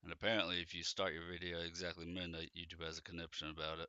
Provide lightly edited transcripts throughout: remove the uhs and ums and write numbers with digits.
And apparently, if you start your video exactly midnight, YouTube has a conniption about it.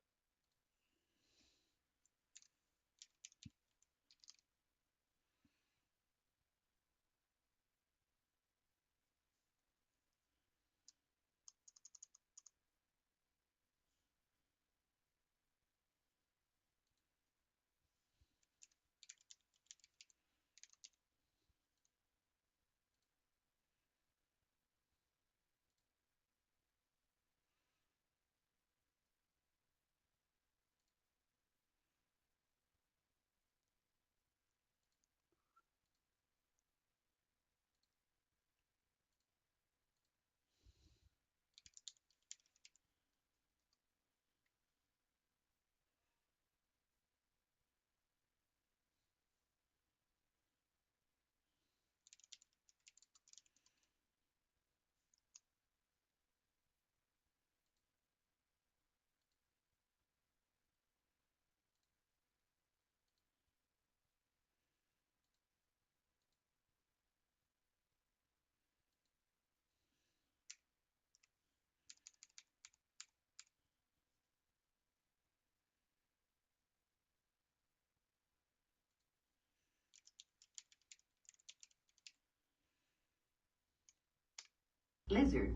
Lizard.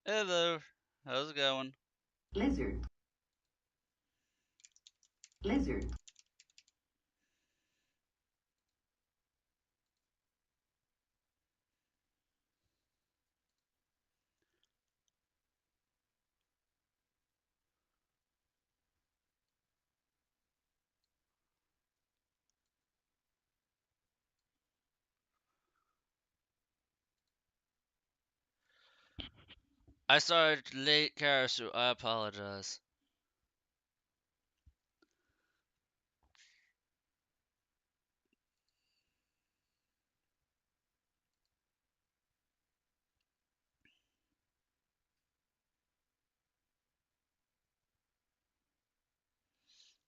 Hello, how's it going? Lizard. Lizard. I started late, Karasu. I apologize.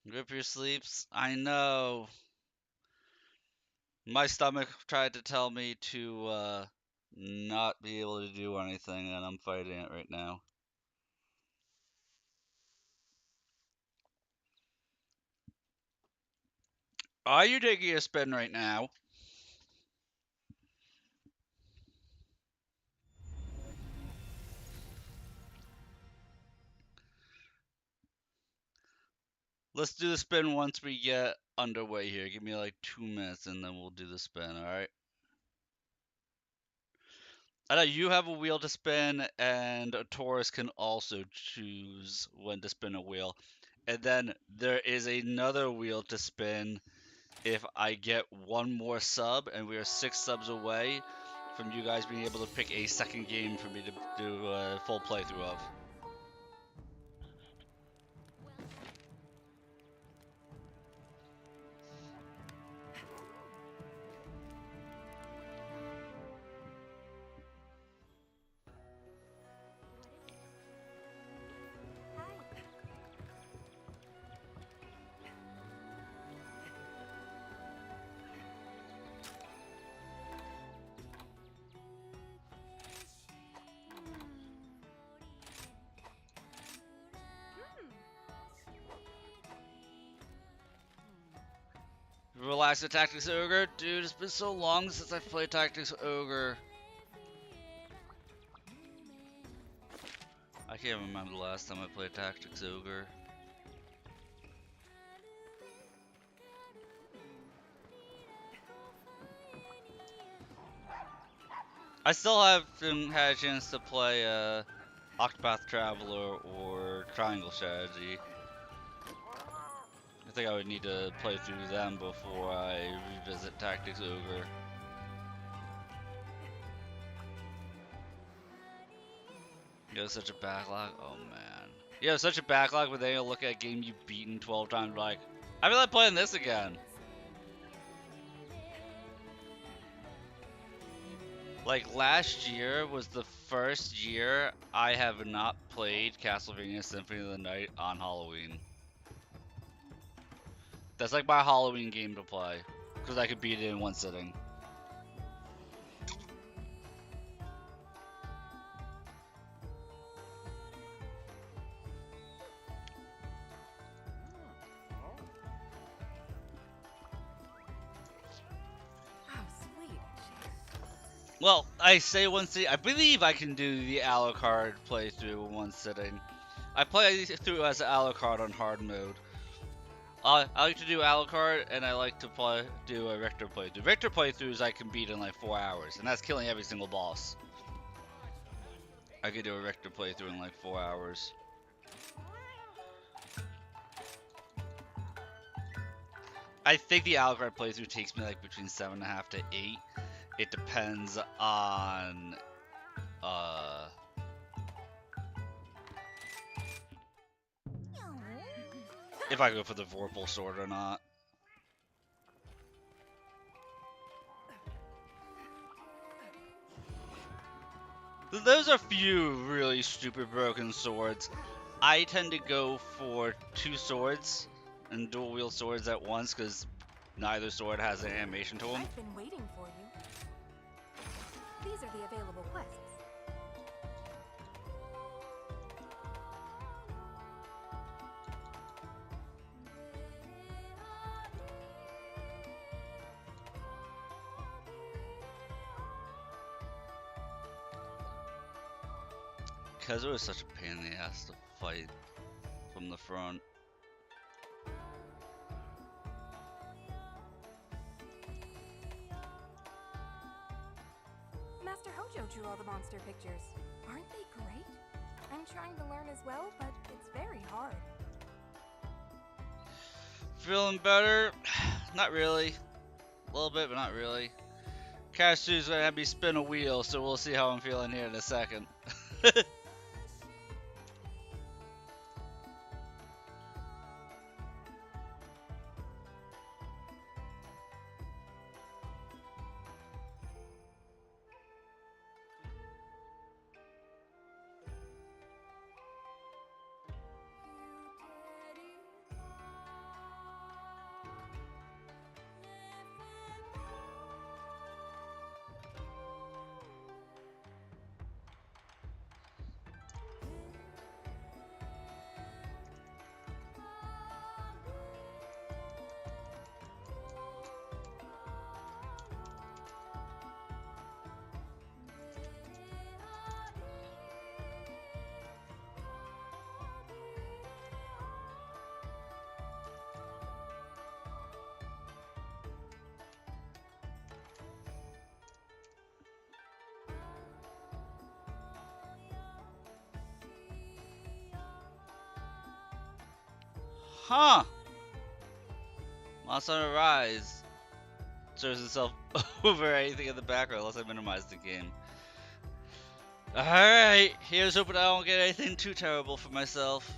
Rip your sleeps. I know. My stomach tried to tell me to not be able to do anything, and I'm fighting it right now. Are you taking a spin right now? Let's do the spin once we get underway here. Give me like 2 minutes and then we'll do the spin, alright? I know you have a wheel to spin, and a Taurus can also choose when to spin a wheel. And then there is another wheel to spin if I get one more sub, and we are 6 subs away from you guys being able to pick a second game for me to do a full playthrough of. Relax the Tactics Ogre. Dude, it's been so long since I've played Tactics Ogre. I can't remember the last time I played Tactics Ogre. I still haven't had a chance to play Octopath Traveler or Triangle Strategy. I think I would need to play through them before I revisit Tactics Ogre. You have such a backlog? Oh man. You have such a backlog, but then you look at a game you've beaten 12 times, like, I feel like playing this again. Like, last year was the first year I have not played Castlevania Symphony of the Night on Halloween. That's like my Halloween game to play, because I could beat it in one sitting. Well, I say one sitting. I believe I can do the Alucard playthrough in one sitting. I play through as Alucard on hard mode. I like to do Alucard, and I like to do a Richter playthrough. Richter playthroughs I can beat in like 4 hours, and that's killing every single boss. I could do a Richter playthrough in like 4 hours. I think the Alucard playthrough takes me like between 7.5 to 8. It depends on if I go for the Vorpal sword or not. There's a few really stupid broken swords. I tend to go for 2 swords and dual wield swords at once because neither sword has an animation to them. I've been waiting for you. These are the available quests. Kaizo is such a pain in the ass to fight from the front. Master Hojo drew all the monster pictures. Aren't they great? I'm trying to learn as well, but it's very hard. Feeling better? Not really. A little bit, but not really. Cassu's gonna have me spin a wheel, so we'll see how I'm feeling here in a second. Huh. Monster Hunter Rise shows itself over anything in the background unless I minimize the game. Alright, here's hoping I don't get anything too terrible for myself.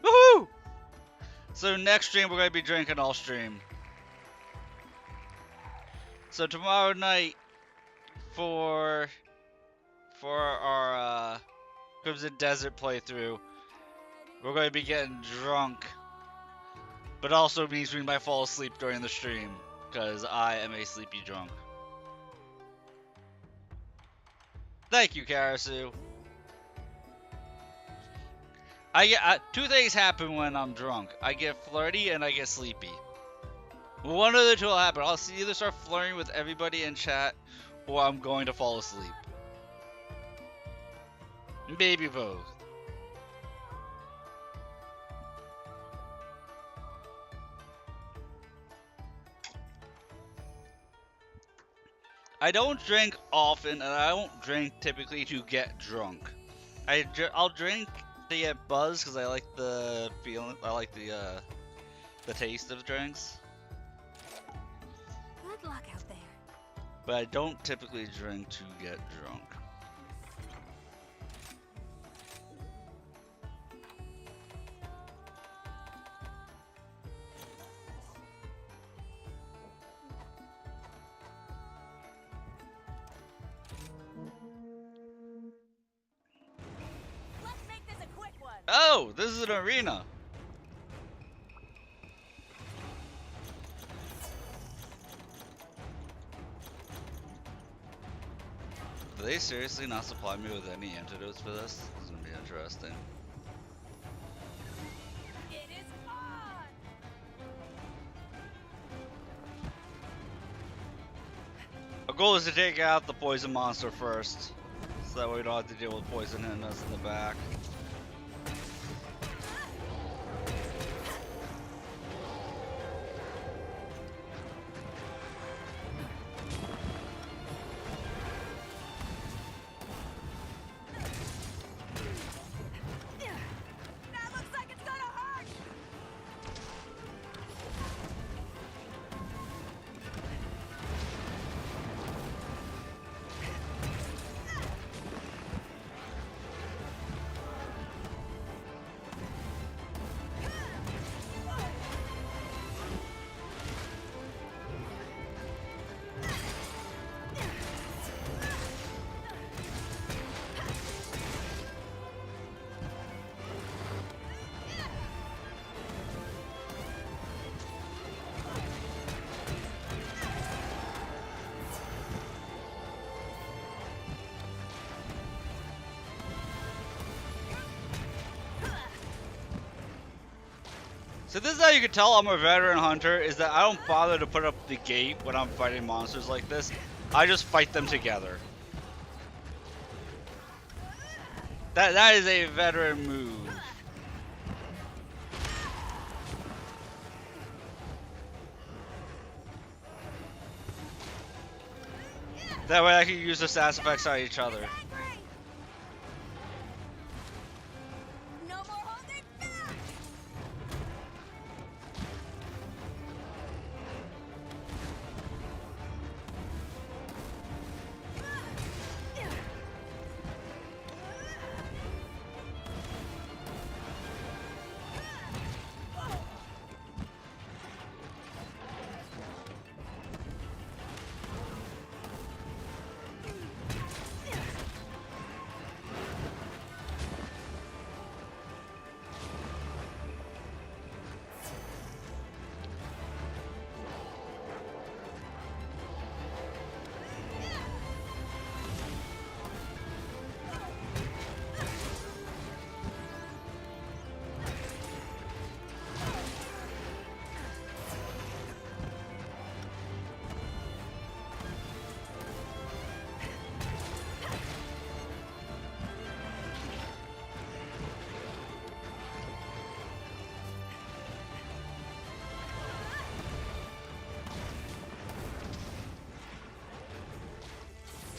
Woohoo! So next stream we're going to be drinking all stream. So tomorrow night for our Crimson Desert playthrough, we're going to be getting drunk. But also means we might fall asleep during the stream, because I am a sleepy drunk. Thank you, Karasu. Two things happen when I'm drunk. I get flirty and I get sleepy. One of the two will happen. I'll either start flirting with everybody in chat, or I'm going to fall asleep. Maybe both. I don't drink often, and I don't drink typically to get drunk. I'll drink to get buzzed because I like the feeling. I like the taste of drinks. Good luck out there. But I don't typically drink to get drunk. Let's make this a quick one. Oh, this is an arena. Do they seriously not supply me with any antidotes for this? This is gonna be interesting. goal is to take out the poison monster first, so that way we don't have to deal with poison hitting us in the back. That looks like it's gonna hurt. So this is how you can tell I'm a veteran hunter, is that I don't bother to put up the gate when I'm fighting monsters like this. I just fight them together. That is a veteran move. That way I can use the sass effects on each other. Angry. No more holding back.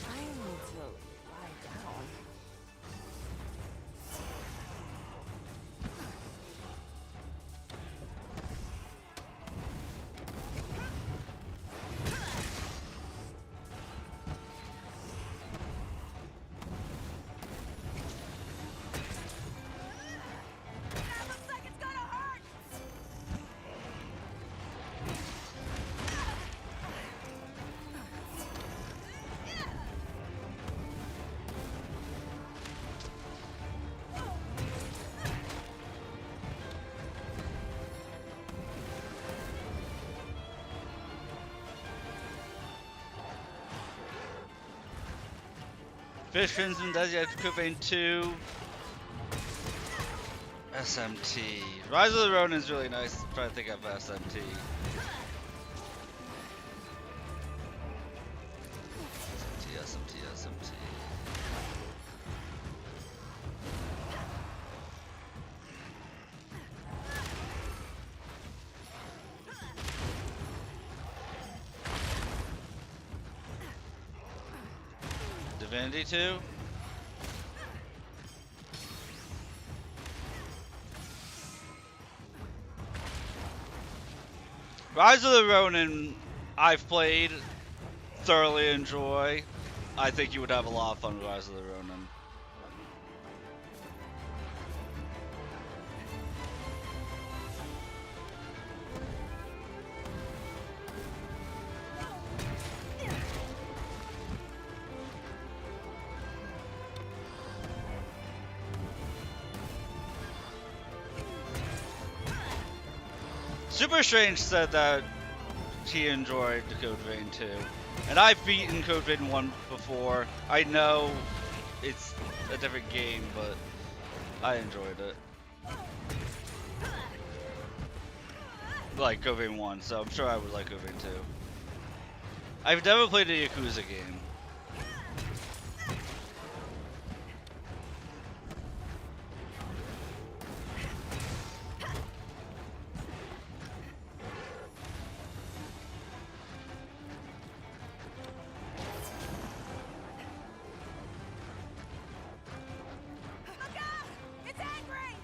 I need to lie down. That looks like it's gonna hurt. Fish fins and does you Code Vein 2. SMT. Rise of the Ronin is really nice. I'm trying to think of SMT. SMT. Divinity 2. Rise of the Ronin, I've played, thoroughly enjoy. I think you would have a lot of fun with Rise of the Ronin. Super Strange said that he enjoyed the Code Vein 2. And I've beaten Code Vein 1 before. I know it's a different game, but I enjoyed it. Like Code Vein 1, so I'm sure I would like Code Vein 2. I've never played a Yakuza game. Look out! It's angry!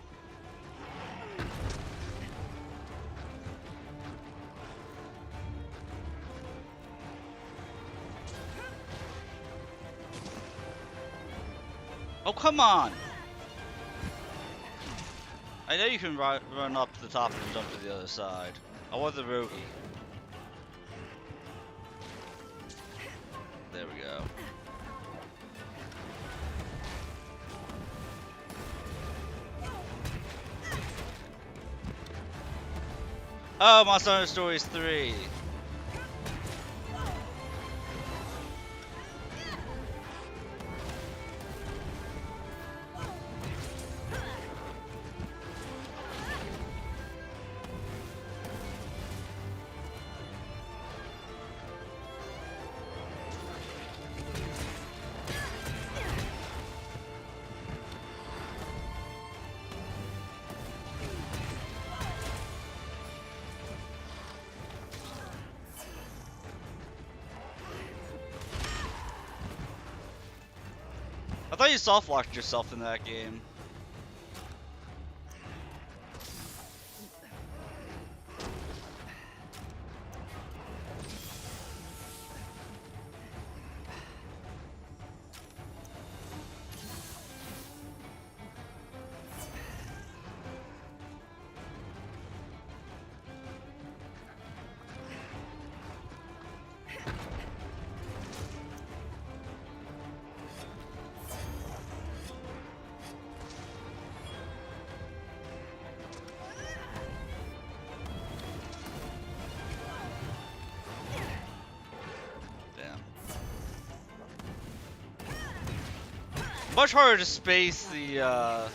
Oh, come on! I know you can run up to the top and jump to the other side. I want the Rogi. There we go. Oh, Monster Hunter Stories 3. I thought you soft-locked yourself in that game. Damn. Much harder to space the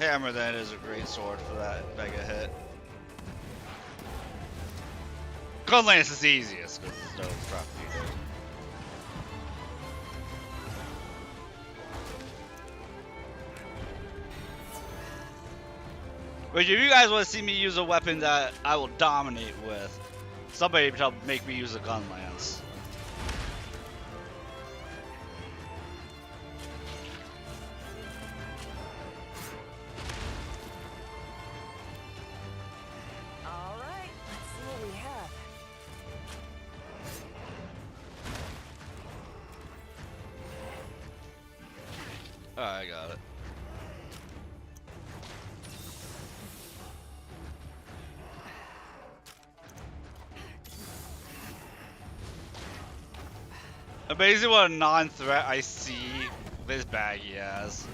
hammer than it is a great sword for that mega hit. Gun Lance is the easiest because there's no crap needed. But if you guys want to see me use a weapon that I will dominate with, somebody tell make me use a Gun Lance. All right, let's see what we have. Alright, I got it. Amazing what a non-threat I see this baggy as.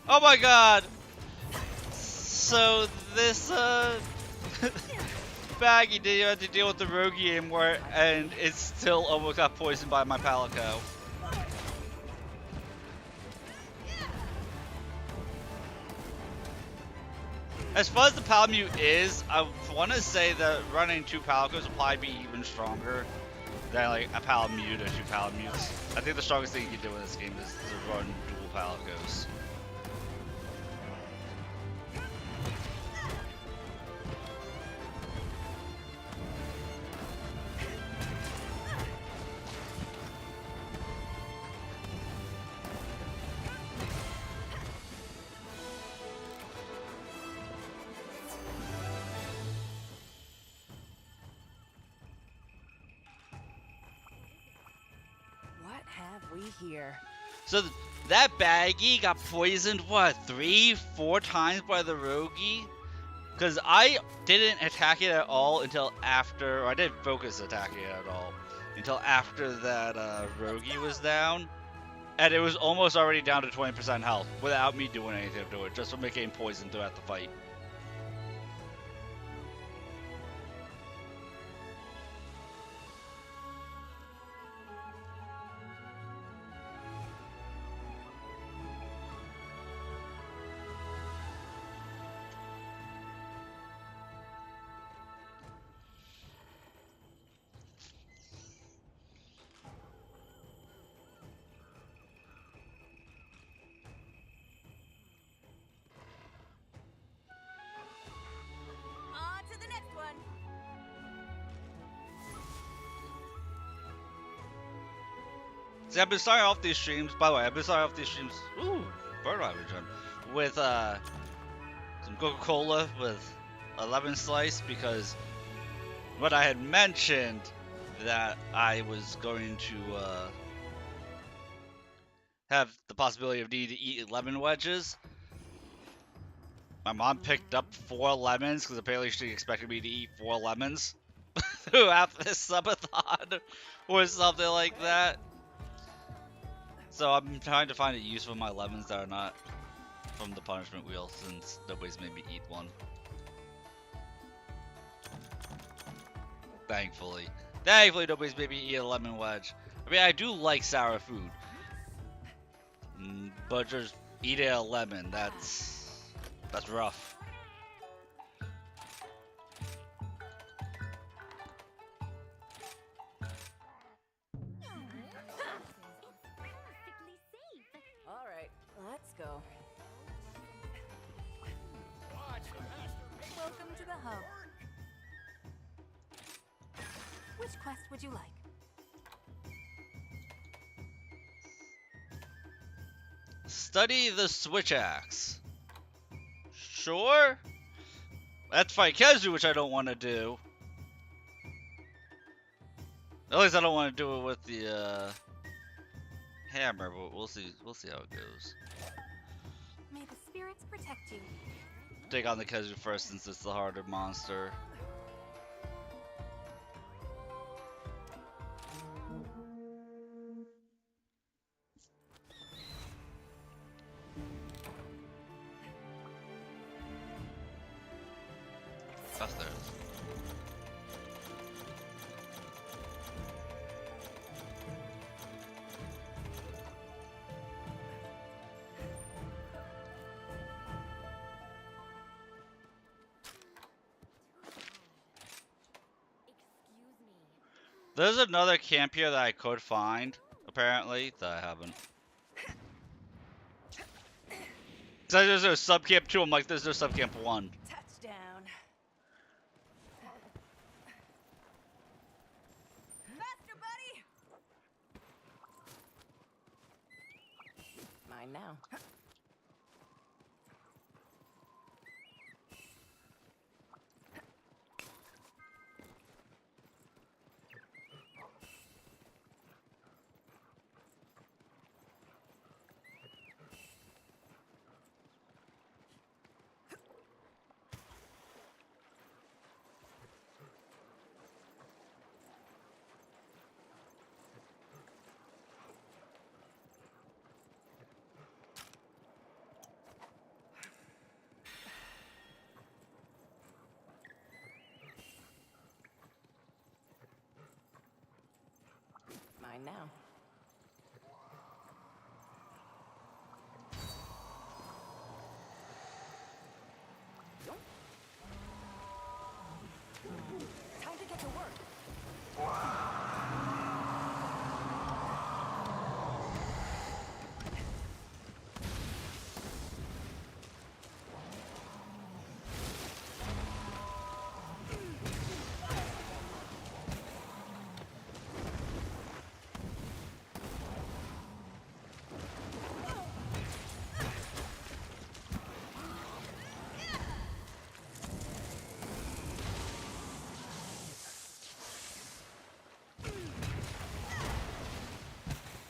Oh my god! So this baggy did you have to deal with the Rogi anymore, and it still almost got poisoned by my Palico. As far as the Palamute is, I want to say that running two Palicos will probably be even stronger than like a Palamute or two Palamutes. I think the strongest thing you can do in this game is to run dual Palicos. What have we here? So that baggy got poisoned, what, 3-4 times by the Rogi? Because I didn't attack it at all until after, or I didn't focus attacking it at all until after that Rogi was down. And it was almost already down to 20% health without me doing anything to it, just from it getting poisoned throughout the fight. On to the next one. See, I've been starting off these streams, by the way, I've been starting off these streams, ooh, fertilizer gem, with some Coca-Cola with a lemon slice, because what I had mentioned that I was going to have the possibility of needing to eat lemon wedges. My mom picked up 4 lemons because apparently she expected me to eat 4 lemons throughout this subathon or something like that. So I'm trying to find a use for my lemons that are not from the punishment wheel since nobody's made me eat one. Thankfully. Thankfully nobody's made me eat a lemon wedge. I mean, I do like sour food. But just eating a lemon, that's rough. All right, let's go. Welcome to the hub. Which quest would you like? Study the switch axe. Sure. That's fight Kezu, which I don't want to do. At least I don't want to do it with the hammer, but we'll see. We'll see how it goes. May the spirits protect you. Take on the Kezu first since it's the harder monster. That's there. There's another camp here that I could find, apparently, that I haven't. So there's no sub camp 2, I'm like, there's no sub camp 1. Touchdown. Master buddy. Mine now. Mine now. Time to get to work.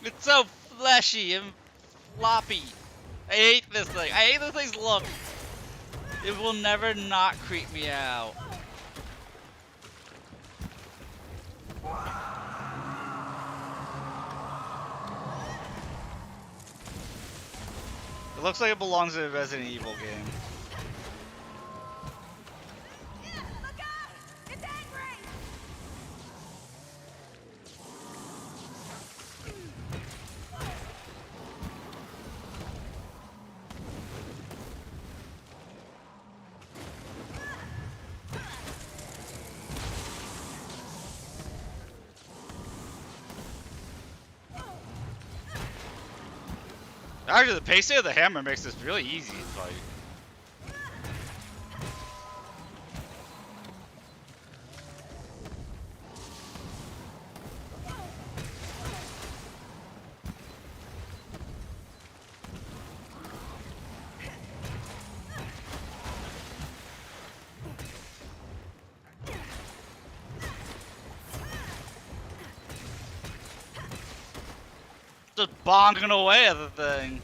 It's so fleshy and floppy. I hate this thing. I hate this thing's look. It will never not creep me out. It looks like it belongs in a Resident Evil game. Look out! It's angry! Actually, the pacing of the hammer makes this really easy to fight. Just bonking away at the thing.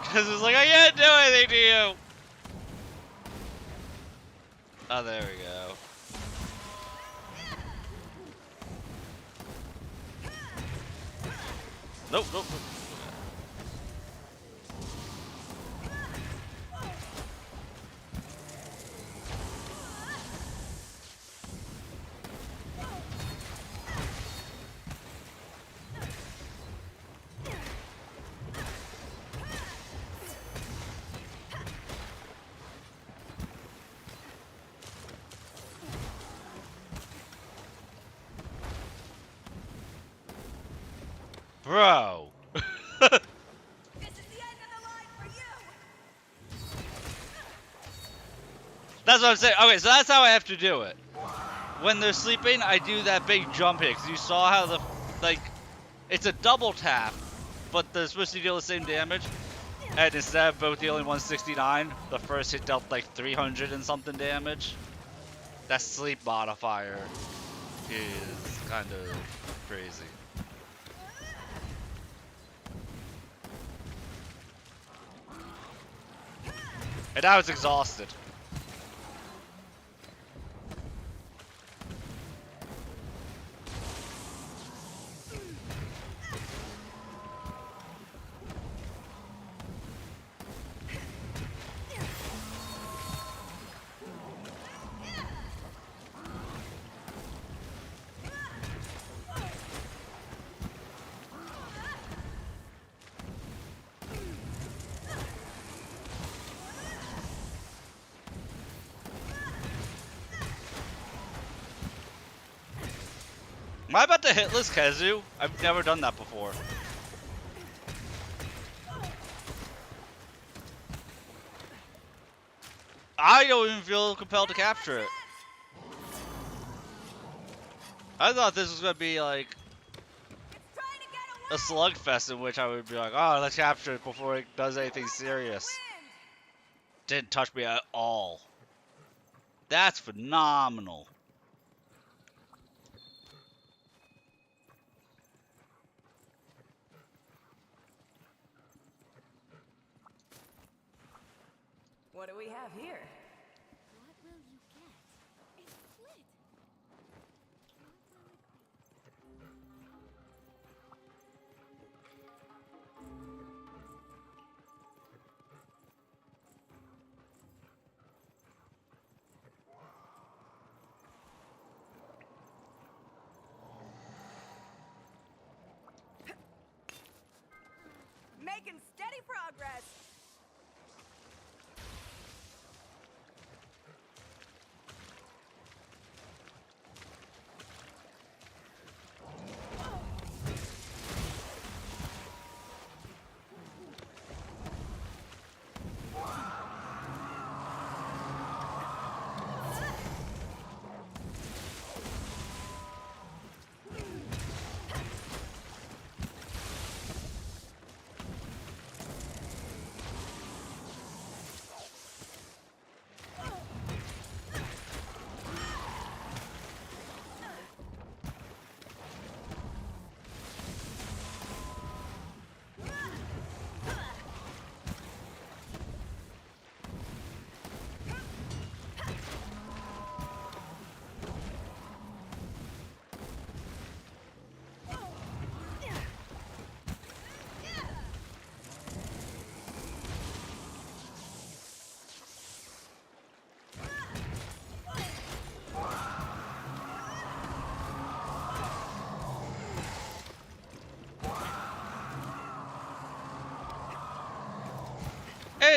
Because it's like, I can't do anything to you. Oh, there we go. Nope, nope, nope. Bro. This is the end of the line for you! That's what I'm saying. Okay, so that's how I have to do it. When they're sleeping, I do that big jump hit. 'Cause you saw how the, like, it's a double tap, but they're supposed to deal the same damage. And instead of both dealing 169, the first hit dealt like 300 and something damage. That sleep modifier is kind of crazy. And I was exhausted. Am I about to hitless Kezu? I've never done that before. I don't even feel compelled to capture it. I thought this was gonna be like a slugfest in which I would be like, oh, let's capture it before it does anything serious. Didn't touch me at all. That's phenomenal. What do we have here? What will you get? It's split. Making steady progress!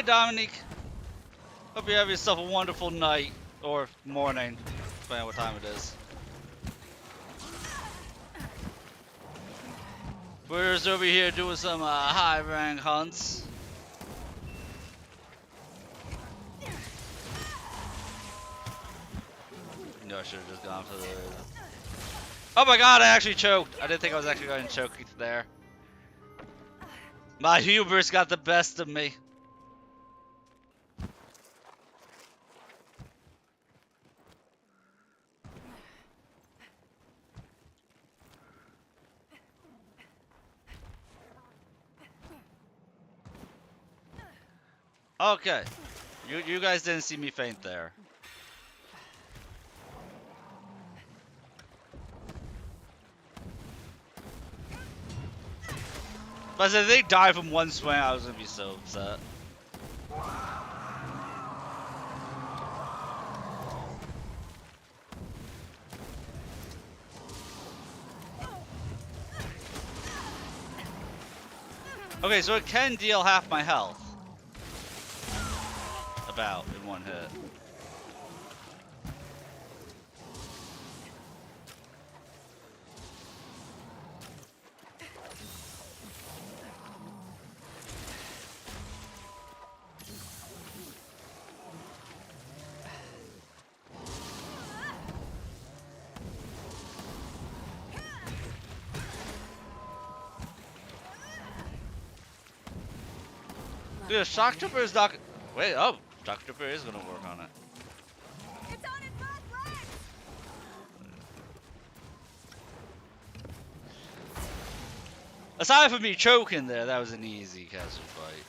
Dominique. Hope you have yourself a wonderful night or morning, depending on what time it is. We're just over here doing some high rank hunts. No, I should have just gone for the. Oh my god, I actually choked. I didn't think I was actually going to choke there. My hubris got the best of me. Okay. You guys didn't see me faint there. But if they die from one swing, I was gonna be so upset. Okay, so it can deal half my health. About in one hit. Dude, a shock trooper is not. Wait, oh, shock trooper is gonna work on it. It's on its back legs! Aside from me choking there, that was an easy castle fight.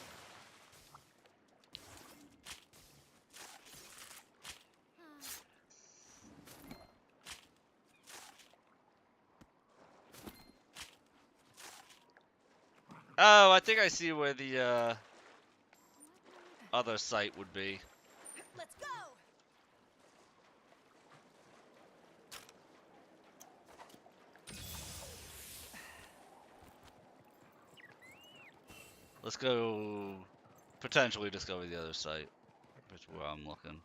Oh, I think I see where the other site would be. Let's go! Let's go potentially discover the other site. Which is where I'm looking.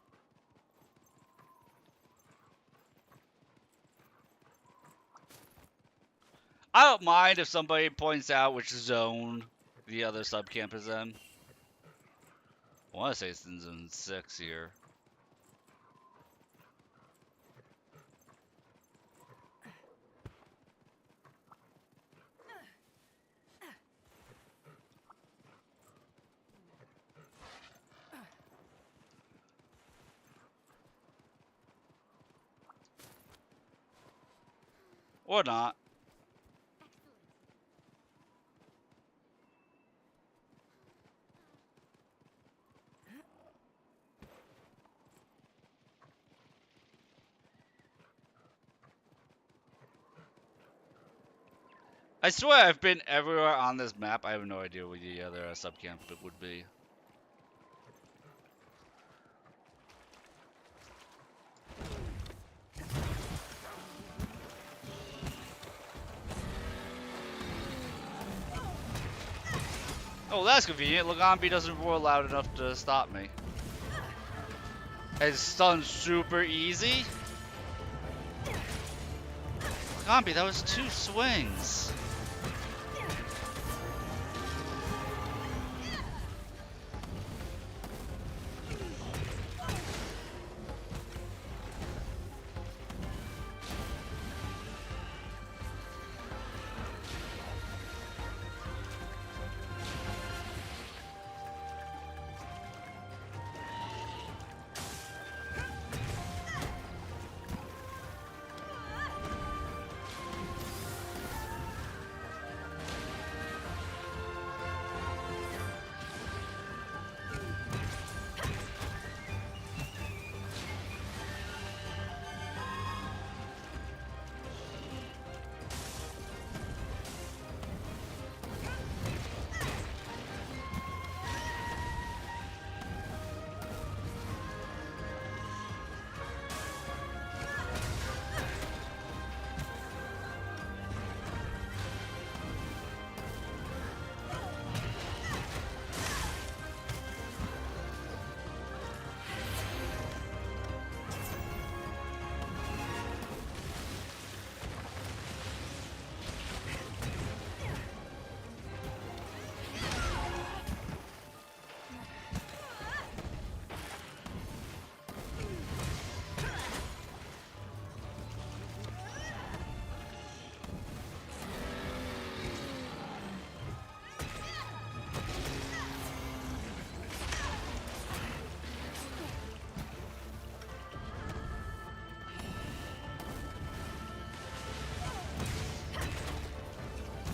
I don't mind if somebody points out which zone the other subcamp is in. I want to say it's in zone 6 here. Or not. I swear I've been everywhere on this map. I have no idea where the other subcamp would be. Oh, that's convenient. Lagambi doesn't roar loud enough to stop me. It's stunned super easy. Lagambi, that was 2 swings.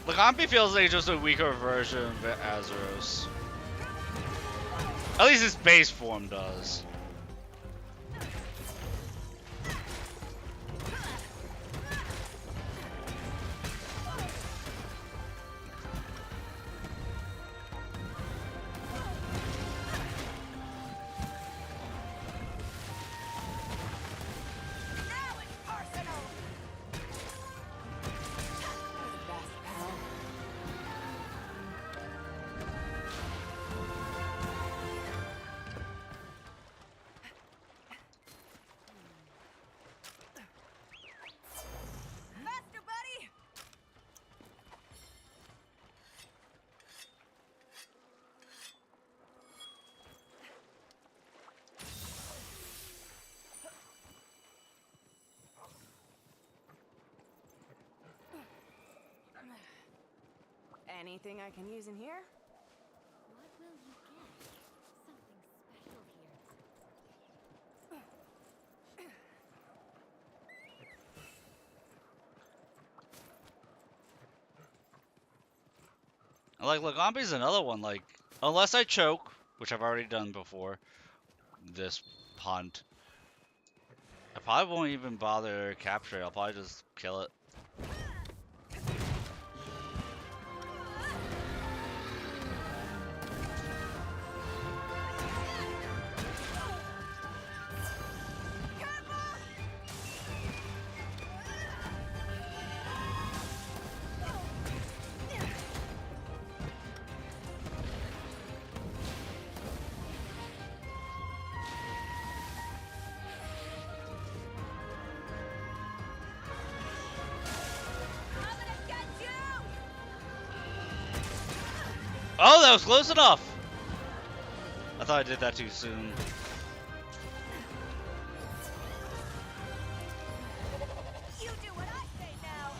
Lagambi feels like just a weaker version of Azeros. At least his base form does. Faster, buddy! Anything I can use in here? What will you get? Something special here. Like Lagambi's another one. Like, unless I choke, which I've already done before, this hunt, I probably won't even bother capturing. I'll probably just kill it. Oh, that was close enough! I thought I did that too soon. You do what I say now!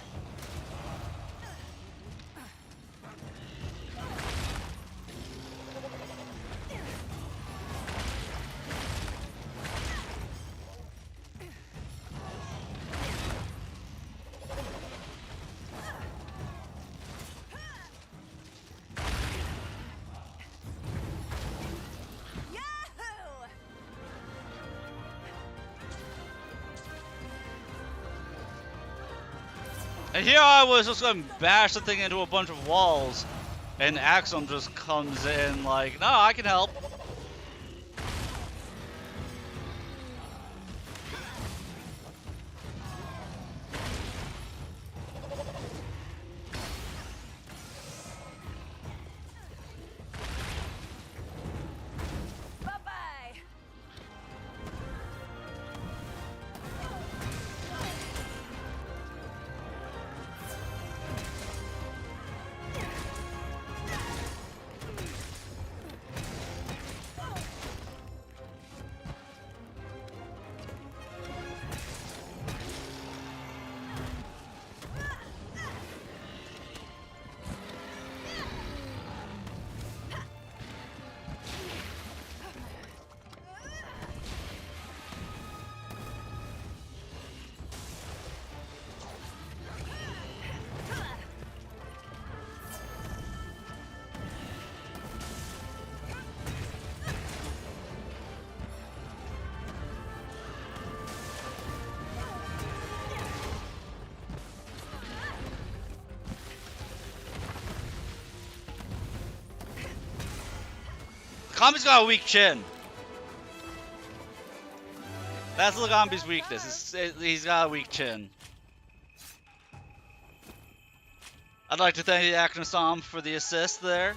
Yahoo! And here I was just gonna bash the thing into a bunch of walls, and Axum just comes in like, no, I can help. Bye-bye! Lagambi's got a weak chin. That's Lagambi's weakness. He's got a weak chin. I'd like to thank the Aknosam for the assist there.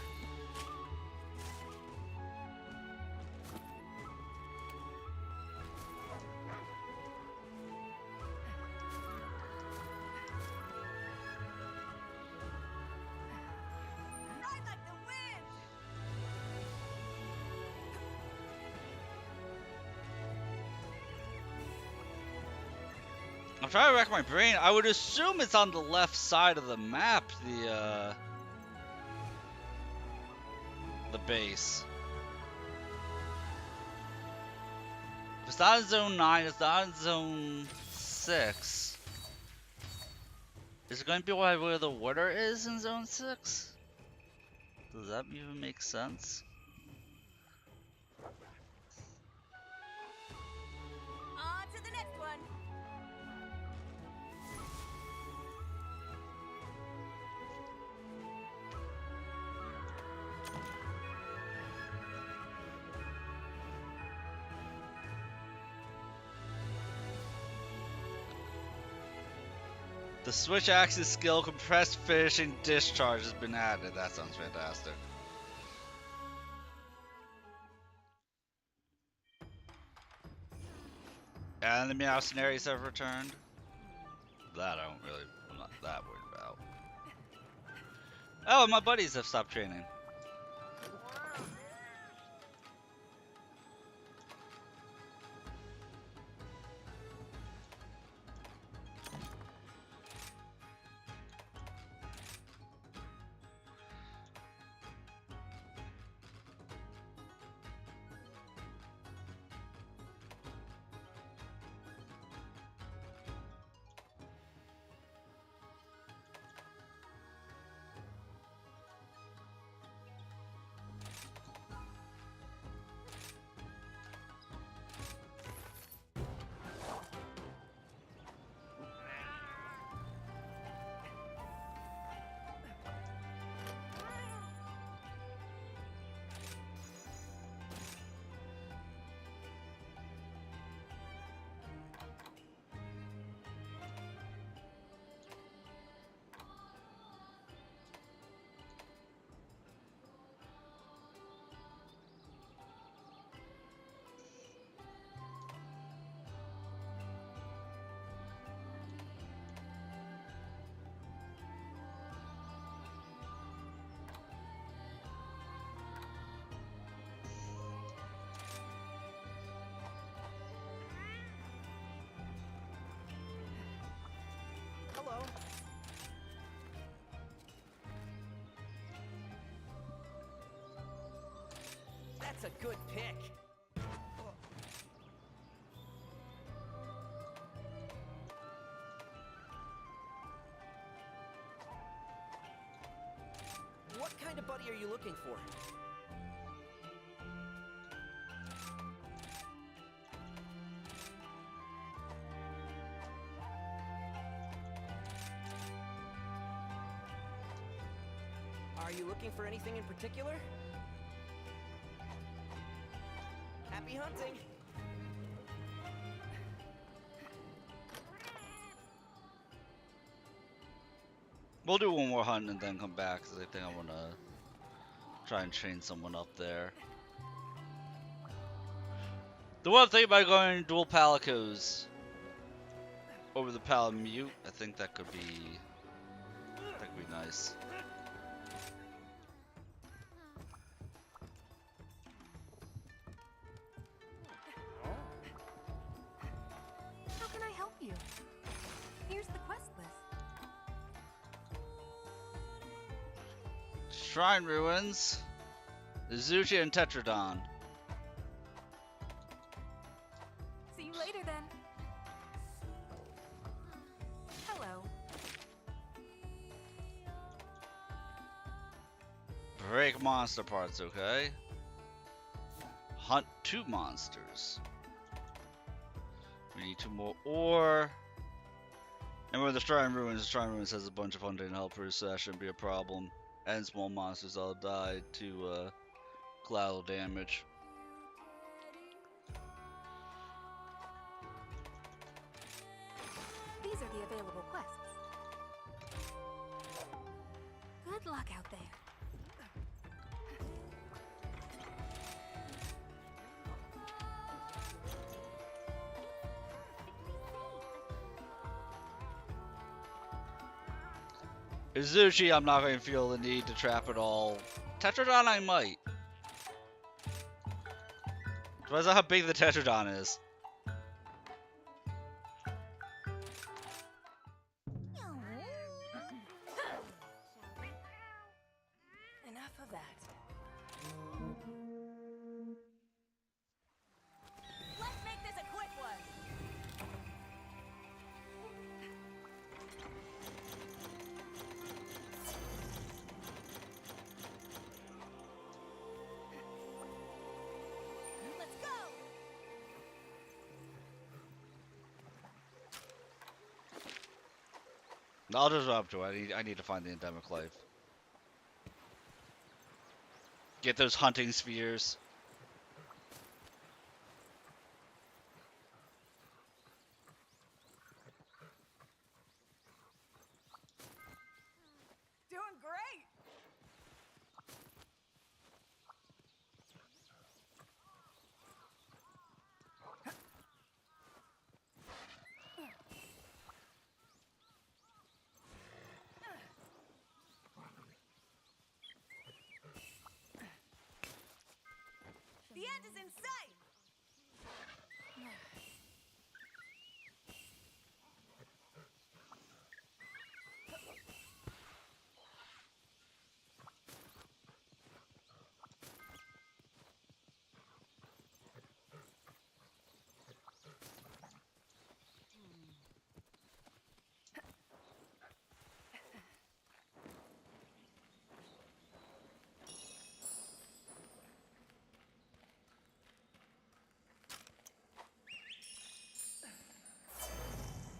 Ride like the wind! I'm trying to rack my brain. I would assume it's on the left side of the map, the base. If it's not in zone 9, it's not in zone 6. Is it going to be why where the water is in Zone 6? Does that even make sense? On to the next one. The switch axis skill compressed finishing discharge has been added. That sounds fantastic. And the meow scenarios have returned. That I'm not that worried about. Oh, my buddies have stopped training. Hello. That's a good pick. What kind of buddy are you looking for? Are you looking for anything in particular? Happy hunting! We'll do one more hunt and then come back because I think I want to try and train someone up there. The one thing about going dual Palicos over the Palamute, I think that could be nice. How can I help you? Here's the quest list. Shrine ruins, Izuchi and Tetradon. See you later then. Hello. Break monster parts, okay? Hunt 2 monsters. We need 2 more ore. And with the Shrine Ruins has a bunch of hunting helpers, so that shouldn't be a problem. And small monsters all die to collateral damage. These are the available quests. Good luck out there. Izuchi, I'm not going to feel the need to trap at all. Tetradon, I might. Depends on how big the Tetradon is. Enough of that. Let's make this a quick one. I'll just run up to it. I need to find the endemic life. Get those hunting spheres. Doing great! The end is in sight! Something special here.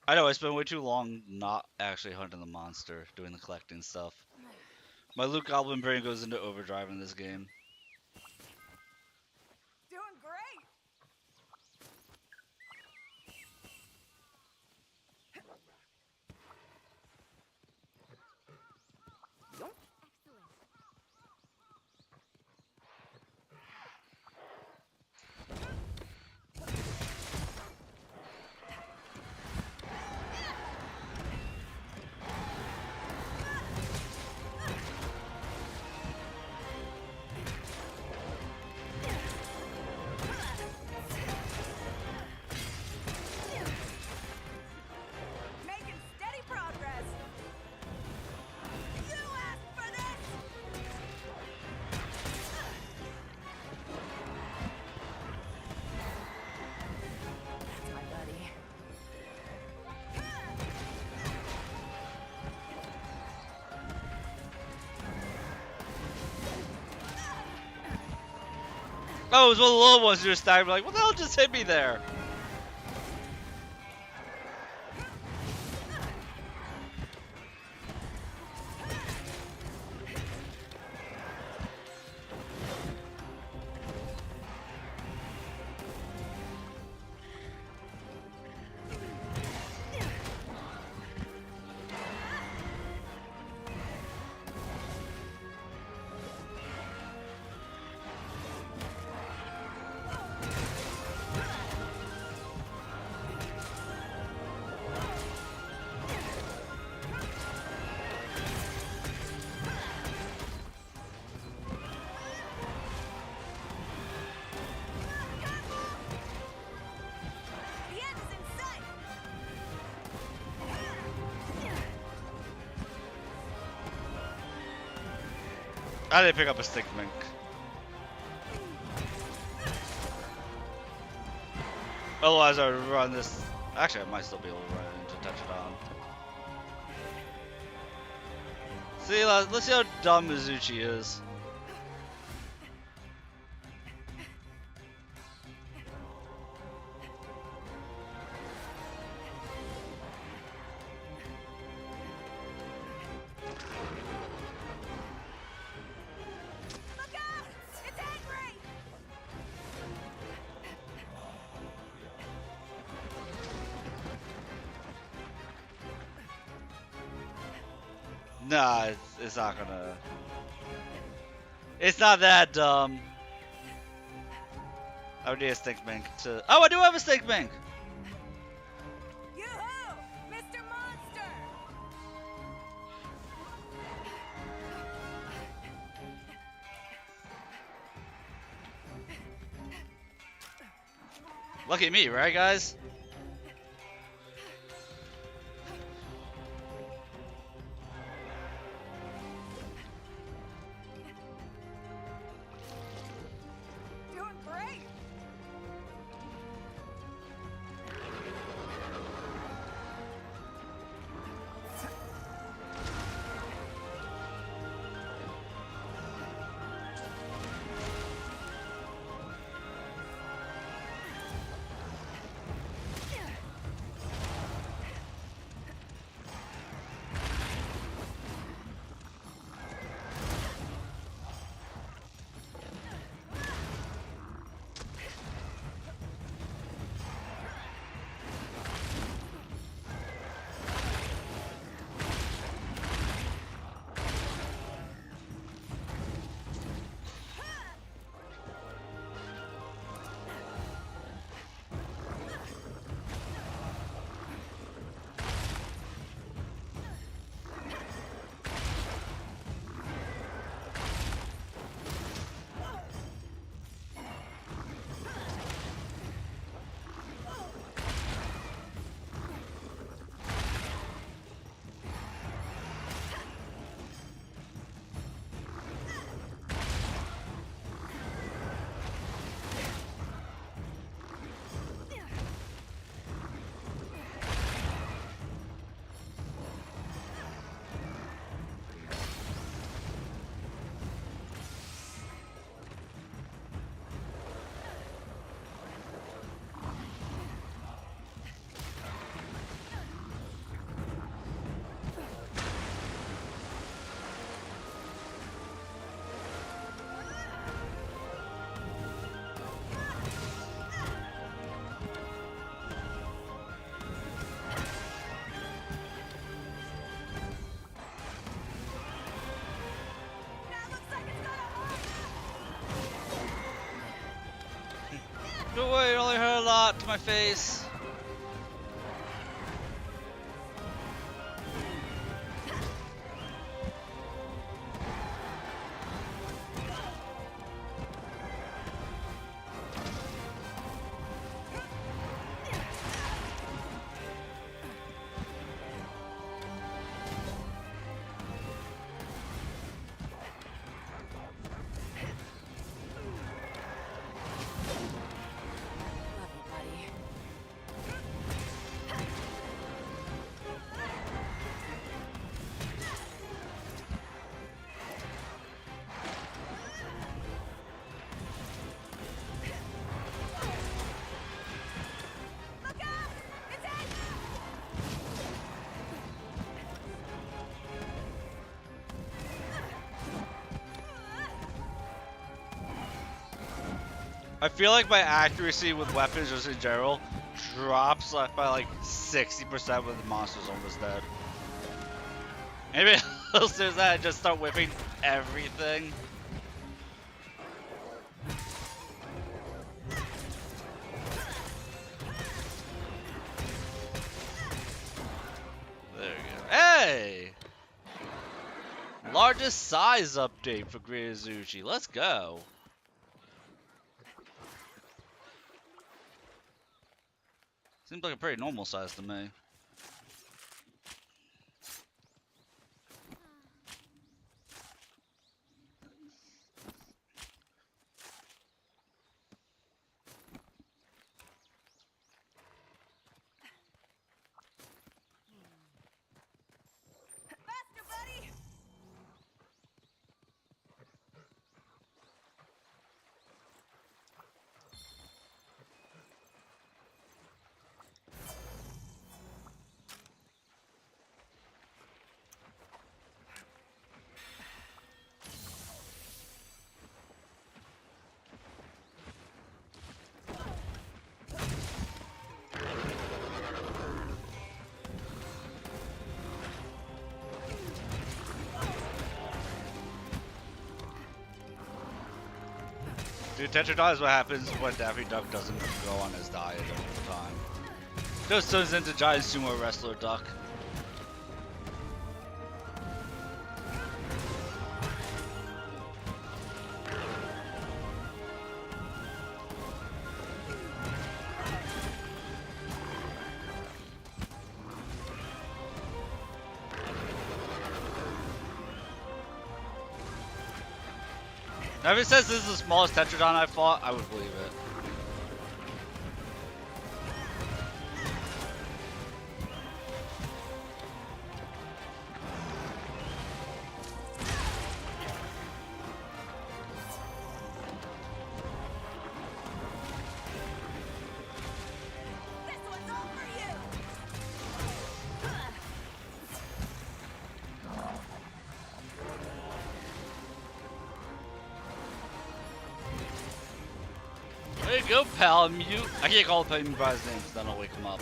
I know I spent way too long not actually hunting the monster, doing the collecting stuff. My Luke Goblin brain goes into overdrive in this game. Doing great! Excellent. Making steady progress! You asked for this! That's my buddy. Oh, it was one of the little ones you were stabbing. Like, what the hell just hit me there? The end is in sight! I didn't pick up a stick mink. Otherwise, I would run this. Actually, I might still be able to run it into touch it on. See, let's see how dumb Mizuchi is. Look out! It's angry! Nah, it's not gonna. It's not that dumb. I would need a stink mink to. Oh, I do have a stink mink! Yoo-hoo! Mr. Monster! Look at me, right, guys? Doing great. Go away, it only hurt a lot to my face. Love you, buddy. Look out! It's Ed! I feel like my accuracy with weapons just in general drops by like 60% when the monster's almost dead. Maybe I'll do that and just start whipping everything. There we go. Hey! Largest size update for Grizuchi. Let's go. Seems like a pretty normal size to me. Faster, buddy! Dude, Tetra is what happens when Daffy Duck doesn't go on his diet all the time. Just turns into giant sumo wrestler Duck. Now, if it says this is the smallest Tetradon I fought, I would believe it. This one's all for you! There you go, Palamute. I can't call Palamute by his name because then I'll wake him up.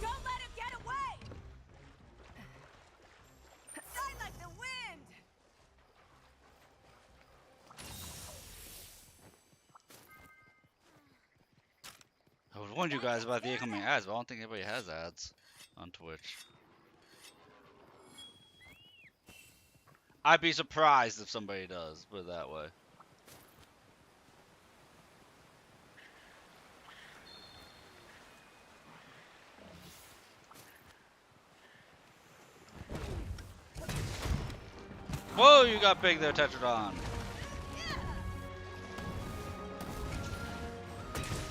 Don't let him get away! Die like the wind! I was warned you guys about the incoming ads, but I don't think anybody has ads on Twitch. I'd be surprised if somebody does, put it that way. Whoa, you got big there, Tetradon.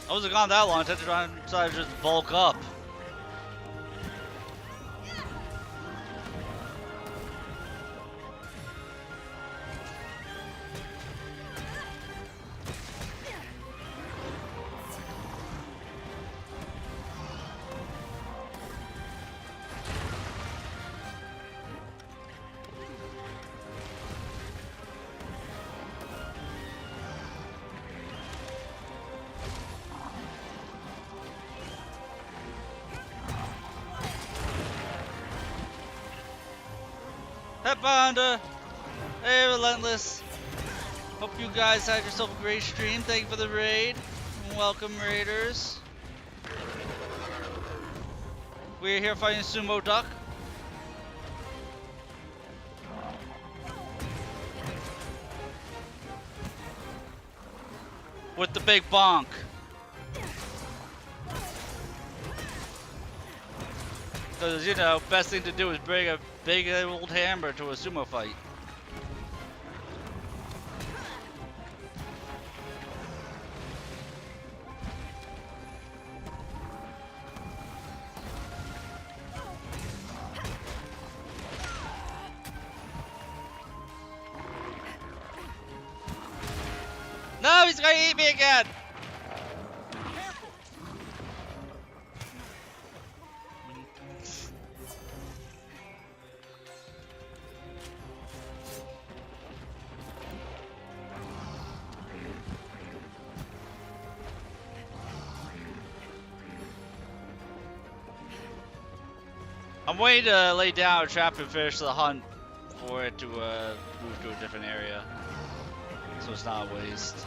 I wasn't gone that long. Tetradon decided to just bulk up. Hey, Bonda. Hey, Relentless. Hope you guys had yourself a great stream. Thank you for the raid. Welcome, Raiders. We're here fighting Sumo Duck. With the big bonk. Because, you know, best thing to do is bring a big old hammer to a sumo fight. No, he's gonna eat me again! I'm waiting to lay down a trap and finish the hunt for it to move to a different area, so it's not a waste.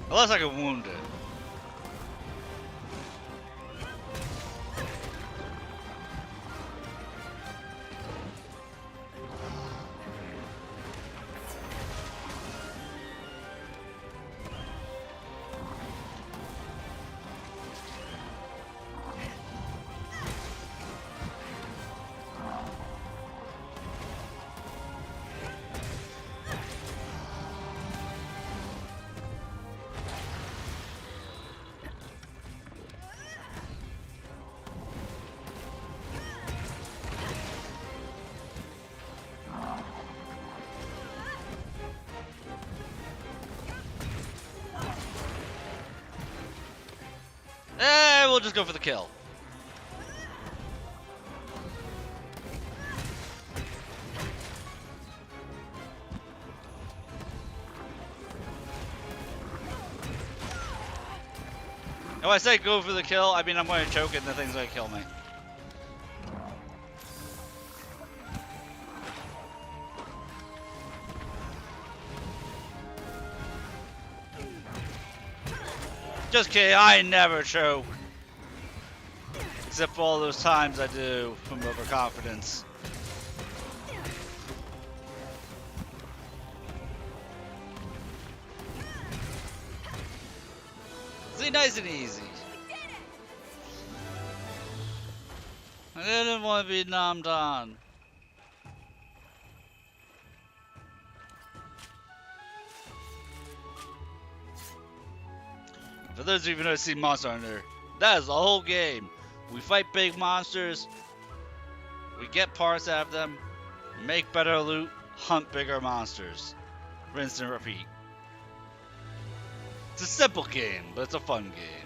Unless I can wound it. just go for the kill. And when I say go for the kill, I mean I'm going to choke it and the thing's going to kill me. Just kidding, I never choke. Except for all those times I do from overconfidence. See, nice and easy. I didn't want to be nommed on. For those of you who don't see Monster Hunter, that is the whole game. We fight big monsters, we get parts out of them, make better loot, hunt bigger monsters. Rinse and repeat. It's a simple game, but it's a fun game.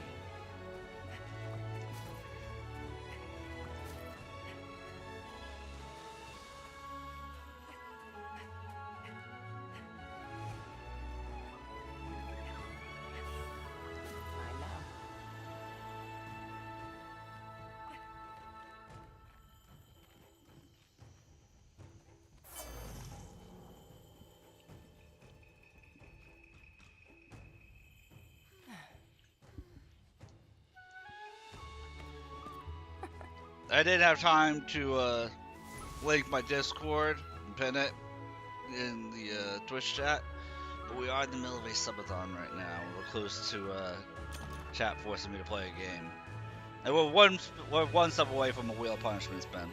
I didn't have time to link my Discord and pin it in the Twitch chat, but we are in the middle of a subathon right now. We're close to chat forcing me to play a game, and we're one step away from a wheel of punishment spin.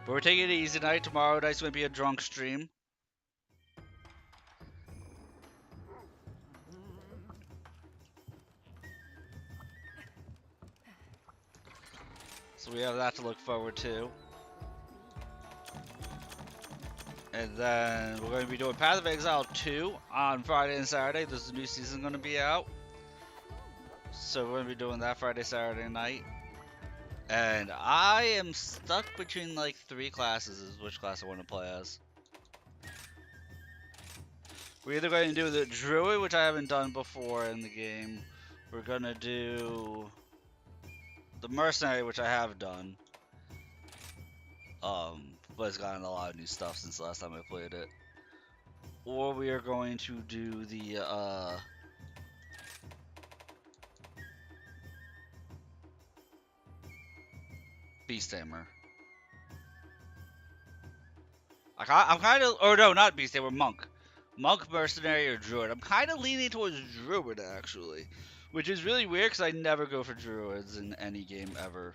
But we're taking it easy tonight. Tomorrow night's gonna be a drunk stream. So we have that to look forward to. And then we're going to be doing Path of Exile 2 on Friday and Saturday. There's a new season going to be out. So we're going to be doing that Friday, Saturday night. And I am stuck between like 3 classes is which class I want to play as. We're either going to do the Druid, which I haven't done before in the game. We're going to do the Mercenary, which I have done. But it's gotten a lot of new stuff since the last time I played it. Or we are going to do the Beast Tamer. I'm kind of, or no, not Beast Tamer, Monk. Monk, Mercenary, or Druid. I'm kind of leaning towards Druid actually, which is really weird because I never go for Druids in any game ever.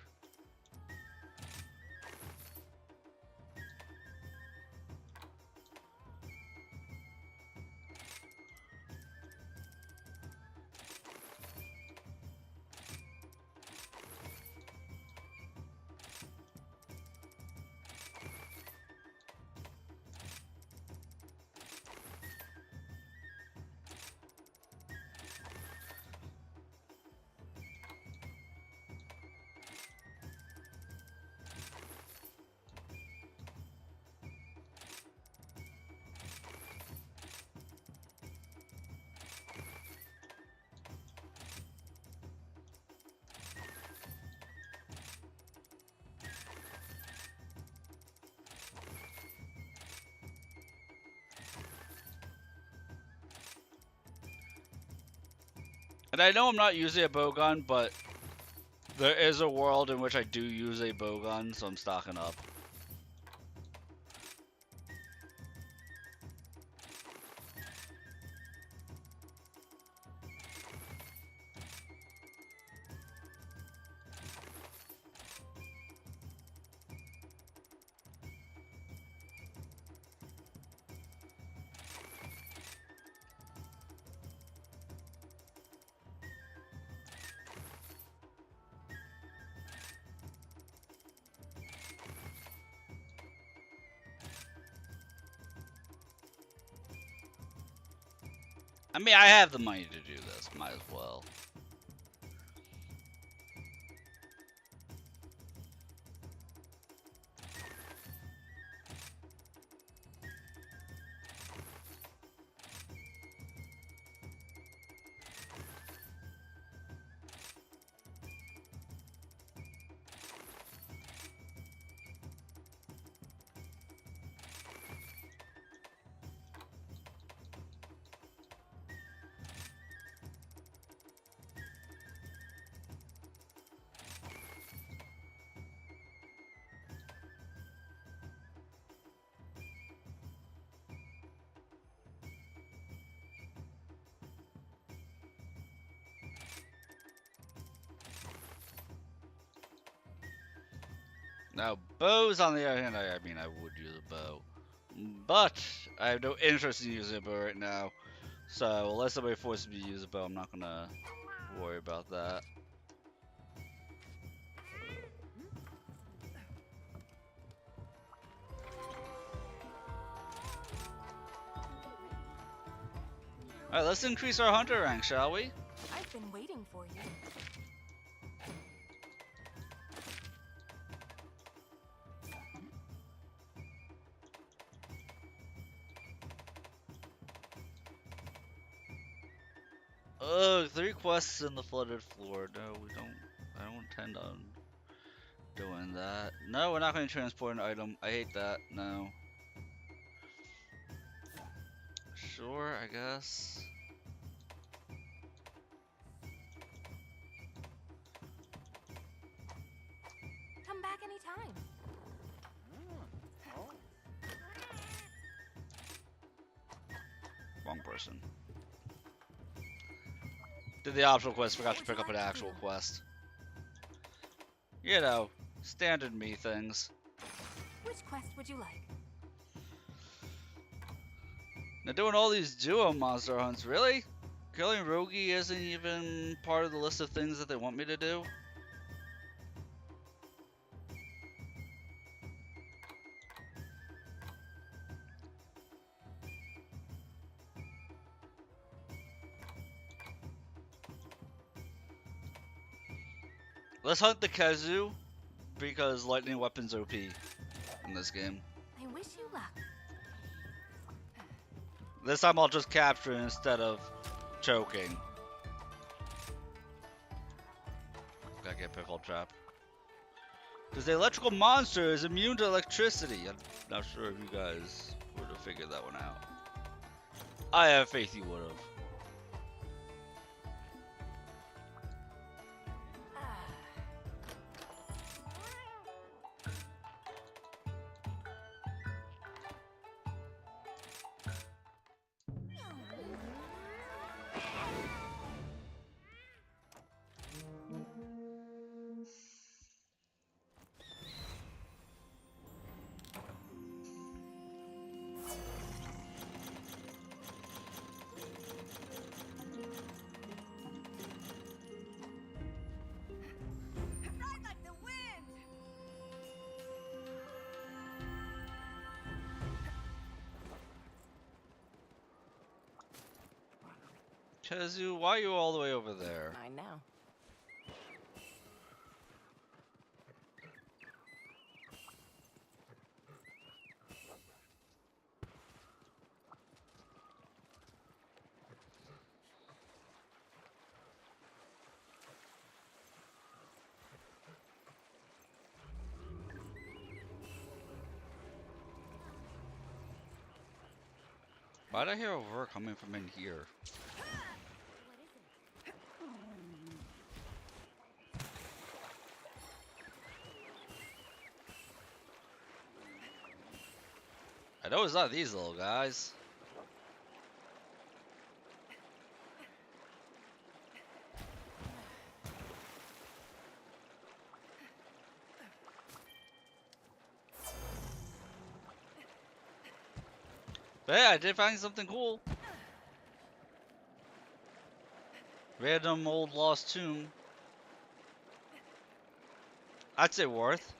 And I know I'm not using a bowgun, but there is a world in which I do use a bowgun, so I'm stocking up. mean, I have the money to do this. Might as well. Now, bows, on the other hand, I mean, I would use a bow. But I have no interest in using a bow right now. So, unless somebody forces me to use a bow, I'm not gonna worry about that. Alright, let's increase our hunter rank, shall we? I've been waiting for you. Ugh, 3 quests in the flooded floor. No, we don't. I don't intend on doing that. No, we're not going to transport an item. I hate that. No. Sure, I guess. Come back anytime. Wrong person. Did the optional quest, forgot to pick up an actual quest. You know, standard me things. Which quest would you like? Now doing all these duo monster hunts, really? Killing Rogi isn't even part of the list of things that they want me to do? Let's hunt the Kazu, because lightning weapons OP in this game. I wish you luck. This time I'll just capture instead of choking. Gotta get Pickle Trap. Because the electrical monster is immune to electricity. I'm not sure if you guys would have figured that one out. I have faith you would have. Ride like the wind! Kazu, why are you all the way over there? I know. Why'd I hear a roar coming from in here? I know it's not these little guys. But hey, I did find something cool. Random old lost tomb. I'd say worth.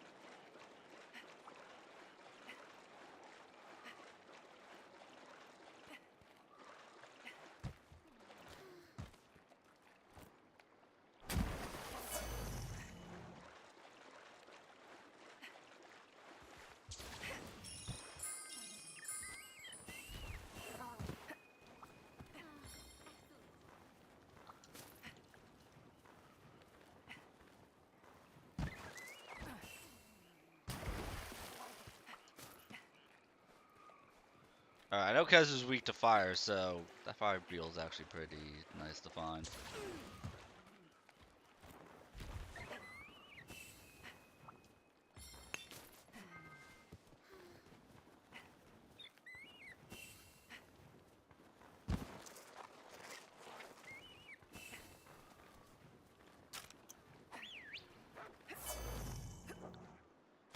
Alright, I know Kez is weak to fire, so that fire beetle is actually pretty nice to find.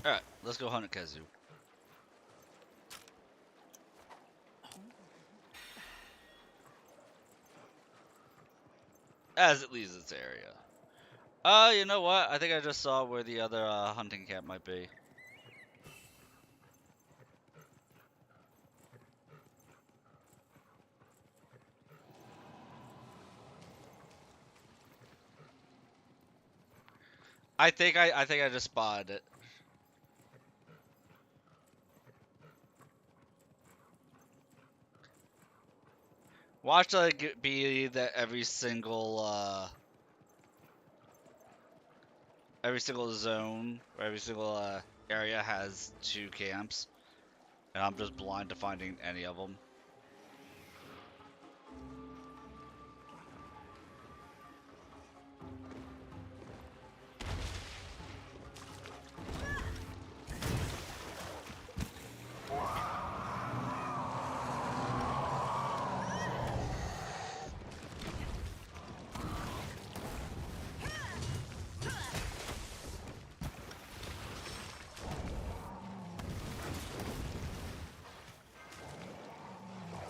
Alright, let's go hunt Kezu. As it leaves its area. You know what? I think I just saw where the other hunting camp might be. I think I just spotted it. Watch like be that every single zone or every single area has 2 camps, and I'm just blind to finding any of them.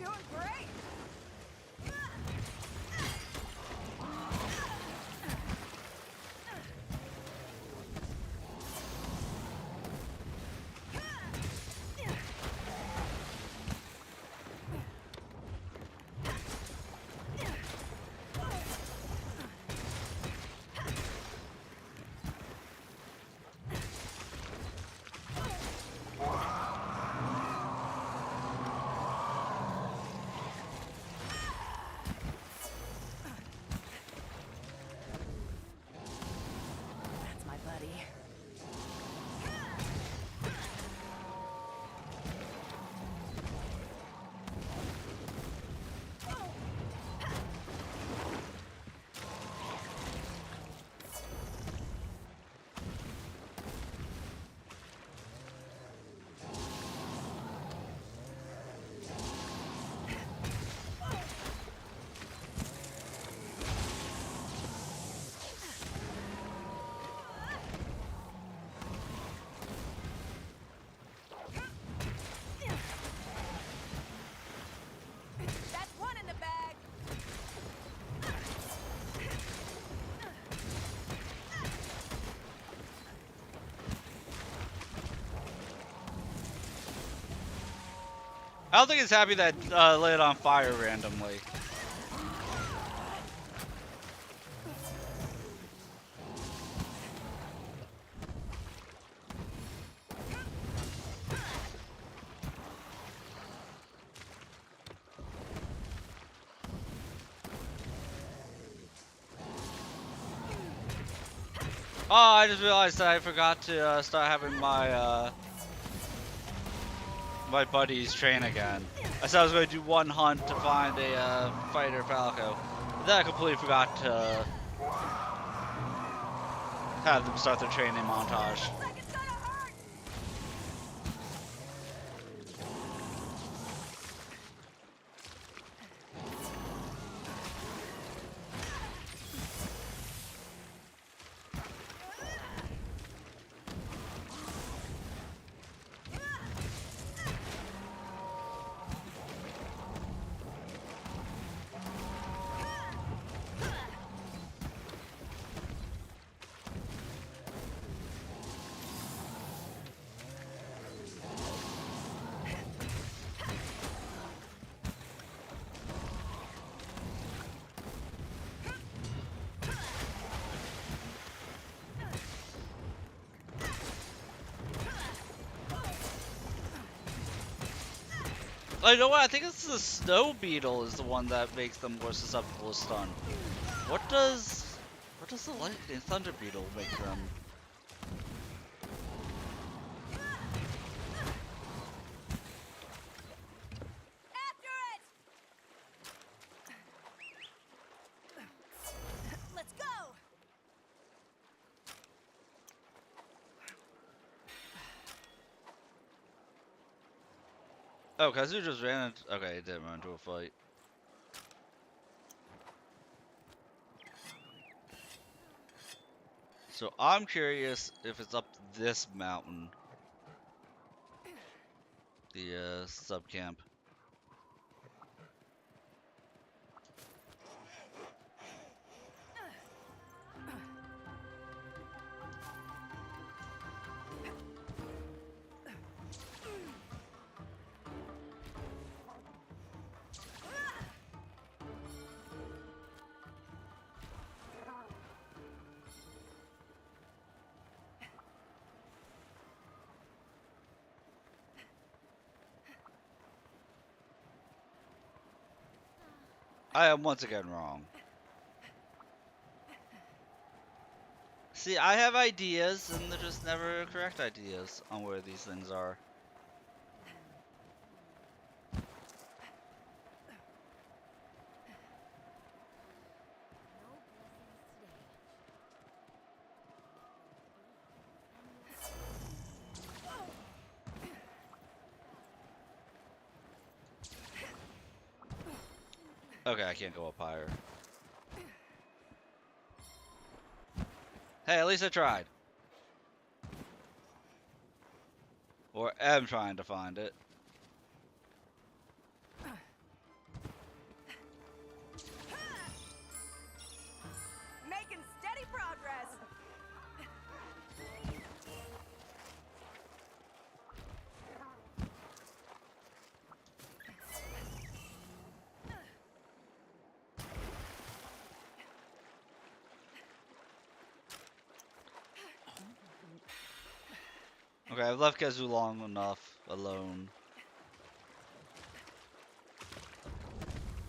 Doing great! That's my buddy. That's one in the bag! I don't think it's happy that lit on fire randomly. Oh, I just realized that I forgot to start having my my buddies train again. I said I was going to do one hunt to find a fighter Falco. But then I completely forgot to have them start their training montage. Like it's gonna hurt! Oh, you know what? I think it's the snow beetle is the one that makes them more susceptible to stun. What does the lightning thunder beetle make them? Oh, Kazu just ran into. Okay, he didn't run into a fight. So I'm curious if it's up this mountain, the sub camp. I am once again wrong. See, I have ideas, and they're just never correct ideas on where these things are. No blessings Okay, I can't go up higher. Hey, at least I tried. Or am trying to find it. Making steady progress. Okay, I've left Kazu long enough alone.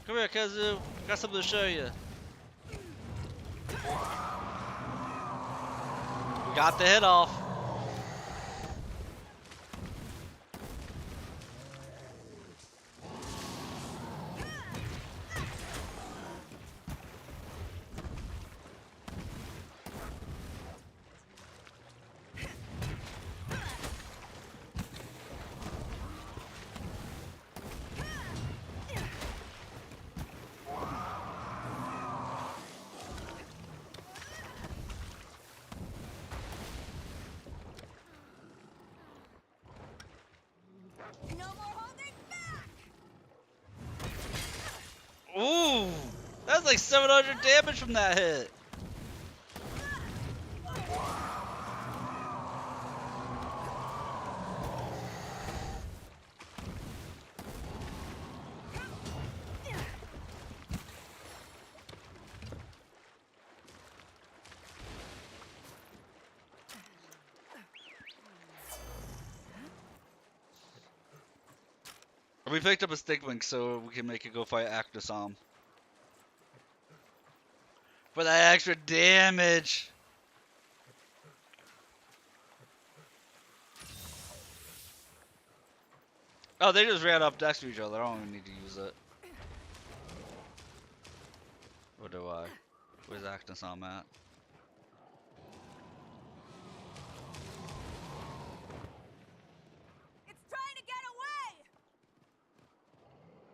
Come here, Kazu. I got something to show you. We got the hit off. No more holding back. Ooh, that's like 700 damage from that hit. We picked up a stick link so we can make it go fight Actisam. For that extra damage. Oh, they just ran up next to each other. I don't even need to use it. Or do I? Where's Actisam at? It's trying to get away.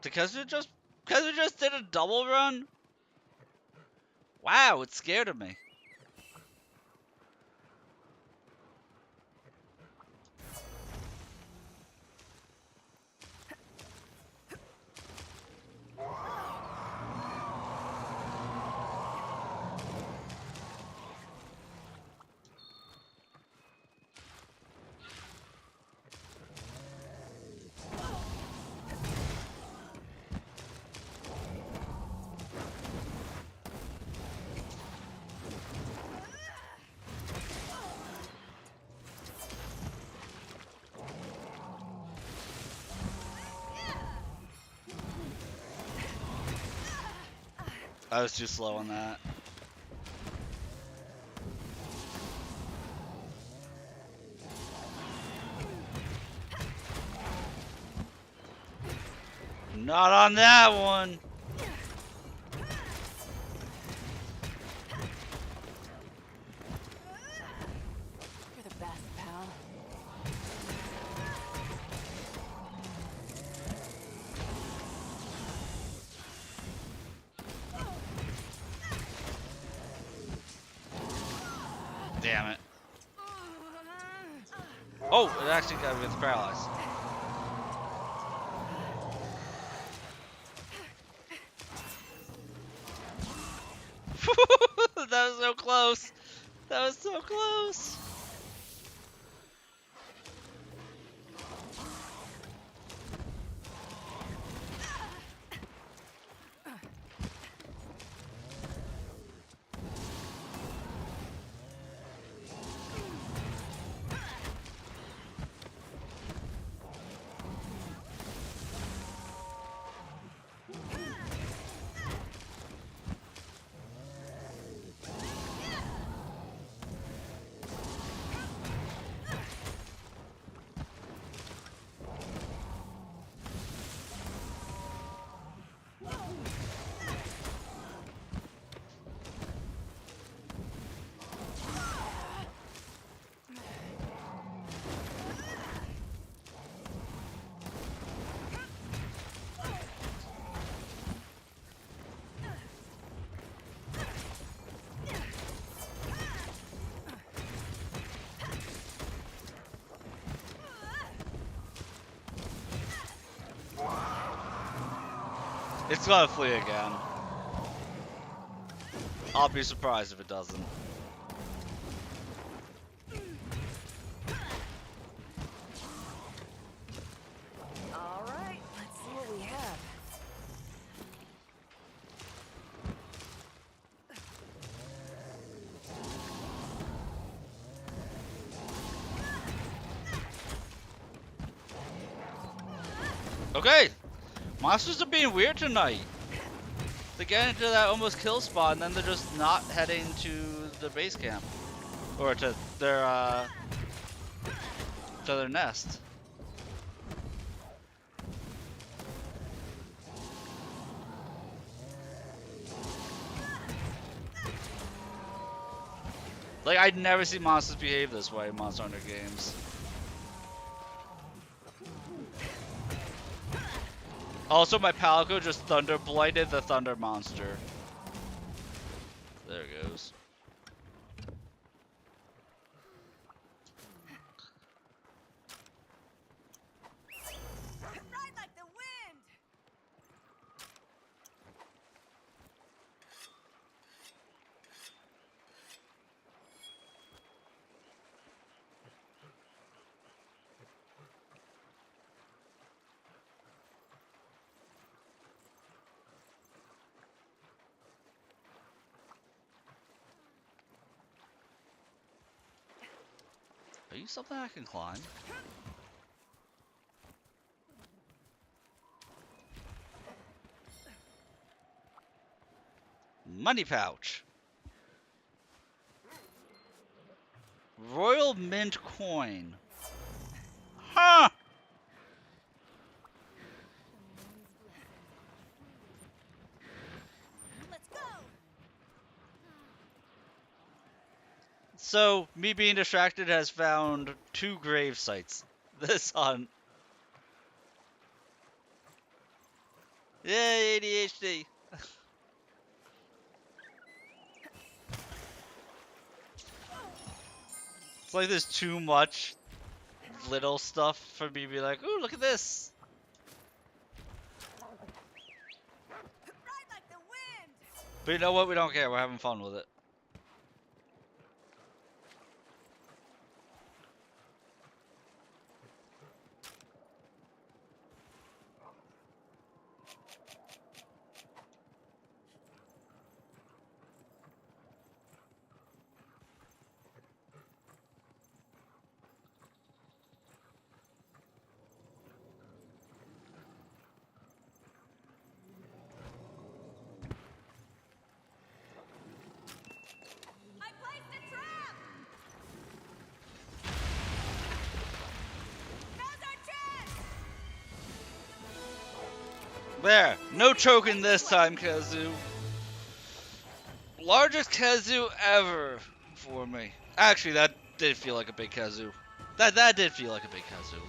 Did Kazu just did a double run? Wow, it scared of me. I was too slow on that. Not on that one. You're the best, pal. Damn it. Oh, it actually got me with paralyzed. That was so close. That was so close. It's gonna flee again. I'll be surprised if it doesn't. All right, let's see what we have. Okay, monsters are being weird tonight. They get into that almost kill spot and then they're just not heading to the base camp. Or to their nest. Like, I'd never see monsters behave this way in Monster Hunter games. Also, my Palico just thunder blighted the thunder monster. There it goes. Ride like the wind! Are you something I can climb? Money pouch. Royal Mint coin. Huh! Let's go! So, me being distracted has found 2 grave sites this hunt. Yay, ADHD! It's like there's too much little stuff for me to be like, ooh, look at this! Ride like the wind! But you know what? We don't care. We're having fun with it. I placed a trap! How's our chance? There! No choking this time, Kazoo. Largest kazoo ever for me. Actually, that did feel like a big kazoo. That did feel like a big kazoo.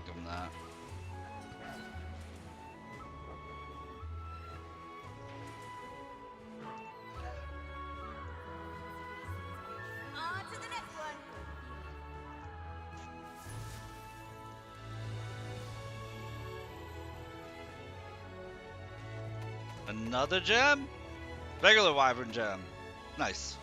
Give him that. I Another gem? Regular wyvern gem. Nice.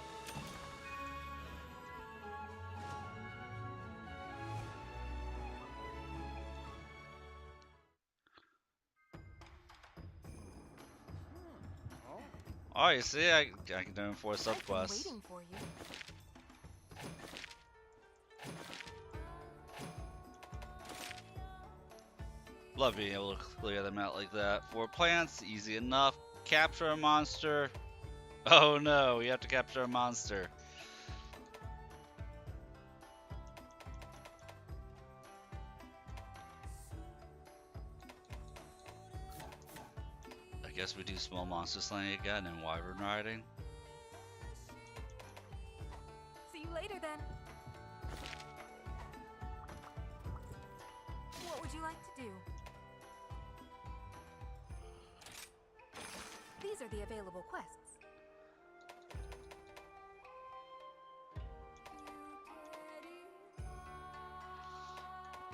Oh, you see, I can do 4 I've been subquests. waiting for you. Love being able to clear them out like that. 4 plants, easy enough. Capture a monster. Oh no, we have to capture a monster. I guess we do small monster slaying again and wyvern riding. See you later then. What would you like to do? These are the available quests.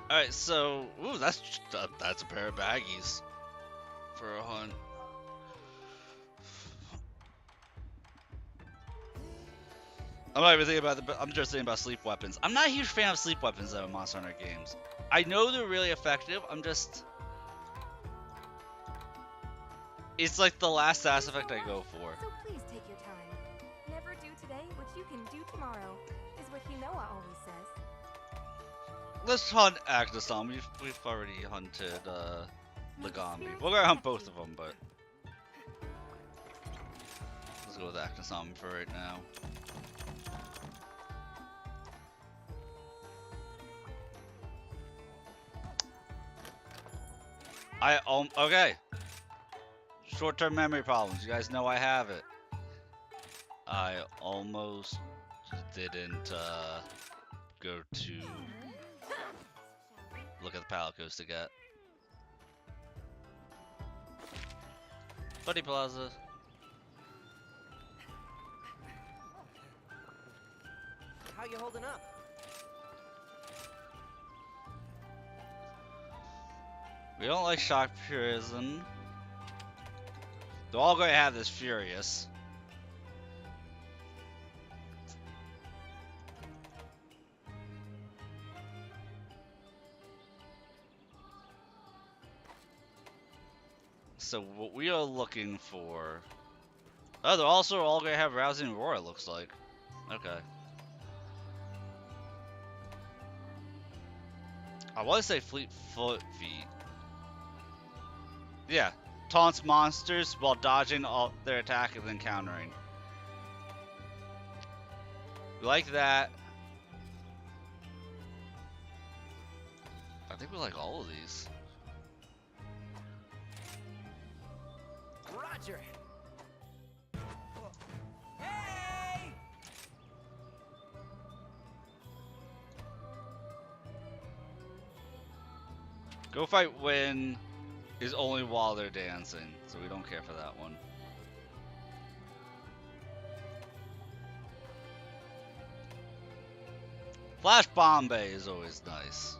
Alright, so ooh, that's a pair of baggies for a hunt. I'm not even thinking about I'm just thinking about sleep weapons. I'm not a huge fan of sleep weapons though in Monster Hunter games. I know they're really effective. It's like the last Mass Effect I go for. So please take your time. Never do today what you can do tomorrow, is what Hinoa always says. Let's hunt Agneson. We've already hunted Lagambi. We're gonna hunt both of them, but let's go with Agneson for right now. Okay. Short-term memory problems. You guys know I have it. I almost didn't go to look at the Palicos to get. Buddy Plaza. How you holding up? We don't like Shock Prison. They're all going to have this Furious. So what we are looking for... Oh, they're also all going to have Rousing Roar, it looks like. Okay. I want to say Fleet Foot Feet. Yeah. Taunts monsters while dodging all their attack and then countering. We like that. I think we like all of these. Roger. Hey! Go fight Win is only while they're dancing, so we don't care for that one. Flash Bombay is always nice.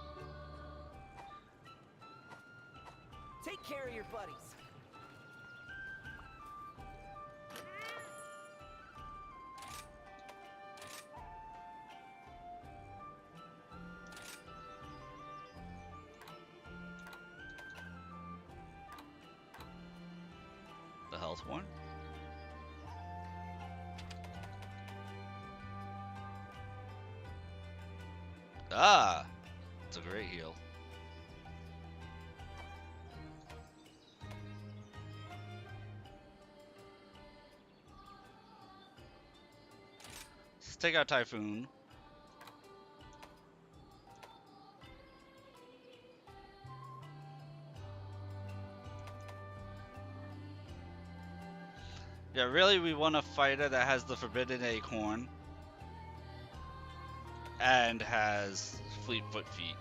Take care of your buddies. The health one. Ah, it's a great heal. Let's take out Typhoon. Yeah, really, we want a fighter that has the Forbidden Acorn and has Fleet Foot Feet.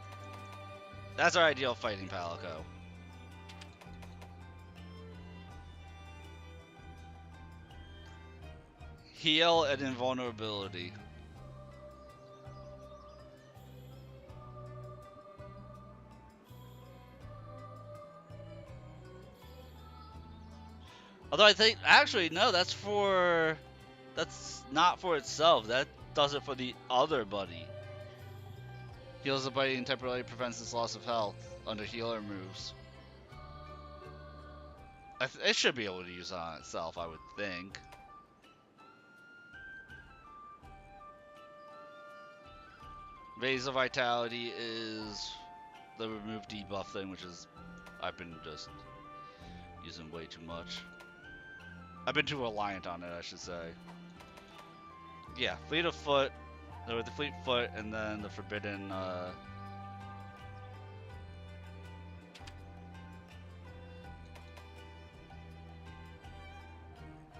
That's our ideal fighting Palico. Heal and invulnerability. Although I think actually no, that's not for itself. That does it for the other buddy. Heals the buddy and temporarily prevents its loss of health under healer moves. It should be able to use it on itself, I would think. Raise of Vitality is the remove debuff thing, which is I've been just using way too much. I've been too reliant on it, I should say. Yeah, Fleet of Foot, or the Fleet Foot, and then the Forbidden.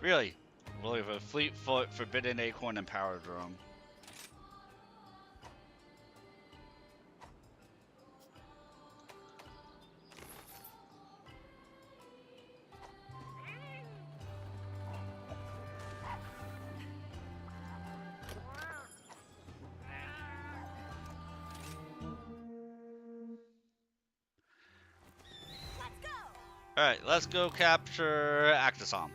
Really? Well, we have a Fleet Foot, Forbidden Acorn, and Power Drum. Alright, let's go capture Actisom.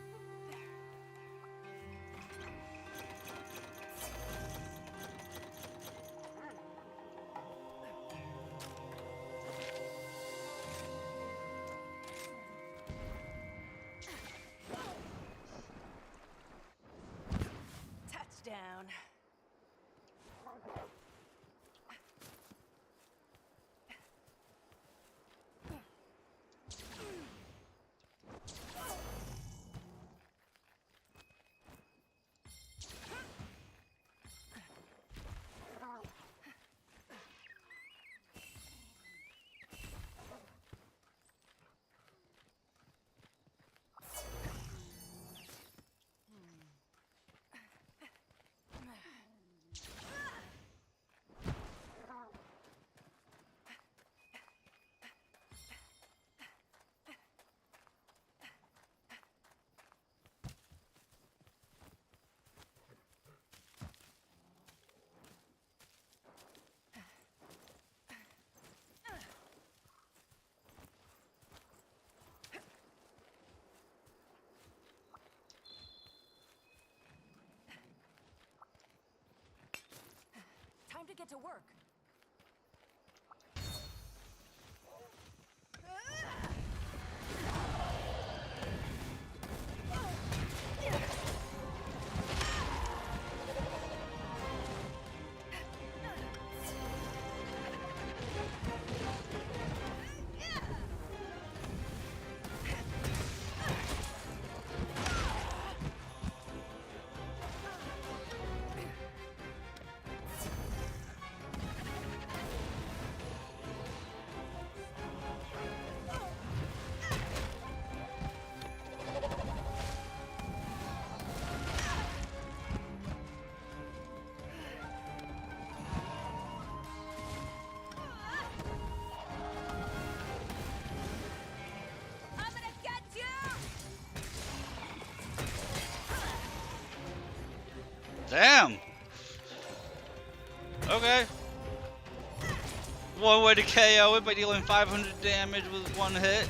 Touchdown. Time to get to work. Damn! Okay. One way to KO it by dealing 500 damage with one hit.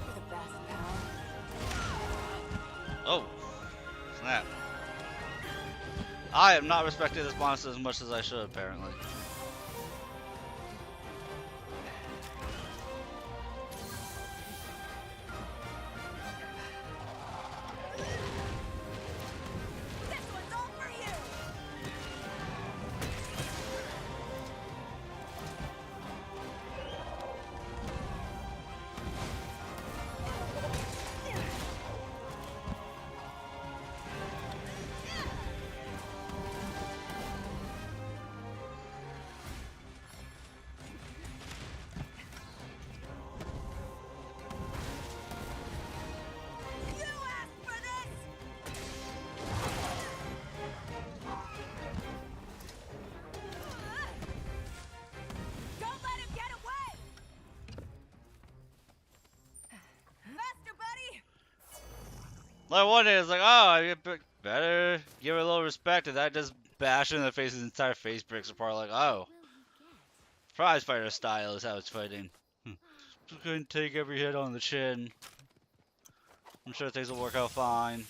You're the best, pal. Oh, snap. I am not respecting this monster as much as I should, apparently. This one's all for you! Like one day it's like, oh, I better give it a little respect, and that just bash in the face, his entire face breaks apart. Like, oh, What will you get? prize fighter style is how it's fighting. Just gonna take every hit on the chin. I'm sure things will work out fine.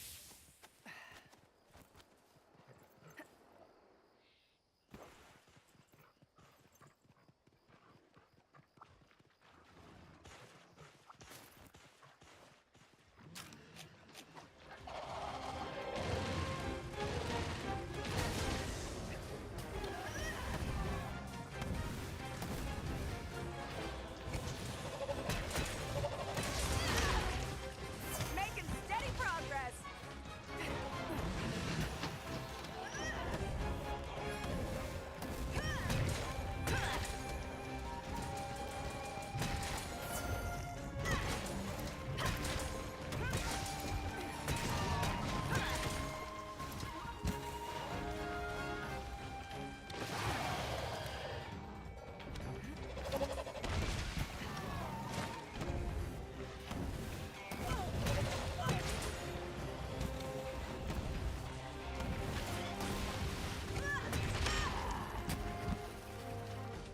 Making steady progress.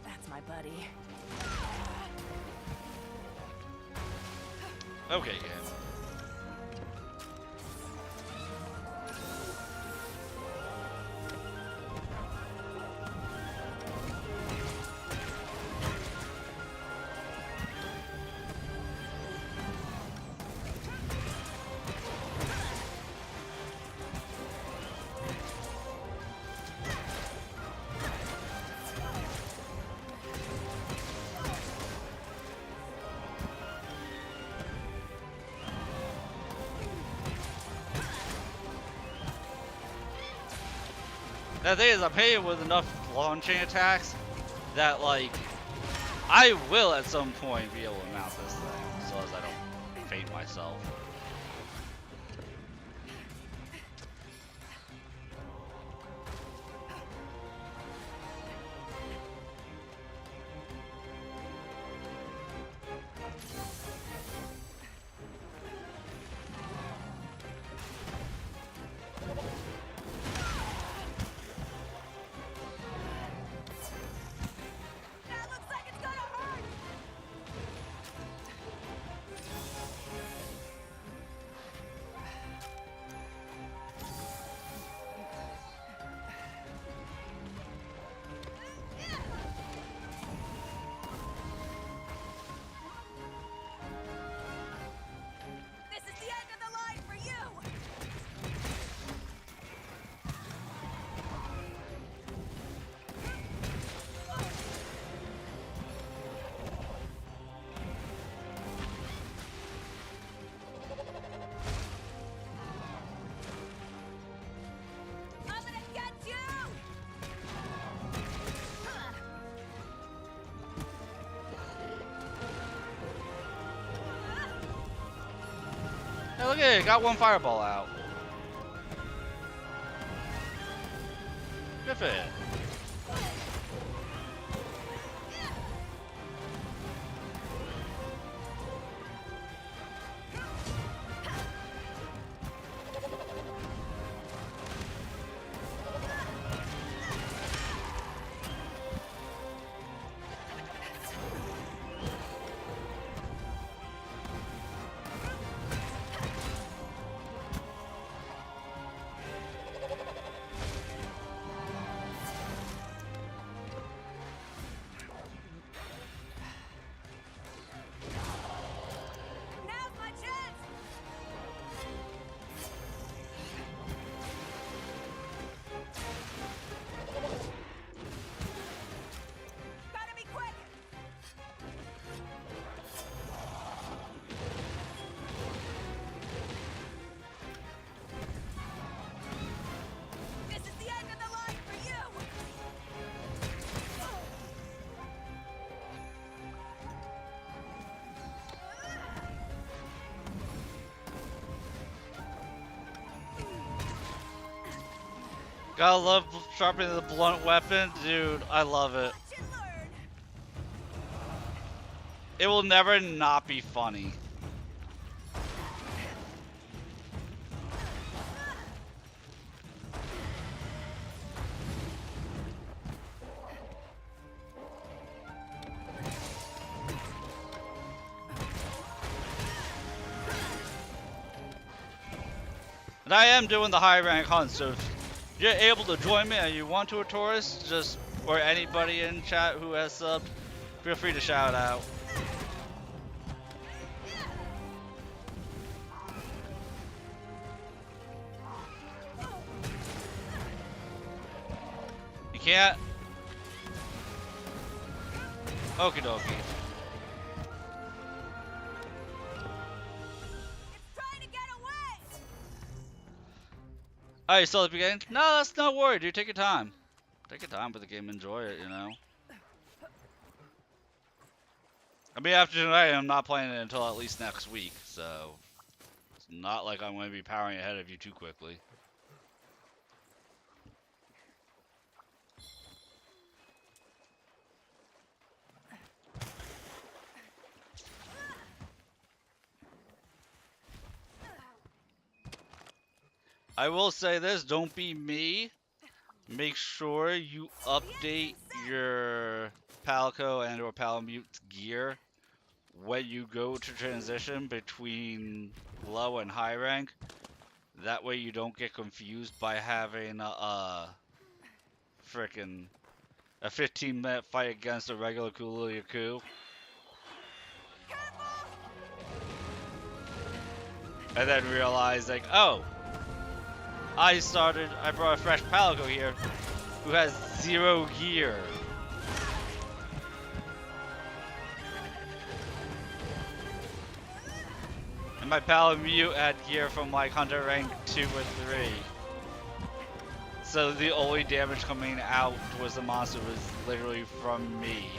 That's my buddy. Okay, game. The thing is, I'm hitting with enough launching attacks that, like, I will at some point be able to mount this thing, so as I don't faint myself. That looks like it's gonna hurt. This is the end of the line for you. I'm gonna get you. Hey, look at it, got one fireball out. Good for it. Now's my chance. Gotta be quick. This is the end of the line for you. Gotta love sharpening the blunt weapon, dude. I love it. Watch and learn. It will never not be funny. And I am doing the high rank hunt, so if you're able to join me and you want to, a tourist, just or anybody in chat who has subbed, feel free to shout out. You can't? Okie dokie. Trying to get away! Oh, you still at the beginning? No, that's not worried, dude. Take your time. Take your time with the game, enjoy it, you know? I mean, after tonight, I'm not playing it until at least next week, so it's not like I'm going to be powering ahead of you too quickly. I will say this, don't be me. Make sure you update your Palico and or Palamute's gear when you go to transition between low and high rank. That way you don't get confused by having frickin' a 15-minute fight against a regular Kuliaku. And then realize like, oh, I brought a fresh Palico here who has 0 gear. And my Palamute had gear from like Hunter rank 2 or 3. So the only damage coming out towards the monster was literally from me.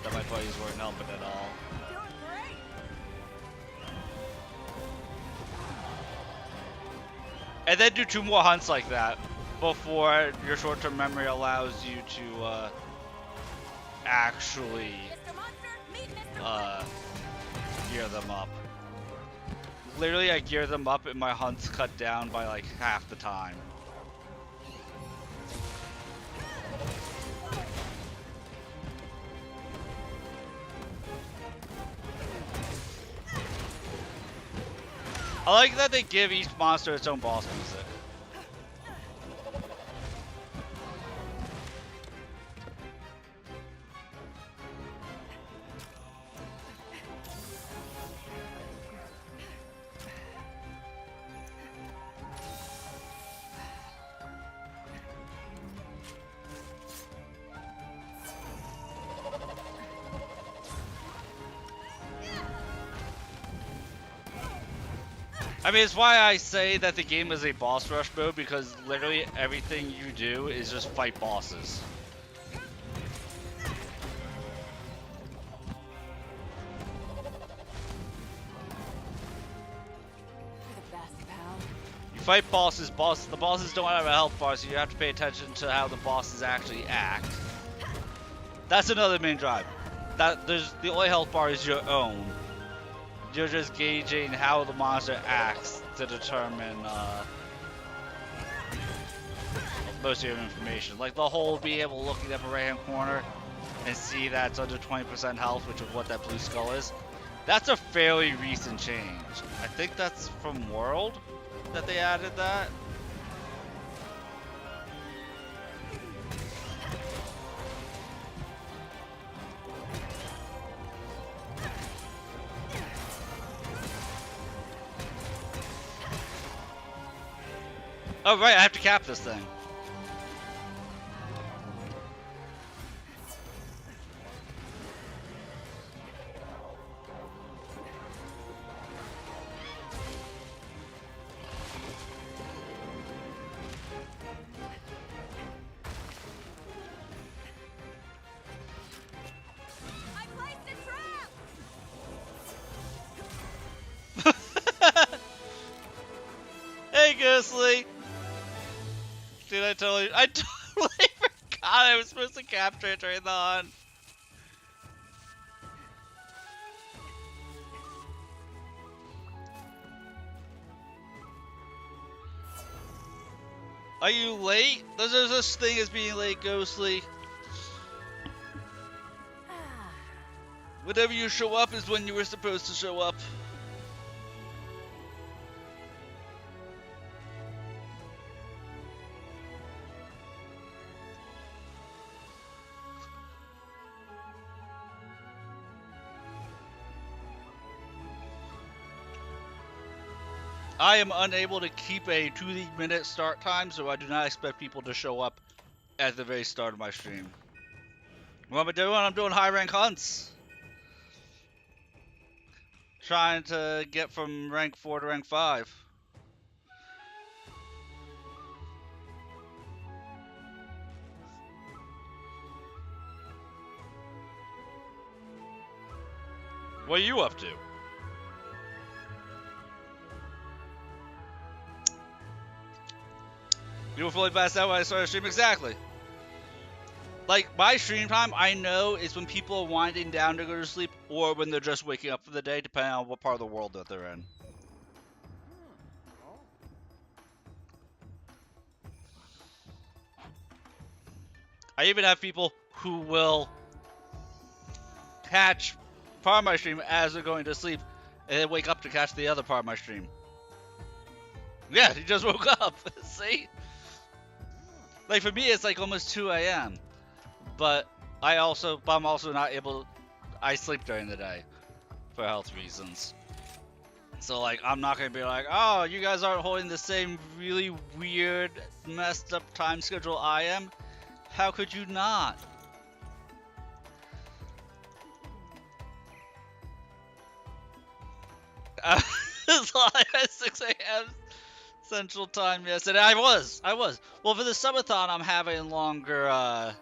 That my buddies weren't helping at all. Doing great! And then do 2 more hunts like that before your short-term memory allows you to actually Mr. Monster, meet Mr. gear them up. Literally, I gear them up and my hunts cut down by like half the time. I like that they give each monster its own boss music. I mean, it's why I say that the game is a boss rush mode, because literally everything you do is just fight bosses. You're the best, pal. You fight bosses, the bosses don't have a health bar, so you have to pay attention to how the bosses actually act. That's another main drive. The only health bar is your own. You're just gauging how the monster acts to determine most of your information. Like the whole being able to look in the upper right hand corner and see that it's under 20% health, which is what that blue skull is. That's a fairly recent change. I think that's from World that they added that. Oh right, I have to cap this thing. I placed a trap! Hey Ghostly! Dude, I totally forgot I was supposed to capture it during the hunt. Are you late? There's no such thing as being late, Ghostly. Whenever you show up is when you were supposed to show up. I am unable to keep a 2-minute start time, so I do not expect people to show up at the very start of my stream. What am I doing? I'm doing high rank hunts. Trying to get from rank 4 to rank 5. What are you up to? You were fully passed out when I started stream? Exactly. Like, my stream time, I know, is when people are winding down to go to sleep or when they're just waking up for the day, depending on what part of the world that they're in. I even have people who will catch part of my stream as they're going to sleep and then wake up to catch the other part of my stream. Yeah, he just woke up. See? Like, for me, it's like almost 2 a.m. But I'm also not able. I sleep during the day for health reasons. So, like, I'm not gonna be like, oh, you guys aren't holding the same really weird, messed up time schedule I am. How could you not? It's like at 6 a.m. Central Time yesterday. I was. Well, for the Subathon, I'm having longer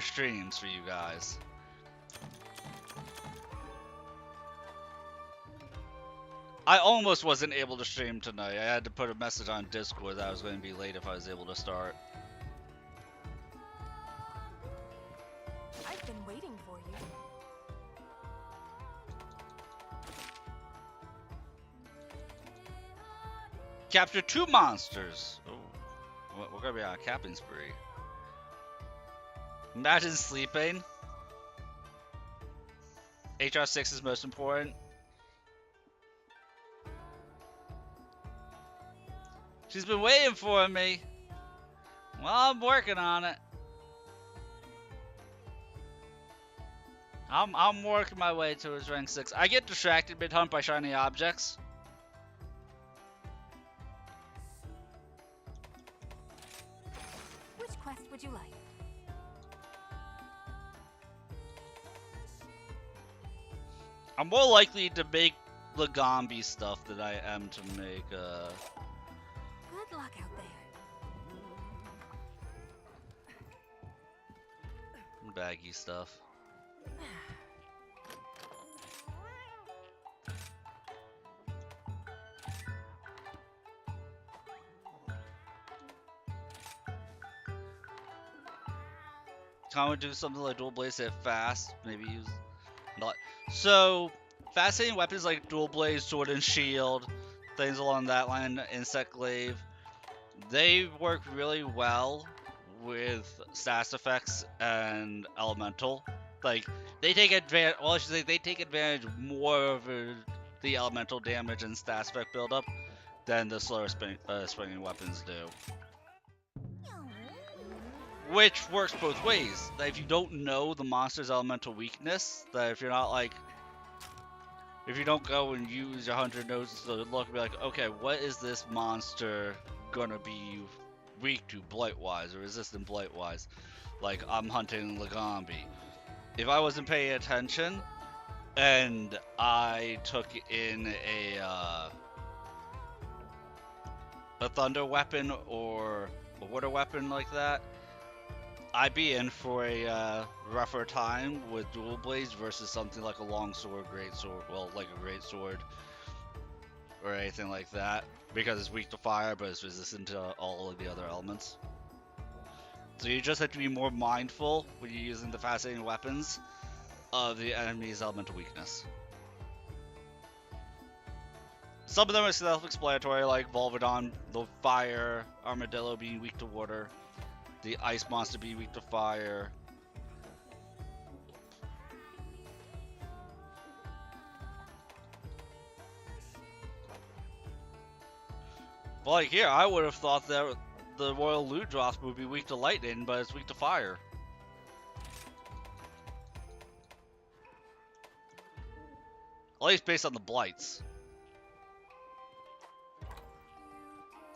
streams for you guys. I almost wasn't able to stream tonight. I had to put a message on Discord that I was going to be late if I was able to start. I've been waiting for you. Capture 2 monsters. Oh, we're gonna be on a capping spree. Imagine sleeping. HR6 is most important. She's been waiting for me. Well, I'm working on it. I'm working my way towards rank 6. I get distracted mid-hunt by shiny objects. Which quest would you like? I'm more likely to make Lagombi stuff than I am to make Good luck out there. baggy stuff. Kind of do something like dual blaze it fast, maybe use not. So fascinating weapons like dual blaze, sword and shield, things along that line, insect glaive, they work really well with status effects and elemental. Like they take advantage. Well, I should say they take advantage more of the elemental damage and status effect buildup than the slower swinging weapons do. Which works both ways. That if you don't know the monster's elemental weakness, that if you're not like, if you don't go and use your 100 notes to look and be like, okay, what is this monster gonna be weak to blight-wise or resistant blight-wise? Like, I'm hunting Lagombi. If I wasn't paying attention and I took in a thunder weapon or a water weapon like that, I'd be in for a rougher time with dual blades versus something like a long sword, great sword, well, like a great sword or anything like that, because it's weak to fire but it's resistant to all of the other elements. So you just have to be more mindful when you're using the fascinating weapons of the enemy's elemental weakness. Some of them are self-explanatory, like Volvidon, the fire, Armadillo being weak to water, the ice monster being weak to fire. But like here, I would have thought that the Royal Loot Drops would be weak to lightning, but it's weak to fire. At least based on the blights.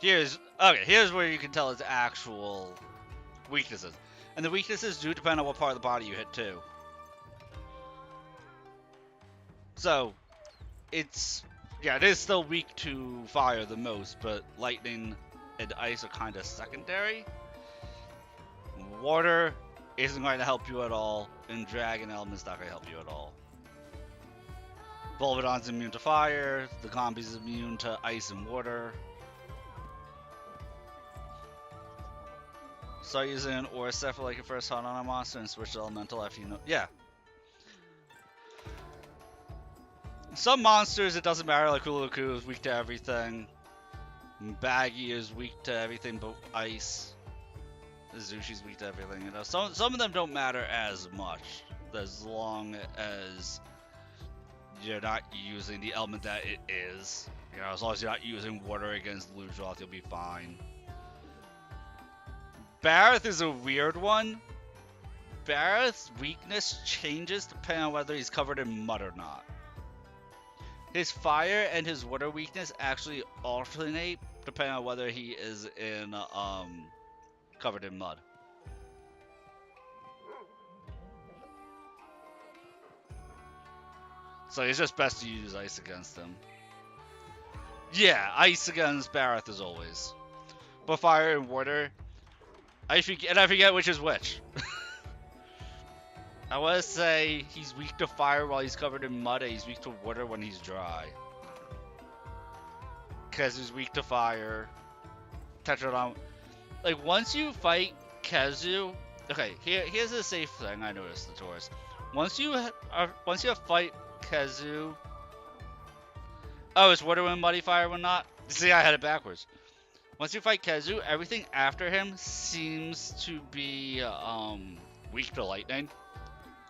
Here's where you can tell its actual weaknesses. And the weaknesses do depend on what part of the body you hit too. So it is still weak to fire the most, but lightning and ice are kind of secondary. Water isn't going to help you at all, and dragon element's not going to help you at all. Volvidon's immune to fire, the Gombi's immune to ice and water. Start using Aura Set for like your first hunt on a monster and switch to elemental after you know. Yeah. Some monsters, it doesn't matter, like Hulaku is weak to everything. Baggy is weak to everything but ice. Zushi's weak to everything. You know, some of them don't matter as much as long as you're not using the element that it is. You know, as long as you're not using water against Ludroth, you'll be fine. Bareth is a weird one. Bareth's weakness changes depending on whether he's covered in mud or not. His fire and his water weakness actually alternate depending on whether he is in covered in mud. So it's just best to use ice against him. Yeah, ice against Bareth as always. But fire and water, I forget which is which. I want to say he's weak to fire while he's covered in mud, and he's weak to water when he's dry. Because he's weak to fire. Tetradon. Like, once you fight Kazu... Okay, here's a safe thing I noticed, the Taurus. Once you fight Kazu... Oh, it's water when muddy, fire when not? See, I had it backwards. Once you fight Kazu, everything after him seems to be weak to lightning.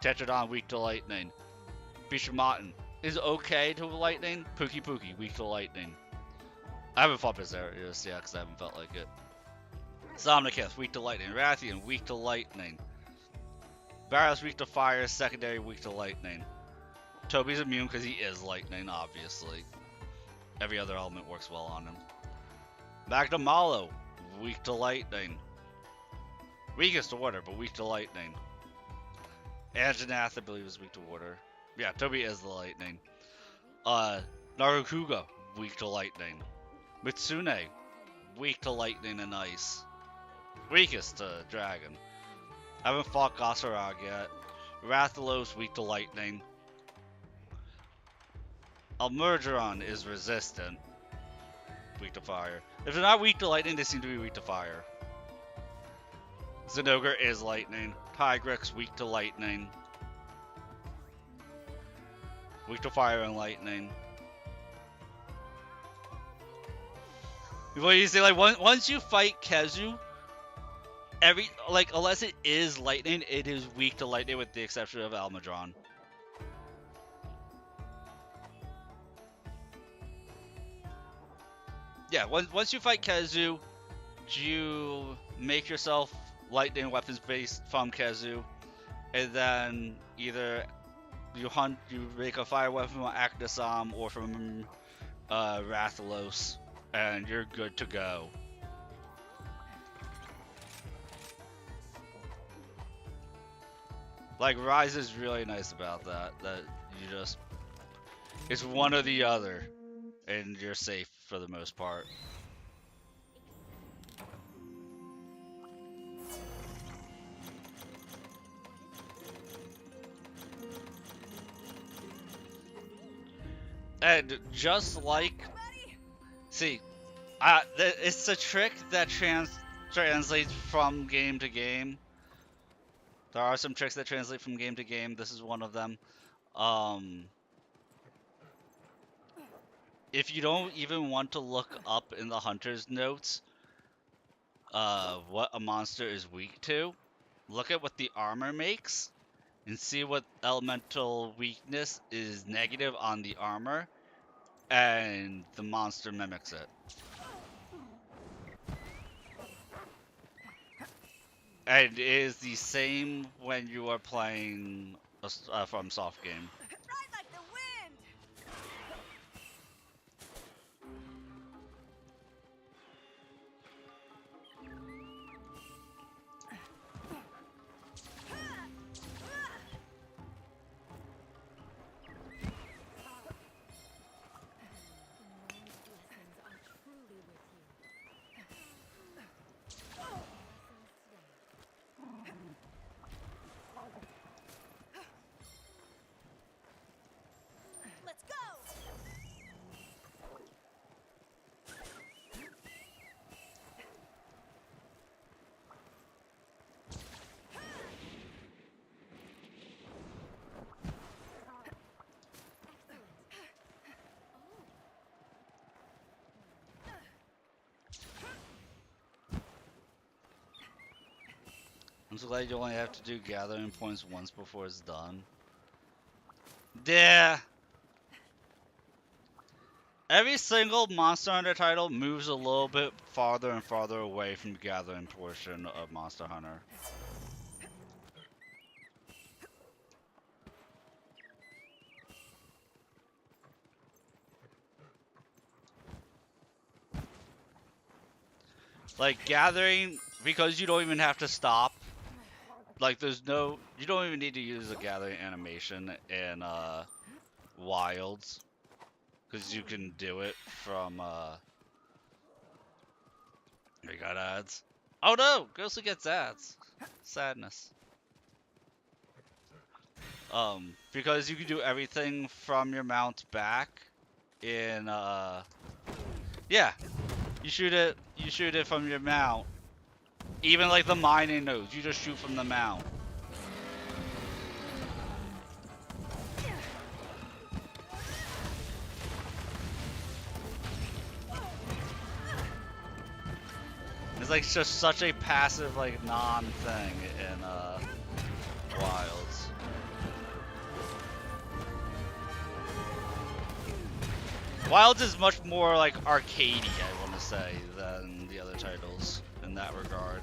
Tetradon, weak to lightning. Bishamatan is okay to lightning. Pookie Pookie, weak to lightning. I haven't fought Berserkers yet because I haven't felt like it. Somniketh, weak to lightning. Rathian, weak to lightning. Barros, weak to fire. Secondary, weak to lightning. Toby's immune because he is lightning, obviously. Every other element works well on him. Magnamalo, weak to lightning. Weakest to water, but weak to lightning. Anjanath, I believe, is weak to water. Yeah, Toby is the lightning. Narukuga, weak to lightning. Mitsune, weak to lightning and ice. Weakest to dragon. I haven't fought Gossarag yet. Rathalos, weak to lightning. Almurgeron is resistant. Weak to fire. If they're not weak to lightning, they seem to be weak to fire. Zinogre is lightning. Tigrex, weak to lightning. Weak to fire and lightning. What you say, like, once you fight Kazu, unless it is lightning, it is weak to lightning with the exception of Almudron. Yeah, once you fight Kazu, you make yourself lightning weapons based from Kazu, and then either you make a fire weapon from Akdasam or from Rathalos, and you're good to go. Like, Rise is really nice about that you just, it's one or the other, and you're safe for the most part. And just like, see, it's a trick that translates from game to game. There are some tricks that translate from game to game. This is one of them. If you don't even want to look up in the hunter's notes what a monster is weak to, look at what the armor makes and see what elemental weakness is negative on the armor, and the monster mimics it. And it is the same when you are playing from soft game. Ride like the wind! I'm so glad you only have to do gathering points once before it's done. Yeah. Every single Monster Hunter title moves a little bit farther and farther away from the gathering portion of Monster Hunter. Like gathering, because you don't even have to stop. Like you don't even need to use a gathering animation in Wilds, because you can do it from we got ads. Oh no, Ghostly gets ads. Sadness. Because you can do everything from your mount back in yeah, you shoot it from your mount. Even like the mining nodes, you just shoot from the mount. It's like just such a passive like non-thing in Wilds. Wilds is much more like arcadey, I want to say, than the other titles in that regard.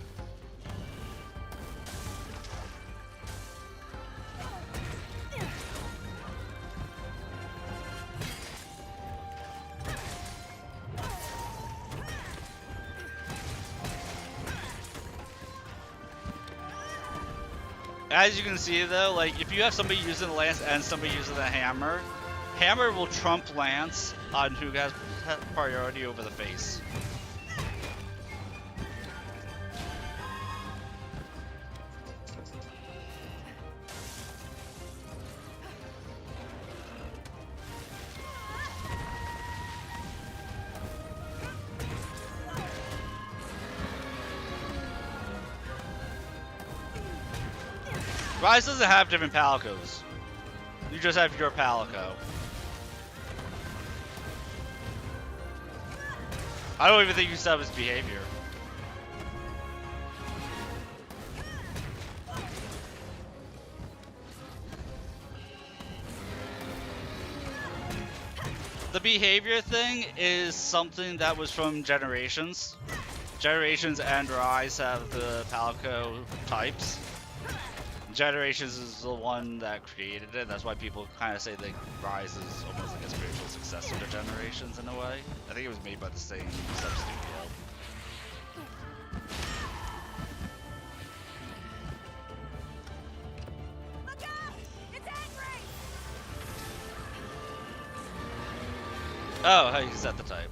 As you can see though, like if you have somebody using the lance and somebody using the hammer, hammer will trump lance on who has priority over the face. Rise doesn't have different palicos. You just have your palico. I don't even think you sub his behavior. The behavior thing is something that was from Generations. Generations and Rise have the palico types. Generations is the one that created it. That's why people kind of say that Rise is almost like a spiritual successor to Generations in a way. I think it was made by the same sub-studio. Look out! It's angry! Oh, how you set the type.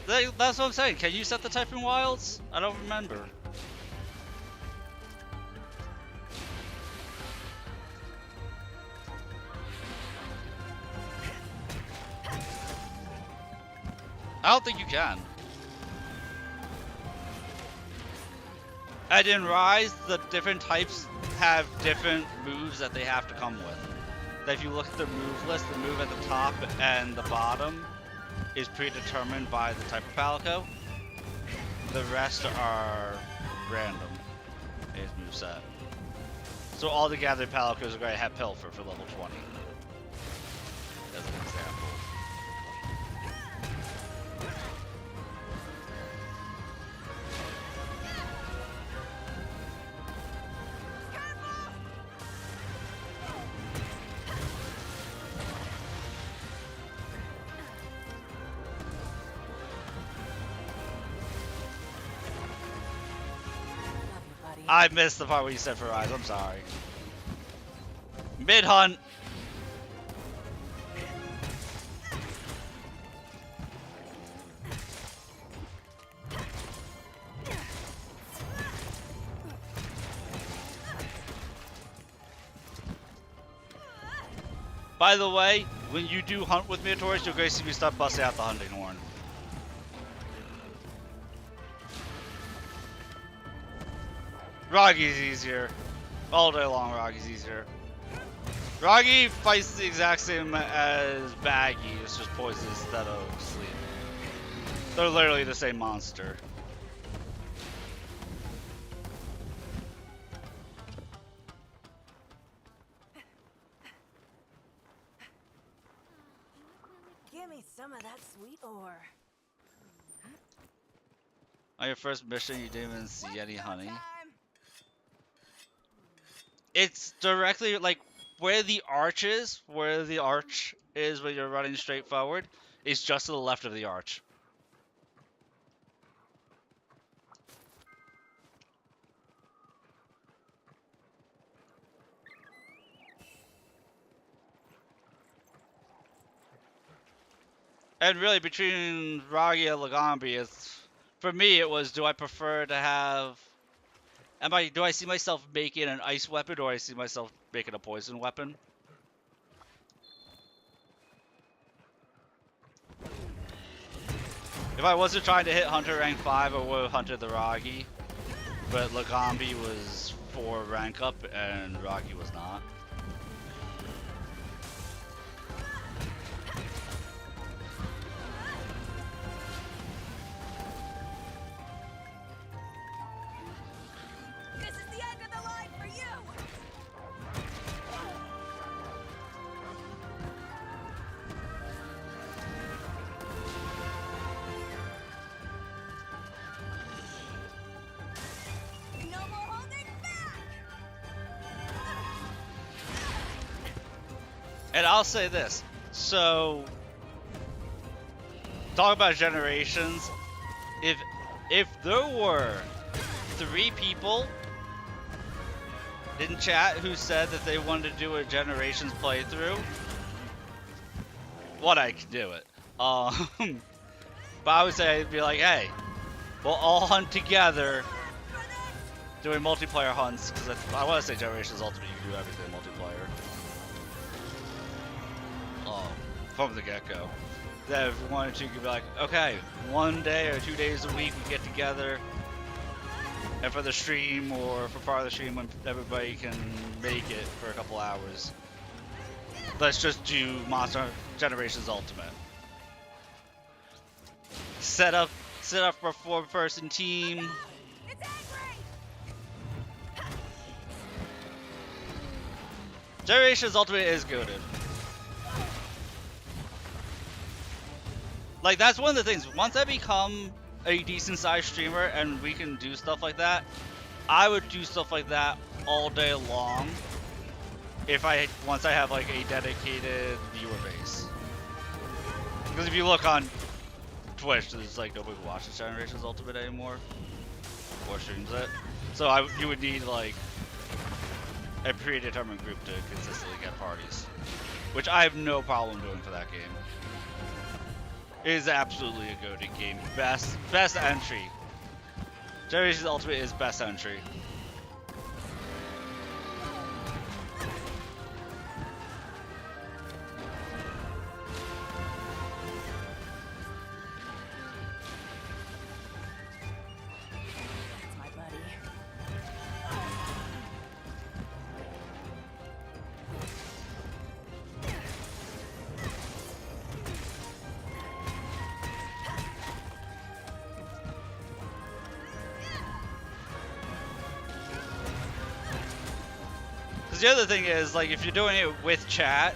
That's what I'm saying. Can you set the type in Wilds? I don't remember. I don't think you can. And in Rise, the different types have different moves that they have to come with. That if you look at the move list, the move at the top and the bottom is predetermined by the type of palico. The rest are random in its moveset. So all the gathered palicos are going to have Pilfer for level 20. As an example. I missed the part where you said for Rise, I'm sorry. Mid-hunt! By the way, when you do hunt with Minotaurs, you're going to see me start busting out the hunting horn. Roggy's easier. All day long, Roggy's easier. Roggy fights the exact same as Baggy, it's just poison instead of sleep. They're literally the same monster. or... On your first mission, you didn't even see any honey. Time. It's directly like where the arch is, where the arch is when you're running straight forward, is just to the left of the arch. And really, between Ragi and Lagambi, it's for me. It was: do I prefer to have? Do I see myself making an ice weapon, or I see myself making a poison weapon? If I wasn't trying to hit Hunter rank 5, I would have hunted the Ragi. But Lagambi was 4 rank up, and Ragi was not. This is the end of the line for you! No more holding back! And I'll say this. So, talk about generations. If there were 3 people in chat who said that they wanted to do a Generations playthrough, I could do it. But I would say I'd be like, hey, we'll all hunt together, doing multiplayer hunts, because I want to say Generations Ultimate, you can do everything multiplayer. From the get-go. That if we wanted to, you could be like, okay, 1 day or 2 days a week we get together, and for the stream or for part of the stream when everybody can make it for a couple hours, let's just do Monster Generations Ultimate. Set up for a 4-person team. It's angry! Generations Ultimate is goated. Like, that's one of the things. Once I become a decent sized streamer and we can do stuff like that, I would do stuff like that all day long. Once I have like a dedicated viewer base. Because if you look on Twitch, there's like nobody who watches Generations Ultimate anymore or streams it. So you would need like a predetermined group to consistently get parties, which I have no problem doing for that game. It is absolutely a goated game. Best entry. Generations Ultimate is best entry. That's my buddy. The other thing is, like, if you're doing it with chat,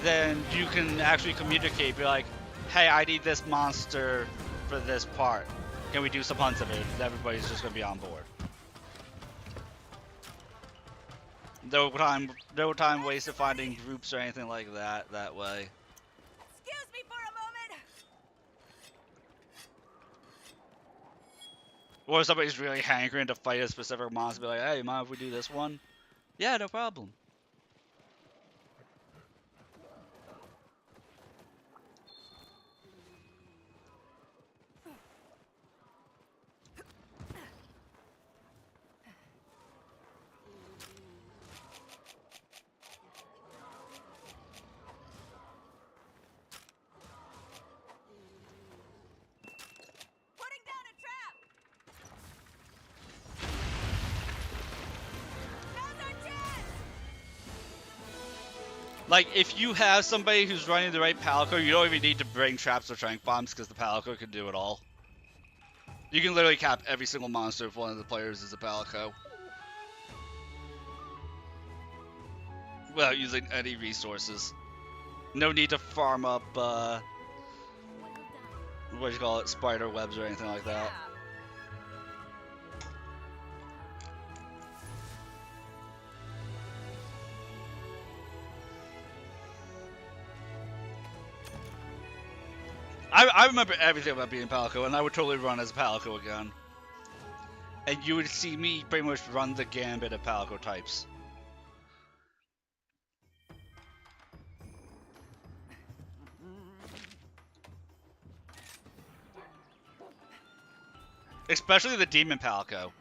then you can actually communicate, be like, hey, I need this monster for this part. Can we do some hunts of it? Everybody's just gonna be on board. No time wasted finding groups or anything like that way. Excuse me for a moment! Or if somebody's really hankering to fight a specific monster, be like, hey, mind if we do this one? Yeah, no problem. Putting down a trap! Now's our chance! Like, if you have somebody who's running the right Palico, you don't even need to bring traps or trank bombs, because the Palico can do it all. You can literally cap every single monster if one of the players is a Palico. Without using any resources. No need to farm up, Well done. what do you call it, spider webs or anything like that. I remember everything about being Palico, and I would totally run as Palico again. And you would see me pretty much run the gambit of Palico types. Especially the Demon Palico.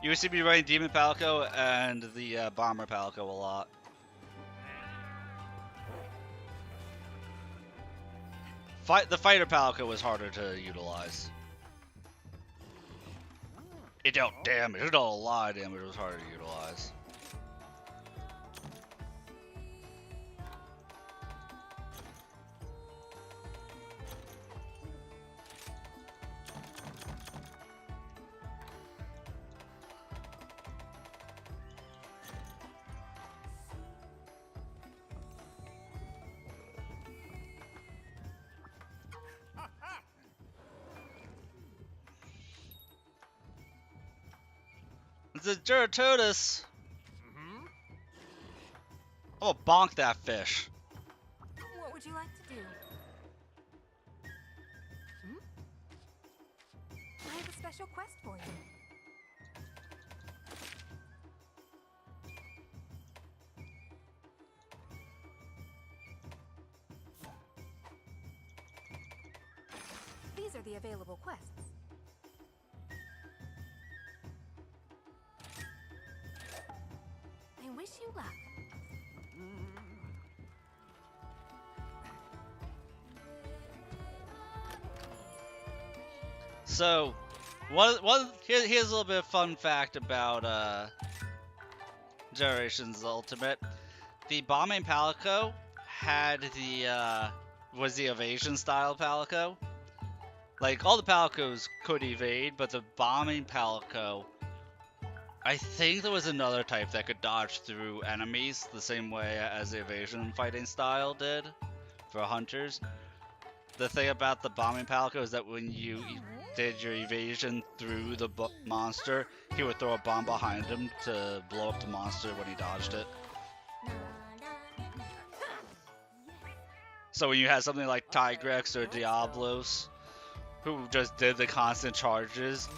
You would see me running Demon Palico and the Bomber Palico a lot. The Fighter Palico was harder to utilize. It dealt damage. It dealt a lot of damage. It was harder to utilize. It's a Duratotus! I'm gonna bonk that fish. What would you like to do? I have a special quest for you. These are the available quests. I wish you luck. So, here's a little bit of fun fact about Generations Ultimate. The Bombing Palico had was the evasion style Palico. Like, all the Palicos could evade, but the Bombing Palico, I think there was another type that could dodge through enemies the same way as the evasion fighting style did for hunters. The thing about the Bombing Palico is that when you did your evasion through the monster, he would throw a bomb behind him to blow up the monster when he dodged it. So when you had something like Tigrex or Diablos, who just did the constant charges,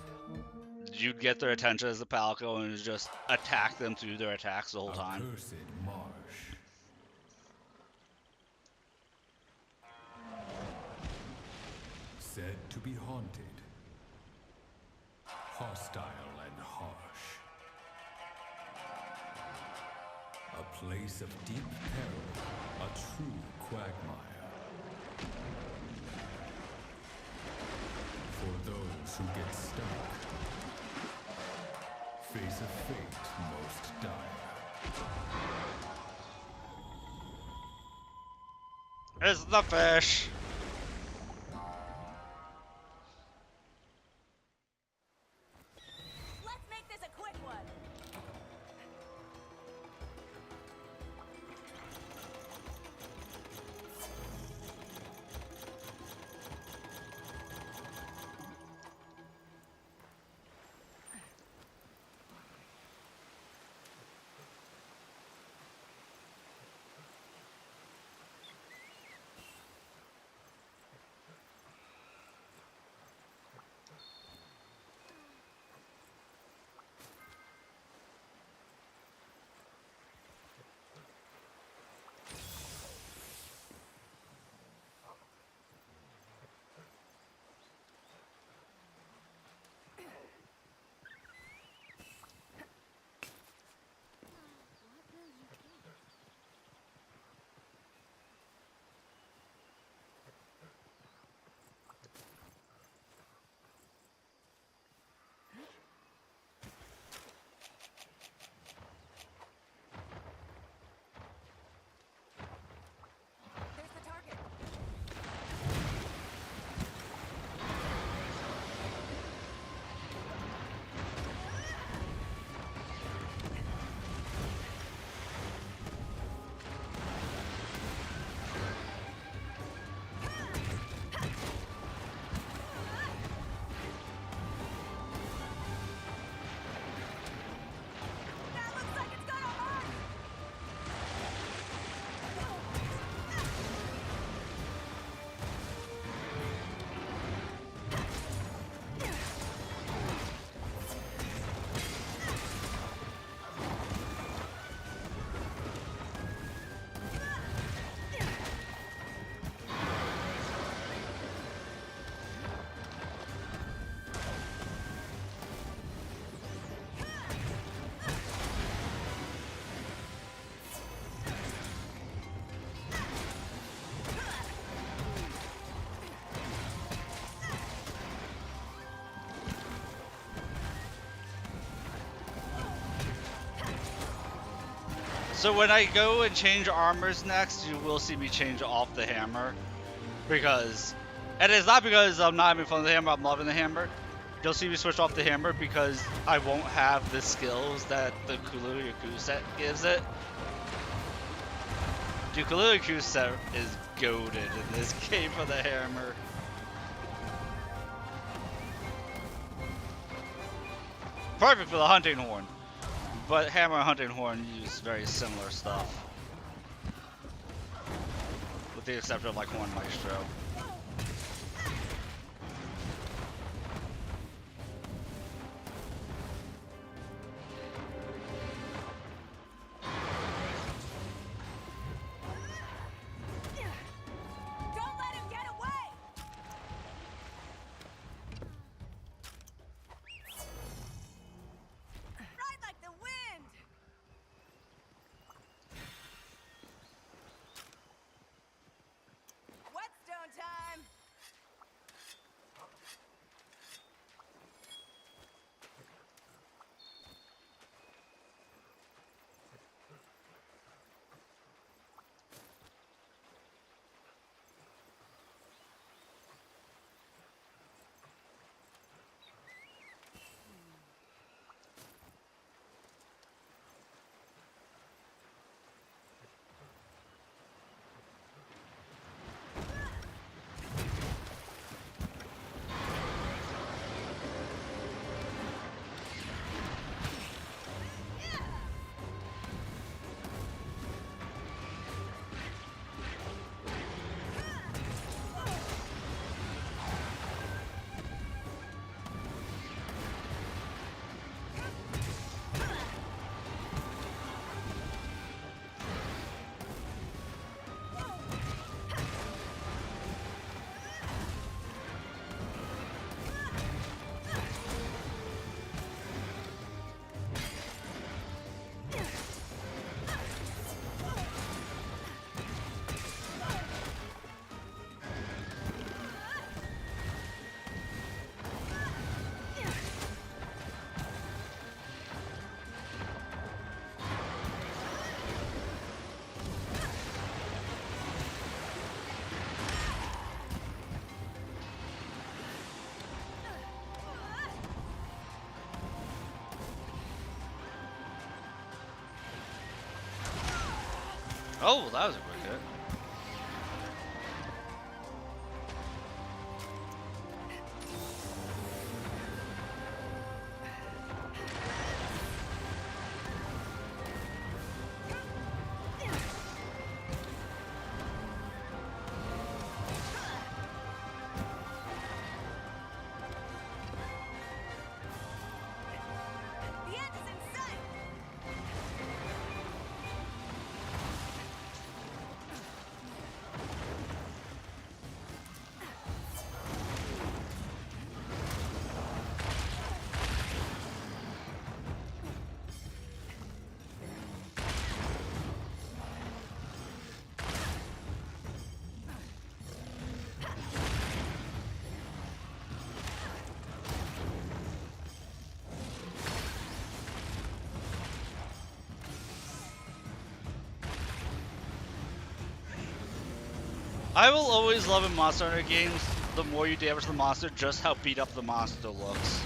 you'd get their attention as the Palico and just attack them through their attacks the whole time. Accursed marsh. Said to be haunted, hostile and harsh. A place of deep peril, a true quagmire. For those who get stuck, face a fate most dire. It's the fish! Let's make this a quick one. So when I go and change armors next, you will see me change off the hammer. Because, and it's not because I'm not having fun with the hammer, I'm loving the hammer. You'll see me switch off the hammer because I won't have the skills that the Kuriliku set gives it. The Kuriliku set is goated in this game for the hammer. Perfect for the hunting horn. But hammer and hunting horn use very similar stuff. With the exception of like Horn Maestro. Don't let him get away! Ride like the wind! Whetstone time! Oh, that was a quick hit. The end is in sight! I will always love in Monster Hunter games, the more you damage the monster, just how beat up the monster looks.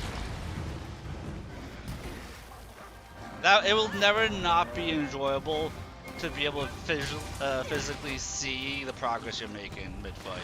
That it will never not be enjoyable to be able to physically see the progress you're making mid-fight.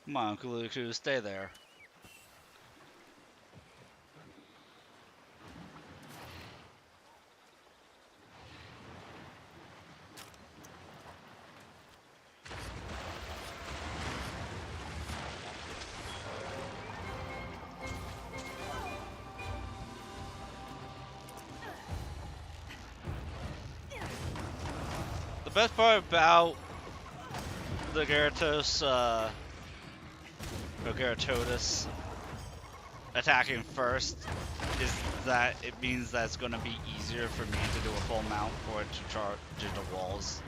Come on, Kuluku, stay there. The best part about the Gyarados, or Gyarados attacking first is that it means that it's going to be easier for me to do a full mount for it to charge the walls.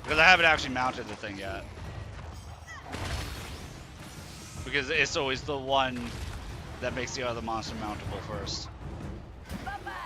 Because I haven't actually mounted the thing yet. Because it's always the one that makes the other monster mountable first. Bye-bye.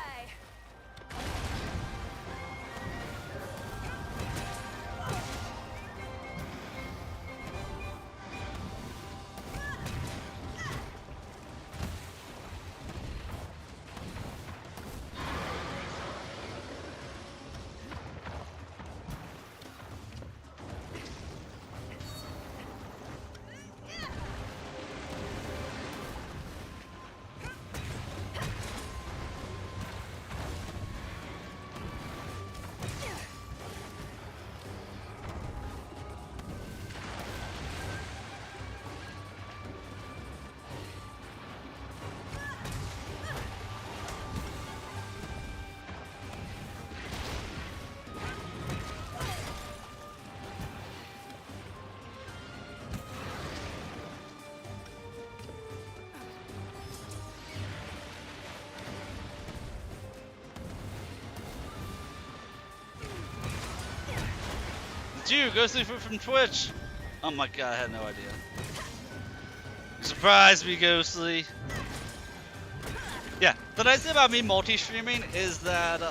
It's you, Ghostly from Twitch! Oh my god, I had no idea. Surprise me, Ghostly! Yeah, the nice thing about me multi-streaming is that,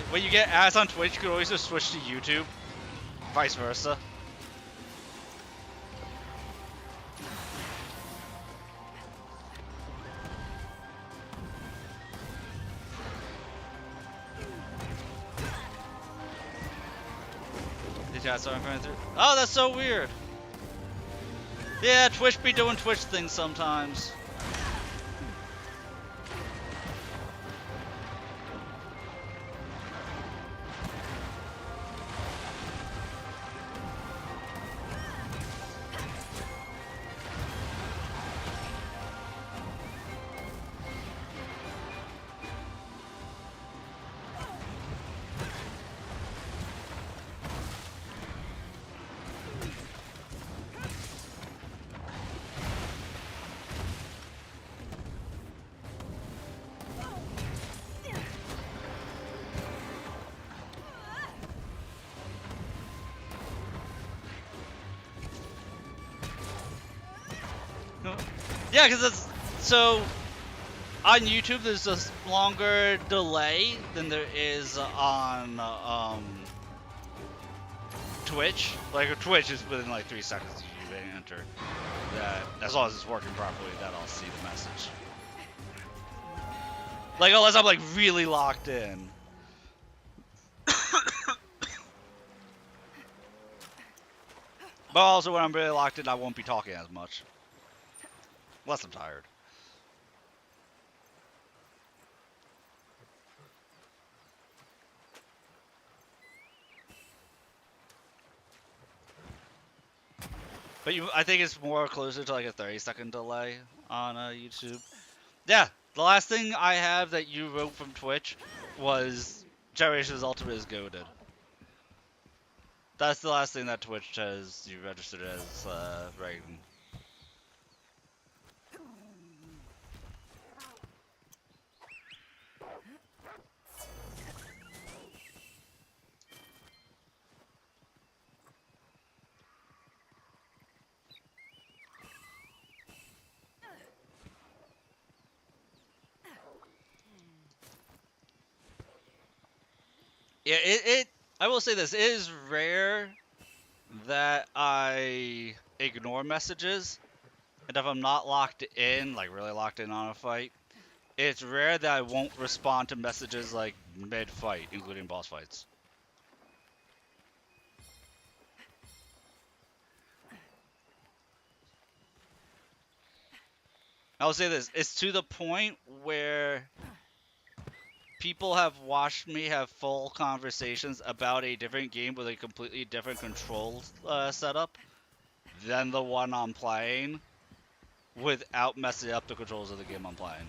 when you get ads on Twitch, you can always just switch to YouTube. Vice versa. Did you start going through? Oh, that's so weird! Yeah, Twitch be doing Twitch things sometimes. Yeah, because it's so on YouTube. There's a longer delay than there is on Twitch. Like Twitch is within like 3 seconds you enter. That as long as it's working properly, that I'll see the message. Like unless I'm like really locked in. But also when I'm really locked in, I won't be talking as much. Unless I'm tired. But I think it's more closer to like a 30-second delay on YouTube. Yeah, the last thing I have that you wrote from Twitch was Generations Ultimate is goated. That's the last thing that Twitch has you registered as writing. Yeah, I will say this, it is rare that I ignore messages. And if I'm not locked in, like really locked in on a fight, it's rare that I won't respond to messages like mid-fight, including boss fights. I'll say this: it's to the point where people have watched me have full conversations about a different game with a completely different control setup than the one I'm playing, without messing up the controls of the game I'm playing.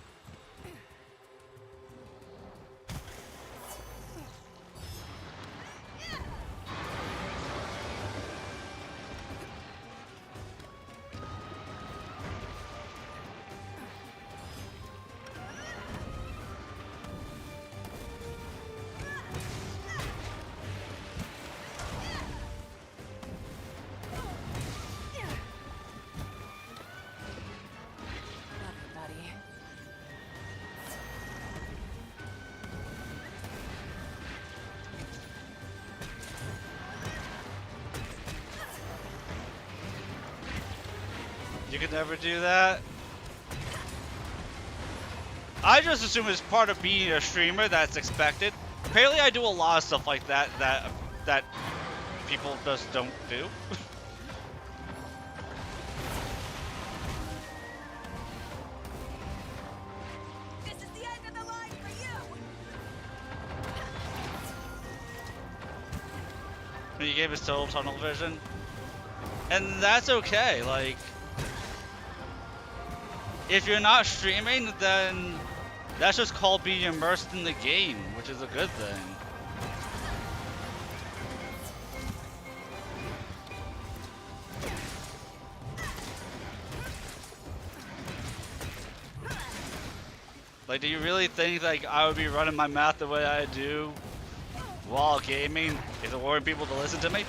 Love you, buddy. You could never do that. I just assume it's part of being a streamer that's expected. Apparently, I do a lot of stuff like that people just don't do. This is the end of the line for you! When you gave us total tunnel vision, and that's okay. Like, if you're not streaming, then that's just called being immersed in the game, which is a good thing. Like, do you really think like I would be running my mouth the way I do while gaming if it weren't people to listen to me?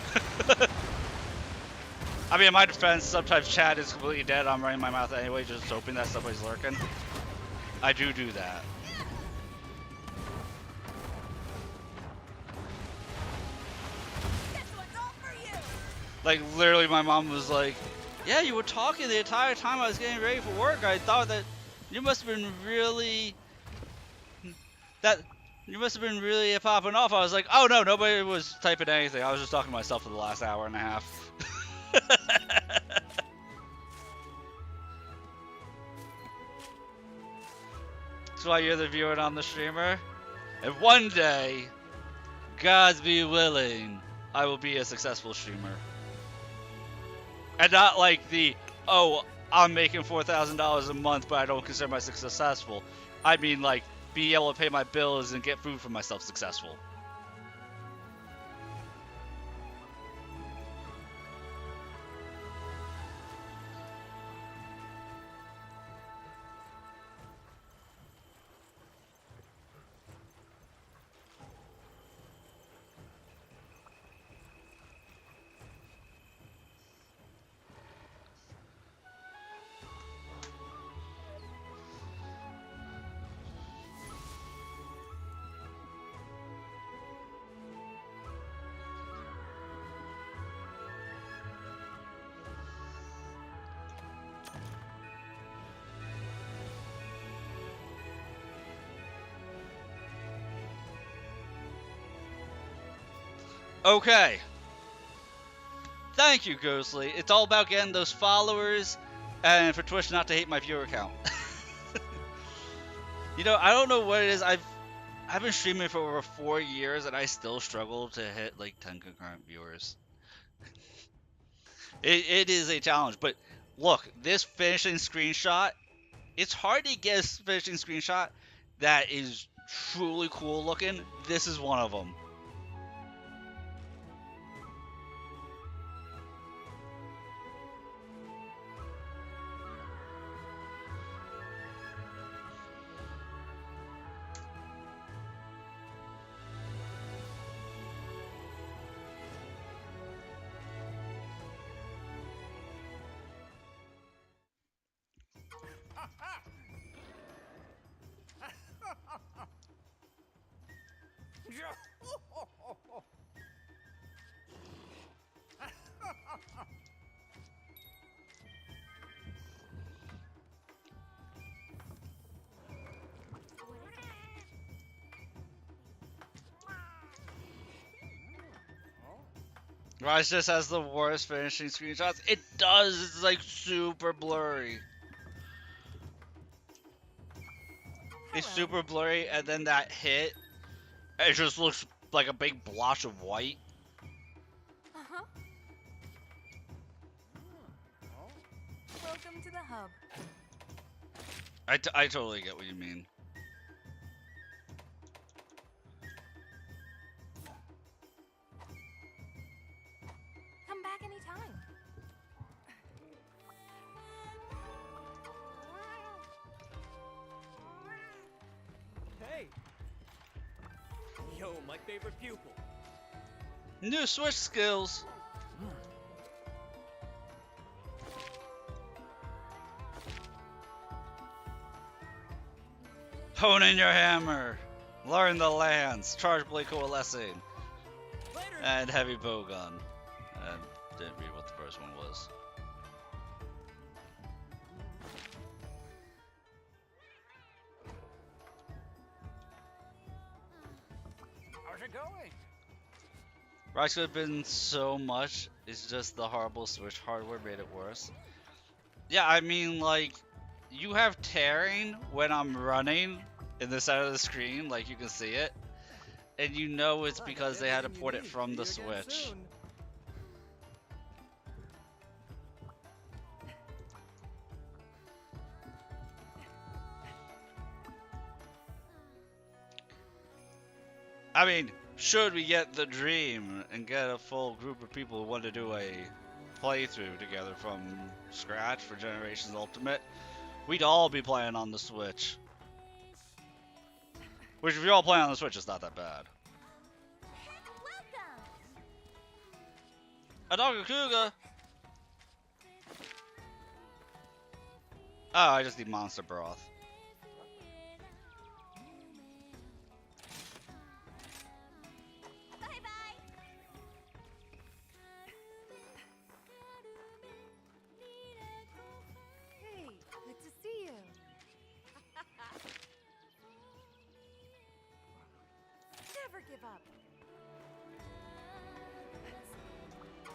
I mean, in my defense, sometimes chat is completely dead. I'm running my mouth anyway, just hoping that somebody's lurking. I do that. This one's all for you! Like, literally, my mom was like, yeah, you were talking the entire time I was getting ready for work. I thought that you must have been really... You must have been really popping off. I was like, oh no, nobody was typing anything. I was just talking to myself for the last hour and a half. That's why you're the viewer and I'm the streamer. And one day, God's be willing, I will be a successful streamer. And not like the, oh, I'm making $4,000 a month, but I don't consider myself successful. I mean, like, be able to pay my bills and get food for myself successful. Okay. Thank you, Ghostly. It's all about getting those followers and for Twitch not to hate my viewer count. You know, I don't know what it is. I've been streaming for over 4 years and I still struggle to hit like 10 concurrent viewers. It is a challenge, but look, this finishing screenshot, it's hard to get a finishing screenshot that is truly cool looking. This is one of them. Rise just has the worst finishing screenshots. It does. It's like super blurry. It's Hello. super blurry, and then that hit, it just looks like a big blotch of white. Uh-huh. Welcome to the hub. I totally get what you mean. Come back anytime. Hey! Yo, my favorite pupil. New Switch skills. Hone in your hammer. Learn the lands. Charge blade coalescing. Later! And heavy bowgun. And didn't read what the first one was. How's it going? Rise could have been so much. It's just the horrible Switch hardware made it worse. Yeah, I mean, like, you have tearing when I'm running in the side of the screen, like you can see it. And you know it's I got because they had to everything you port it need. from See the you again Switch. soon. I mean, should we get the dream and get a full group of people who want to do a playthrough together from scratch for Generations Ultimate, we'd all be playing on the Switch. Which, if you're all playing on the Switch, it's not that bad. Welcome. Adagakuga! Oh, I just need monster broth. Bye bye. Hey, good to see you. Never give up.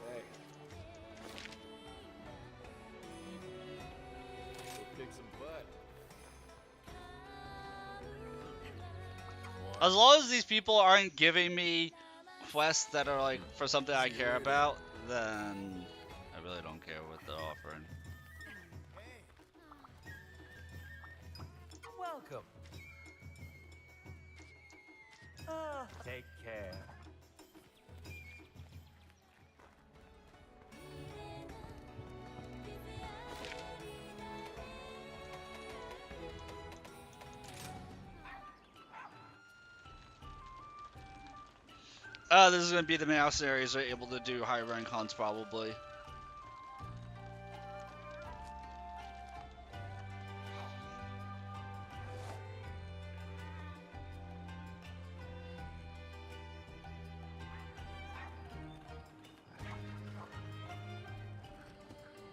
Hey. Go kick some butt. As long as these people aren't giving me quests that are like for something I care about, then I really don't care what they're offering. Welcome. Take care. This is gonna be the mouse series are able to do high rank hunts probably.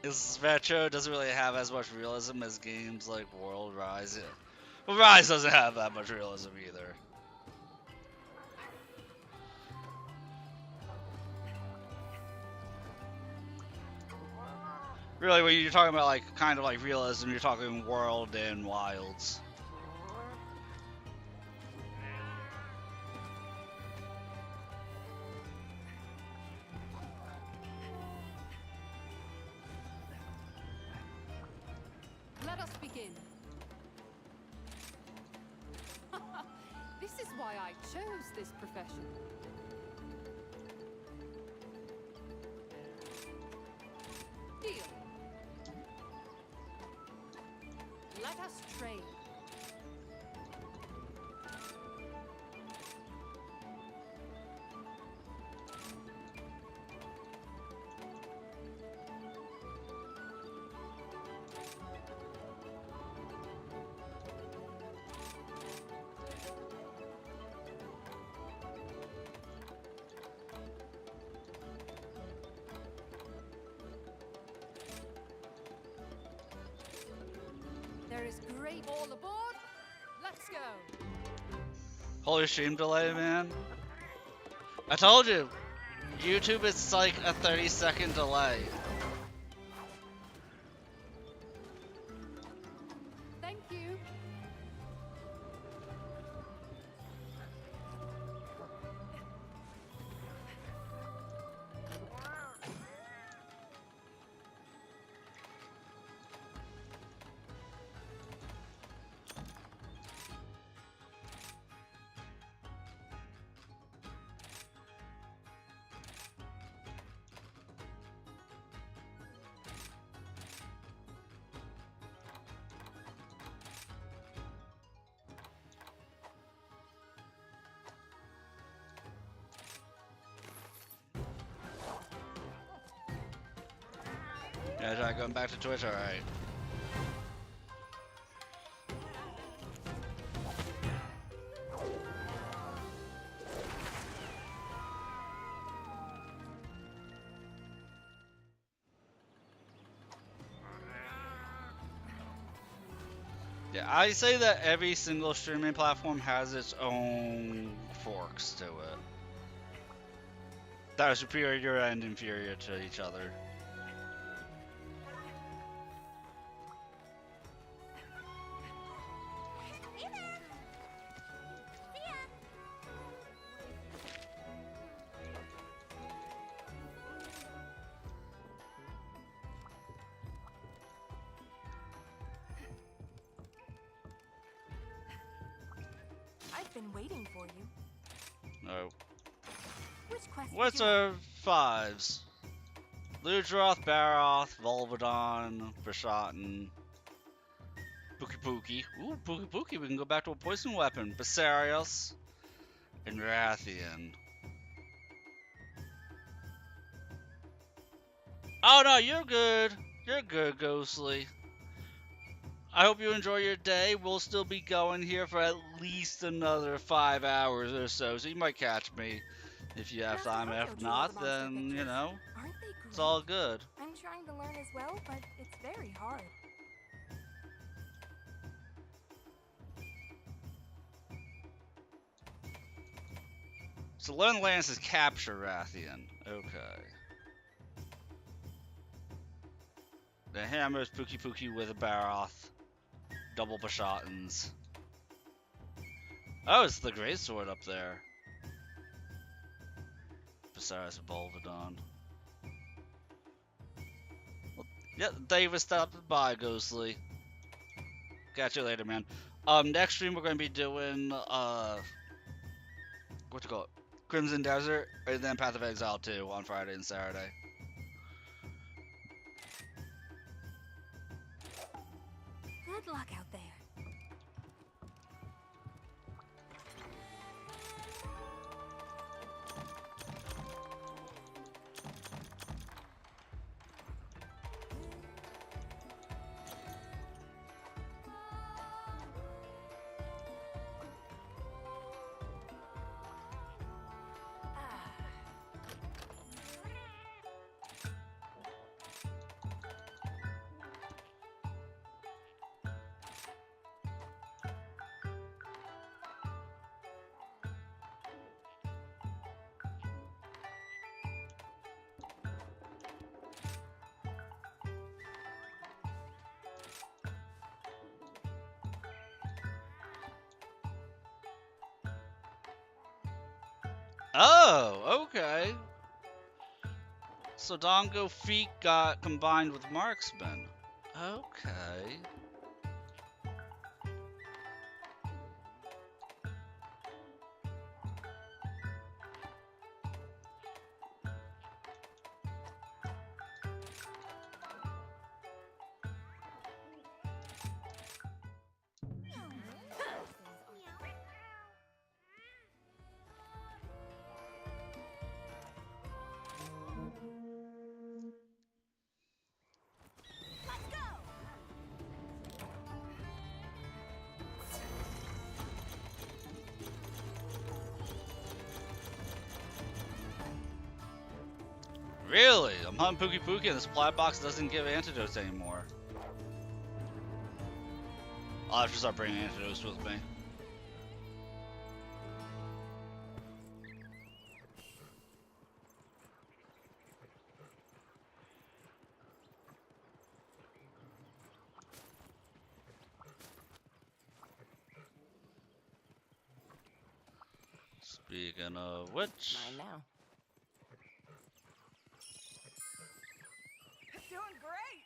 This Retro doesn't really have as much realism as games like World Rise. Well, Rise doesn't have that much realism either. Really, when you're talking about like kind of like realism, you're talking World and Wilds. Let us begin. This is why I chose this profession. Deal. Let us trade. There is great all aboard. Let's go. Holy stream delay, man. I told you, YouTube is like a 30-second delay. Thank you. Yeah, try going back to Twitch. All right. Yeah, I say that every single streaming platform has its own forks to it that are superior and inferior to each other. Hey there! See ya! I've been waiting for you. No. Which quest did What's you have? our fives? Ludroth, Baroth, Volvodon, Brashaten, Pookie Pookie. Ooh, Pookie Pookie, we can go back to a poison weapon. Basarios, and Rathian. Oh no, you're good. You're good, Ghostly. I hope you enjoy your day. We'll still be going here for at least another 5 hours or so, so you might catch me if you have Master time. Hojo If drew all the not, monster then, pictures. Aren't they great? it's all good. I'm trying to learn as well, but it's very hard. So learn Lance is capture Rathian. Okay. The hammer is Pookie Pookie with a Baroth. Double Bashatans. Oh, it's the Great Sword up there. Besides Volvodon. Well, yeah, David stopped by, Ghostly. Catch you later, man. Next stream we're gonna be doing what you call it? Crimson Desert, and then Path of Exile 2 on Friday and Saturday. Good luck out there. Oh, okay. So Dongo Feet got combined with Marksman. Okay. Really? I'm hunting Pookie Pookie and the supply box doesn't give antidotes anymore. I'll have to start bringing antidotes with me. Speaking of which... Mine now. Doing great!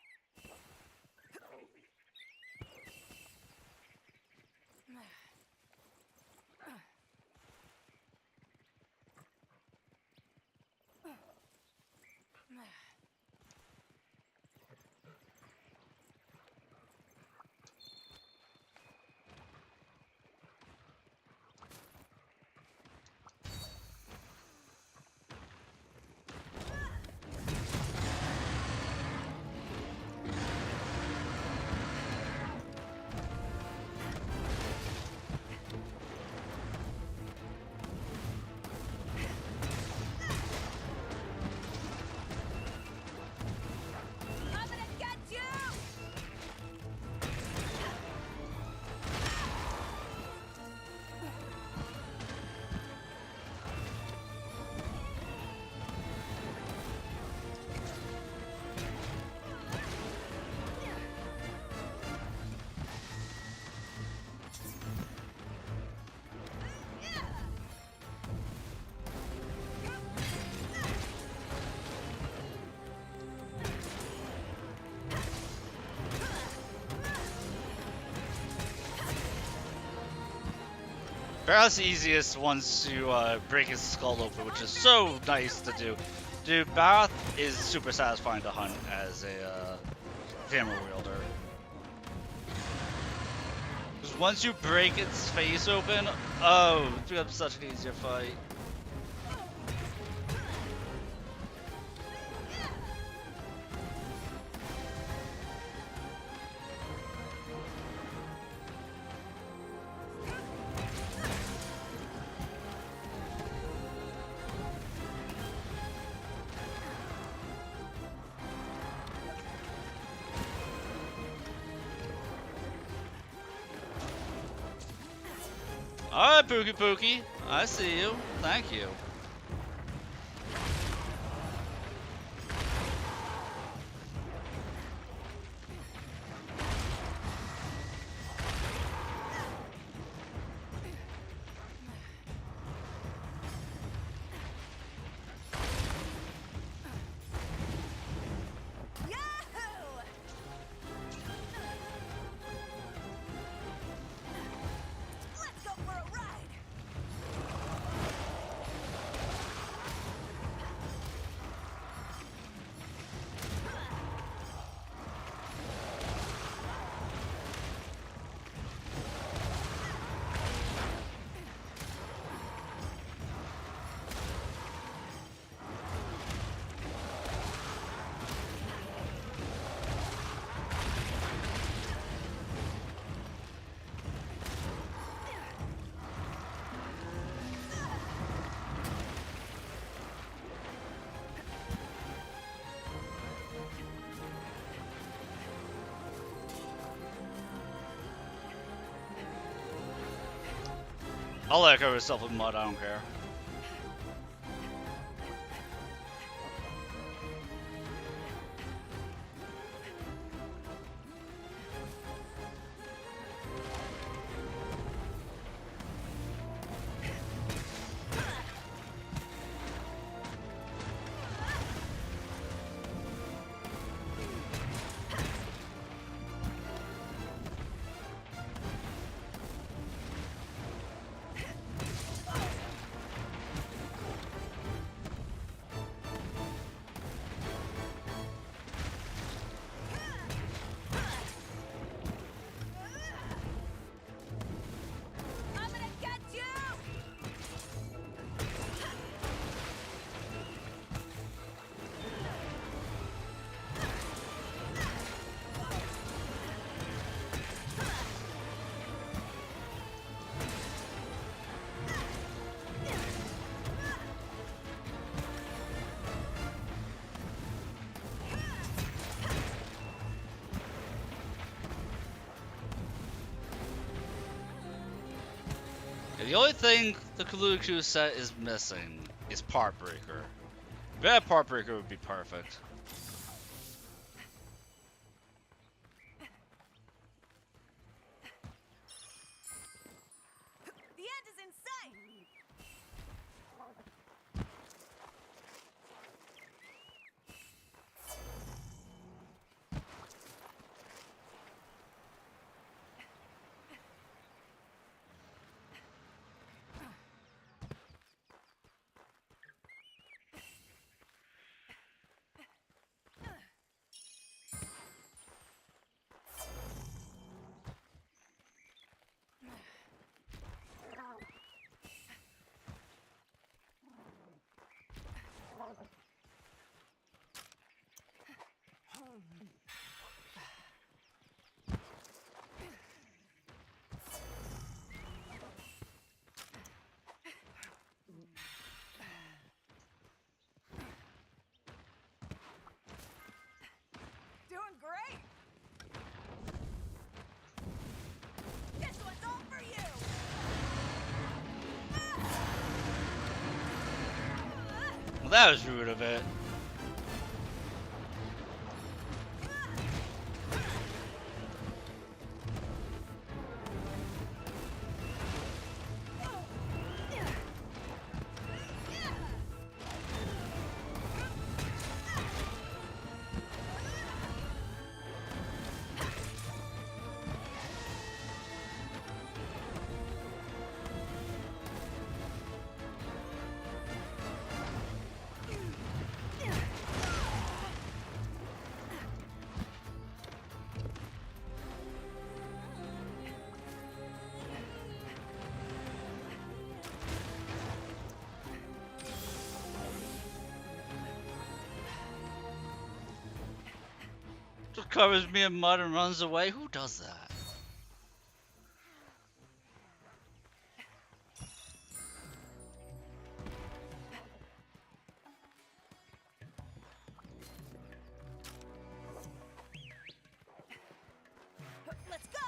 Barrett's the easiest once you break his skull open, which is so nice to do. Dude, Barrett is super satisfying to hunt as a hammer wielder. Because once you break its face open, oh, it becomes such an easier fight. Alright, Pookie Pookie. I see you. Thank you. Let's go for a ride! I'll let her cover herself with mud, I don't care. I'm gonna get you! The only thing the Kaluku set is missing is Part Breaker. If it had Part Breaker, it would be perfect. The end is in sight! Doing great! This one's all for you! Well, that was rude of it. Covers me in mud and runs away. Who does that? Let's go!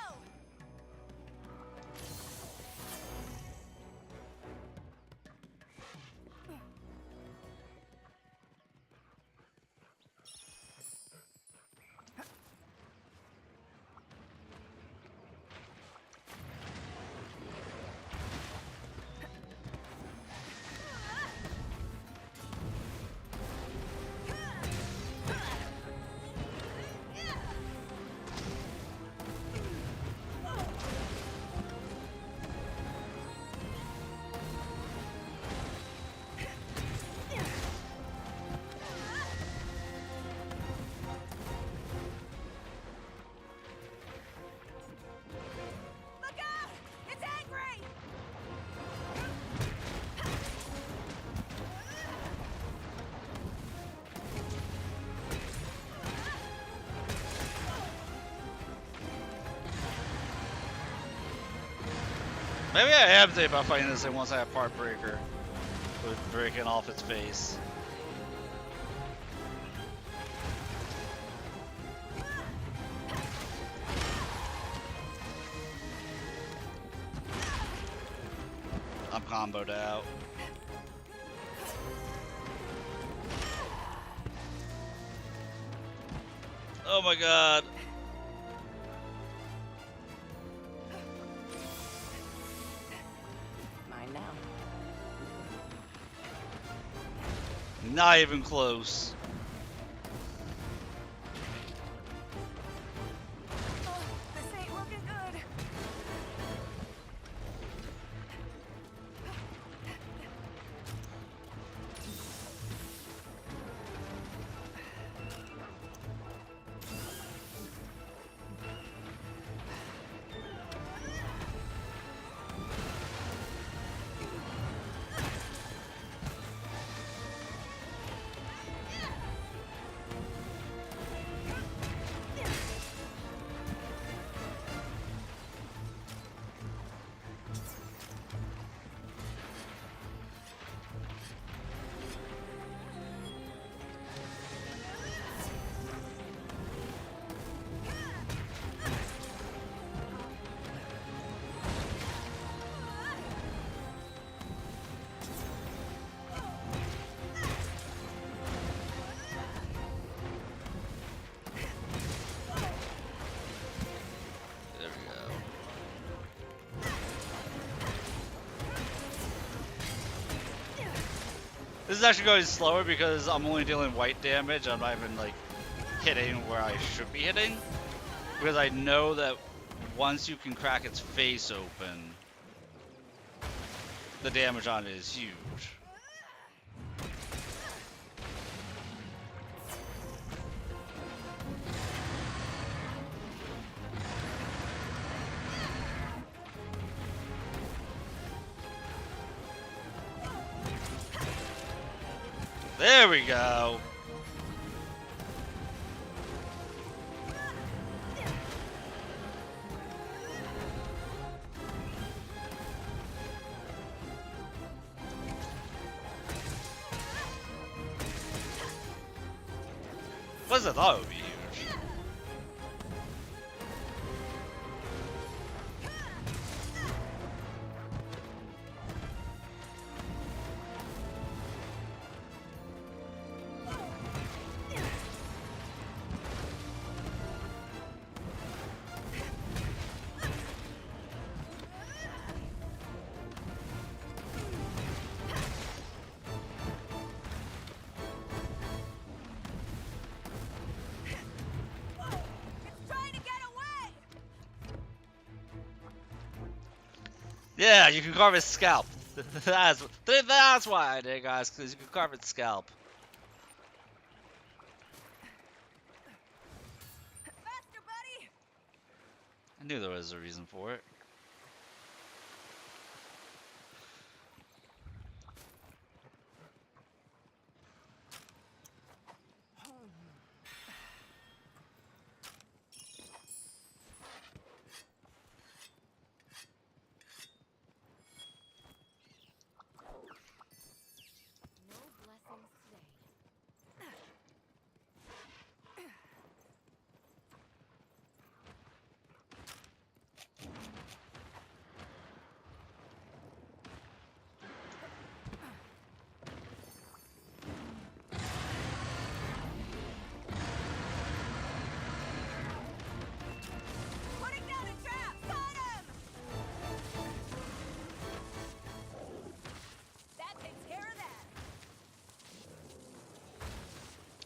Look out! It's angry! Maybe I am thinking about fighting this thing once I have Part Breaker. With breaking off its face. I'm comboed out. Oh my god. Mine now. Not even close. This ain't looking good. There we go. This is actually going slower because I'm only dealing white damage. I'm not even like hitting where I should be hitting. Because I know that once you can crack its face open, the damage on it is huge. There we go. Was I thought it would be huge. It's trying to get away! Yeah, you can carve its scalp. That's why I did, guys, because you can carve its scalp. Faster, buddy! I knew there was a reason for it.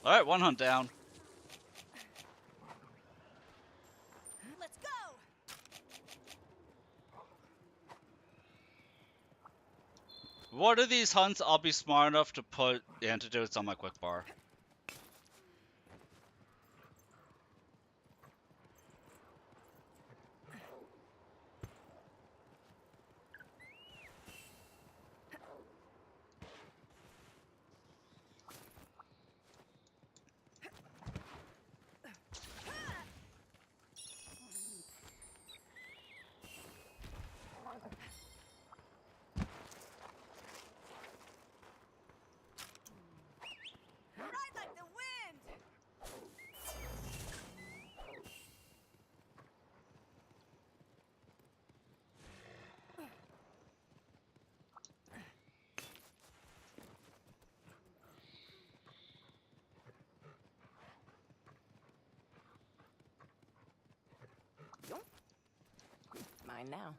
Alright, one hunt down. Let's go! One of these hunts, I'll be smart enough to put antidotes on my quick bar. Ride like the wind! Mine now.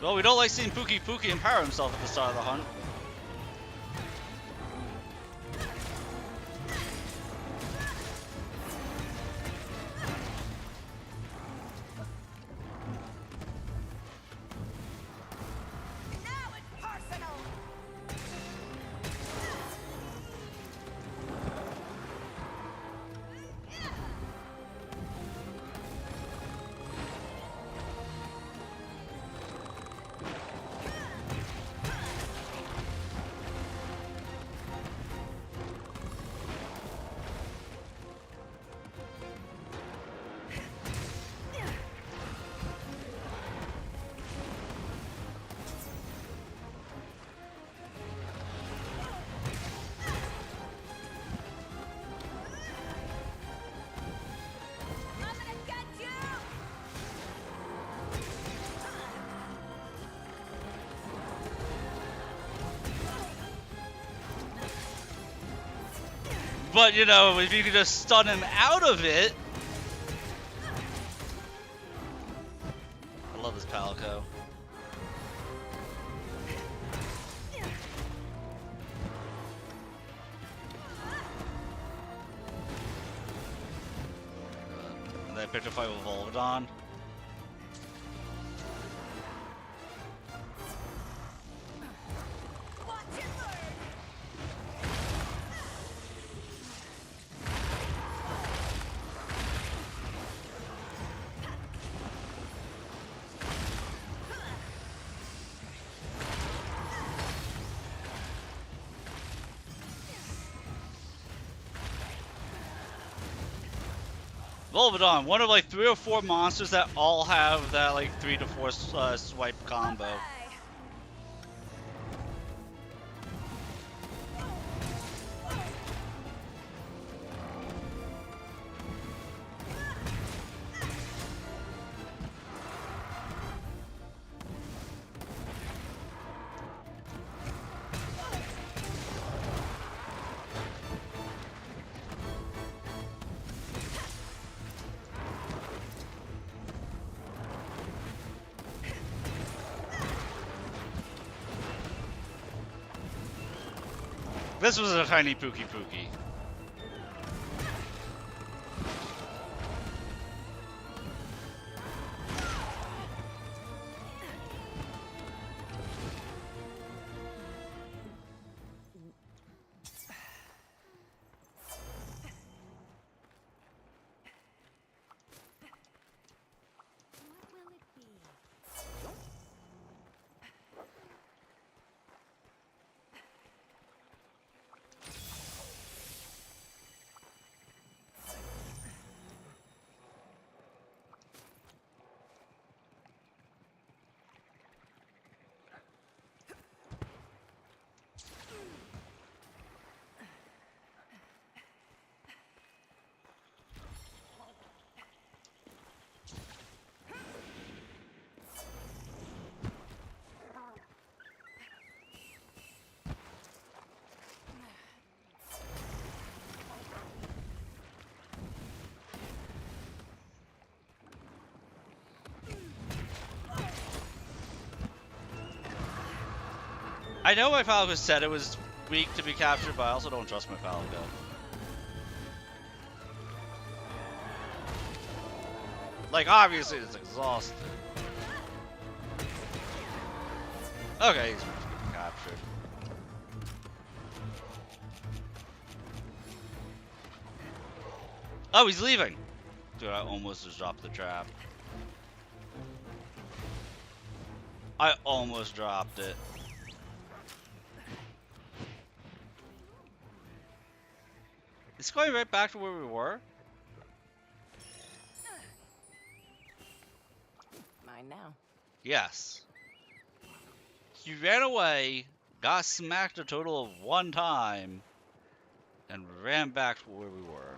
Well, we don't like seeing Pookie empower himself at the start of the hunt. Now it's personal! I'm gonna get you! But, you know, if you could just stun him out of it. I love this Palico. And then I picked a fight with Volvidon. Watch and learn! Volvidon, one of like 3 or 4 monsters that all have that like 3 to 4 swipe combo. Bye. This was a tiny Pookie. What will it be? I know my Falco said it was weak to be captured, but I also don't trust my Falco. Like, obviously it's exhausted. Okay, he's captured. Oh, he's leaving! Dude, I almost just dropped the trap. I almost dropped it. It's going right back to where we were? Mine now. Yes. He ran away, got smacked a total of 1 time, and ran back to where we were.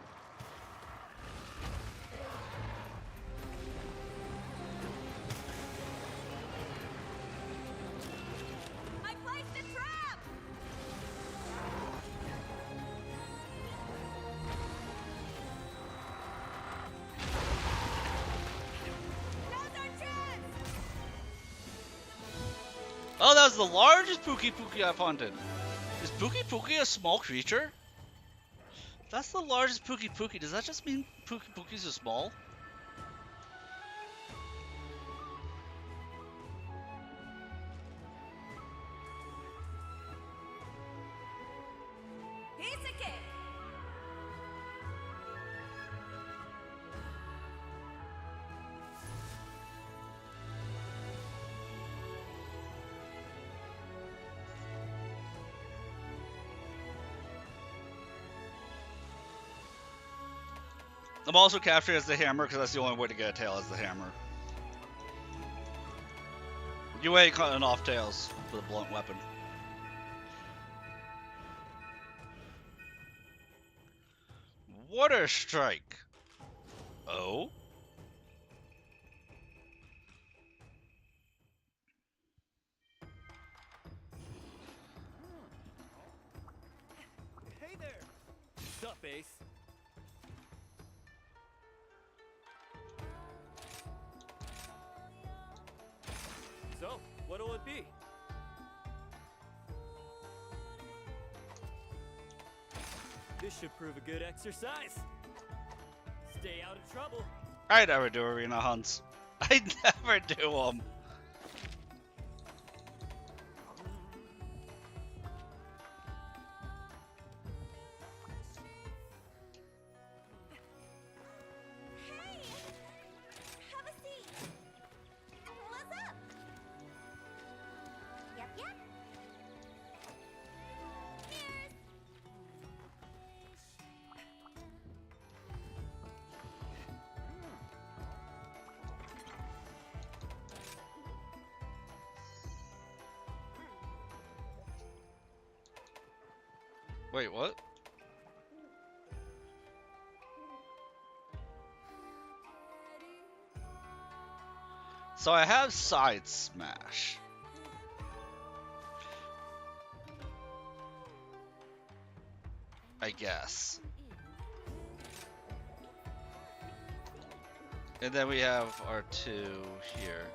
I placed a trap! Now's our chance! Oh, that was the largest Pookie Pookie I've hunted. Is Pookie Pookie a small creature? That's the largest Pookie Pookie. Does that just mean Pookie Pookies are small? Piece of cake! I'm also capturing as the hammer because that's the only way to get a tail as the hammer. You ain't cutting off tails with a blunt weapon. Water Strike. Oh? Hey there! Sup, Ace? So, what'll it be? This should prove a good exercise. Stay out of trouble. I never do arena hunts. I never do them. Hey! Have a seat! What's up? Yep, yep. Cheers! Wait, what? So I have side smash. I guess. And then we have our 2 here.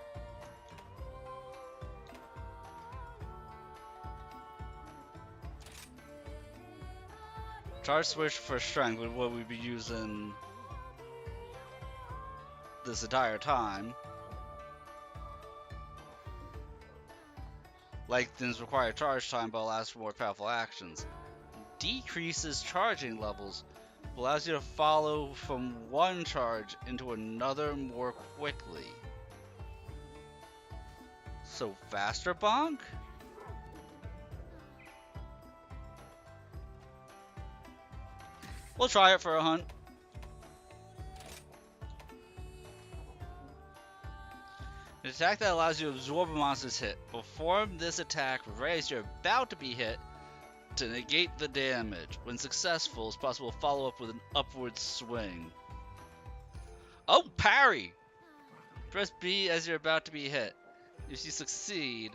Charge switch for strength with what we'd be using this entire time. Lengthens required charge time but allows for more powerful actions. Decreases charging levels, allows you to follow from one charge into another more quickly. So faster bonk? We'll try it for a hunt. An attack that allows you to absorb a monster's hit. Perform this attack right as you're about to be hit to negate the damage. When successful, it's possible to follow up with an upward swing. Oh, parry! Press B as you're about to be hit. If you succeed,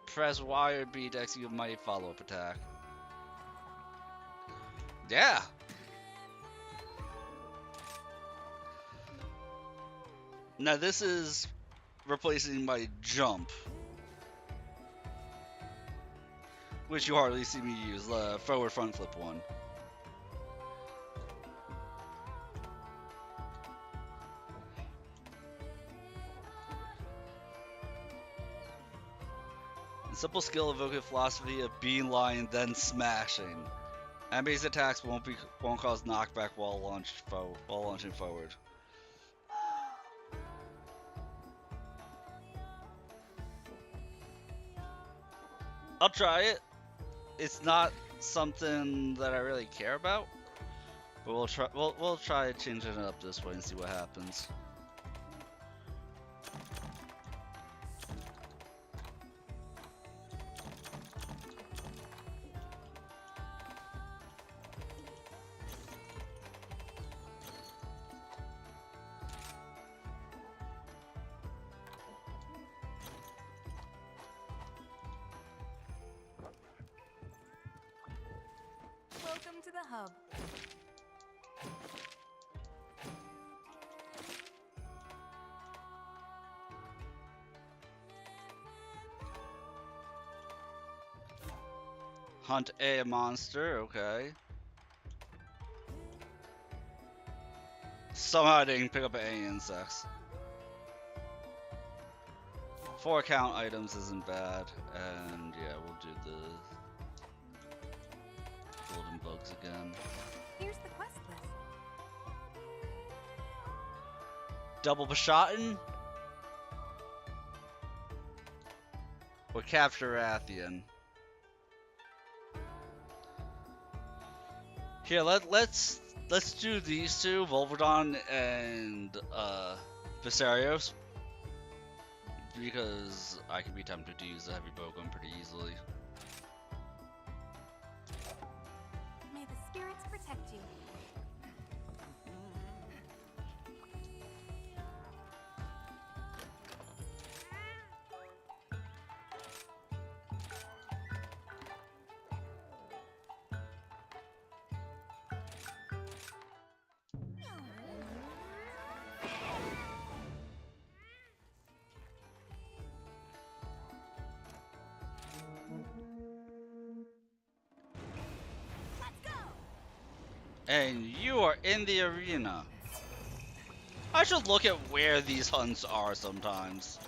press Y or B to execute a mighty follow-up attack. Yeah! Now this is replacing my jump. which you hardly see me use, the forward front flip one. The simple skill evoking philosophy of beeline then smashing. Enemies' attacks won't cause knockback while launching forward. I'll try it. It's not something that I really care about, but we'll try changing it up this way and see what happens. Welcome to the hub. Hunt a monster, okay. Somehow I didn't pick up any insects. 4 count items isn't bad, and yeah, we'll do the golden bugs again. Here's the quest list. Double Bashatin? Or capture Rathian? Here, let's do these two, Volverdon and Viserios, because I can be tempted to use the heavy bowgun pretty easily. May the spirits protect you. And you are in the arena. I should look at where these hunts are sometimes.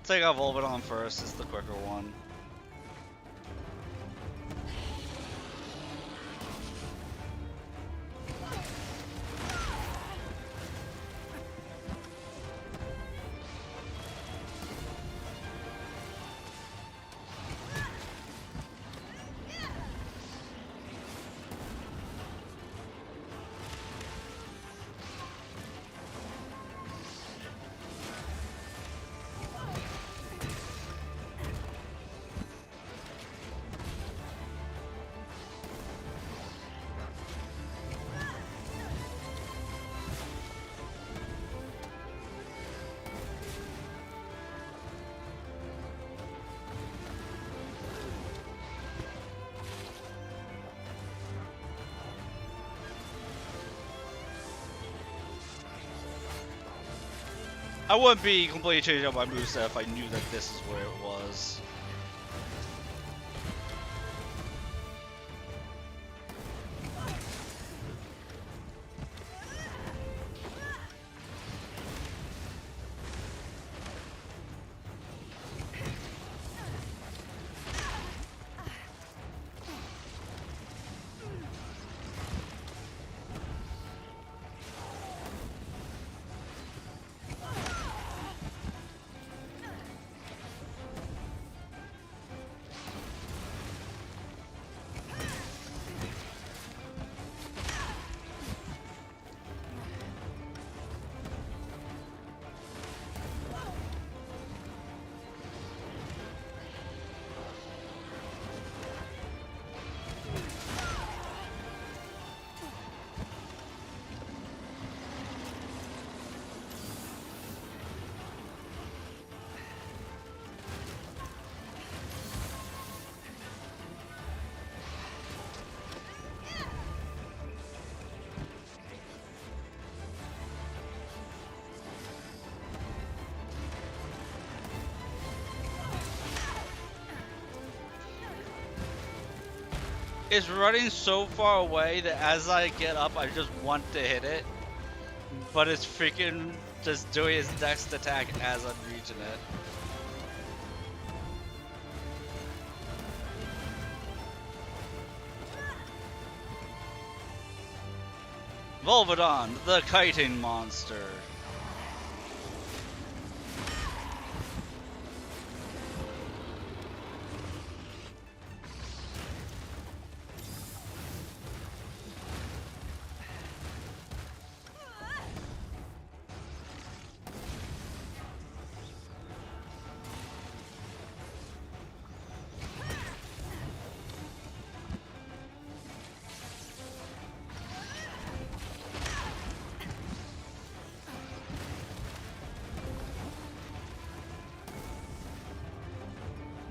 Take out Volverdon first, it's the quicker one. I wouldn't be completely changing up my moveset if I knew that this is where it was. It's running so far away that as I get up, I just want to hit it. But it's freaking just doing its next attack as I'm reaching it. Volvodon, the kiting monster.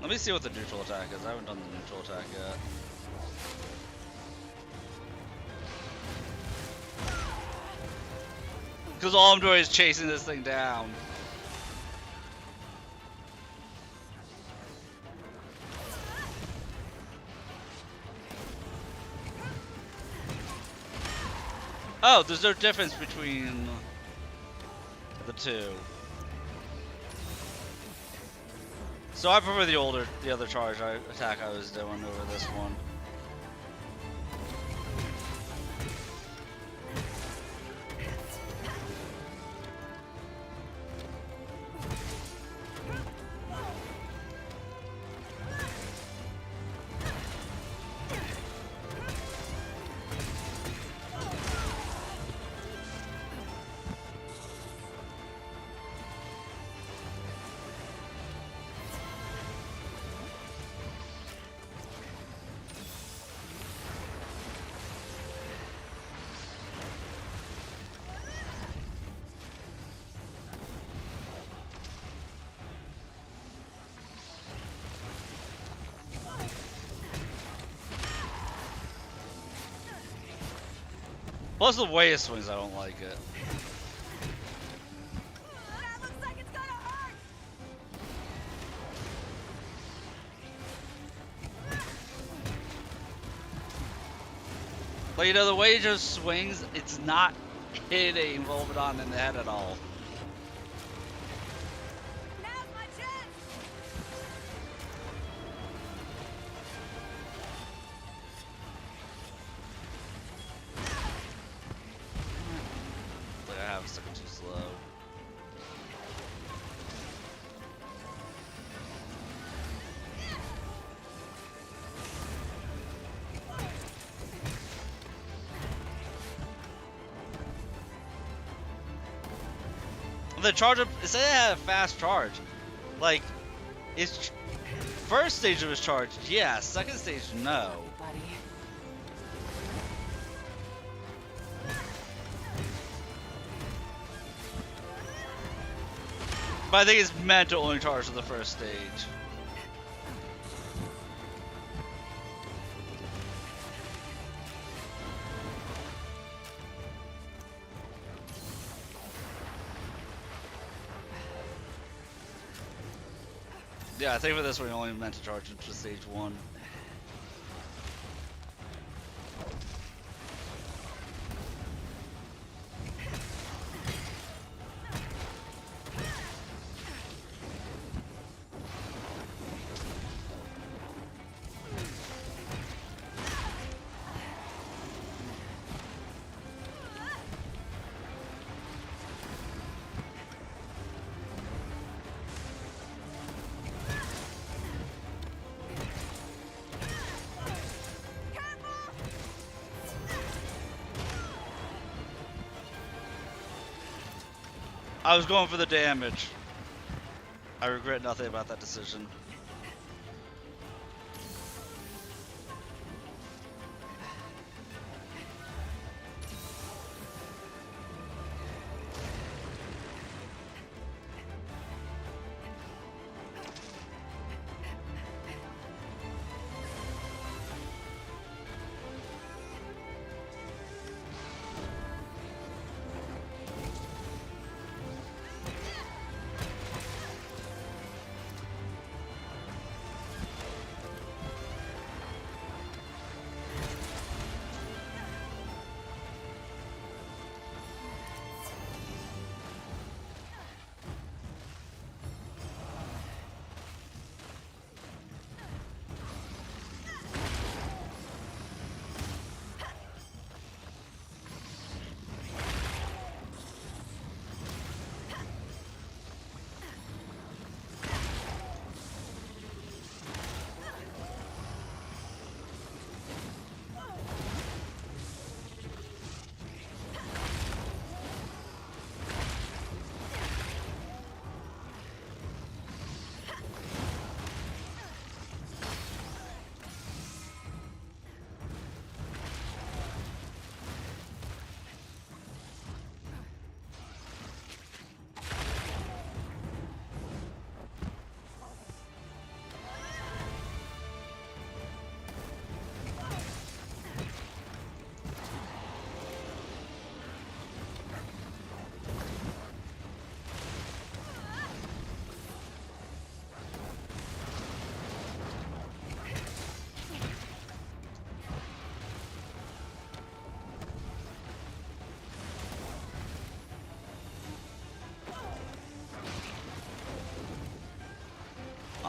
Let me see what the neutral attack is. I haven't done the neutral attack yet. Because all I'm doing is chasing this thing down. Oh, there's no difference between the two. So I prefer the other charge attack I was doing over this one. Plus the way it swings, I don't like it. That looks like it's gonna hurt! But you know, the way it just swings, it's not hitting Volvodon in the head at all. Now's my chance! Like I have a second too slow. The charge up, it said it had a fast charge. Like, it's first stage of his charge, yeah. Second stage, no. But I think it's meant to only charge to the first stage. Yeah, I think for this one, we only meant to charge into stage 1. I was going for the damage. I regret nothing about that decision.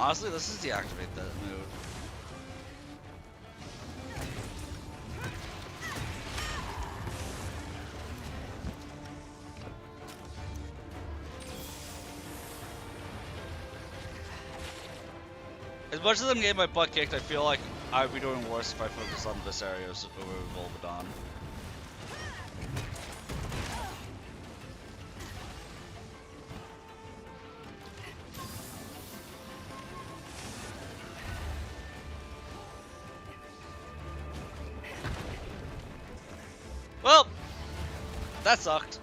Honestly, let's just deactivate that move. As much as I'm getting my butt kicked, I feel like I would be doing worse if I focused on Viserios over Volvidon. Well, that sucked.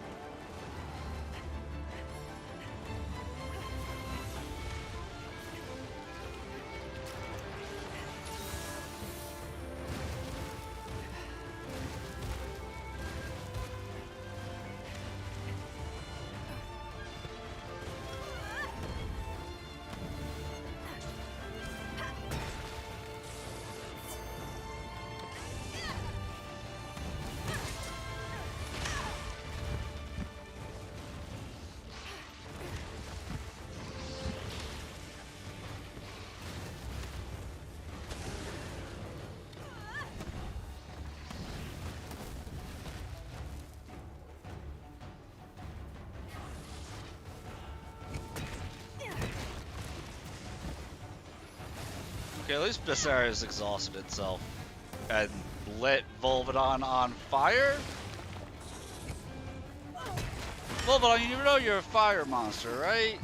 Okay, at least Viserios exhausted itself and lit Volvidon on fire? Volvidon, you know you're a fire monster, right?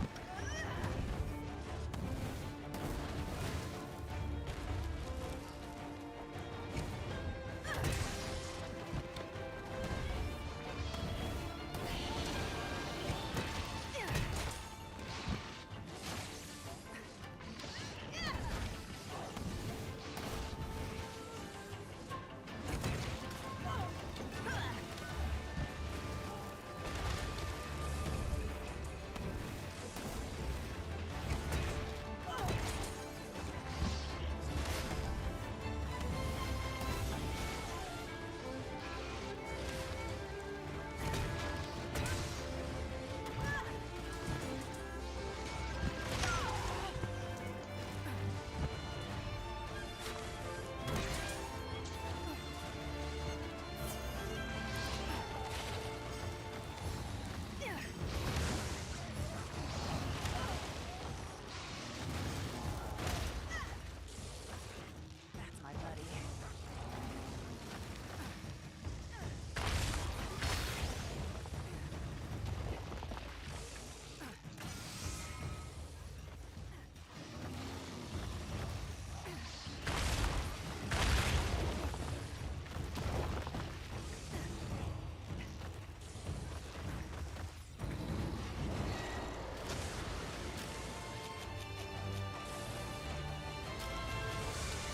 That's my buddy.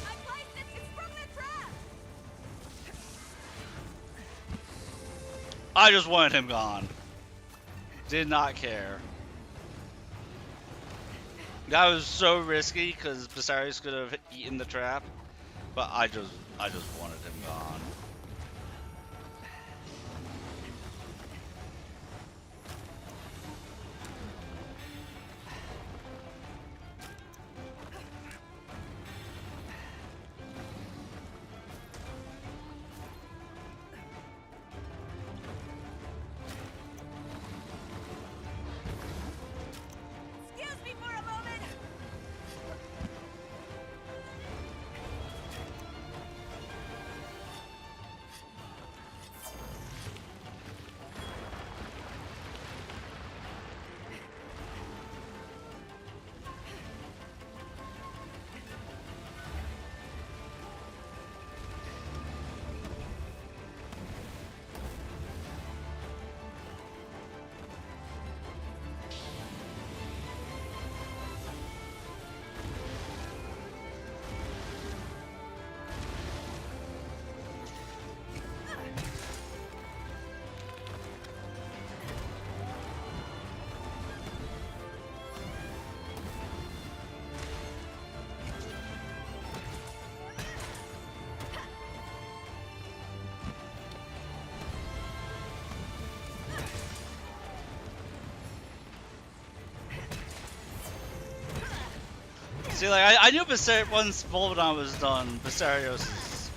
I placed it! It's from the trap! I just wanted him gone. Did not care. That was so risky because Viserios could have eaten the trap, but I just wanted him gone. Excuse me for a moment! See, like, I knew once Volvodon was done, Viserios'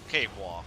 cakewalk.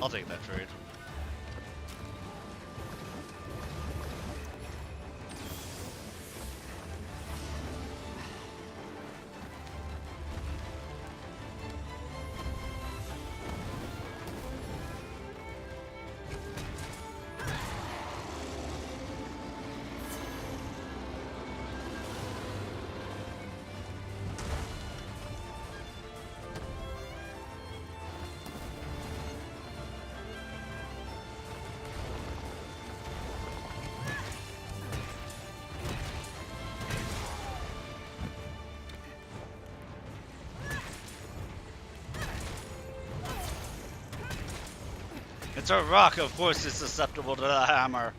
I'll take that trade. It's a rock, of course it's susceptible to the hammer.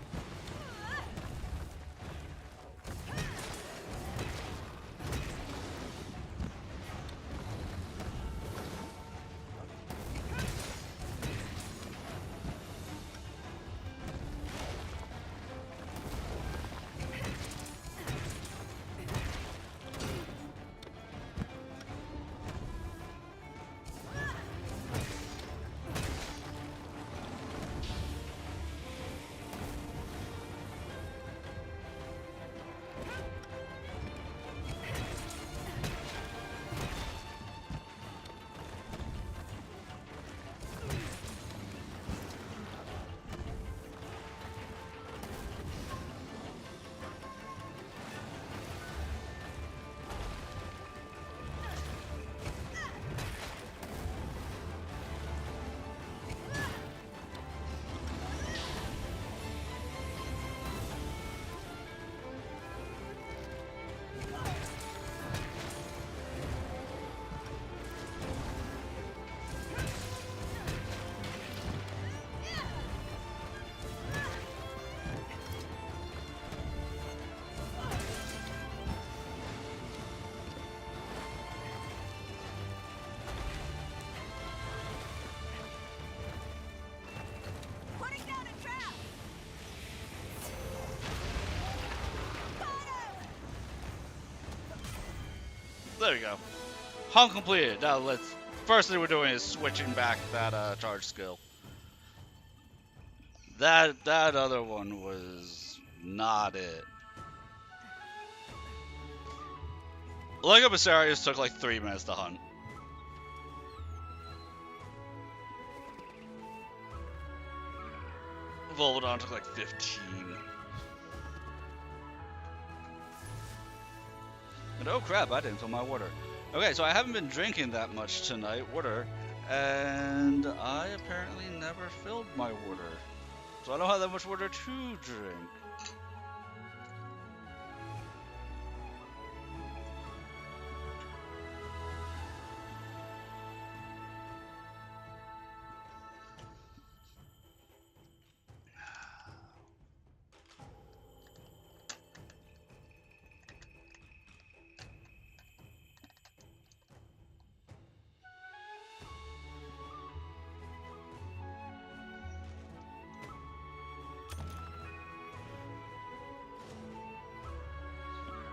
There we go. Hunt completed. Now let's. First thing we're doing is switching back that charge skill. That other one was not it. Lego Basarius took like 3 minutes to hunt. Volvodon took like 15. And oh crap, I didn't fill my water. Okay, so I haven't been drinking that much tonight, water, and I apparently never filled my water. So I don't have that much water to drink.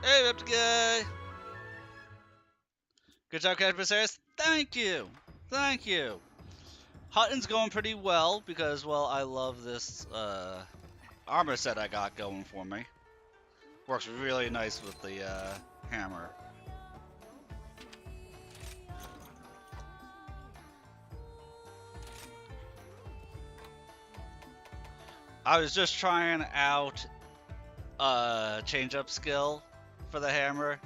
Hey, Raptor guy! Good job, Captain Viserys. Thank you! Thank you! Hunting's going pretty well because, well, I love this armor set I got going for me. Works really nice with the hammer. I was just trying out a change-up skill for the hammer,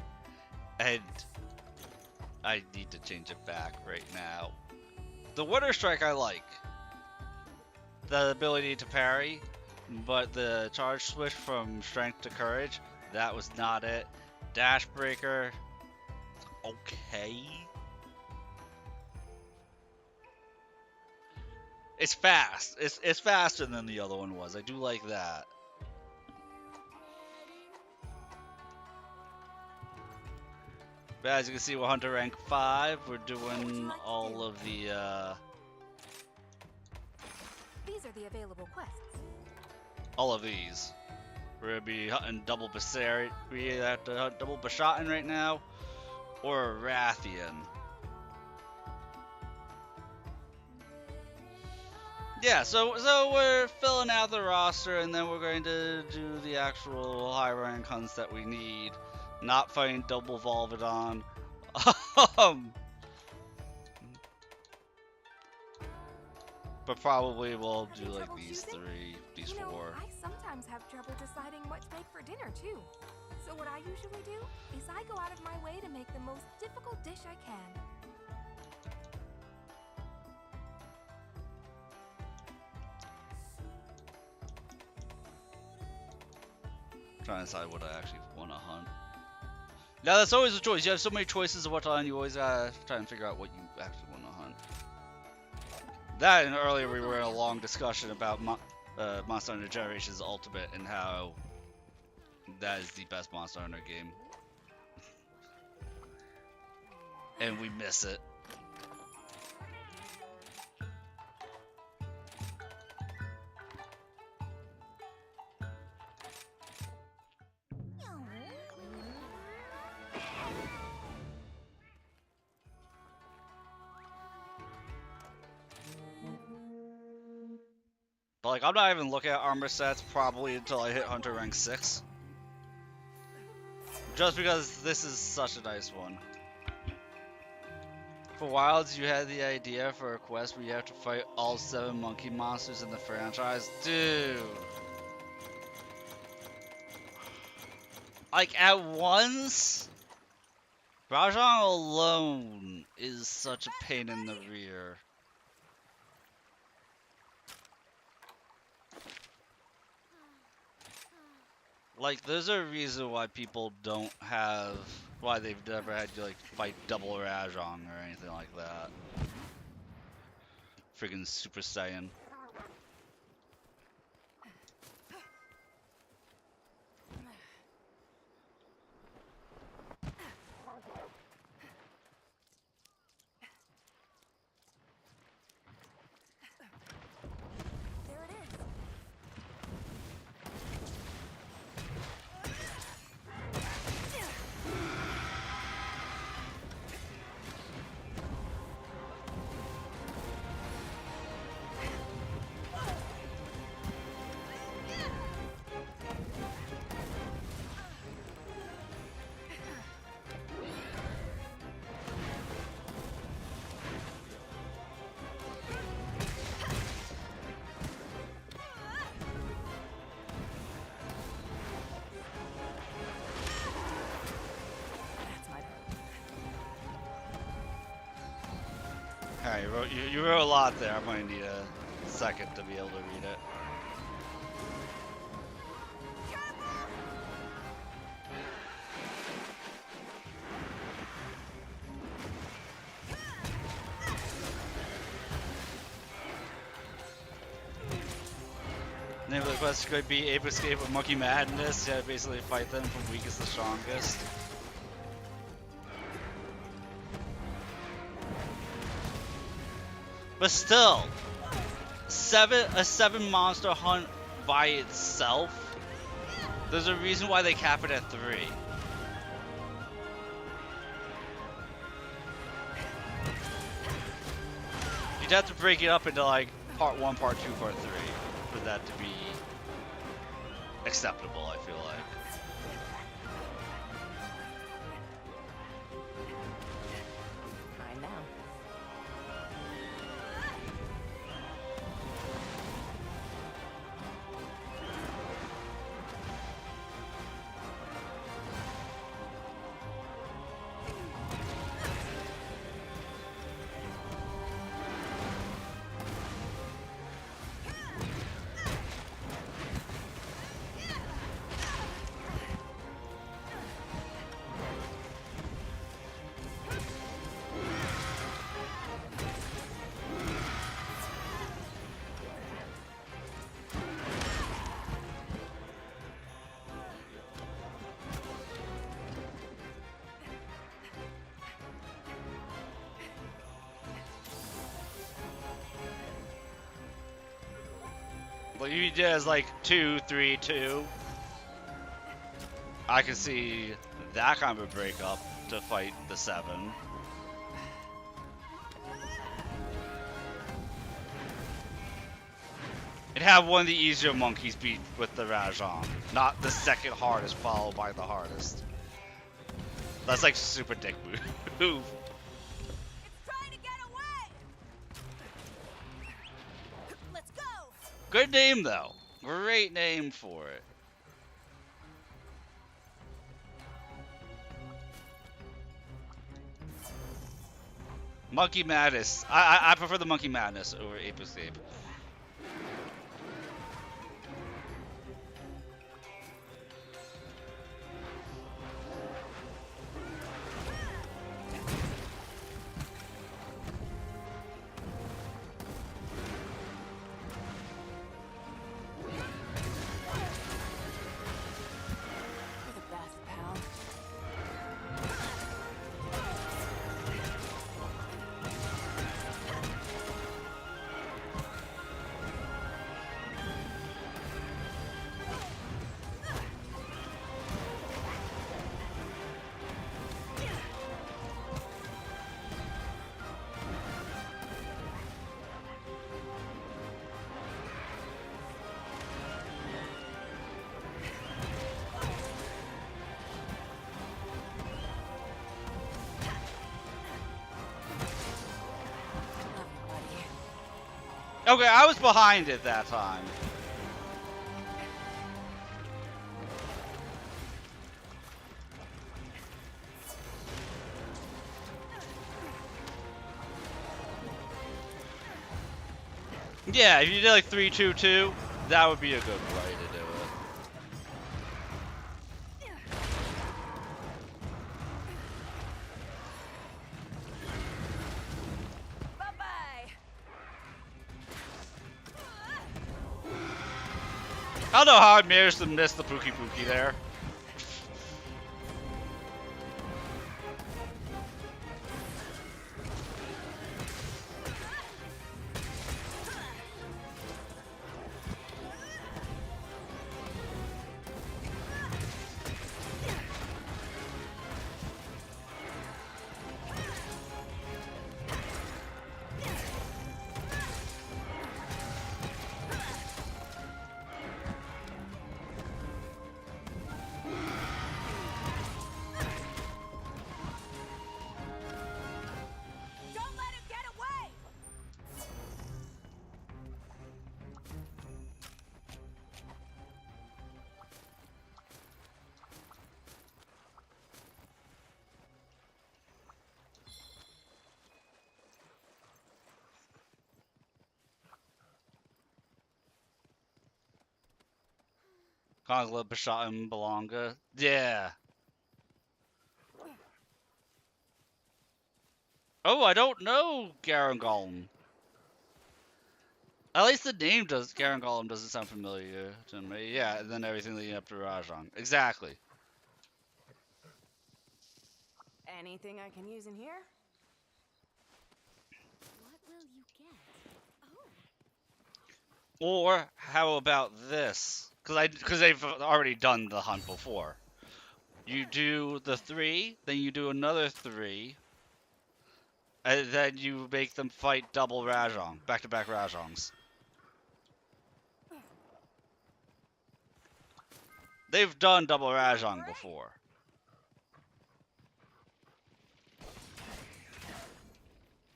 And I need to change it back right now. The Winter Strike I like. The ability to parry, but the charge switch from strength to courage, that was not it. Dash breaker, okay. It's fast. It's faster than the other one was. I do like that. But as you can see, we're Hunter rank 5. We're doing all of the These are the available quests. all of these. We're gonna be hunting double Basari. We have to hunt double Bashatin right now, or Rathian. Yeah, so we're filling out the roster, and then we're going to do the actual high rank hunts that we need. Not fighting double Volvidon. But probably we'll do like Trouble these choosing? 3, these You know, 4. I sometimes have trouble deciding what to make for dinner, too. So what I usually do is I go out of my way to make the most difficult dish I can. Trying to decide what I actually want to hunt. Now that's always a choice. You have so many choices of what to hunt. You always gotta try and figure out what you actually want to hunt. That and earlier we were in a long discussion about Monster Hunter Generations Ultimate and how that is the best Monster Hunter game, and we miss it. But like, I'm not even looking at armor sets probably until I hit Hunter rank 6. Just because this is such a nice one. For Wilds, you had the idea for a quest where you have to fight all 7 monkey monsters in the franchise. Dude. Like, at once? Rajan alone is such a pain in the rear. Like, there's a reason why people don't have, why they've never had to, like, fight double Rajang or anything like that. Friggin' Super Saiyan. There it is. Alright, you wrote a lot there. I'm gonna need a second to be able to read it. Name of the quest could be Ape Escape with Monkey Madness. Yeah, basically fight them from weakest to strongest. But still, a 7 monster hunt by itself. There's a reason why they cap it at 3. You'd have to break it up into like part 1, part 2, part 3 for that to be acceptable, I feel like. I know. But if he does like 2, 3, 2, I can see that kind of a breakup to fight the 7. And have one of the easier monkeys beat with the Rajan, not the second hardest followed by the hardest. That's like super dick move. It's trying to get away! Let's go! Good name though. Great name for it. Monkey Madness. I prefer the Monkey Madness over Ape Escape. You're the best, pal. Love you, buddy. Okay, I was behind it that time. Yeah, if you did like 3, 2, 2, that would be a good way to do it. Bye-bye! I don't know how I managed to miss the Pookie Pookie there. Don't let him get away! Kongla, Bashat, and Belonga. Yeah. Oh, I don't know Garangolm. At least the name does. Garangolm doesn't sound familiar to me. Yeah, and then everything leading up to Rajang. Exactly. Anything I can use in here? What will you get? Oh, Or how about this? Because they've already done the hunt before. You do the 3, then you do another 3, and then you make them fight double Rajang, back-to-back Rajangs. They've done double Rajang before.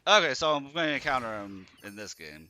Okay, so I'm going to counter him in this game.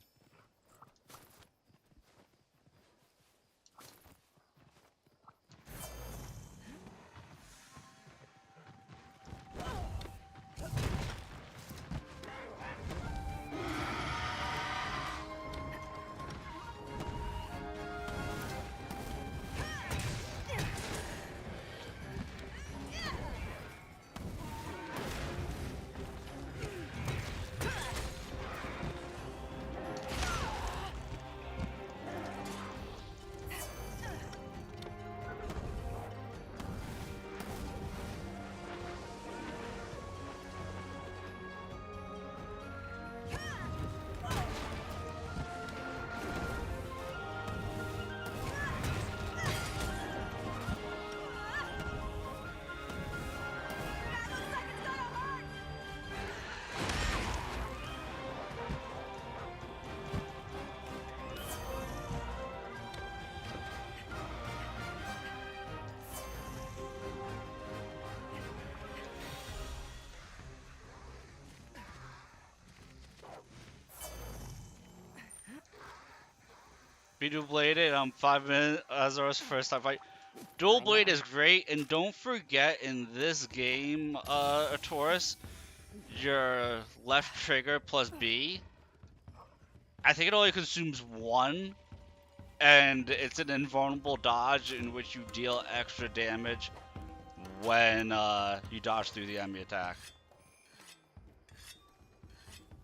Be dual bladed. 5 minutes Azor's first time fight. Dual blade is great, and don't forget in this game, Taurus, your left trigger plus B. I think it only consumes 1, and it's an invulnerable dodge in which you deal extra damage when you dodge through the enemy attack.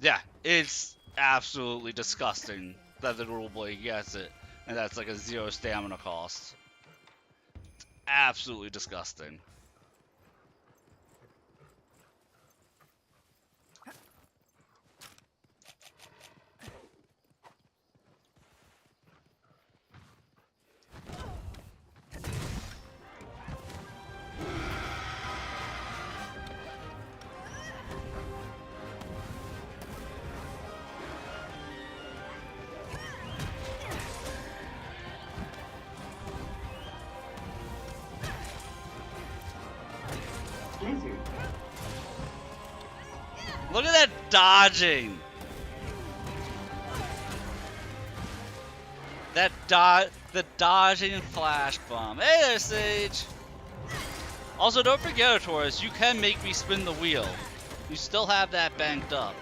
Yeah, it's absolutely disgusting that the dual blade gets it, and that's like a 0 stamina cost. Absolutely disgusting. Look at that dodging! The dodging flash bomb. Hey there, Sage! Also, don't forget, Taurus, you can make me spin the wheel. You still have that banked up.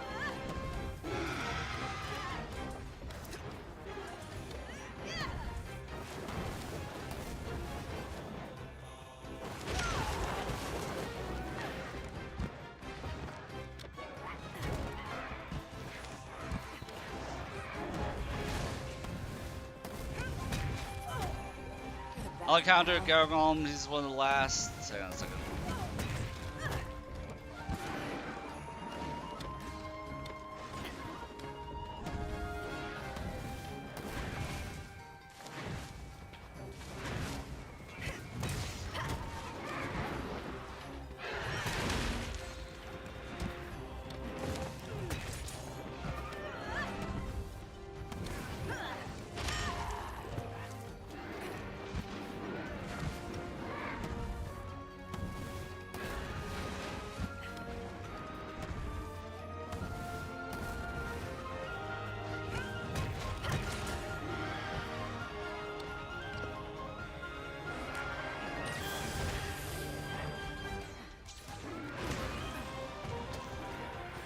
I'll counter Gargom, he's one of the last. Hang on a second.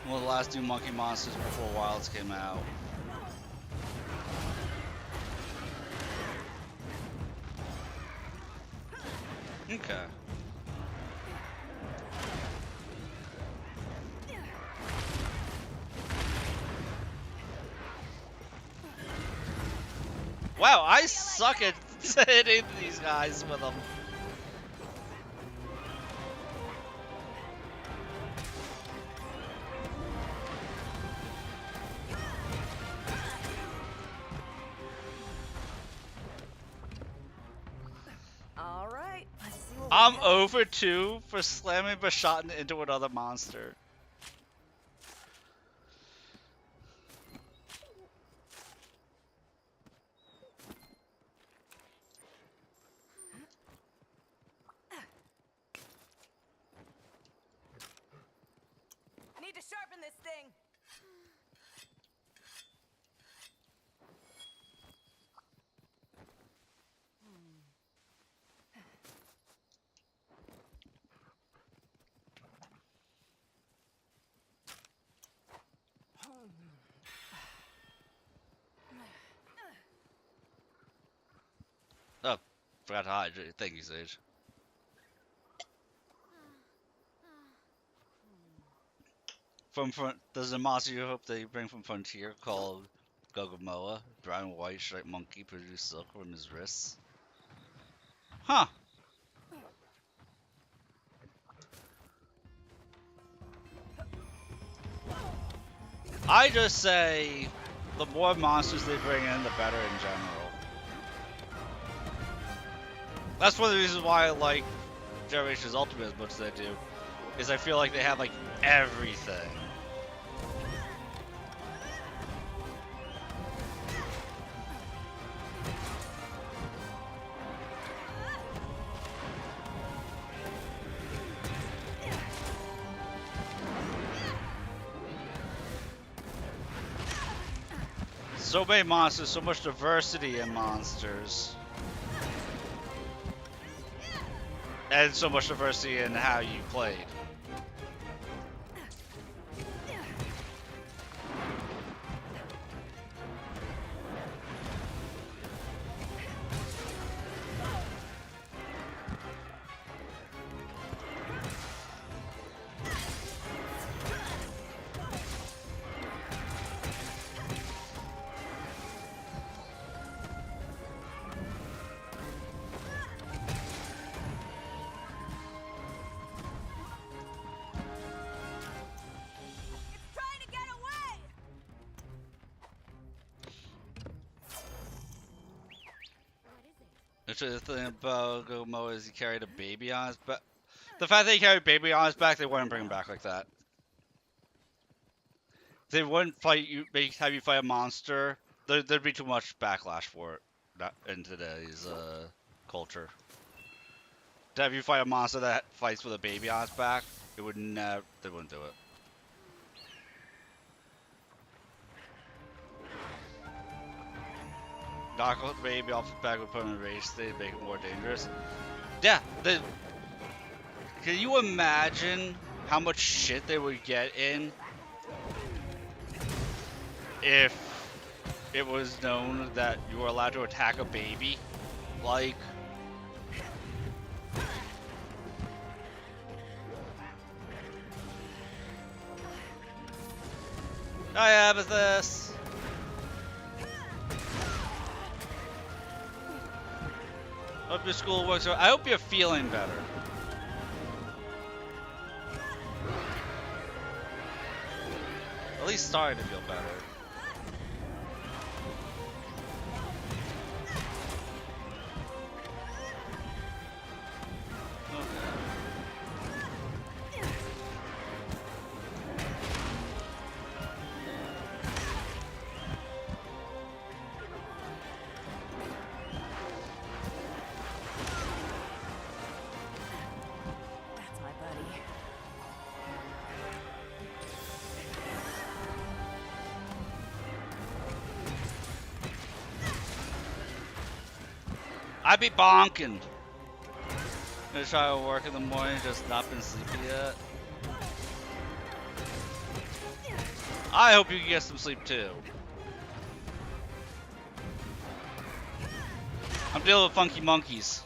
One of the last 2 monkey monsters before Wilds came out. Okay. Wow, I suck at hitting these guys with them. All right, let's see what I'm we got. 0 for 2 for slamming Bashan into another monster. I need to sharpen this thing. Oh, forgot to hydrate. Thank you, Sage. There's a monster you hope they bring from Frontier called Gogomoa, brown and white striped monkey produces silk from his wrists. Huh. I just say the more monsters they bring in, the better in general. That's one of the reasons why I like Generations Ultimate as much as I do, is I feel like they have like everything. So many monsters, so much diversity in monsters. And so much diversity in how you played. It's trying to get away! What is it? Actually, the thing about Gomo is he carried a baby on his back. The fact that he carried a baby on his back, they wouldn't bring him back like that. They wouldn't fight you, have you fight a monster. There'd be too much backlash for it in today's culture. To have you fight a monster that fights with a baby on its back, it would never. They wouldn't do it. Knock the baby off the back would put him in a rage state, make it more dangerous. Yeah, can you imagine how much shit they would get in if it was known that you were allowed to attack a baby? Like, I have this. Hope your school works. I hope you're feeling better. At least starting to feel better. That's my buddy. I be bonking. Gonna try to work in the morning, just not been sleepy yet. I hope you can get some sleep too. I'm dealing with funky monkeys.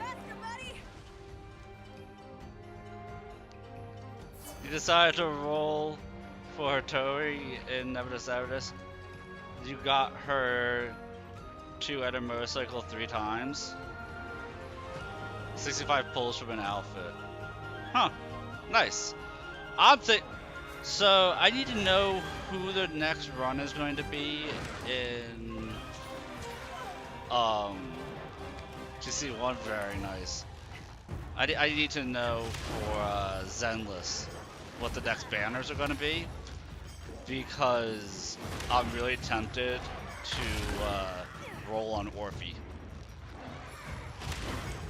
Faster, buddy! You decided to roll for Tori in Never Saturdays. You got her to at a motorcycle 3 times. 65 pulls from an outfit. Huh. Nice. So I need to know who the next run is going to be in GC1. Very nice. I need to know for Zenless what the next banners are going to be, because I'm really tempted to roll on Orphe.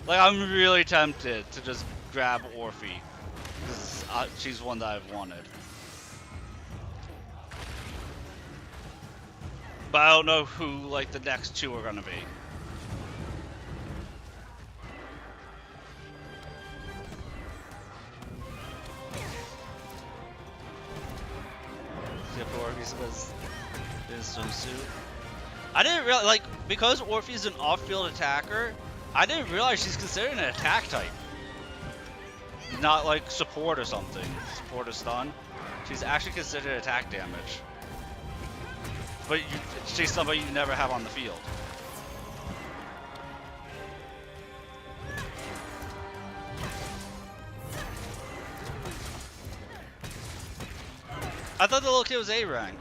Like, I'm really tempted to just grab Orphe, because she's one that I've wanted. But I don't know who like the next two are gonna be. Skip Orpheus because his swimsuit. I didn't realize, like, because Orpheus is an off-field attacker, I didn't realize she's considered an attack type. Not like support or something. Support or stun. She's actually considered attack damage. But she's somebody you never have on the field. I thought the little kid was A rank.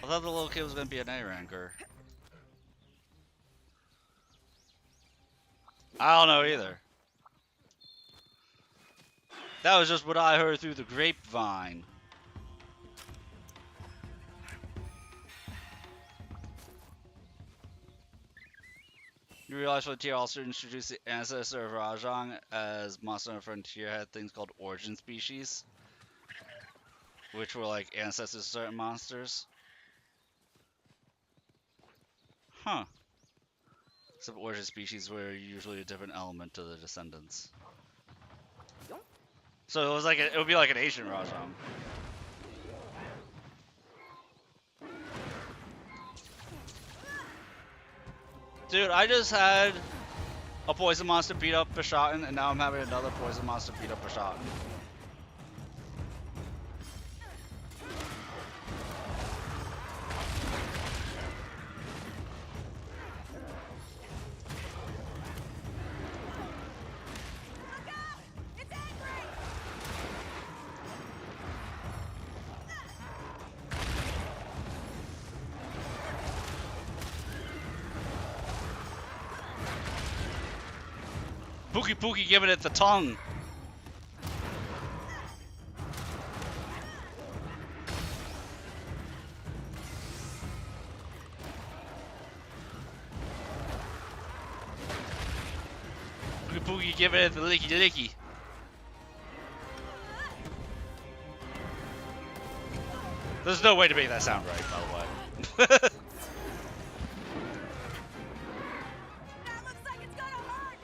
I thought the little kid was gonna be an A ranker. I don't know either. That was just what I heard through the grapevine. You realize Frontier also introduced the ancestor of Rajang as Monster Hunter Frontier had things called origin species, which were like ancestors of certain monsters. Huh. Except origin species were usually a different element to the descendants. So it was like it would be like an Asian Rajang. Dude, I just had a poison monster beat up Bishaten, and now I'm having another poison monster beat up Bishaten. Pookie Pookie giving it the tongue. Pookie Pookie giving it the licky licky. There's no way to make that sound right, by the way. That looks like it's gonna hurt!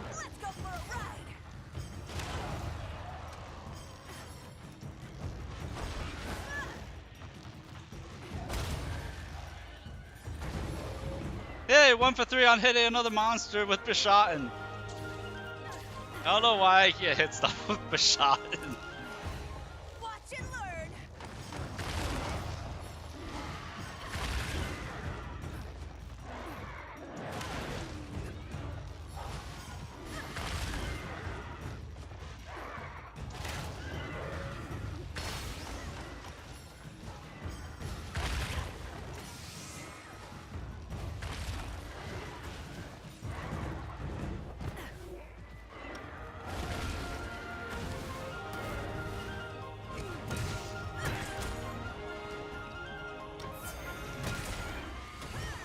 Let's go for a ride! Hey, 1 for 3 on hitting another monster with Bishaten. I don't know why I can't hit stuff with Bishaten. Watch and learn!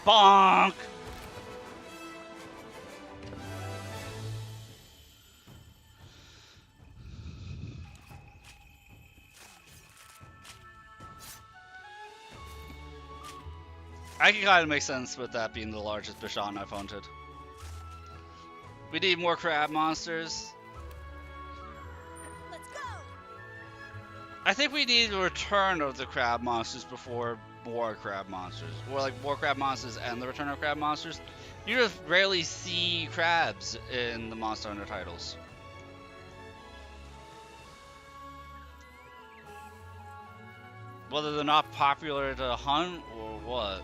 Bonk! I can kind of make sense with that being the largest Bishan I've hunted. We need more crab monsters. I think we need a return of the crab monsters before more crab monsters. Or like more crab monsters and the return of crab monsters. You just rarely see crabs in the Monster Hunter titles. Whether they're not popular to hunt or what.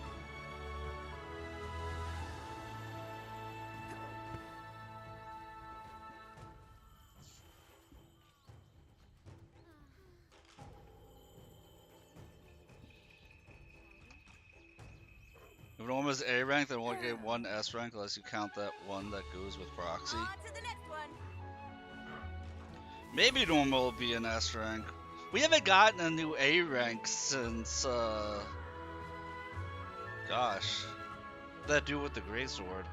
If one was A rank, then one get one S rank unless you count that one that goes with proxy. On to the next one. Maybe normal will be an S rank. We haven't gotten a new A rank since gosh. That dude with the great sword.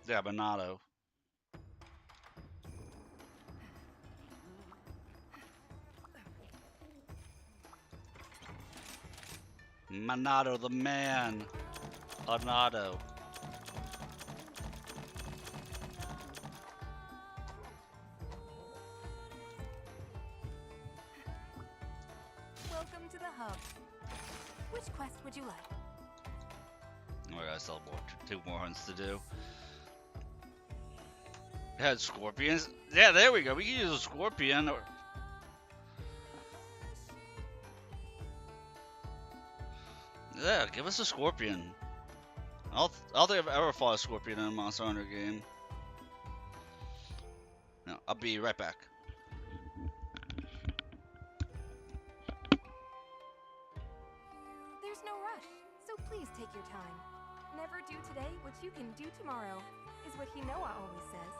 Yeah, Minato. Minato the man. Anato. Welcome to the hub. Which quest would you like? Oh, I still have two more hunts to do. It had scorpions. Yeah, there we go. We can use a scorpion. Or... Yeah, give us a scorpion. I don't think I've ever fought a scorpion in a Monster Hunter game. No, I'll be right back. There's no rush, so please take your time. Never do today what you can do tomorrow, is what Hinoa always says.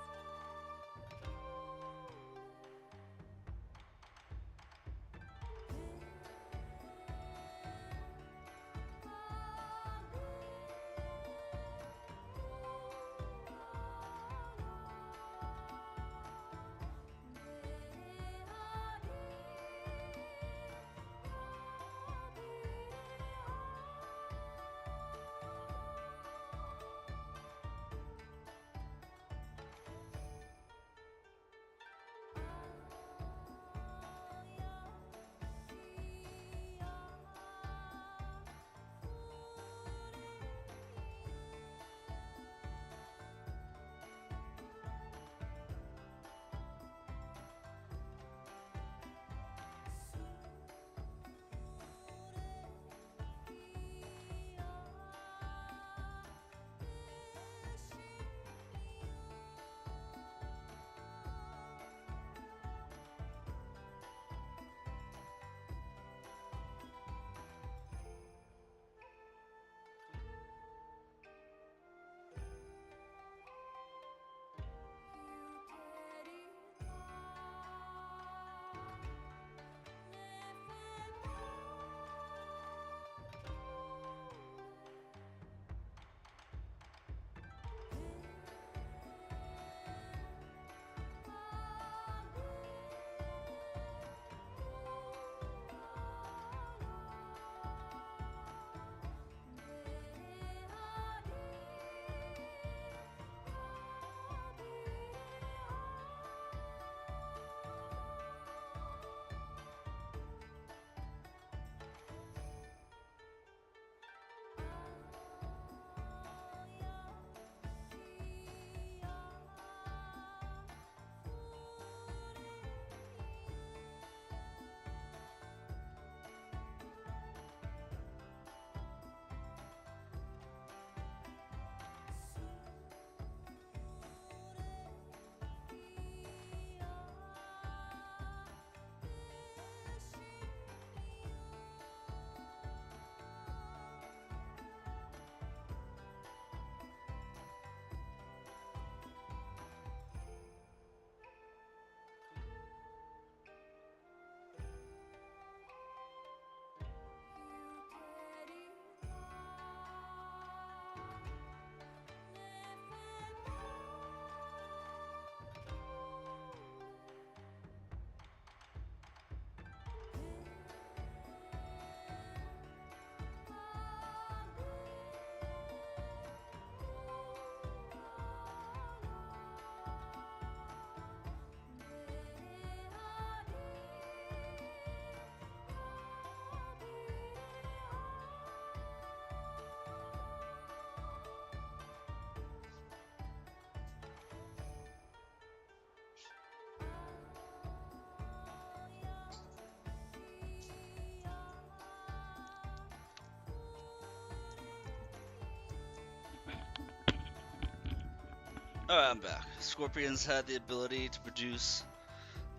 Alright, I'm back. Scorpions had the ability to produce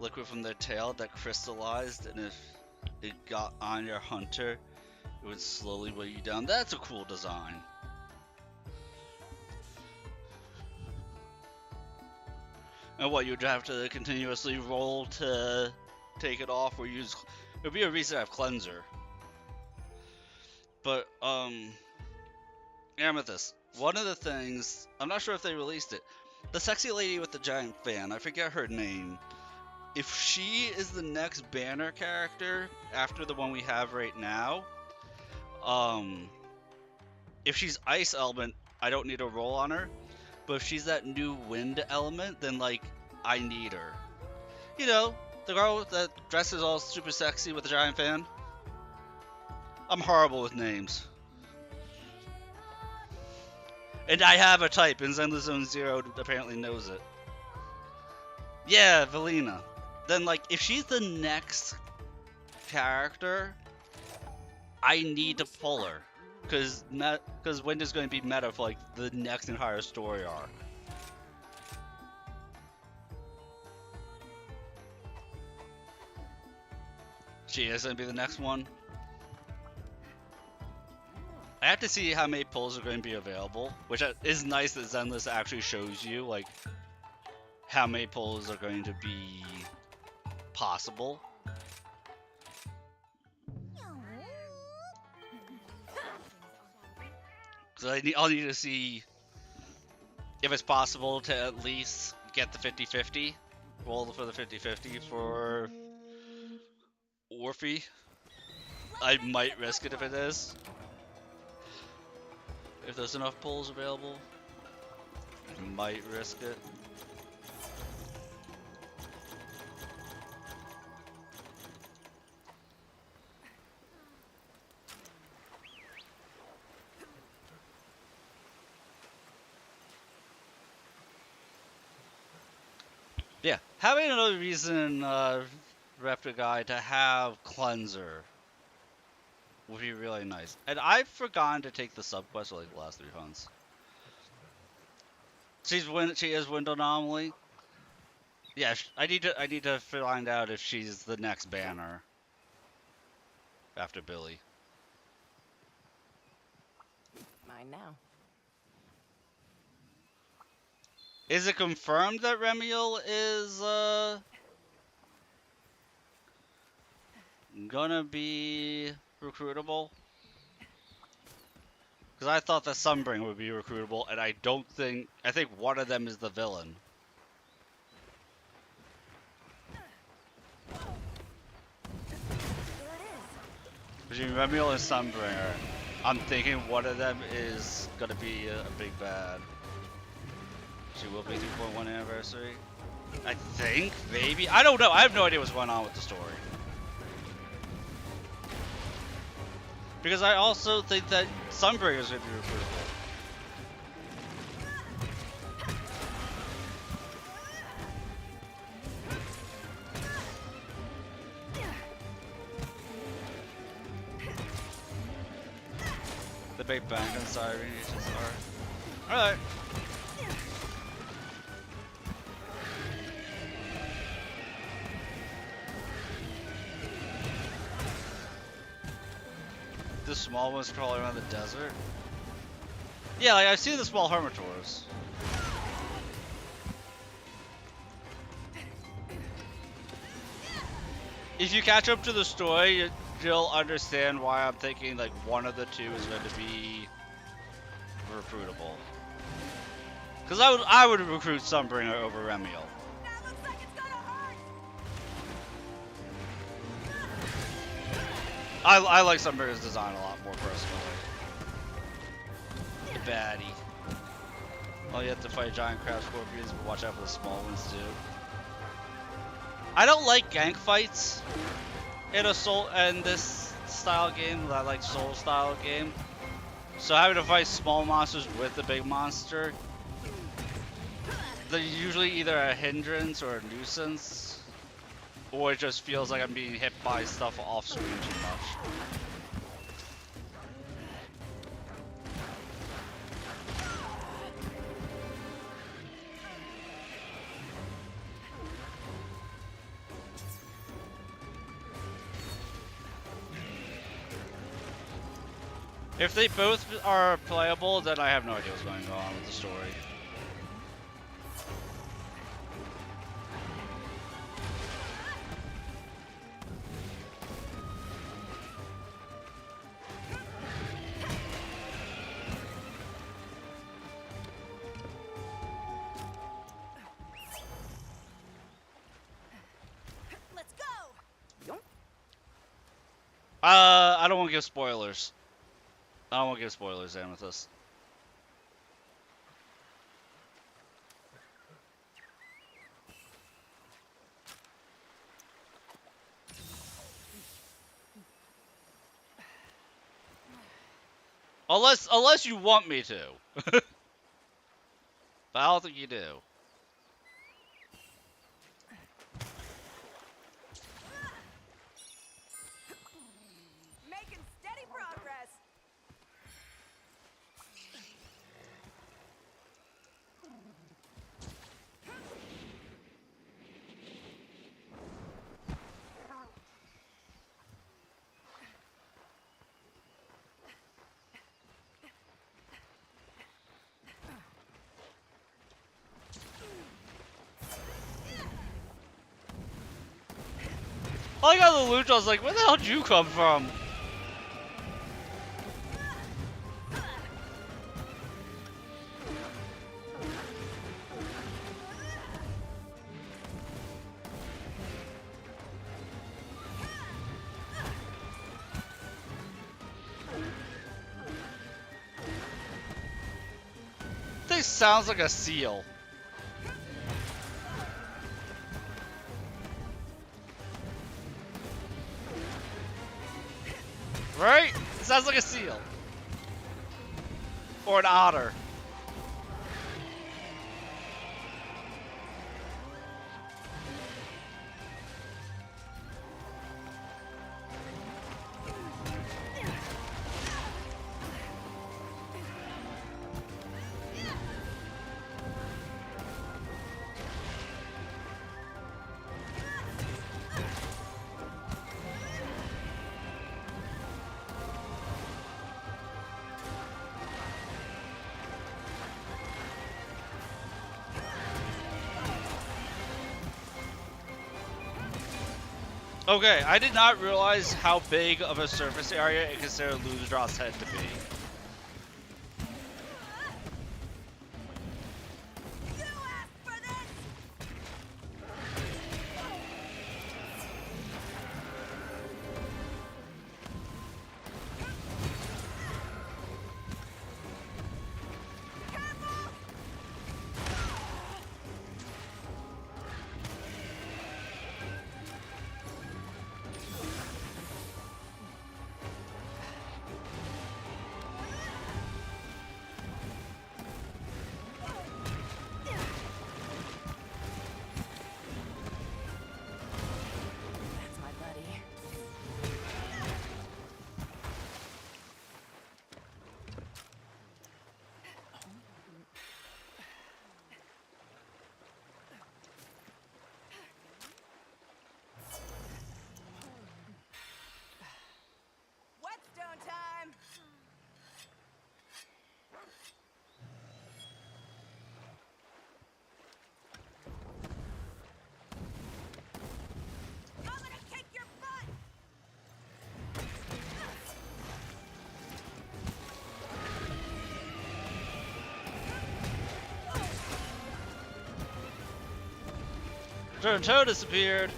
liquid from their tail that crystallized, and if it got on your hunter, it would slowly weigh you down. That's a cool design. And what, you'd have to continuously roll to take it off or use... It would be a reason to have cleanser. But, Amethyst. One of the things... I'm not sure if they released it. The sexy lady with the giant fan, I forget her name. If she is the next banner character after the one we have right now, if she's ice element, I don't need a roll on her. But if she's that new wind element, then like I need her. You know, the girl that dresses all super sexy with a giant fan. I'm horrible with names. And I have a type, and Zenless Zone Zero apparently knows it. Yeah, Valina. Then like if she's the next character, I need to pull her. Because Wind is going to be meta for like the next entire story arc. She is going to be the next one. I have to see how many pulls are going to be available, which is nice that Zenless actually shows you like how many pulls are going to be possible. So I'll need to see if it's possible to at least get the 50-50. Roll for the 50-50 for Orphe. I might risk it if it is. If there's enough pulls available, I might risk it. Yeah, having another reason, Raptor Guy, to have Cleanser would be really nice. And I've forgotten to take the subquest for like the last 3 hunts. She is Wind Anomaly. Yeah, I need to find out if she's the next banner after Billy. Mine now. Is it confirmed that Remiel is gonna be recruitable? Because I thought that Sunbring would be recruitable, and I think one of them is the villain. Between Remiel and Sunbringer, I'm thinking one of them is gonna be a big bad. She will be 3.1 anniversary. I think, maybe. I don't know. I have no idea what's going on with the story. Because I also think that Sunbringer is going to be recruitable. The big bang on Siren Ages are. Alright. The small ones crawling around the desert? Yeah, like I've seen the small hermitors. If you catch up to the story, you'll understand why I'm thinking like one of the two is going to be recruitable. Because I would recruit Sunbringer over Remiel. That looks like it's gonna hurt! I like Sunbringer's design a lot more personally. The baddie. Oh, you have to fight giant crab scorpions, but watch out for the small ones too. I don't like gank fights in this style game. I like soul style game. So having to fight small monsters with the big monster, they're usually either a hindrance or a nuisance, or it just feels like I'm being hit by stuff off screen too much. If they both are playable, then I have no idea what's going on with the story. Let's go! I don't want to give spoilers. I don't want to give spoilers, Amethyst. Unless you want me to. But I don't think you do. Making steady progress. I got the loot. I was like, where the hell did you come from? This sounds like a seal. Right? It sounds like a seal. Or an otter. Okay, I did not realize how big of a surface area it considered Ludradraw's head to be. You asked for this! That's my buddy. Whetstone time! I'm gonna kick your butt! Turn toe disappeared.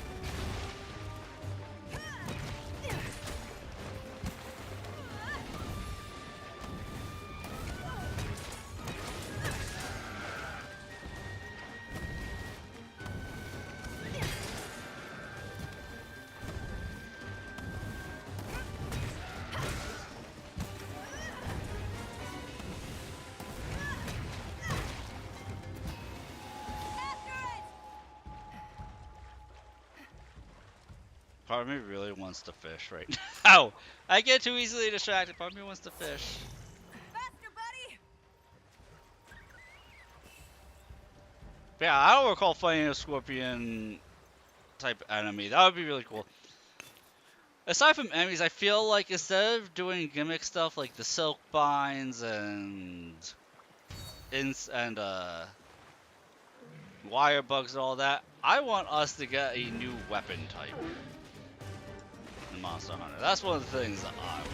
Part of me really wants to fish right now. I get too easily distracted. Part of me wants to fish. Faster, buddy! But yeah, I don't recall fighting a scorpion type enemy. That would be really cool. Aside from enemies, I feel like instead of doing gimmick stuff like the silk binds and wire bugs and all that, I want us to get a new weapon type in Monster Hunter. That's one of the things that I want.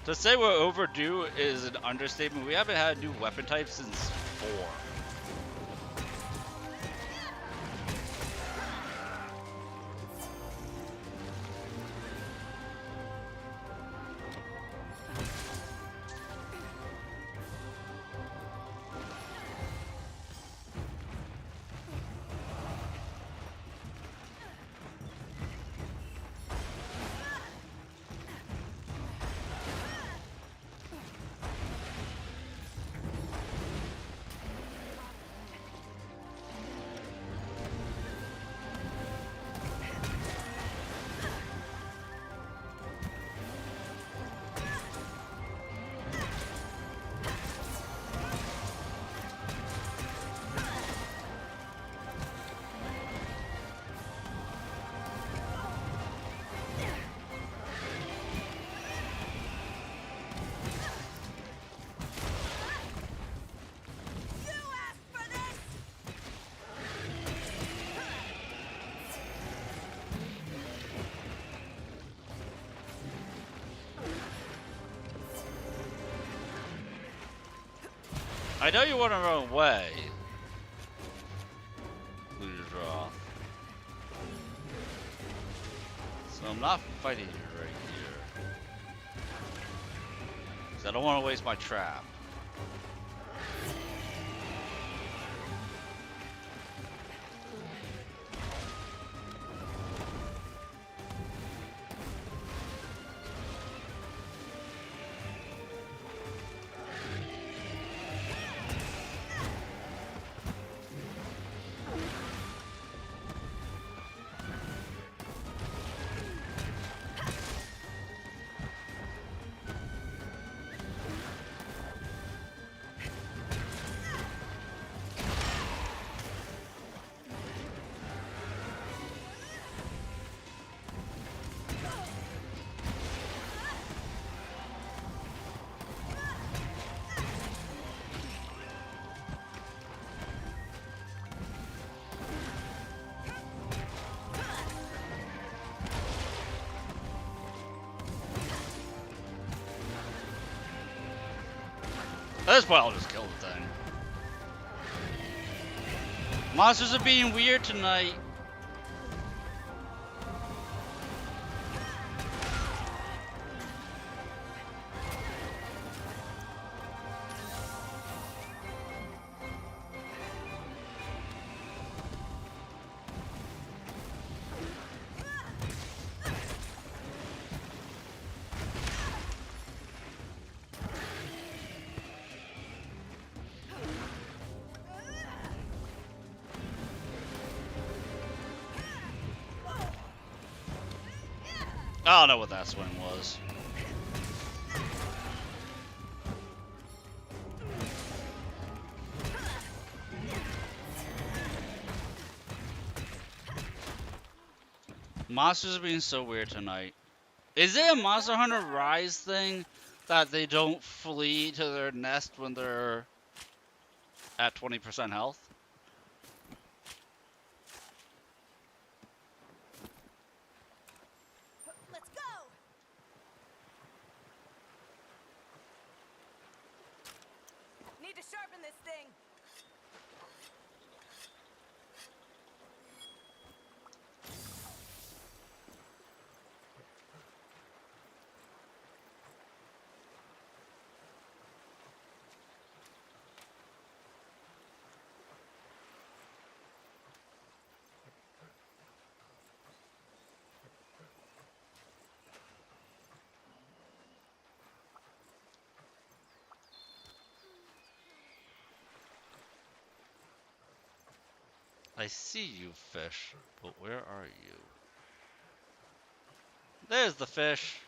To say we're overdue is an understatement. We haven't had a new weapon type since 4. I know you want to run away. Lose draw. So I'm not fighting you right here. Because I don't want to waste my trap. At this point, I'll just kill the thing. Monsters are being weird tonight. I don't know what that swing was. Monsters are being so weird tonight. Is it a Monster Hunter Rise thing that they don't flee to their nest when they're at 20% health? Let's go! Need to sharpen this thing. I see you, fish, but where are you? There's the fish.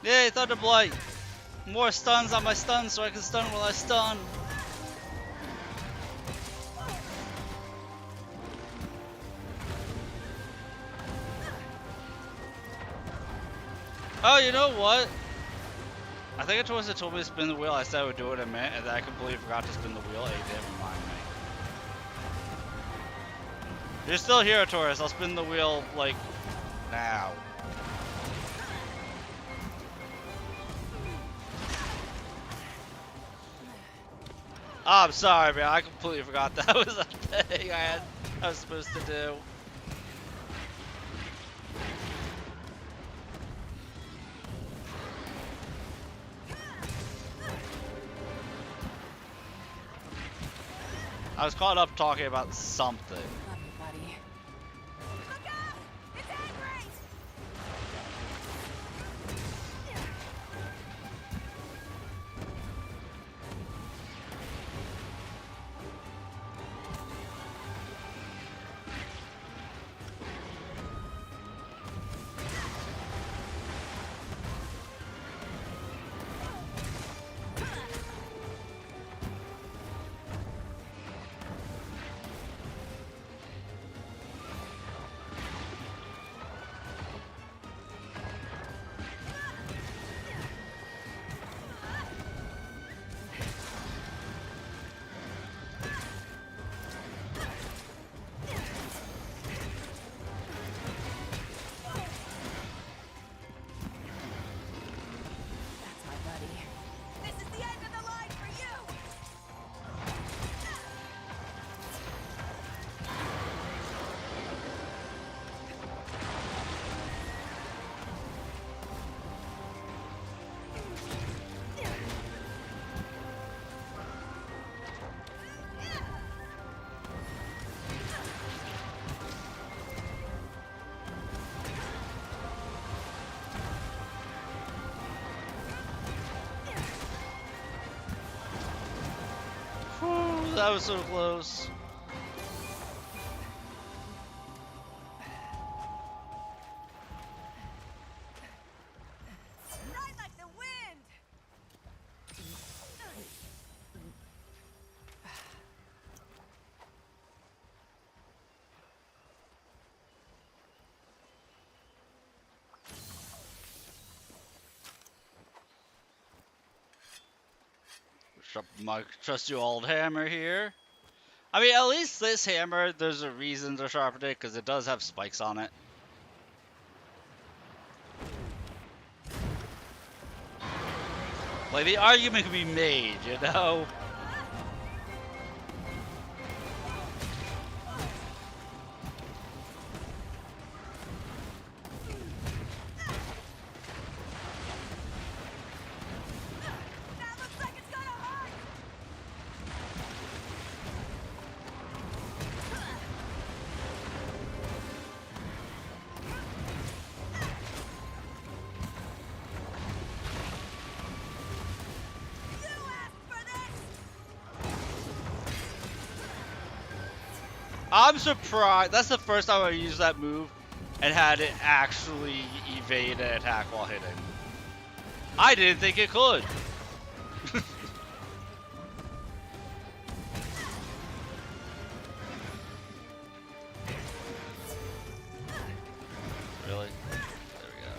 Yay, Thunder Blight! More stuns on my stun so I can stun while I stun. Oh, you know what? I think it was told me to spin the wheel. I said I would do it in a minute, and then I completely forgot to spin the wheel. It didn't remind me. You're still here, Taurus. I'll spin the wheel, like, now. Oh, I'm sorry, man. I completely forgot that was a thing I was supposed to do. I was caught up talking about something. Love you, buddy. Look out! It's angry! That's my buddy. This is the end of the line for you! Whew, that was so close. Ride like the wind! My trusty old hammer here. I mean, at least this hammer, there's a reason to sharpen it, because it does have spikes on it. Like, the argument can be made, you know? That looks like it's gonna hurt! You asked for this! I'm surprised. That's the first time I used that move and had it actually evade an attack while hitting. I didn't think it could. Really? There we go.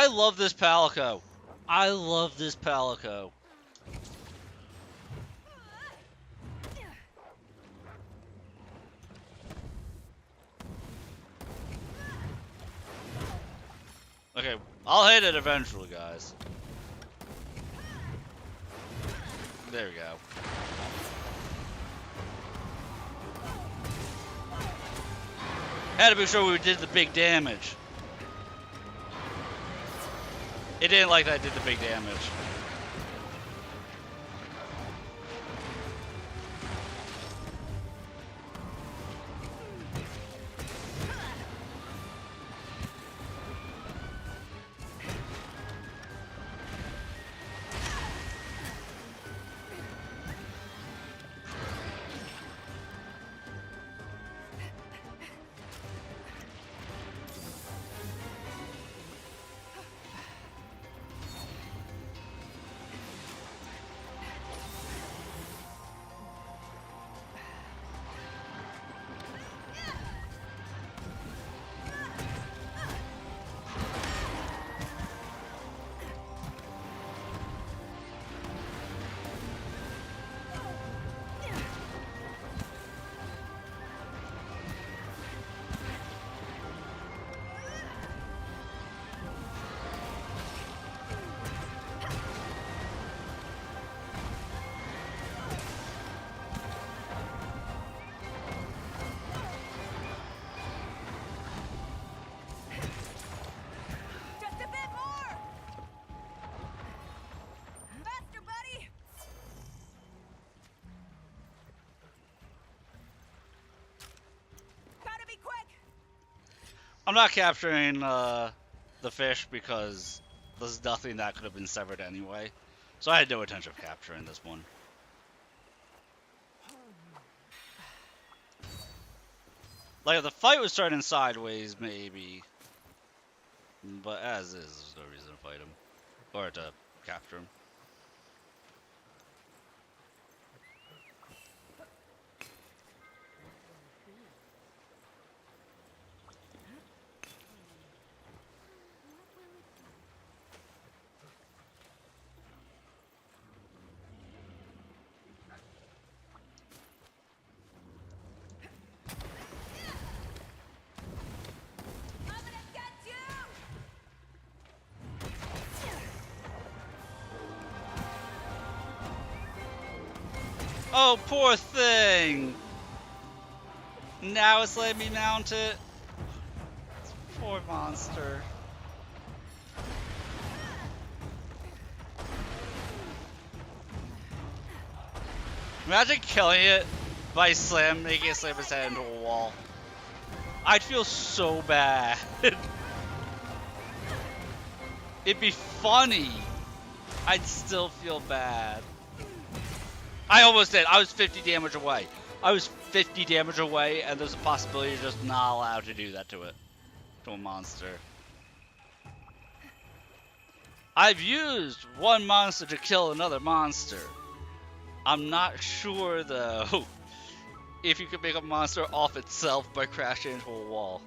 I love this Palico. I love this Palico. Okay, I'll hit it eventually, guys. There we go. Had to be sure we did the big damage. It didn't like that I did the big damage. Just a bit more! Faster, buddy! Gotta be quick! I'm not capturing the fish because there's nothing that could have been severed anyway. So I had no intention of capturing this one. Like, if the fight was turning sideways, maybe. But as is, there's no reason to fight him. Or to capture him. I'm gonna get you! Oh, poor thing! Now it's letting me mount it. Poor monster. Imagine killing it by making it slam its head into a wall. I'd feel so bad. It'd be funny. I'd still feel bad. I almost did. I was 50 damage away. I was 50 damage away, and there's a possibility you're just not allowed to do that to it. To a monster. I've used one monster to kill another monster. I'm not sure, though, if you could make a monster off itself by crashing into a wall.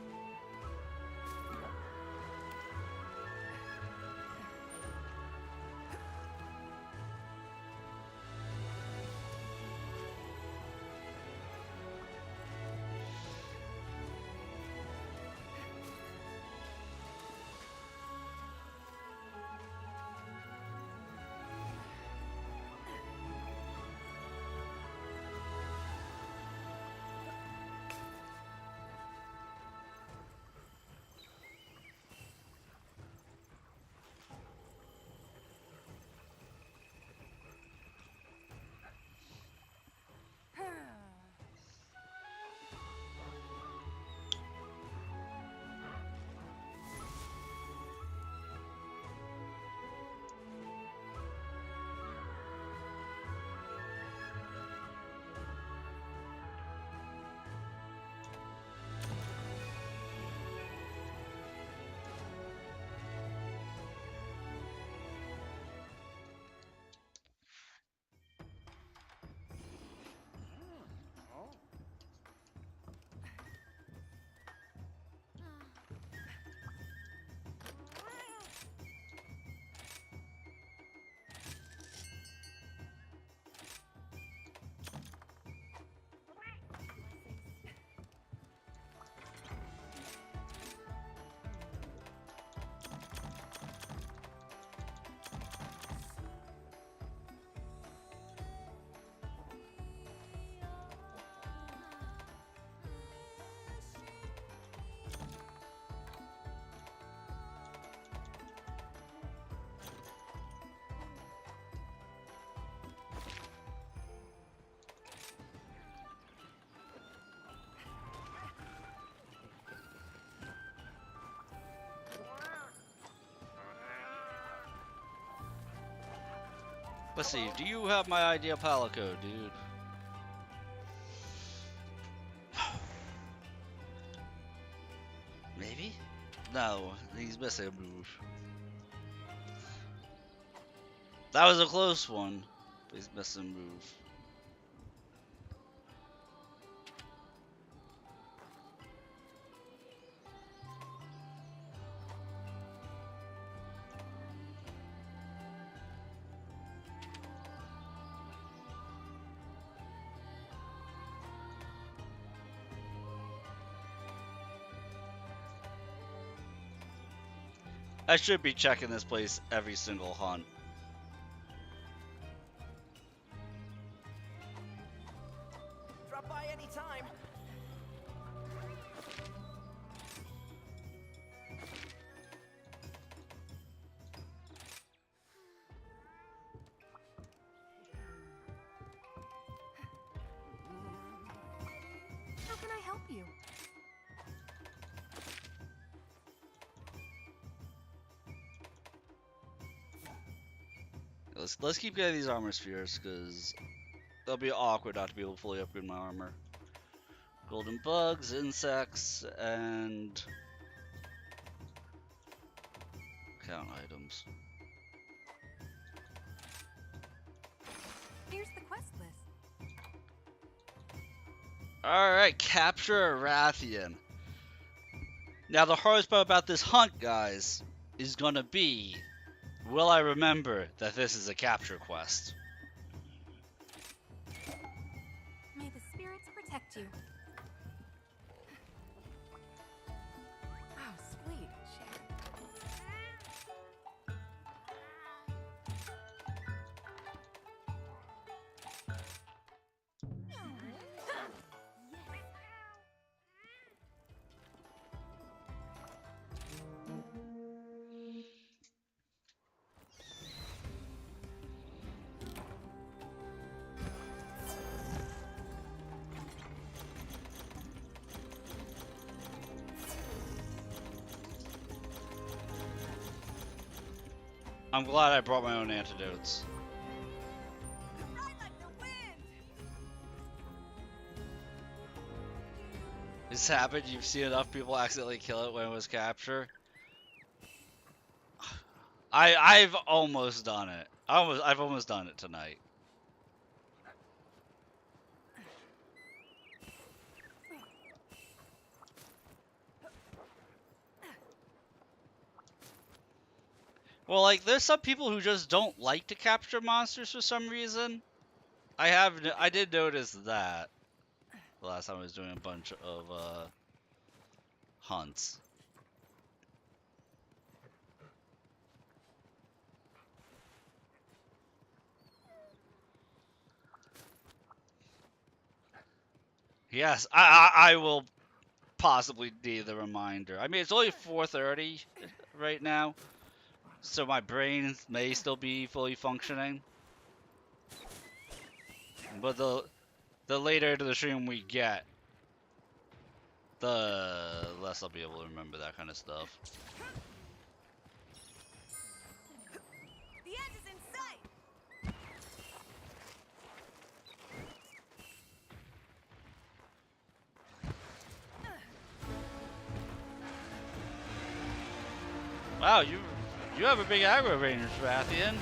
Let's see. Do you have my idea palico, dude? Maybe? No, he's missing a move. That was a close one, but he's missing a move. I should be checking this place every single hunt. Drop by any time. How can I help you? Let's keep getting these armor spheres, because it'll be awkward not to be able to fully upgrade my armor. Golden bugs, insects, and count items. Here's the quest list. Alright, capture a Rathian. Now the hardest part about this hunt, guys, is gonna be, will I remember that this is a capture quest? May the spirits protect you. Oh, sweet. I'm glad I brought my own antidotes. Ride like the wind. This happened, you've seen enough people accidentally kill it when it was capture. I've almost done it. I've almost done it tonight. Well, like, there's some people who just don't like to capture monsters for some reason. I did notice that the last time I was doing a bunch of hunts. Yes, I will possibly need the reminder. I mean, it's only 4:30 right now, so my brain may still be fully functioning. But the later into the stream we get, the less I'll be able to remember that kind of stuff. The end is in sight. Wow, you have a big aggro range, Rathian.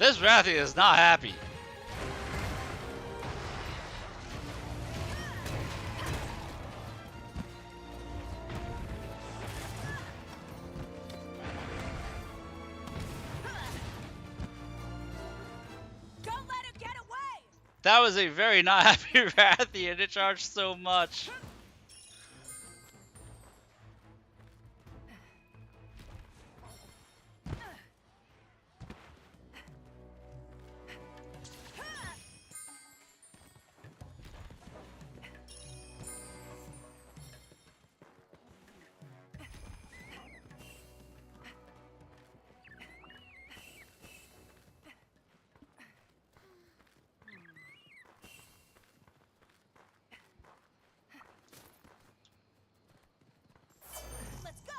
This Rathy is not happy. Don't let him get away! That was a very not happy Rathy, and it charged so much. Let's go!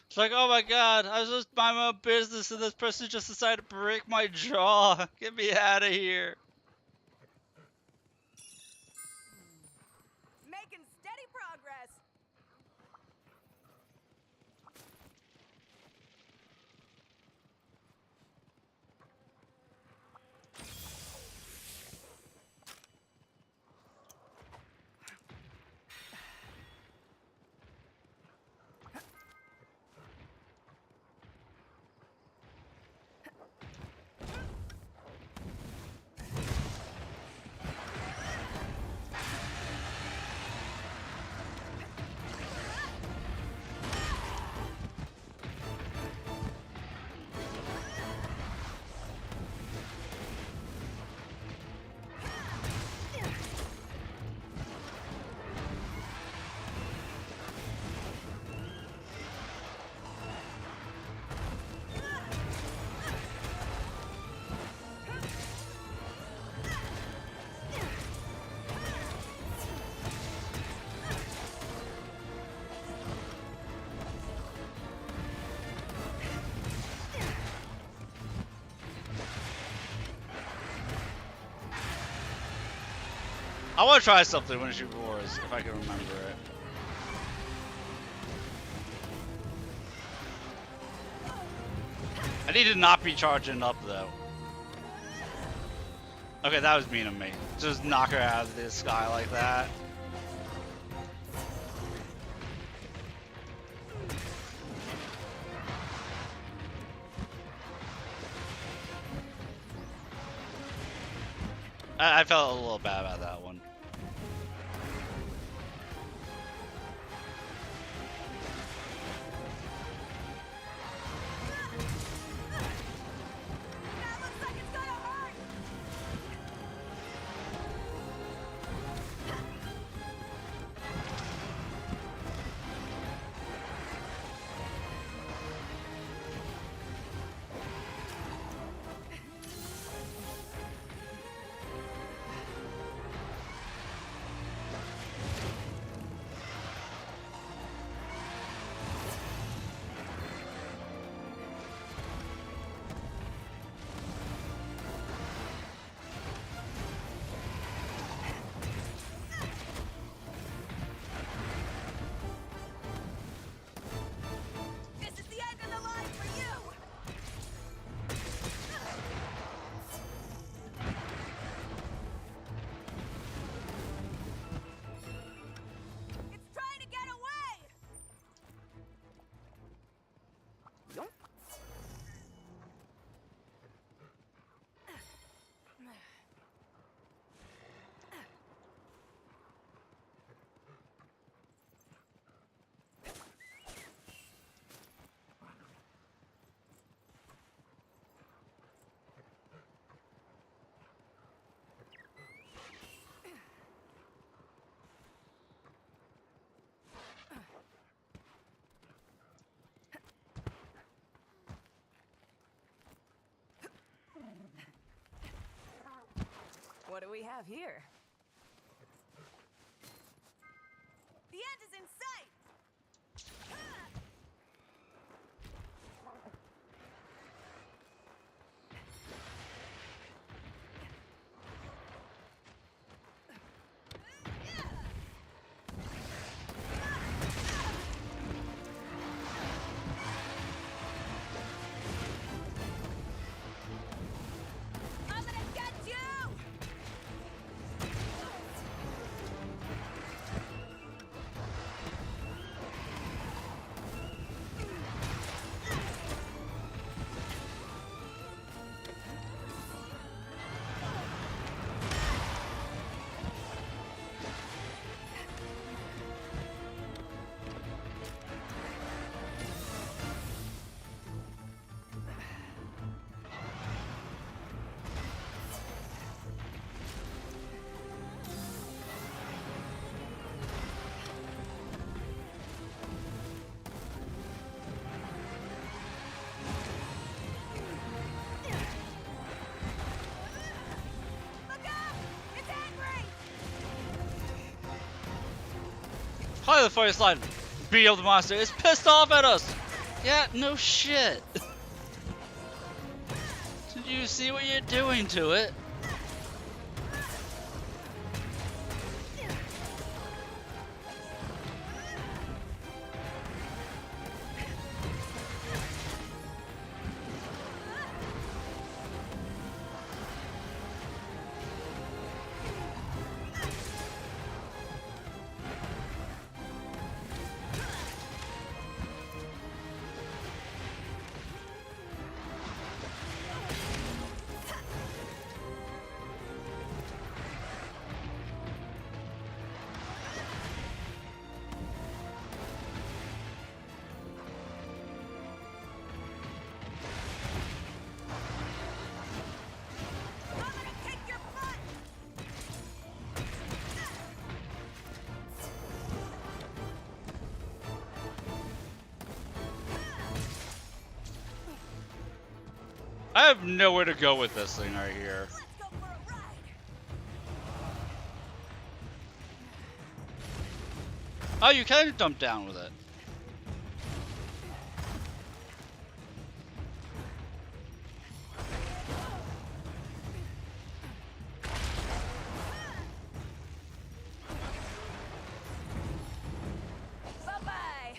It's like, oh my god, I was just minding my own business and this person just decided to break my jaw. Get me out of here. Making steady progress. I want to try something when she roars, if I can remember it. I need to not be charging up, though. Okay, that was mean of me. Just knock her out of the sky like that. I felt a little bad about that one. That looks like it's gonna hurt! This is the end of the line for you! It's trying to get away! What do we have here? The end is in sight! Fire the fire slide. Beat up the monster. It's pissed off at us. Yeah, no shit. Did you see what you're doing to it? I'm gonna kick your butt! I have nowhere to go with this thing right here. Let's go for a ride! Oh, you can jump down with it. Bye-bye!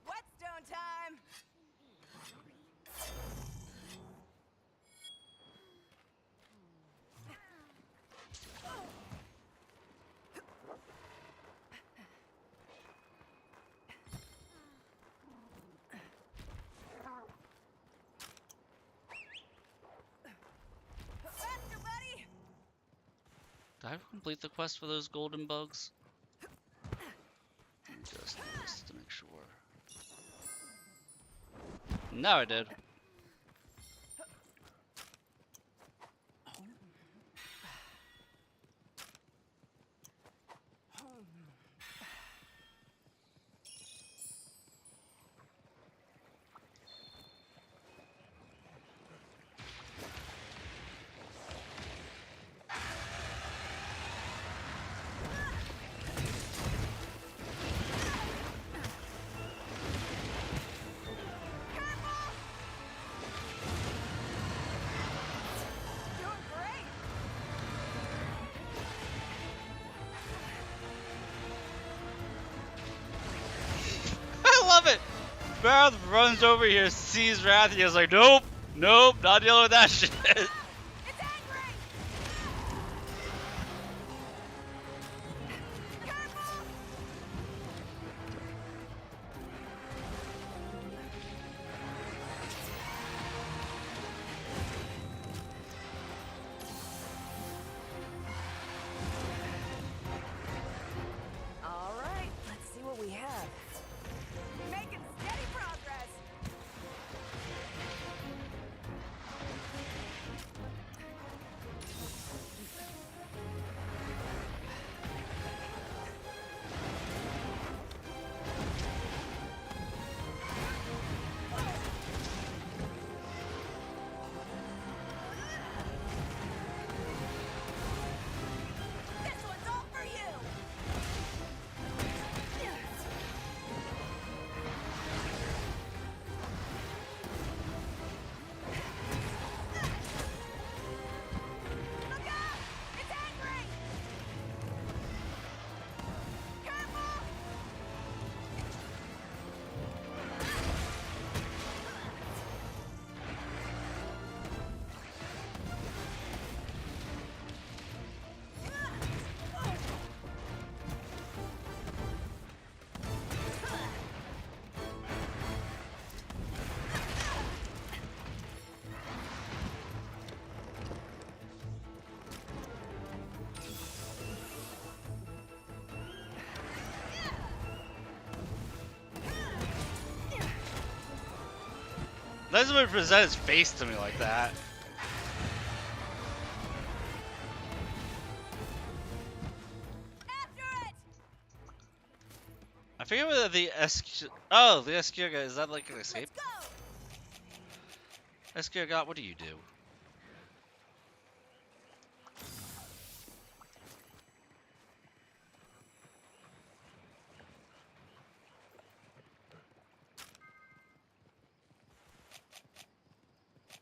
Whetstone time! Faster, buddy! Did I complete the quest for those golden bugs? Let me just do this to make sure. No, I did. Doing great! I love it! Barth runs over here, sees Rathian, is like, nope, nope, not dealing with that shit. It's angry! Careful! All right, let's see what we have. Making steady progress. Doesn't even present his face to me like that. I forget whether the SQ. Oh, the SQ guy. Is that like an escape? SQ God, what do you do?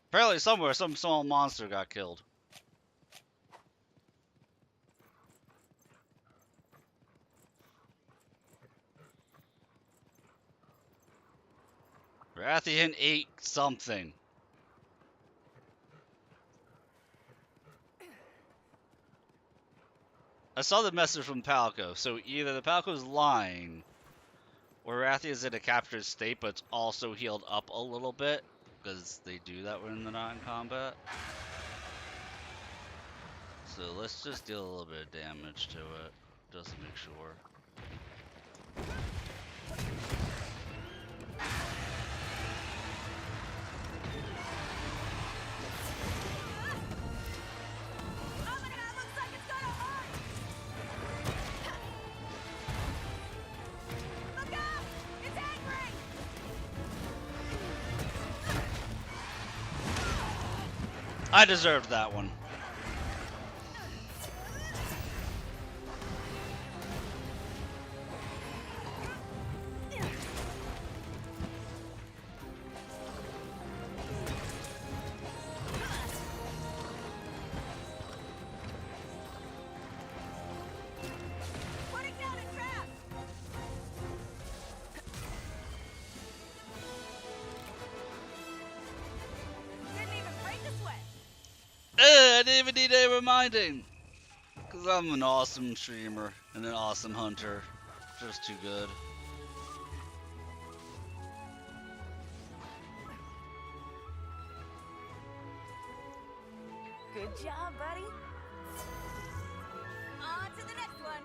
Apparently, somewhere, some small monster got killed. Rathian ate something. I saw the message from Palco, so either the Palco's lying, or Rathian's in a captured state, but it's also healed up a little bit, because they do that when they're not in combat. So let's just deal a little bit of damage to it, just to make sure. I deserved that one. I didn't even need a reminding. Because I'm an awesome streamer and an awesome hunter. Just too good. Good job, buddy. On to the next one.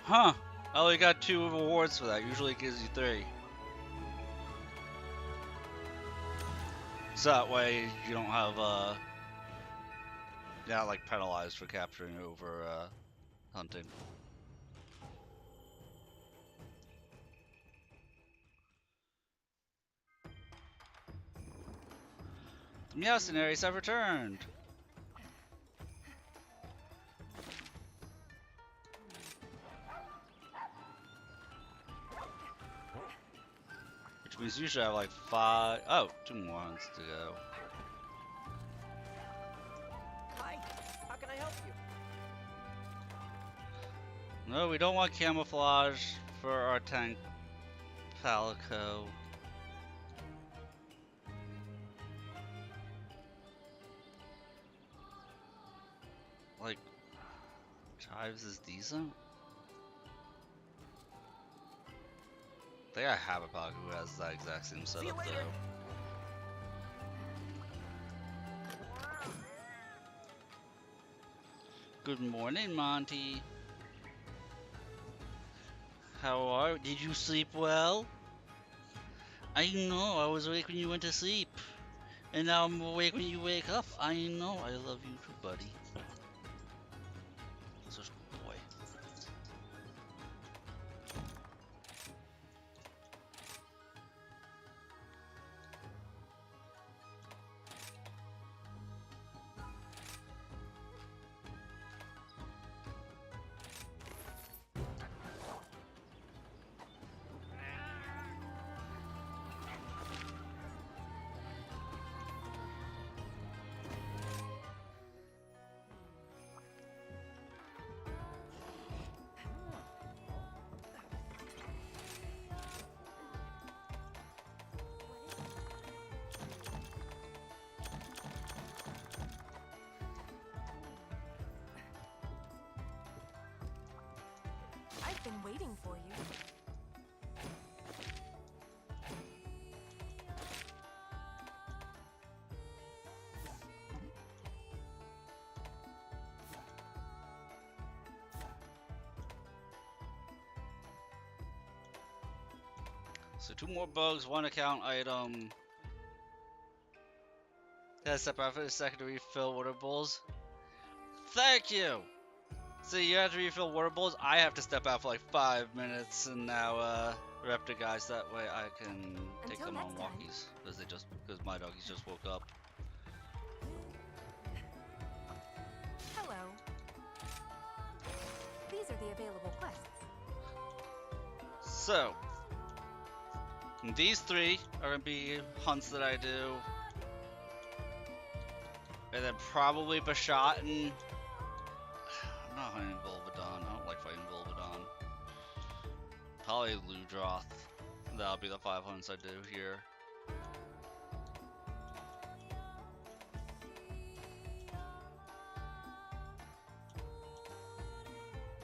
Huh. I only got 2 rewards for that. Usually it gives you 3. So that way you don't have, you're not like penalized for capturing over, hunting. The Meowcenaries have returned! Which means you should have like 5. Oh, 2 more ones to go. Hi, how can I help you? No, we don't want camouflage for our tank Palico. Like, Chives is decent? I think I have a Palico who has that exact same setup though. Good morning, Monty. How are you? Did you sleep well? I know, I was awake when you went to sleep. And now I'm awake when you wake up. I know, I love you too, buddy. Such a good boy. I've been waiting for you. So 2 more bugs, 1 account item. Gotta step out for a second to refill water bowls. Thank you! So you have to refill water bowls. I have to step out for like 5 minutes and now rep the guys. That way I can take Until them on next time. walkies because my doggies just woke up. Hello. These are the available quests. So these 3 are gonna be hunts that I do, and then probably Bashat and I'm not hunting Volvodon. I don't like fighting Volvodon. Probably Ludroth. That'll be the 5 hunts I do here.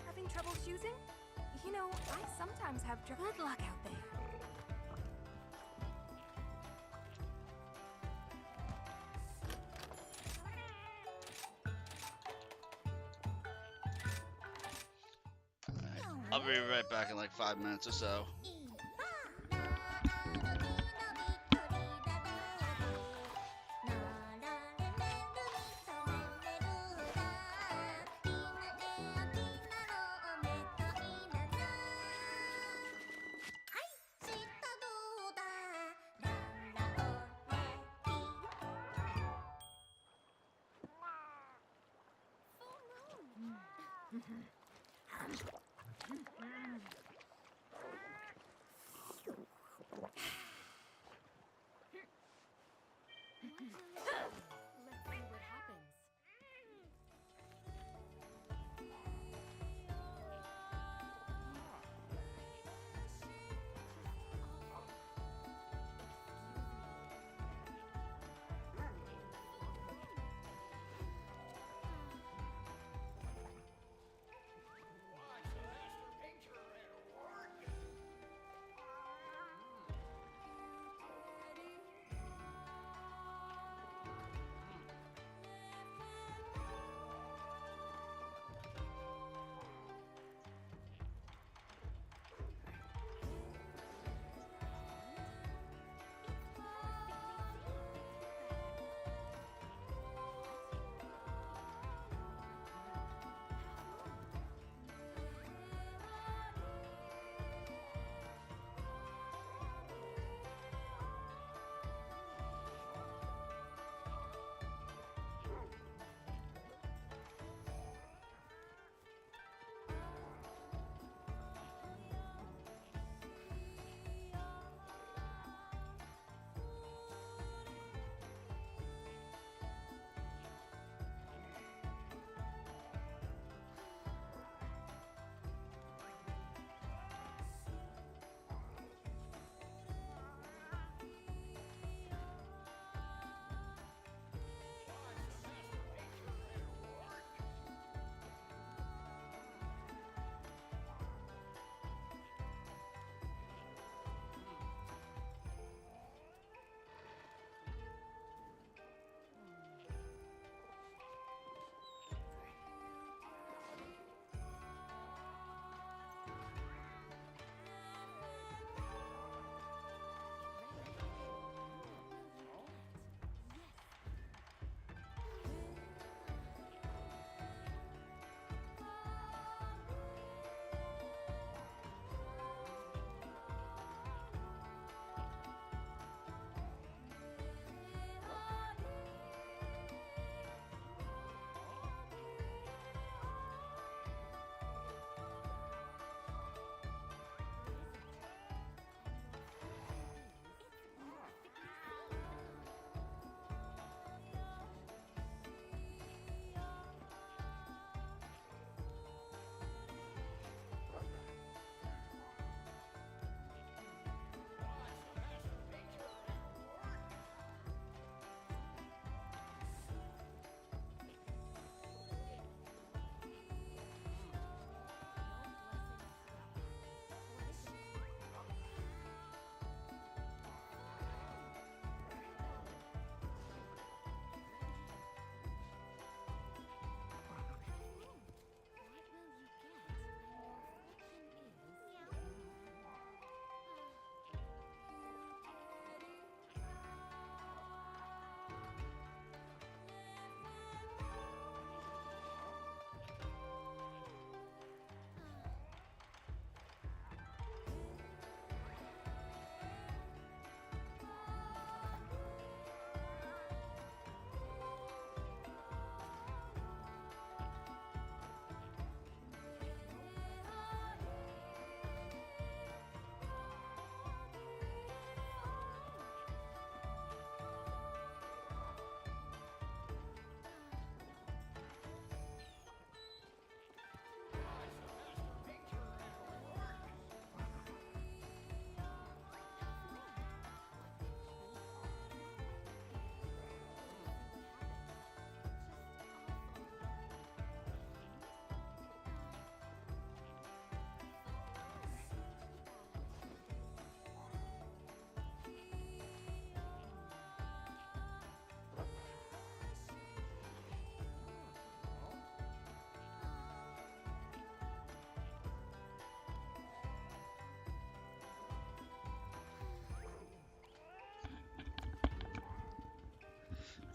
Having trouble choosing? You know, I sometimes have good luck out there. I'll be right back in like 5 minutes or so. Let's see what happens.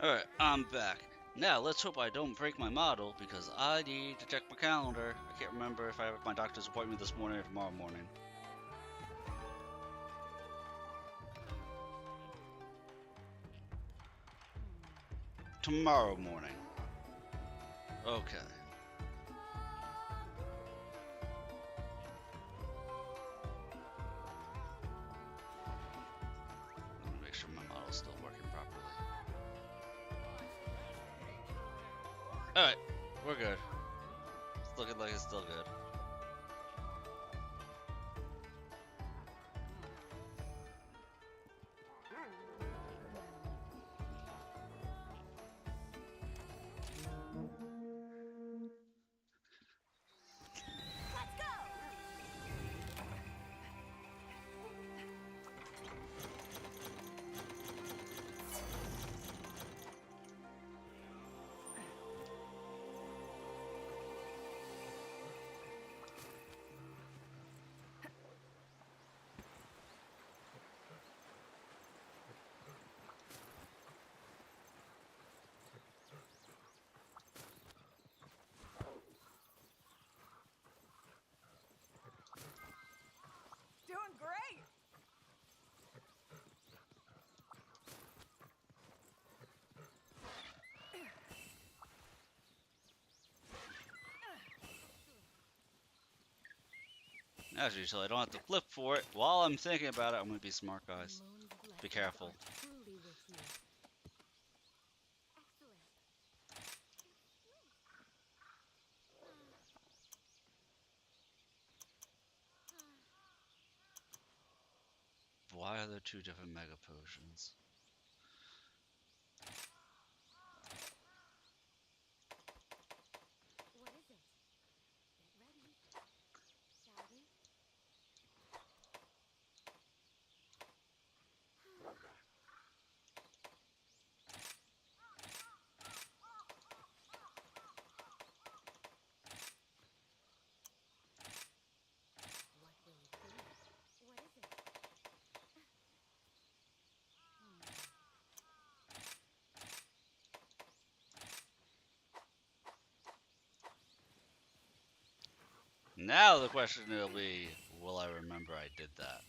Alright, I'm back. Now, let's hope I don't break my model, because I need to check my calendar. I can't remember if I have my doctor's appointment this morning or tomorrow morning. Tomorrow morning. Okay. Let me make sure my model's still working properly. Alright, we're good. It's looking like it's still good. Doing great! As usual, I don't have to flip for it. While I'm thinking about it, I'm gonna be smart, guys. Moan's Be blessings careful. are truly with you. Excellent. Why are there two different mega potions? What is it? Get ready. Shall we? What will it be? What is it? Now the question will be, will I remember I did that?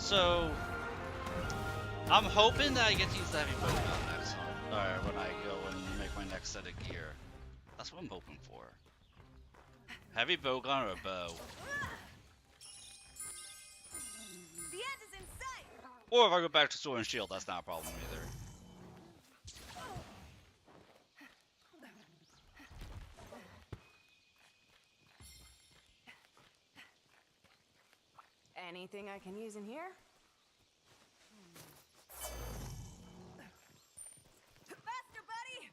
So I'm hoping that I get to use the heavy bowgun next time, or when I go and make my next set of gear. That's what I'm hoping for. Heavy bowgun or a bow. The end is in sight! Or if I go back to sword and shield, that's not a problem either. Anything I can use in here? Faster, buddy!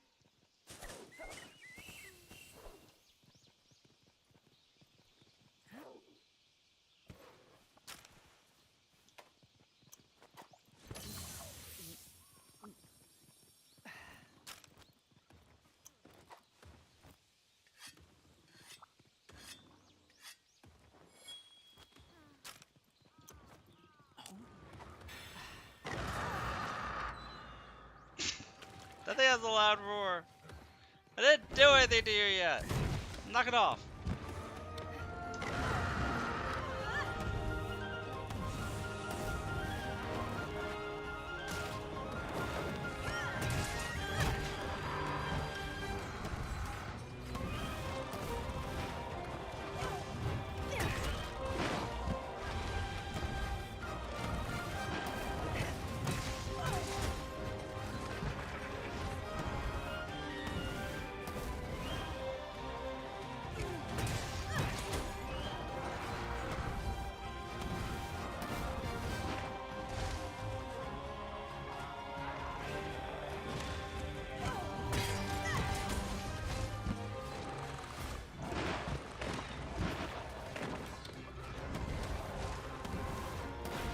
That thing has a loud roar. I didn't do anything to you yet. Knock it off.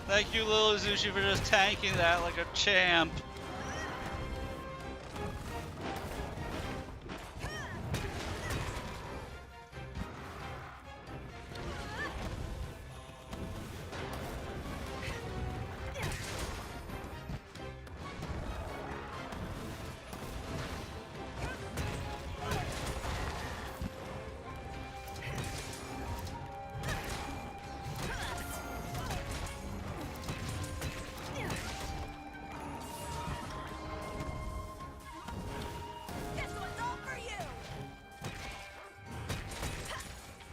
Thank you, Lil Zushi, for just tanking that like a champ. This one's all for you! You're the best, pal.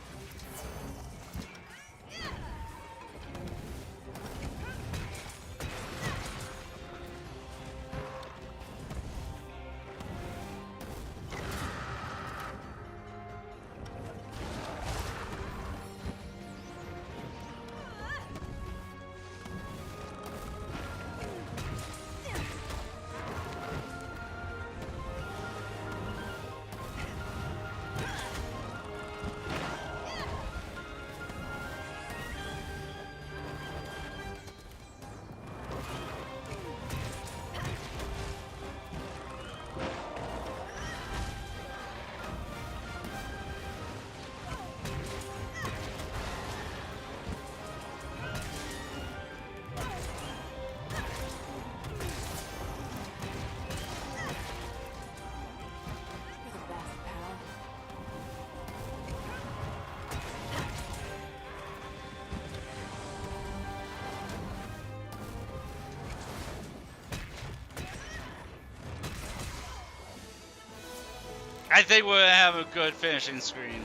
I think we're gonna have a good finishing screen.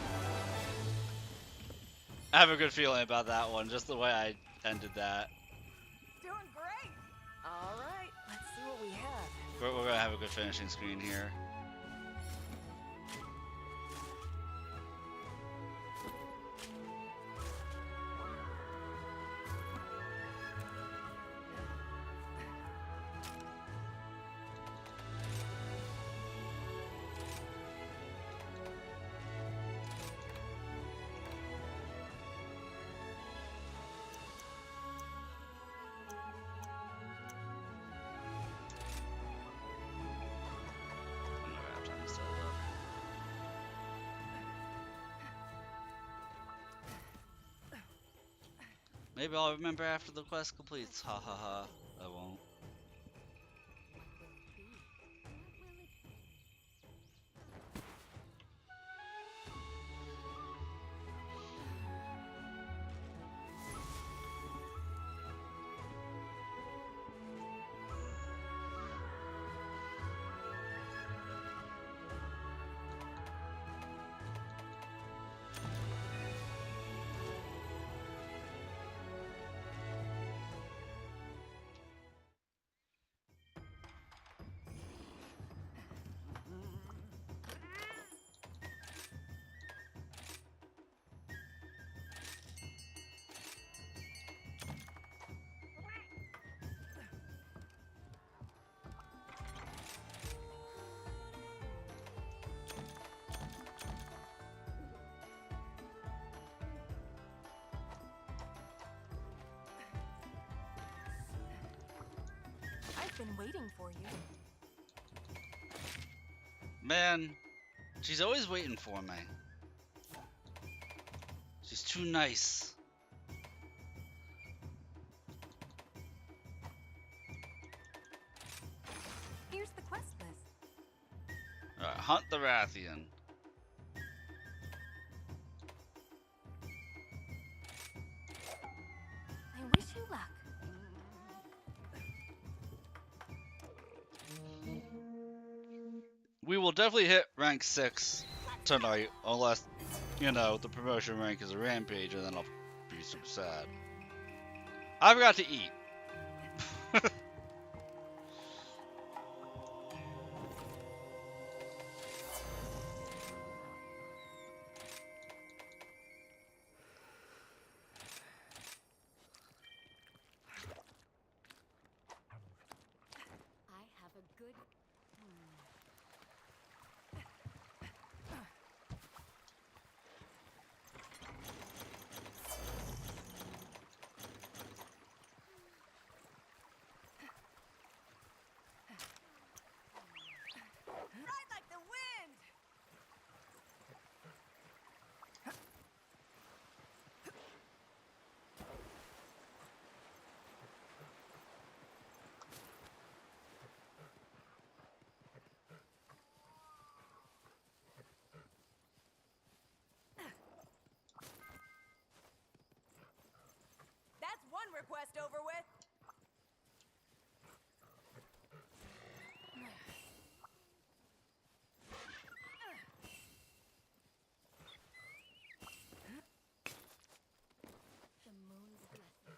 I have a good feeling about that one, just the way I ended that. Doing great! Alright, let's see what we have. We're gonna have a good finishing screen here. I'm never have time to set it up. Maybe I'll remember after the quest completes. Ha ha ha. I won't. been waiting for you. Man, she's always waiting for me. She's too nice. Here's the quest list. Alright, hunt the Rathian. I wish you luck. We will definitely hit rank 6 tonight, unless, you know, the promotion rank is a rampage, and then I'll be super sad. I forgot to eat. I have a good. Ride like the wind! That's one request over with. The moon's blessing.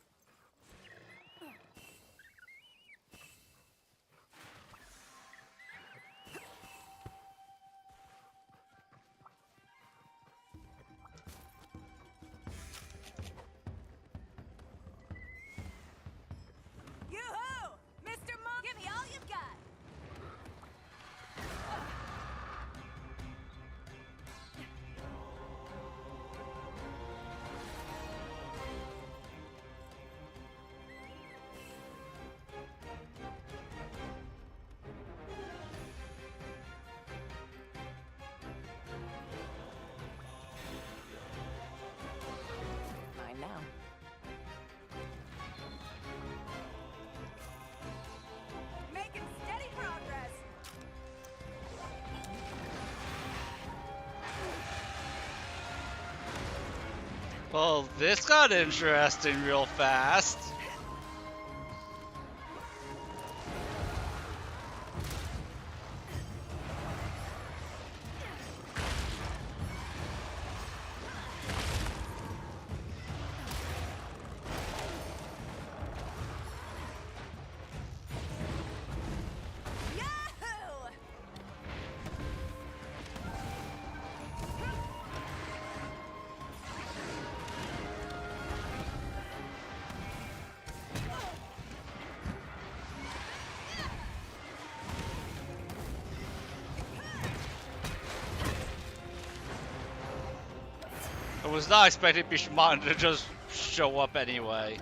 Yoo-hoo! Mr. Monk, give me all you've got. Mine now. Making steady progress. Well, this got interesting real fast. Yahoo! I was not expecting Bishamon to just show up anyway.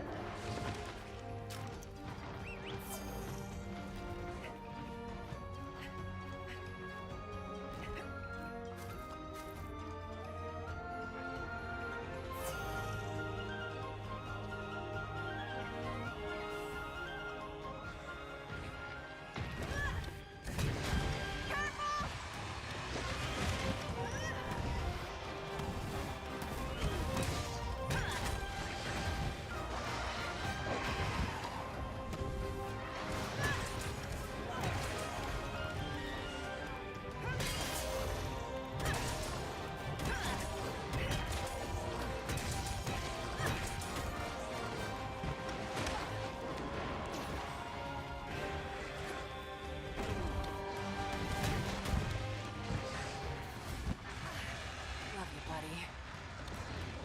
Love you, buddy.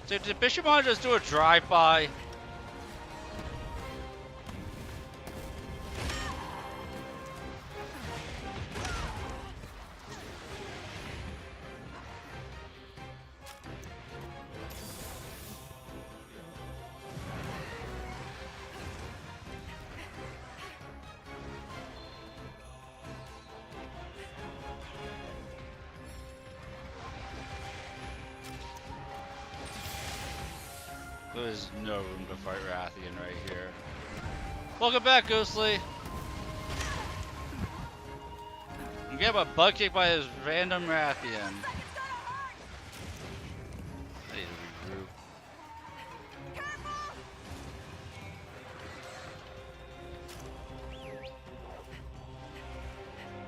So did Bishamon just do a drive-by? There's no room to fight Rathian right here. Welcome back, Ghostly. I'm getting my butt kicked by this random Rathian. I need to regroup.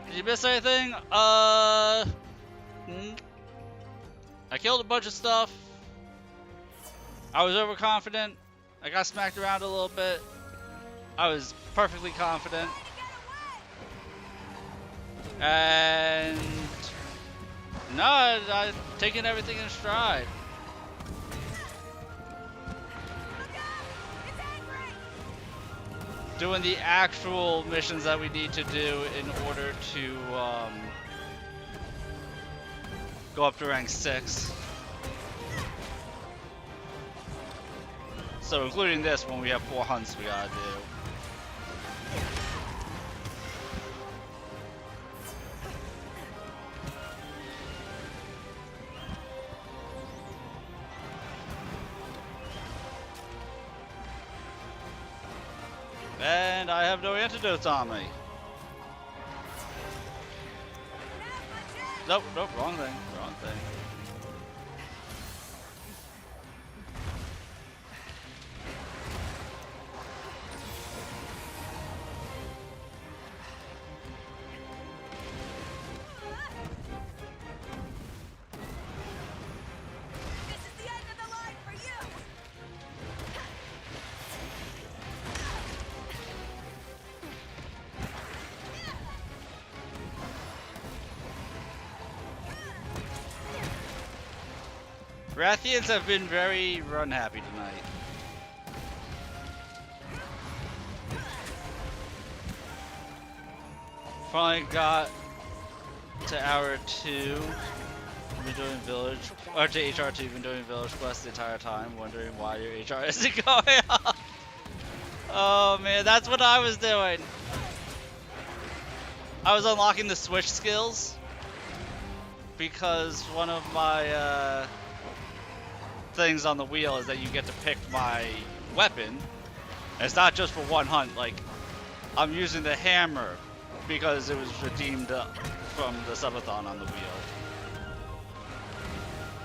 Did you miss anything? I killed a bunch of stuff. I was overconfident. I got smacked around a little bit. I was perfectly confident. And no, I've taken everything in stride. Doing the actual missions that we need to do in order to go up to rank 6. So including this one, we have 4 hunts we gotta do. And I have no antidotes on me. Nope, nope, wrong thing, wrong thing. Rathians have been very run happy tonight. Finally got to hour 2. Been doing village, or to HR2. Been doing village quest the entire time, wondering why your HR isn't going up. Oh man, that's what I was doing. I was unlocking the switch skills because one of my things on the wheel is that you get to pick my weapon. And it's not just for one hunt. Like, I'm using the hammer because it was redeemed from the Subathon on the wheel.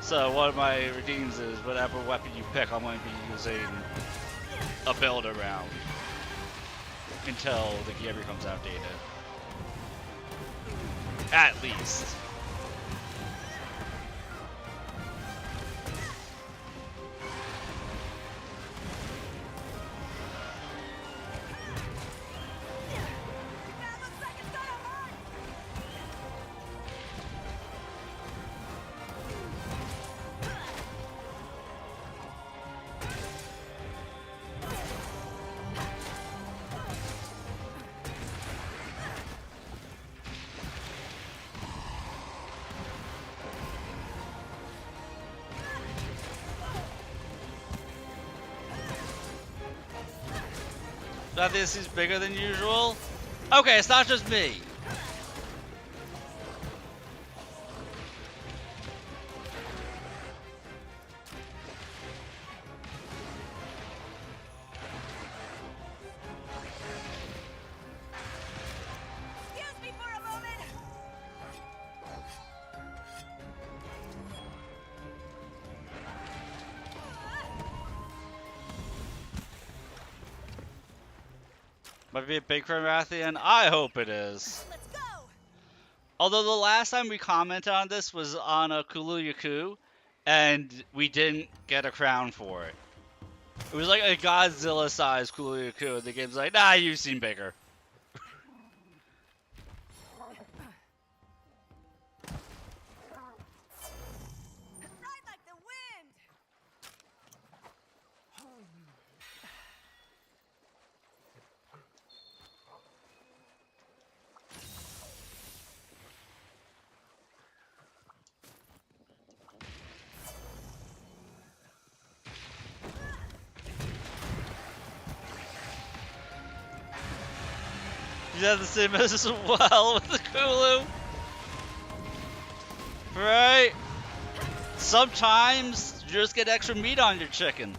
So one of my redeems is whatever weapon you pick, I'm going to be using a build around until the gear becomes outdated. At least. Now this is bigger than usual. Okay, it's not just me. Excuse me for a moment. Might be a big friend Rathian. I hope it is. Let's go. Although the last time we commented on this was on a Kulu-Yaku, and we didn't get a crown for it. It was like a Godzilla-sized Kulu-Yaku, and the game's like, nah, you've seen bigger. Ride like the wind. You have the same as well with the Kulu. Right? Sometimes you just get extra meat on your chicken.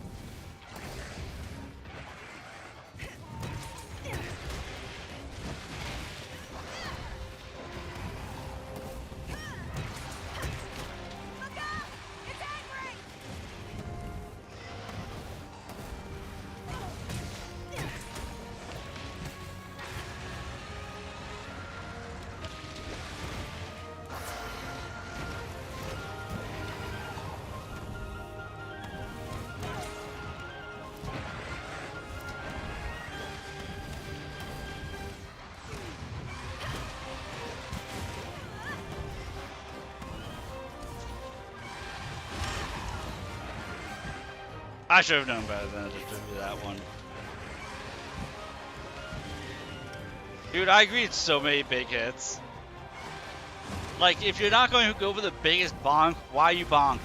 I should have known better than to do that one. Dude, I agree, it's so many big hits. Like, if you're not going to go for the biggest bonk, why are you bonking?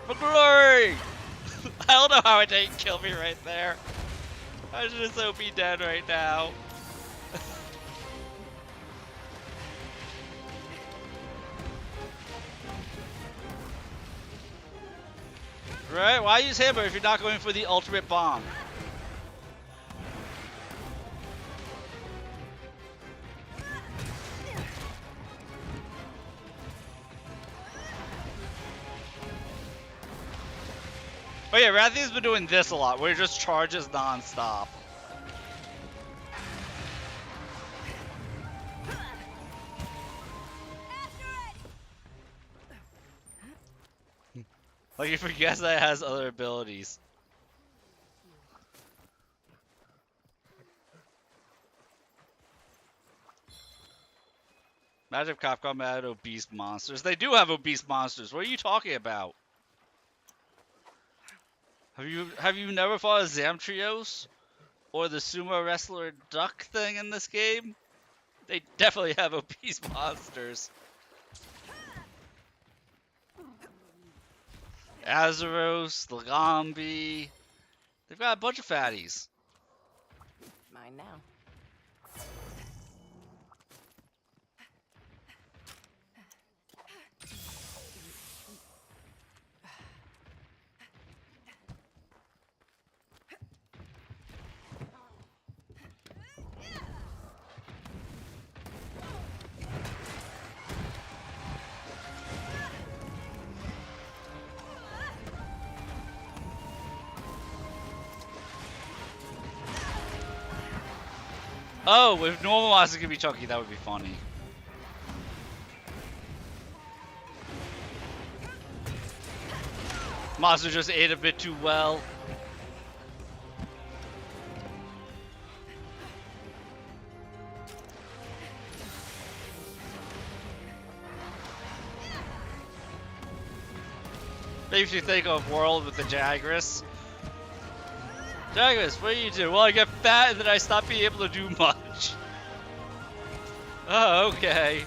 For glory! I don't know how it didn't kill me right there. I should just so be dead right now. Right? Why use hammer if you're not going for the ultimate bomb? Oh yeah, Rathian's been doing this a lot, where he just charges non-stop. Like, he forgets that it has other abilities. Imagine if Capcom had obese monsters. They do have obese monsters. What are you talking about? Have you never fought a Zamtrios? Or the sumo wrestler duck thing in this game? They definitely have obese monsters. Azeros, Lagambi. They've got a bunch of fatties. Mine now. Oh, if normal monsters could be chunky, that would be funny. Monster just ate a bit too well. Makes you think of World with the Jagras. Jagras, what do you do? Well, I get fat and then I stop being able to do much. Oh, okay.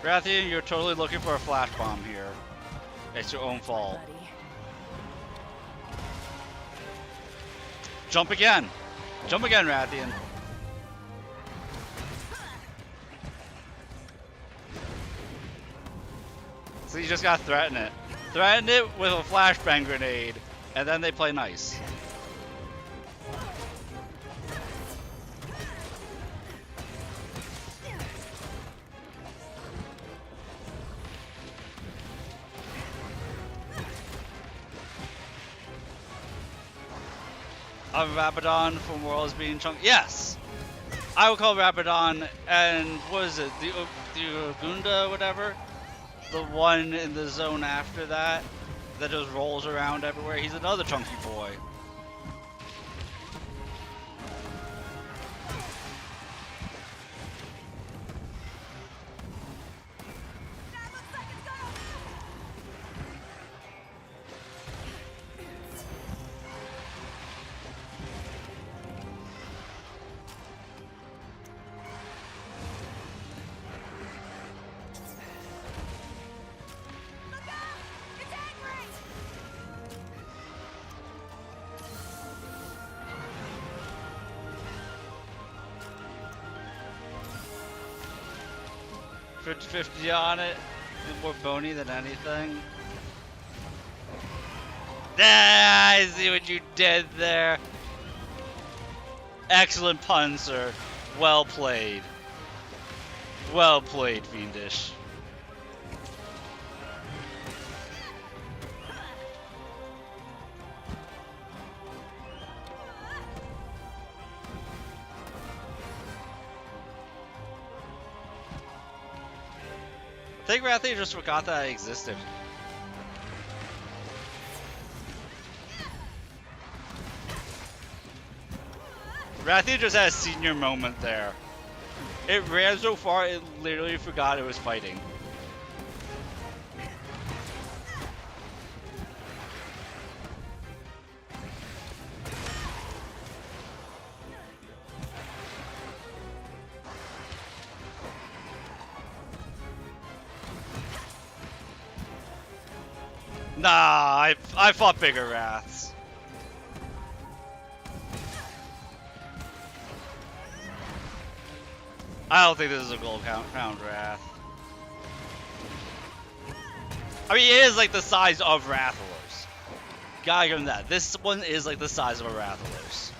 Rathian, you're totally looking for a flash bomb here. It's your own fault. Buddy. Jump again! Jump again, Rathian. So you just gotta threaten it. Threaten it with a flashbang grenade, and then they play nice. Rabadon from Worlds being chunky. Yes! I would call Rabadon, and what is it? The Ogunda, whatever? The one in the zone after that just rolls around everywhere. He's another chunky boy. It's angry! 50-50 on it. More bony than anything. Ah, I see what you did there. Excellent pun, sir. Well played. Well played, Fiendish. think Rathy just forgot that I existed. Rathy just had a senior moment there. It ran so far, it literally forgot it was fighting. Nah, I fought bigger Wraths. I don't think this is a gold crown Wrath. I mean, it is like the size of Rathalers. Gotta give him that. This one is like the size of a Rathalers.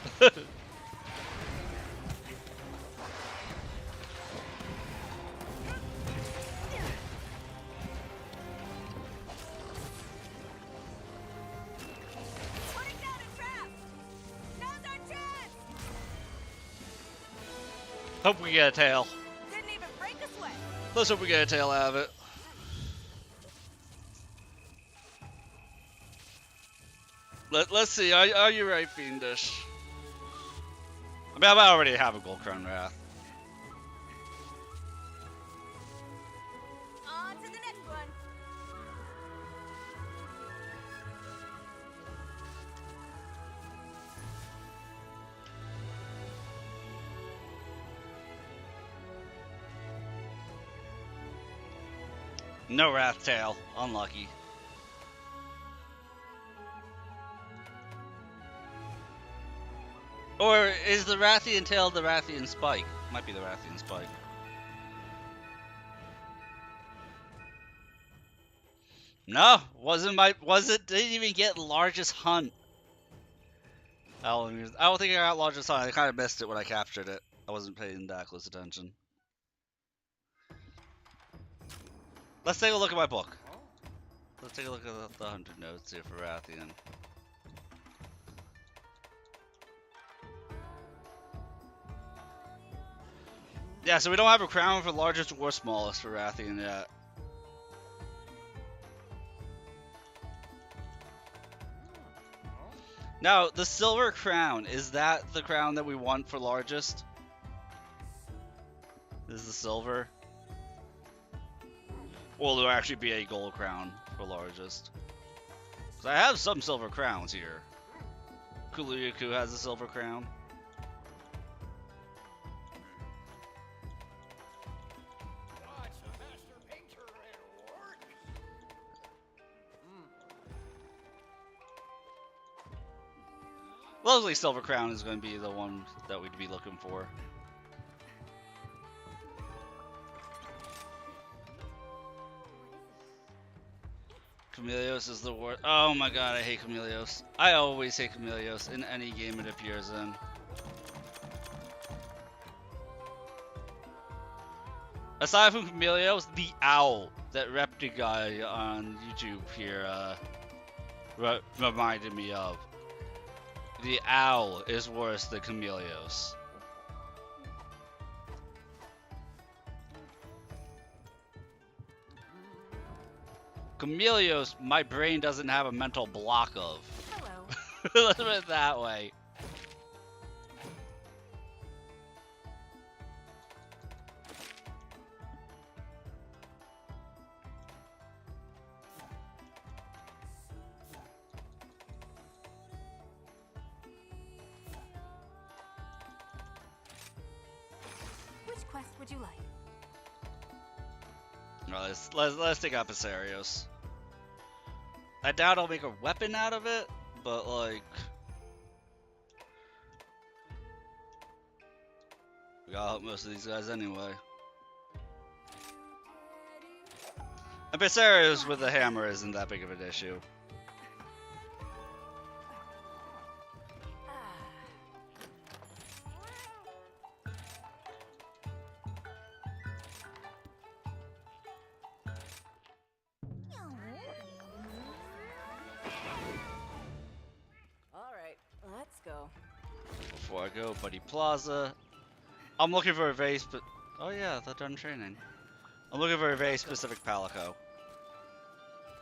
Hope we get a tail. Didn't even break a sweat. Let's hope we get a tail out of it. Let's see. Are you right, Fiendish? I mean, I already have a gold crown Wrath. On to the next one. No Wrath tail. Unlucky. Or is the Rathian tail the Rathian spike? Might be the Rathian spike. No, didn't even get largest hunt. I don't think I got largest hunt. I kind of missed it when I captured it. I wasn't paying that close attention. Let's take a look at my book. Let's take a look at the 100 notes here for Rathian. Yeah, so we don't have a crown for largest or smallest for Rathian yet. Now, the silver crown, is that the crown that we want for largest? Is the silver? Or will there actually be a gold crown for largest? Because I have some silver crowns here. Kuluyaku has a silver crown. Lovely silver crown is going to be the one that we'd be looking for. Chameleos is the worst. Oh my god, I hate Chameleos. I always hate Chameleos in any game it appears in. Aside from Chameleos, the owl that Repti on YouTube here reminded me of. The owl is worse than Chameleos. Chameleos, my brain doesn't have a mental block of. Hello. Let's put it that way. Which quest would you like? Alright, let's take out Pisarios. I doubt I'll make a weapon out of it, but like we gotta help most of these guys anyway. And Pisarios with the hammer isn't that big of an issue. All right, let's go. Before I go, Buddy Plaza. I'm looking for a vase, but oh yeah, the done training. I'm looking for a very specific Palico.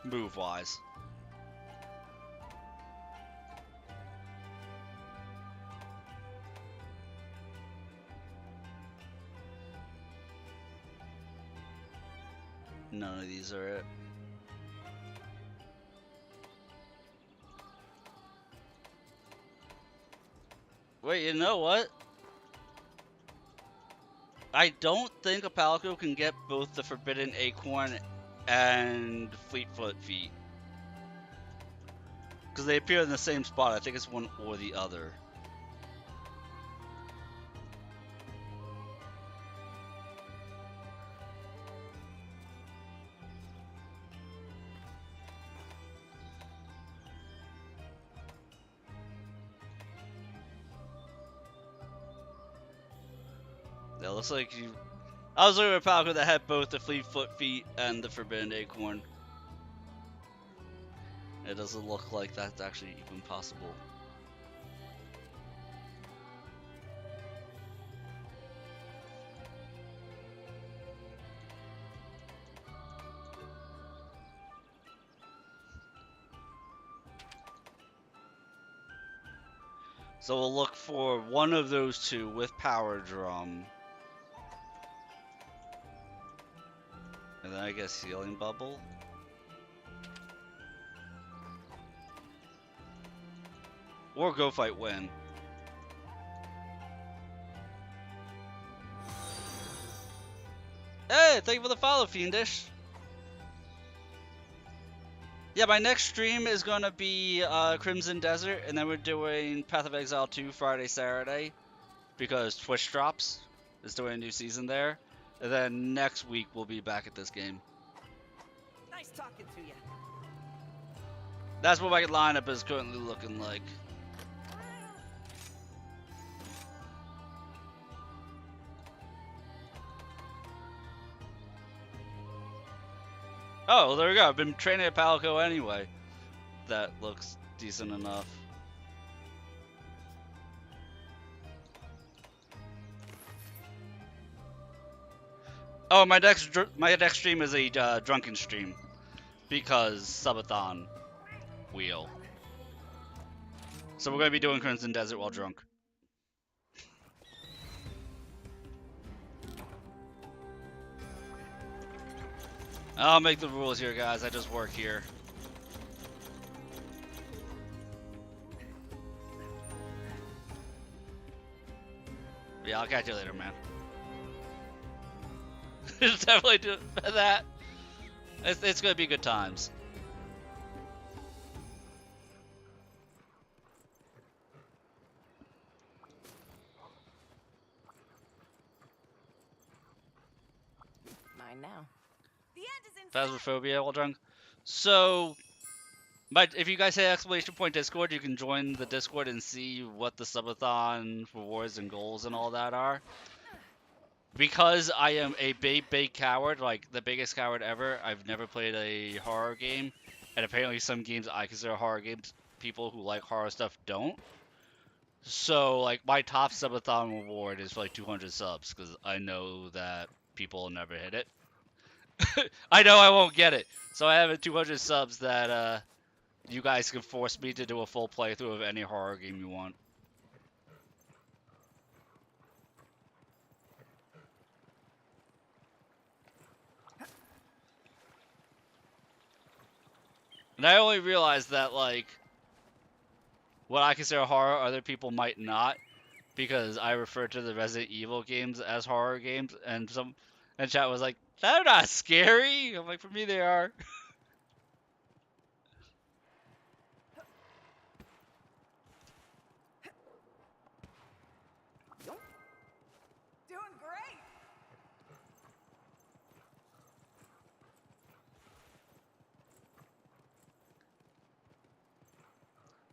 Move-wise. None of these are it. Wait, you know what? I don't think a Palico can get both the Forbidden Acorn and Fleetfoot Feet. Because they appear in the same spot. I think it's one or the other. It looks like you... I was looking at a Palico that had both the Fleetfoot Feet and the Forbidden Acorn. It doesn't look like that's actually even possible. So we'll look for one of those two with Power Drum. And then I guess Healing Bubble. Or Go Fight Win. Hey, thank you for the follow, Fiendish. Yeah, my next stream is going to be Crimson Desert, and then we're doing Path of Exile 2 Friday, Saturday, because Twitch Drops is doing a new season there. And then next week we'll be back at this game. Nice talking to you. That's what my lineup is currently looking like. Oh, well, there we go. I've been training at Palico anyway. That looks decent enough. Oh, my next stream is a drunken stream because Subathon wheel. So we're gonna be doing Crimson Desert while drunk. I'll make the rules here, guys. I just work here. Yeah, I'll catch you later, man. Just definitely do that. It's gonna be good times. Mine now. The end is in sight. Phasmophobia while drunk. So, if you guys say !point Discord, you can join the Discord and see what the Subathon rewards and goals and all that are. Because I am a big coward, like the biggest coward ever, I've never played a horror game. And apparently some games I consider horror games, people who like horror stuff don't. So, like, my top Subathon reward is for like 200 subs, because I know that people will never hit it. I know I won't get it. So I have 200 subs that you guys can force me to do a full playthrough of any horror game you want. And I only realized that, like, what I consider horror, other people might not, because I refer to the Resident Evil games as horror games, and chat was like, "They're not scary." I'm like, for me they are. Doing great.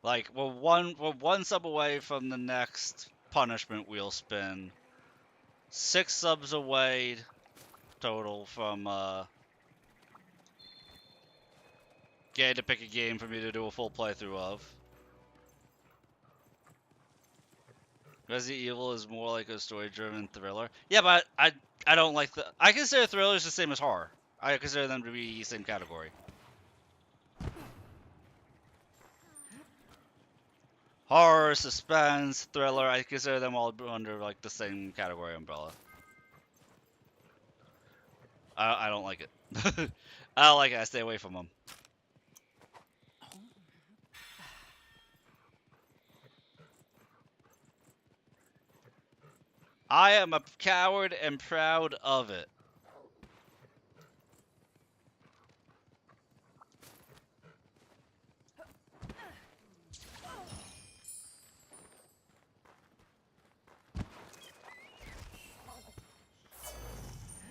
Like, we're one sub away from the next punishment wheel spin. 6 subs away total from getting to pick a game for me to do a full playthrough of. Resident Evil is more like a story-driven thriller. Yeah, but I don't like the. I consider thrillers the same as horror. I consider them to be same category. Horror, suspense, thriller. I consider them all under like the same category umbrella. I don't like it. I don't like it. I stay away from them. I am a coward and proud of it.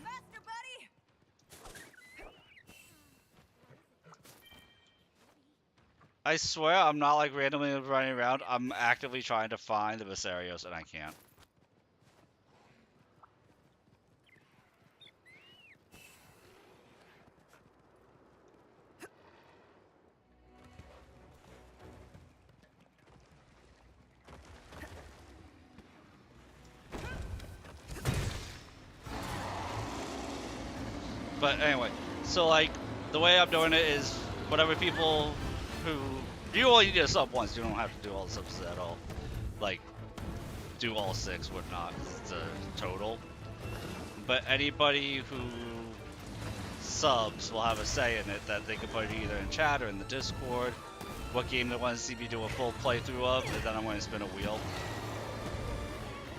Master buddy! I swear I'm not like randomly running around. I'm actively trying to find the Viserios and I can't. But anyway, so like the way I'm doing it is whatever people who you only need a sub once, you don't have to do all the subs at all. Like do all 6 would not. It's a total. But anybody who subs will have a say in it that they can put either in chat or in the Discord what game they want to see me do a full playthrough of, and then I'm going to spin a wheel.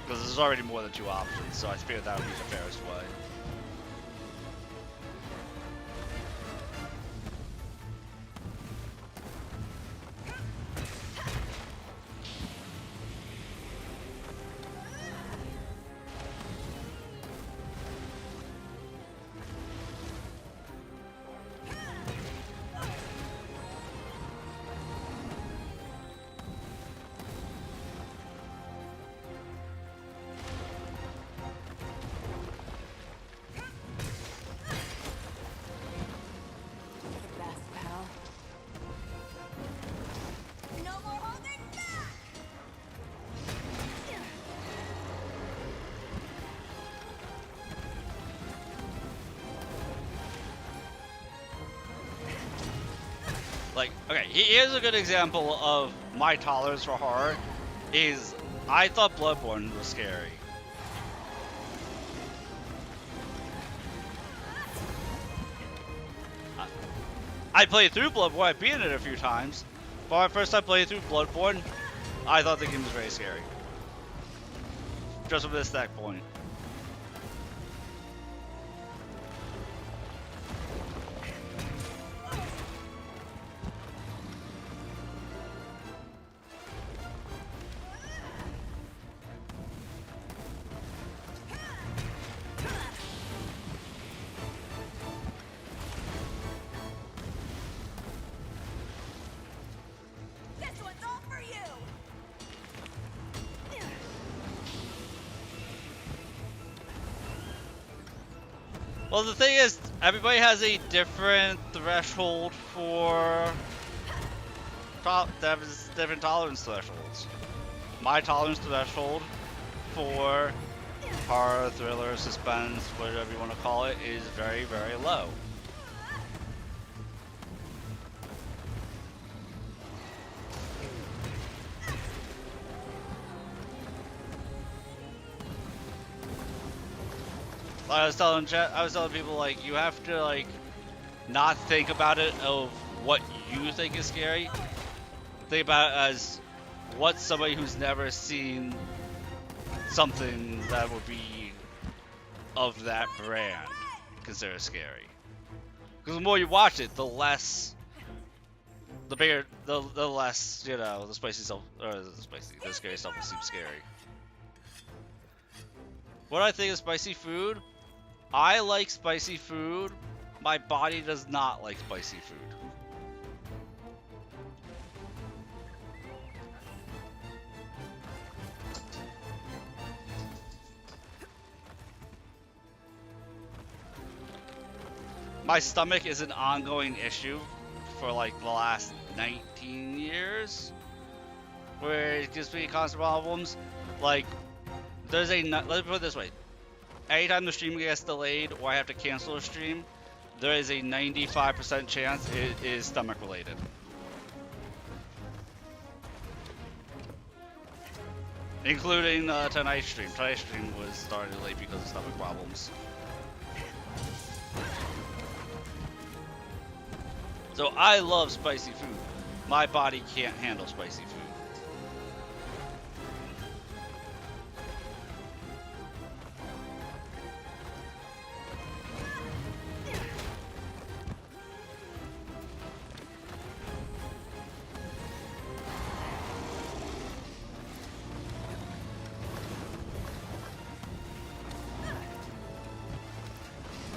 Because there's already more than 2 options, so I figured that would be the fairest way. You're the best, pal. No more holding back! Like, okay, here's a good example of my tolerance for horror. Is I thought Bloodborne was scary. I played through Bloodborne. I've beaten it a few times. But my first time playing through Bloodborne, I thought the game was very scary. Just from this stack point. This one's all for you! Well, the thing is, everybody has a different threshold for different tolerance thresholds. My tolerance threshold for horror, thriller, suspense, whatever you want to call it, is very, very low. I was telling people like you have to like not think about it of what you think is scary. Think about it as what's somebody who's never seen something that would be of that brand consider scary. Because the more you watch it, the less, the bigger, the less, you know, the spicy stuff, or the scary stuff will seem scary. What I think of spicy food, I like spicy food. My body does not like spicy food. My stomach is an ongoing issue for like the last 19 years, where it gives me constant problems. Like, let's put it this way. anytime the stream gets delayed or I have to cancel a stream, there is a 95% chance it is stomach related. Including tonight's stream. Tonight's stream was started late because of stomach problems. So I love spicy food. My body can't handle spicy food.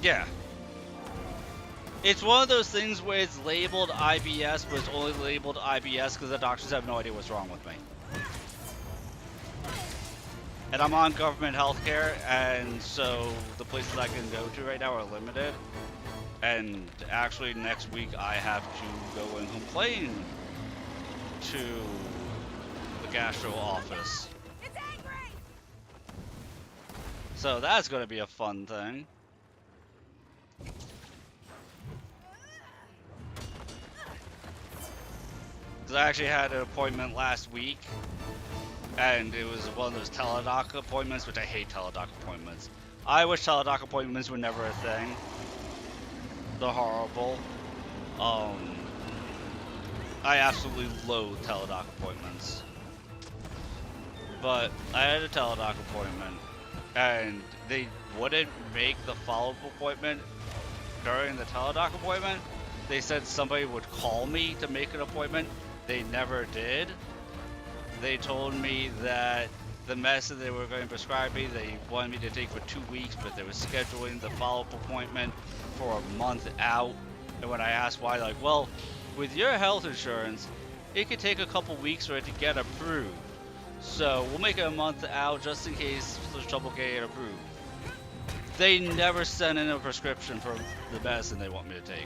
Yeah. It's one of those things where it's labeled IBS, but it's only labeled IBS because the doctors have no idea what's wrong with me. And I'm on government health care, and so the places I can go to right now are limited. And actually next week I have to go and complain to the gastro office. It's angry! So that's going to be a fun thing. Because I actually had an appointment last week, and it was one of those teledoc appointments, which I hate teledoc appointments. I wish teledoc appointments were never a thing. They're horrible. I absolutely loathe teledoc appointments. But I had a teledoc appointment, and they wouldn't make the follow-up appointment during the teledoc appointment. They said somebody would call me to make an appointment. They never did. They told me that the medicine they were going to prescribe me, they wanted me to take for 2 weeks, but they were scheduling the follow-up appointment for a month out. And when I asked why, like, well, with your health insurance, it could take a couple weeks for it to get approved. So we'll make it a month out just in case there's trouble getting it approved. They never sent in a prescription for the medicine they want me to take.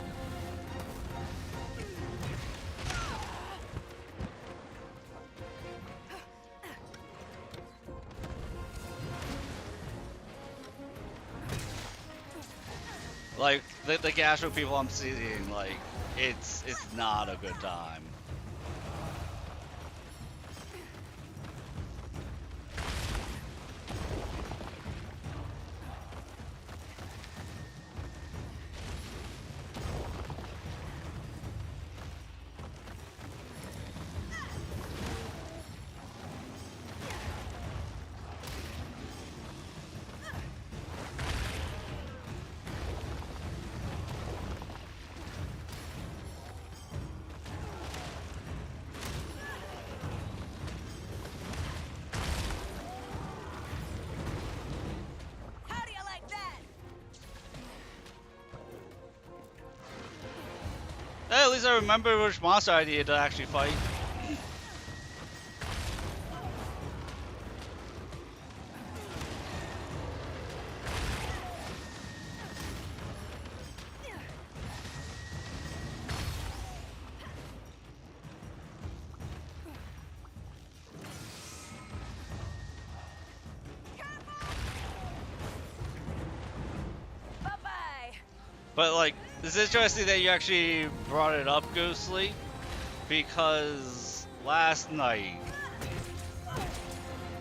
Like, the gastro people I'm seeing, like, it's not a good time. How do you like that? At least I remember which monster I needed to actually fight. Bye-bye! But, like, it's interesting that you actually brought it up, Ghostly, because last night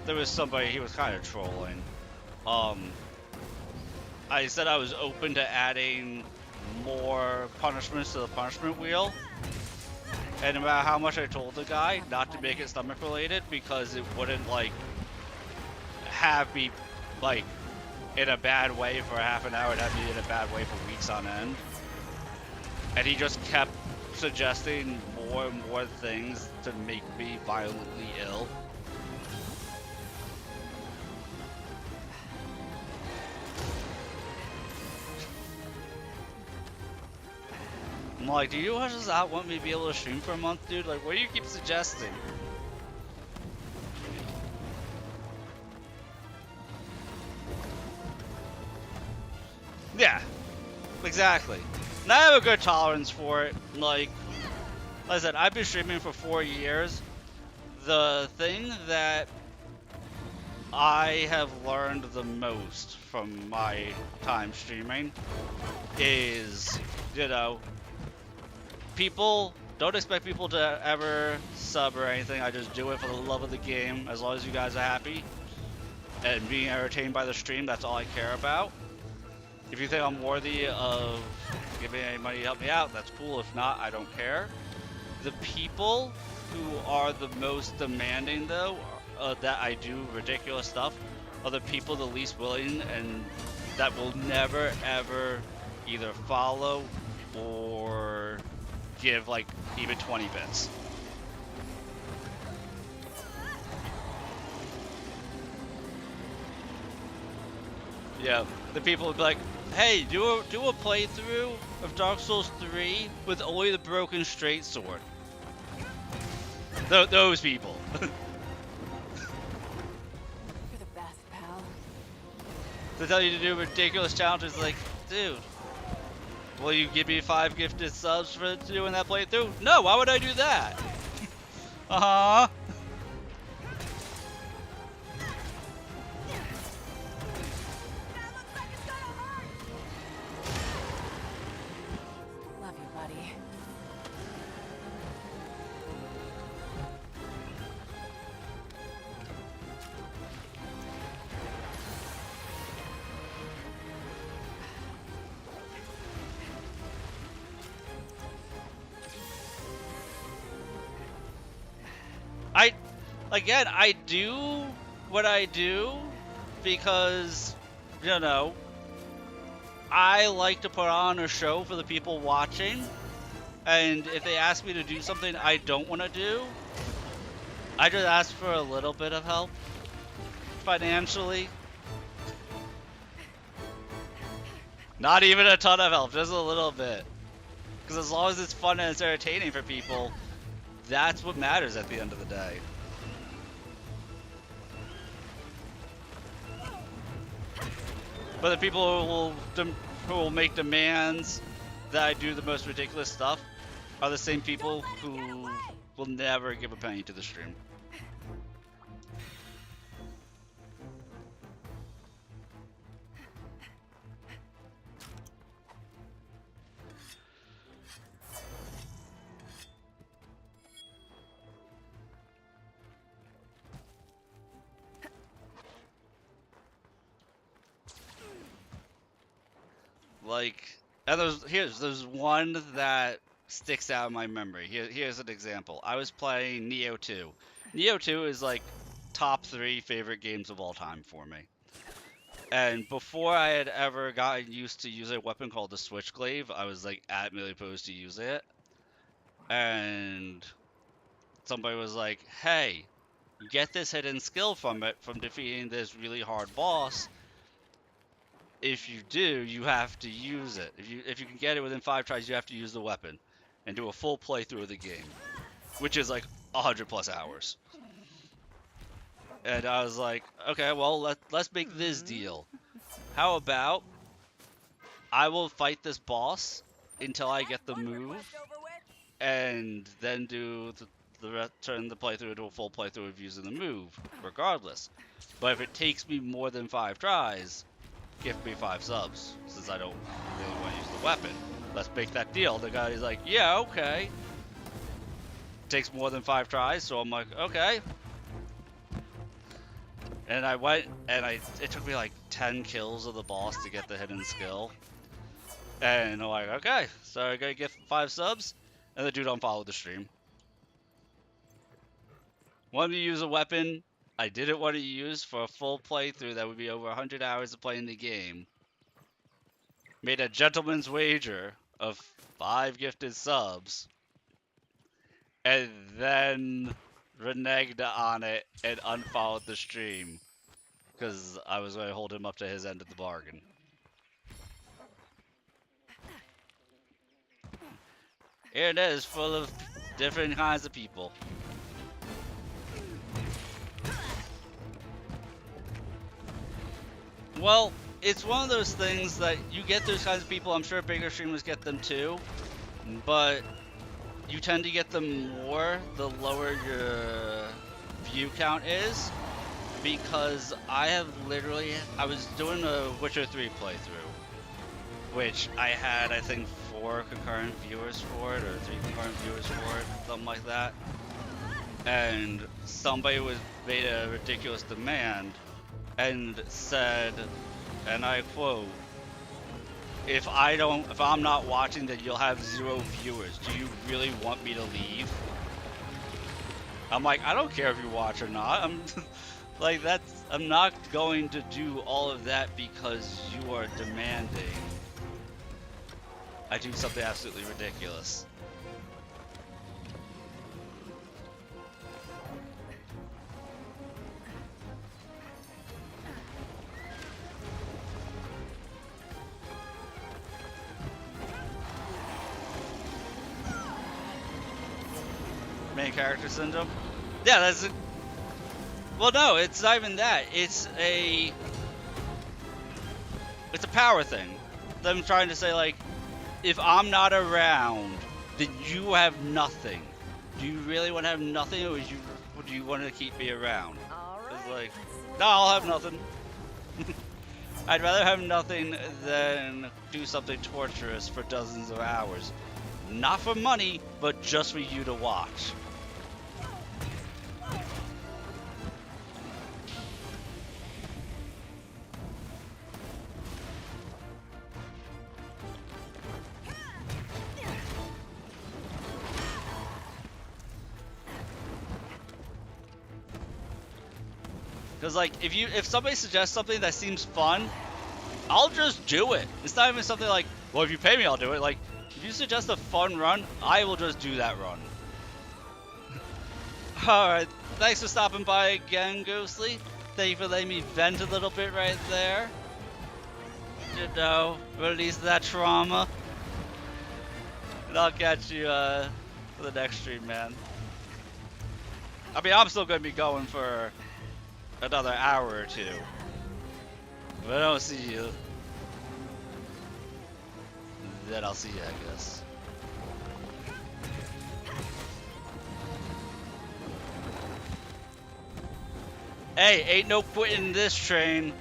there was somebody, he was kind of trolling. I said I was open to adding more punishments to the punishment wheel, and no matter how much I told the guy not to make it stomach related because it wouldn't, like, have me, like, in a bad way for half an hour and have me in a bad way for weeks on end. And he just kept suggesting more and more things to make me violently ill. I'm like, do you just not want me to be able to stream for a month, dude? Like, what do you keep suggesting? Yeah, exactly. And I have a good tolerance for it. Like I said, I've been streaming for 4 years. The thing that I have learned the most from my time streaming is, you know, people don't expect people to ever sub or anything. I just do it for the love of the game. As long as you guys are happy and being entertained by the stream, that's all I care about. If you think I'm worthy of giving any money to help me out, that's cool. If not, I don't care. The people who are the most demanding, though, that I do ridiculous stuff, are the people the least willing and that will never ever either follow or give like even 20 bits. Yeah, the people would be like, hey, do a playthrough of Dark Souls 3 with only the broken straight sword. Those people. You're the best, pal. They tell you to do ridiculous challenges like, dude, will you give me 5 gifted subs for doing that playthrough? No, why would I do that? Uh-huh. Love you, buddy. I do what I do because, you know, I like to put on a show for the people watching, and if they ask me to do something I don't want to do, I just ask for a little bit of help financially. Not even a ton of help, just a little bit. Because as long as it's fun and it's entertaining for people, that's what matters at the end of the day. But the people who will make demands that I do the most ridiculous stuff are the same people who will never give a penny to the stream. Like, and there's one that sticks out in my memory. Here's an example. I was playing Neo 2. Neo 2 is like top 3 favorite games of all time for me. And before I had ever gotten used to using a weapon called the Switchglaive, I was like adamantly opposed to using it. And somebody was like, hey, get this hidden skill from it from defeating this really hard boss. If you do, you have to use it. If you can get it within 5 tries, you have to use the weapon and do a full playthrough of the game, which is like 100+ hours. And I was like, okay, well, let's make this deal. How about I will fight this boss until I get the move, and then do turn the playthrough into a full playthrough of using the move, regardless. But if it takes me more than 5 tries, give me 5 subs, since I don't really want to use the weapon. Let's make that deal. The guy's like, yeah, okay. Takes more than 5 tries, so I'm like, okay. And I went, and it took me like 10 kills of the boss to get the hidden skill. And I'm like, okay, so I gotta get 5 subs, and the dude unfollowed the stream. Wanted to use a weapon I didn't want to use for a full playthrough that would be over 100 hours of playing the game. Made a gentleman's wager of 5 gifted subs. And then reneged on it and unfollowed the stream. Because I was going to hold him up to his end of the bargain. Here it is, full of different kinds of people. Well, it's one of those things that you get those kinds of people. I'm sure bigger streamers get them too, but you tend to get them more the lower your view count is. because I have literally I was doing a Witcher 3 playthrough, which I had I think 4 concurrent viewers for it or 3 concurrent viewers for it, something like that. And somebody was made a ridiculous demand and said, and I quote, if I'm not watching, then you'll have 0 viewers. Do you really want me to leave? I'm like, I don't care if you watch or not. I'm like, I'm not going to do all of that because you are demanding I do something absolutely ridiculous. Main character syndrome? Yeah, that's it. Well, no, it's not even that. It's a power thing. Them trying to say like, if I'm not around, then you have nothing. Do you really want to have nothing, or do you want to keep me around? All It's right. like, Let's see what no, we I'll have got. nothing. I'd rather have nothing than do something torturous for dozens of hours. Not for money, but just for you to watch. Cause like if somebody suggests something that seems fun, I'll just do it. It's not even something like, well, if you pay me, I'll do it. Like, if you suggest a fun run, I will just do that run. Alright, thanks for stopping by again, Ghostly. Thank you for letting me vent a little bit right there. You know, release that trauma. And I'll catch you for the next stream, man. I mean, I'm still going to be going for another hour or two. If I don't see you, then I'll see you, I guess. Hey, ain't no quitting this train.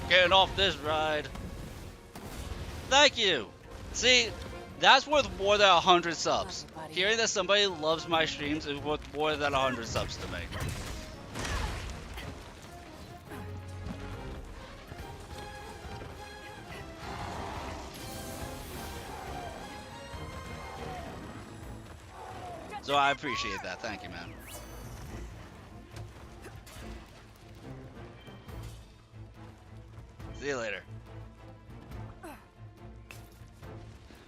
Getting off this ride. Thank you. See, that's worth more than 100 subs. Hearing that somebody loves my streams is worth more than 100 subs to me. So I appreciate that. Thank you, man. See you later.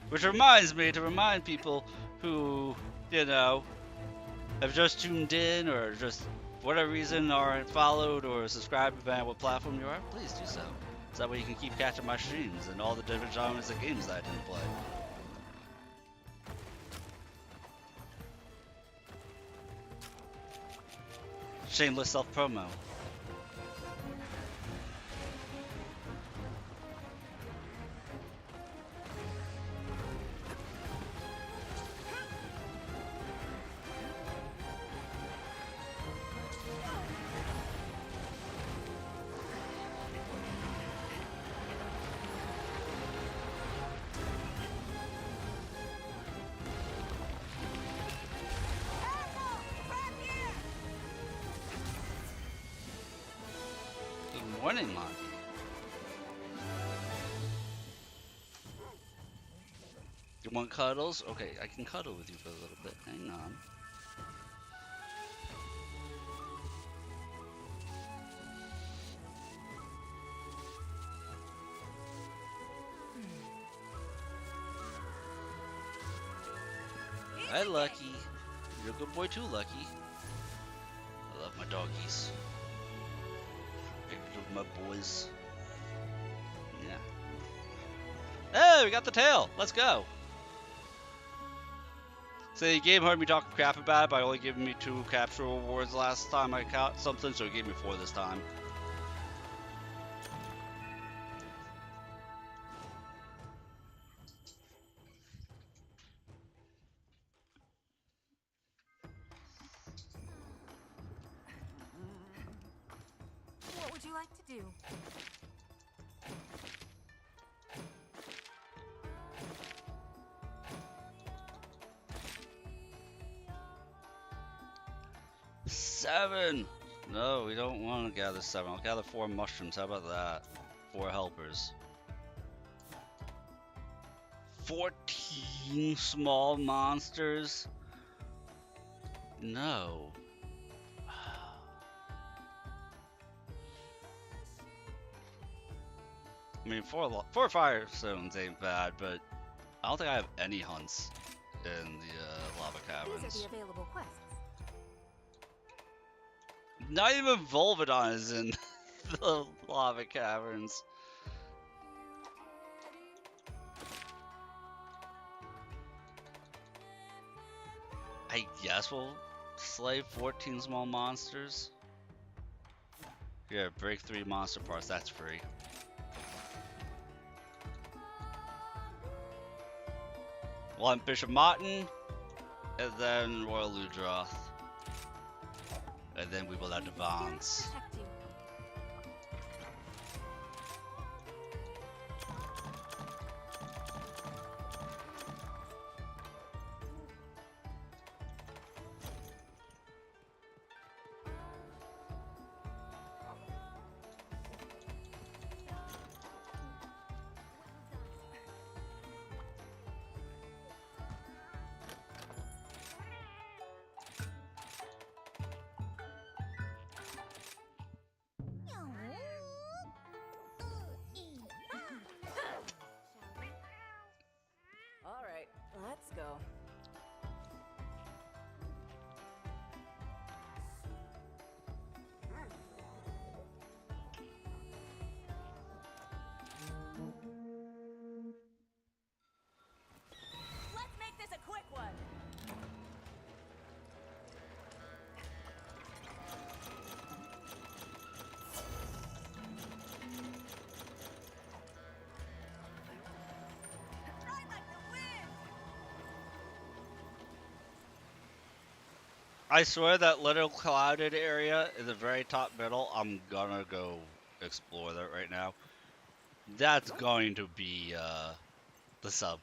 Which reminds me to remind people who, you know, have just tuned in or just for whatever reason aren't followed or subscribed depending on what platform you are, please do so. So that way you can keep catching my streams and all the different genres of games that I tend to play. Shameless self-promo. Good morning, Monty. You want cuddles? Okay, I can cuddle with you for a little bit. Hang on. Hi, Lucky. You're a good boy too, Lucky. I love my doggies. Pictures of my boys. Yeah. Hey, we got the tail. Let's go. So the game heard me talking crap about it by only giving me 2 capture rewards last time I caught something, so he gave me 4 this time. you like to do? Seven! No, we don't want to gather 7. I'll gather 4 mushrooms. How about that? 4 helpers. 14 small monsters? No. I mean, 4 fire stones ain't bad, but I don't think I have any hunts in the lava These are caverns. the available quests. Not even Volvidon is in the lava caverns. I guess we'll slay 14 small monsters. Here, break 3 monster parts, that's free. One Bishop Martin, and then Royal Ludroth. And then we will advance. Protect you. All right, let's go. Let's make this a quick one. Ride like the wind. I swear that little clouded area in the very top middle, I'm gonna go explore that right now. That's going to be the sub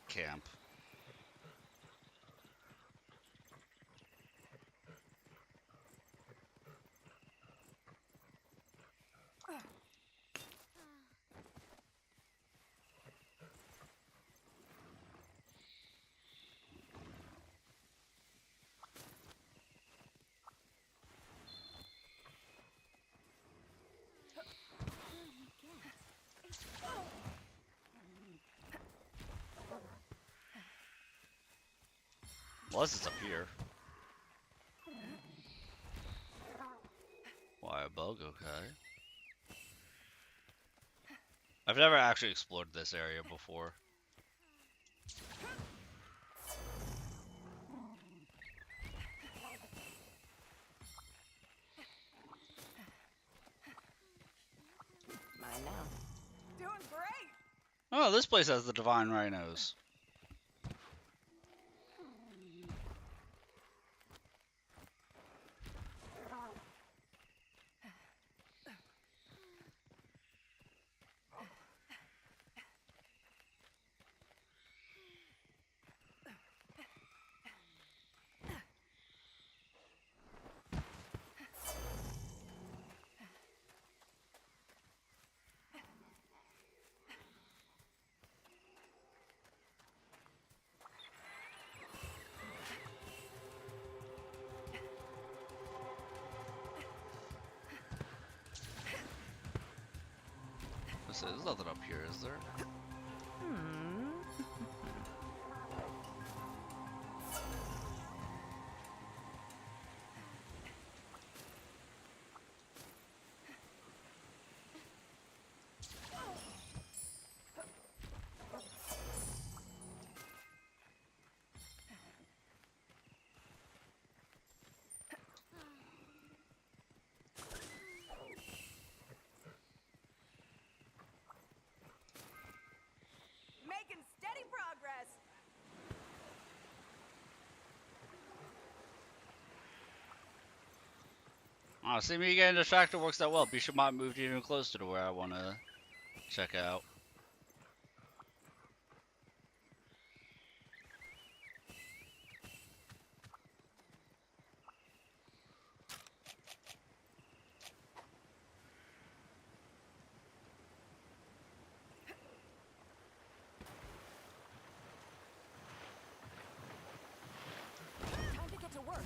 camp. Unless it's up here. Why a bug? Okay. I've never actually explored this area before. Mine now. Doing great. Oh, this place has the divine rhinos. There's nothing up here, is there? Oh, see, me getting distracted works out well. Bishop might move even closer to where I want to check out. Time to get to work.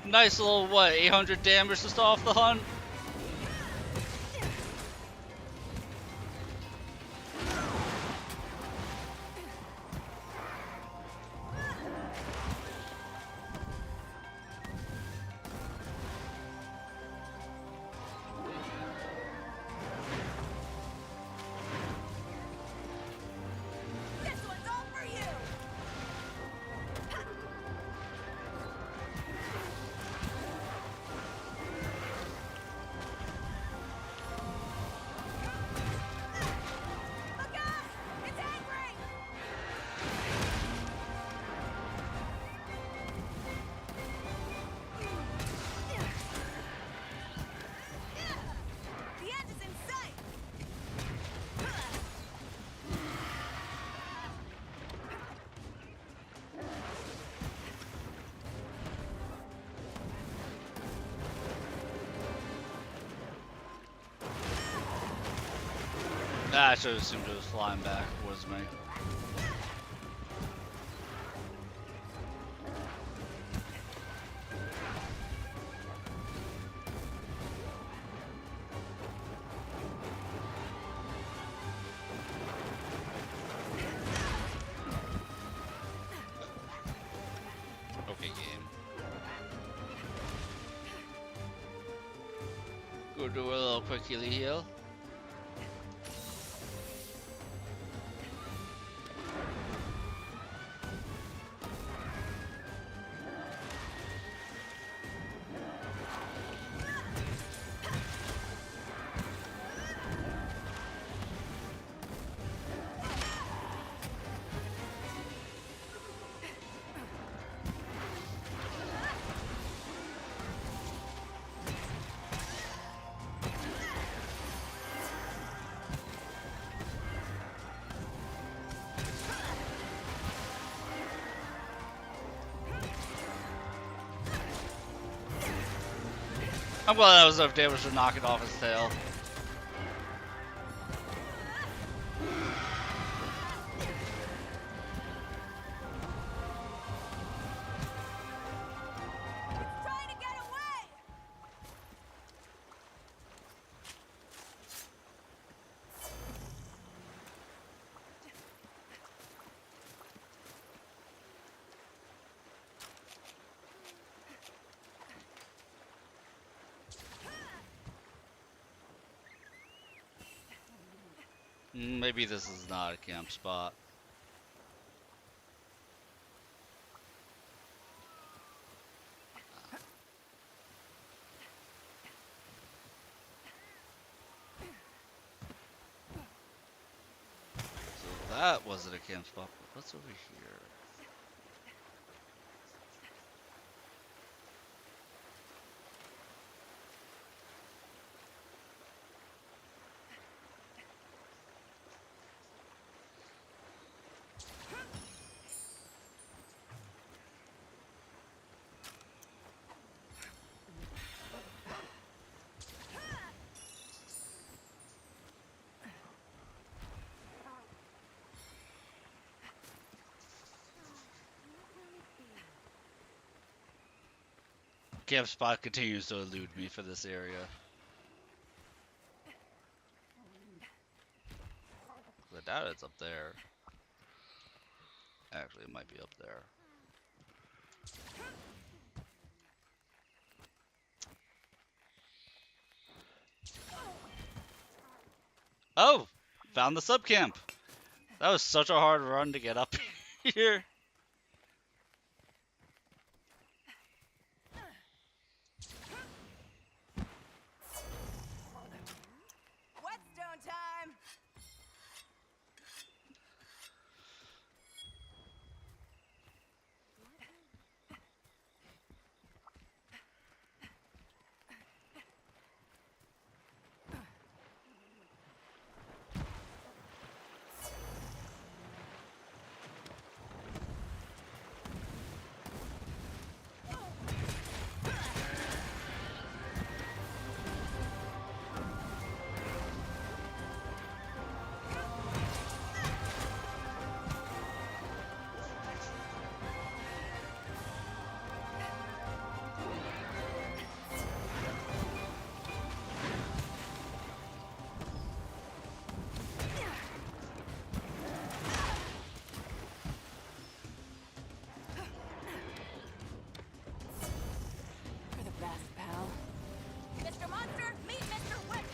Nice little, what, 800 damage to start off the hunt? This one's all for you! Look out! It's angry! The end is in sight! Ah, I should have assumed it was flying back towards me. Okay, game. Go do a little quick healy heal. I'm glad that was enough damage to knock it off his tail. Trying to get away! Maybe this is not a camp spot. So that wasn't a camp spot. What's over here? Camp spot continues to elude me for this area. I doubt it's up there. Actually, it might be up there. Oh! Found the sub camp! That was such a hard run to get up here. Whetstone time! You're the best, pal. Mr. Monster, meet Mr. Whip!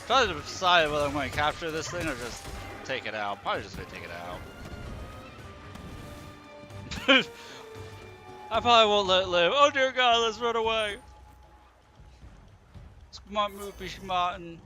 Trying to decide whether I'm going to capture this thing or just take it out. Probably just going to take it out. I probably won't let it live. Oh dear God, let's run away. Smart move, be smartin'.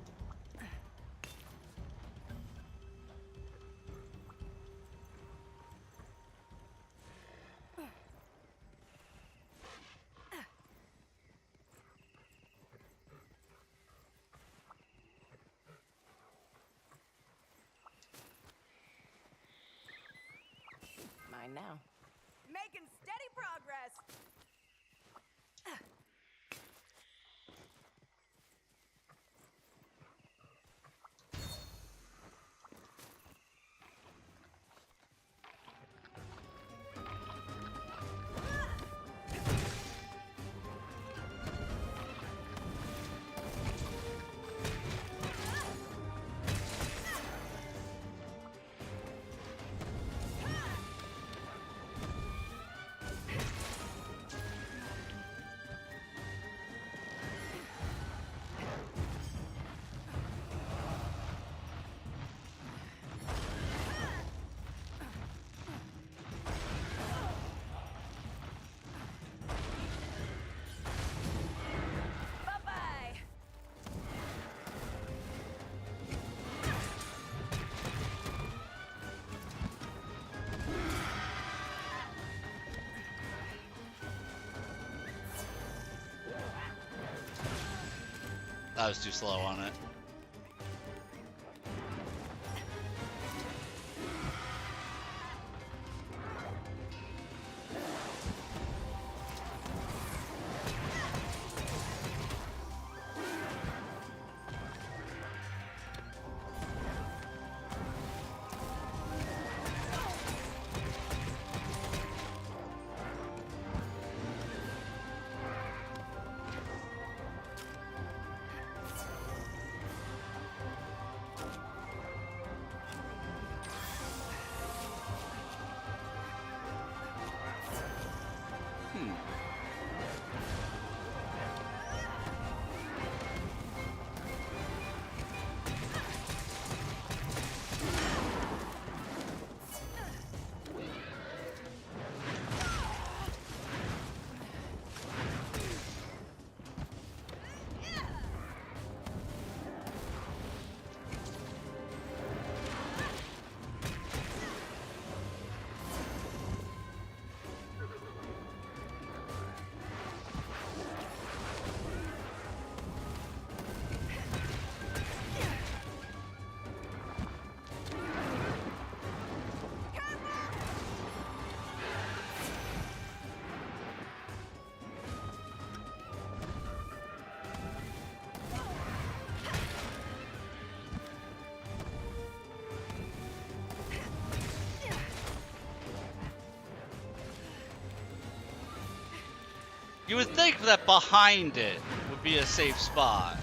Mine now. Making steady progress! Bye-bye! I was too slow on it. You would think that behind it would be a safe spot.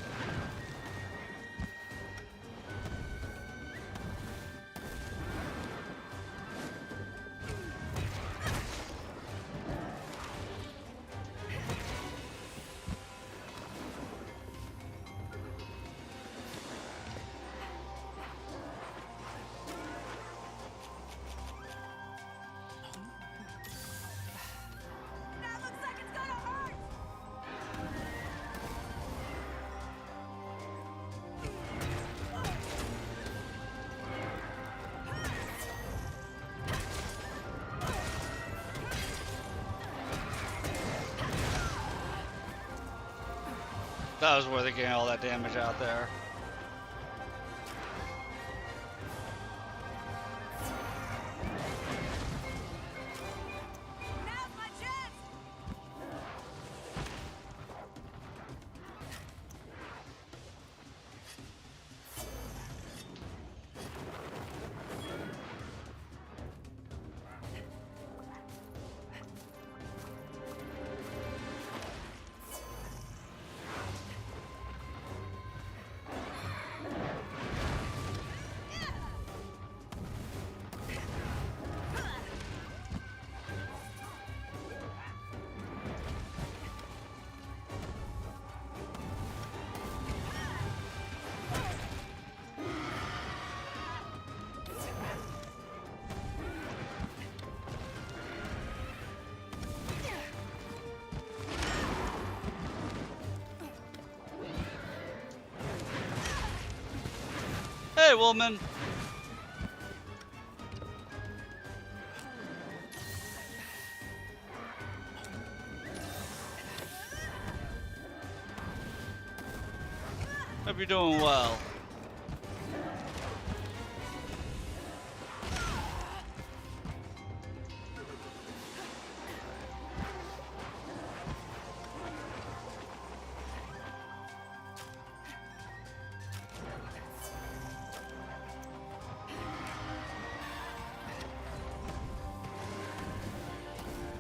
That looks like it's gonna hurt! That was worth it getting all that damage out there. Now's my chance! Hey, woman! Hope you're doing well.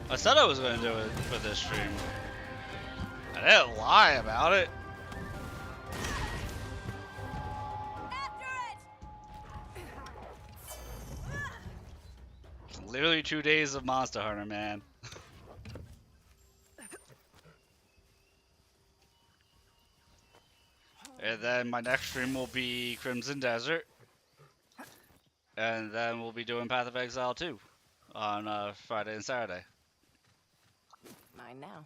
I said I was going to do it for this stream. I didn't lie about it. It's literally 2 days of Monster Hunter, man. And then my next stream will be Crimson Desert. And then we'll be doing Path of Exile 2 on Friday and Saturday. Mine now.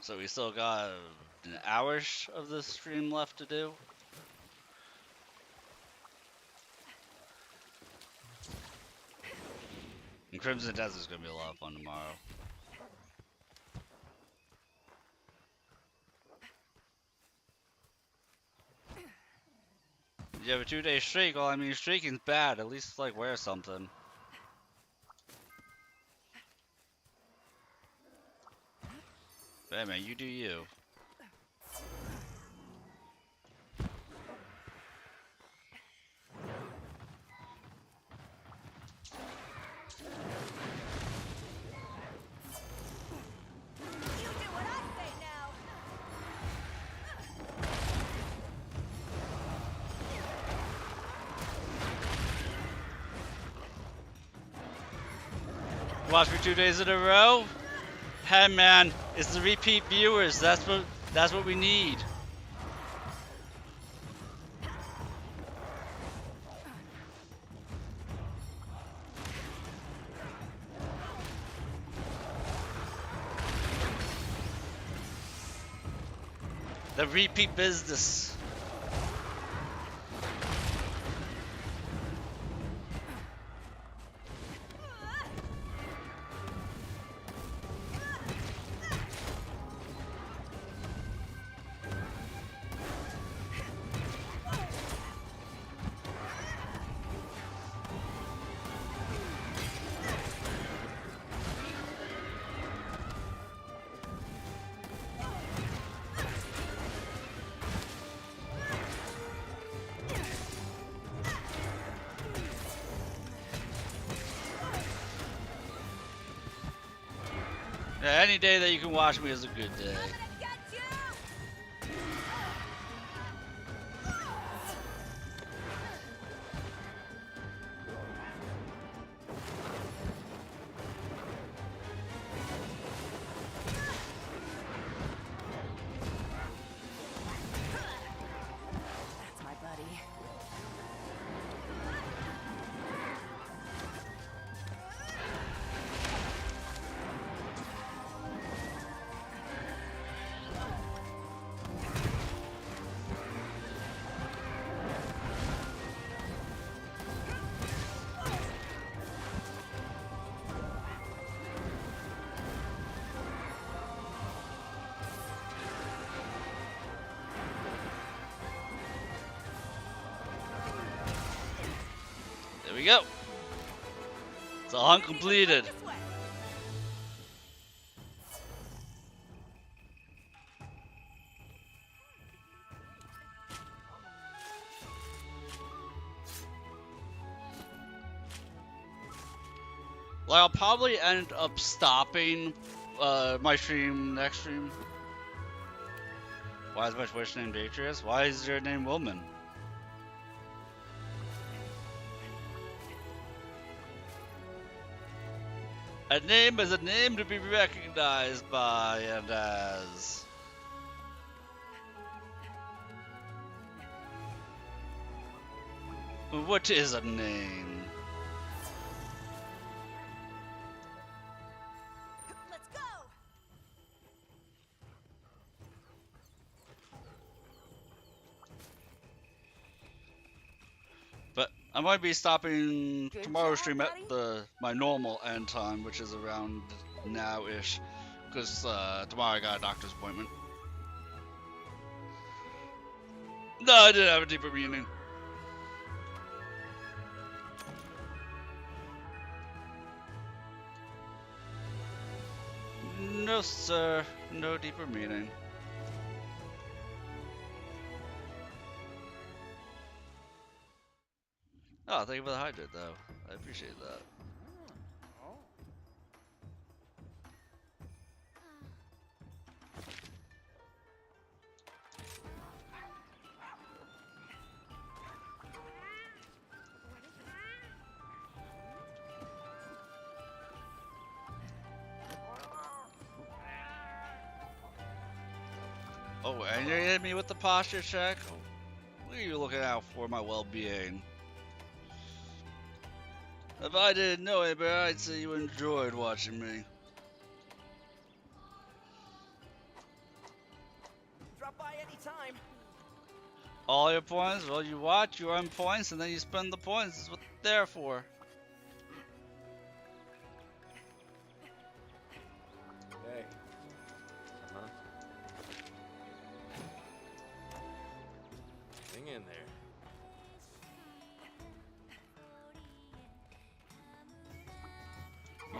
So we still got an hour of the stream left to do. And Crimson Desert's gonna be a lot of fun tomorrow. You have a 2-day streak. Well, I mean, streaking's bad. At least, like, wear something. Hey, man, you do you. You do what I say now! Watch me 2 days in a row. Hey, man, it's the repeat viewers. That's what we need. The repeat business. Yeah, any day that you can watch me is a good day. That's my buddy. There we go. It's all hunt completed. This way. Like, I'll probably end up stopping my stream next stream. Why is my Twitch name Detrius? Why is your name Woman? A name is a name to be recognized by and as. What is a name? Let's go. But I might be stopping Good tomorrow's job, stream at buddy. my normal end time, which is around now-ish, because tomorrow I got a doctor's appointment. No, I didn't have a deeper meaning. No, sir. No deeper meaning. Oh, thank you for the hydrate, though. I appreciate that. Oh, and you hit me with the posture check? What are you looking out for, my well-being? If I didn't know it, but I'd say you enjoyed watching me. Drop by anytime. All your points? Well, you watch, you earn points, and then you spend the points. That's what they're for. Hey. Hang in there.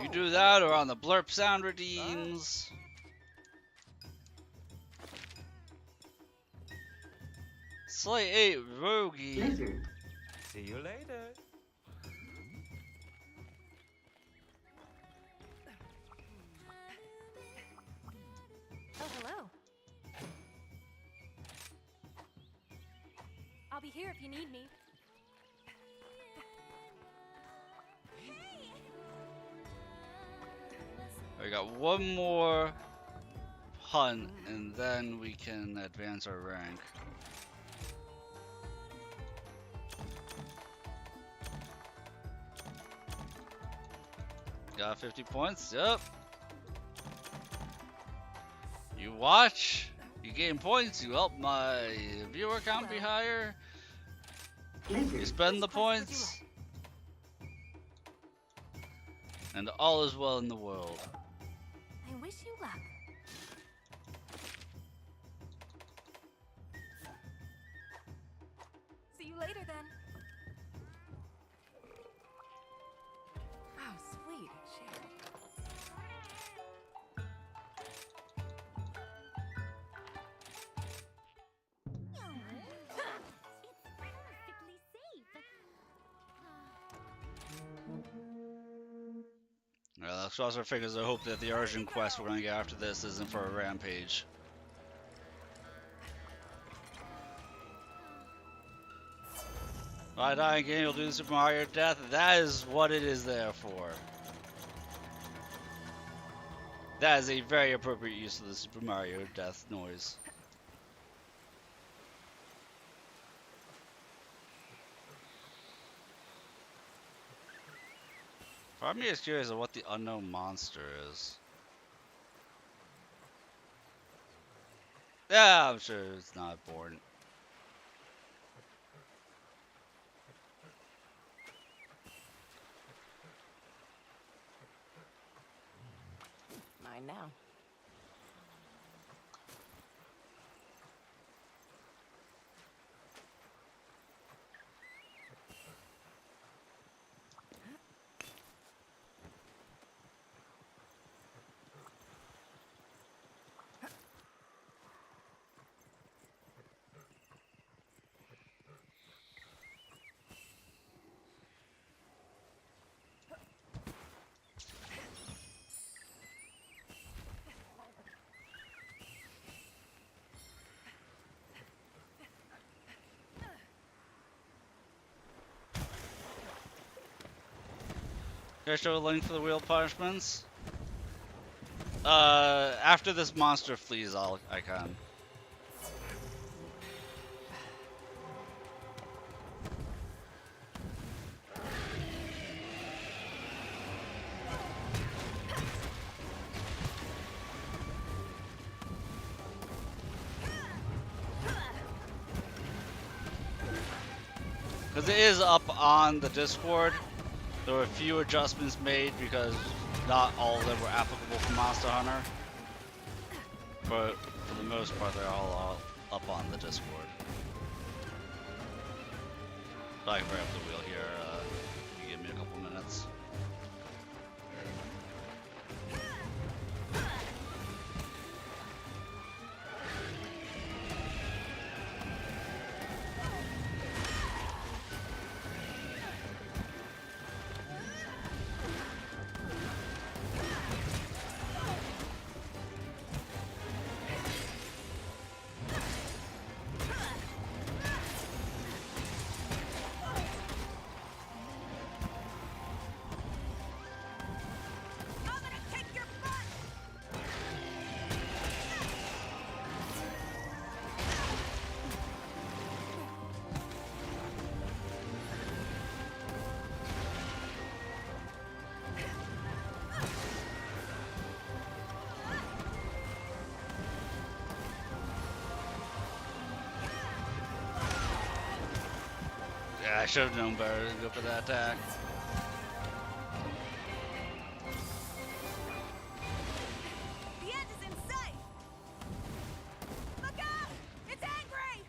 You do that or on the blurp sound redeems. Slay 8 Rogie. See you later. Oh, hello. I'll be here if you need me. We got one more hunt and then we can advance our rank. Got 50 points? Yep. You watch, you gain points, you help my viewer count be higher. You spend the points, and all is well in the world. I wish you luck. See you later then. Oh, sweet. Share. Perfectly safe. Alright, cross our fingers and hope that the urgent quest we're gonna get after this isn't for a rampage. By dying game, you'll do the Super Mario death. That is what it is there for. That is a very appropriate use of the Super Mario death noise. Part of me is curious of what the unknown monster is. Yeah, I'm sure it's not important. Mine now. Can I show a link for the wheel punishments? After this monster flees, I can. Because it is up on the Discord. There were a few adjustments made because not all of them were applicable for Monster Hunter. But for the most part, they're all up on the Discord. So I can bring up the wheel here. You give me a couple minutes. Yeah, I should have known better to go for that attack. The end is in sight! Look out! It's angry!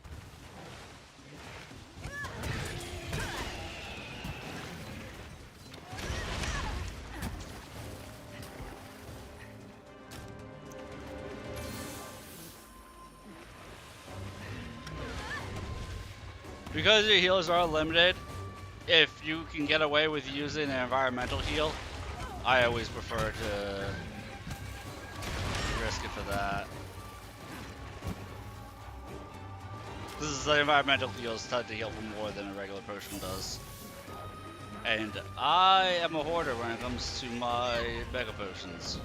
Because your heals are limited, if you can get away with using an environmental heal, I always prefer to risk it for that. This is the environmental heals tend to heal for more than a regular potion does. And I am a hoarder when it comes to my mega potions.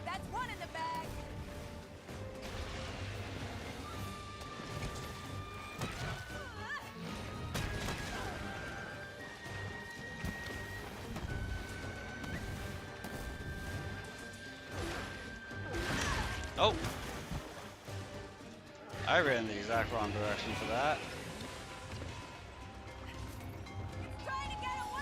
That's one in the bag! Oh! I ran the exact wrong direction for that. Trying to get away!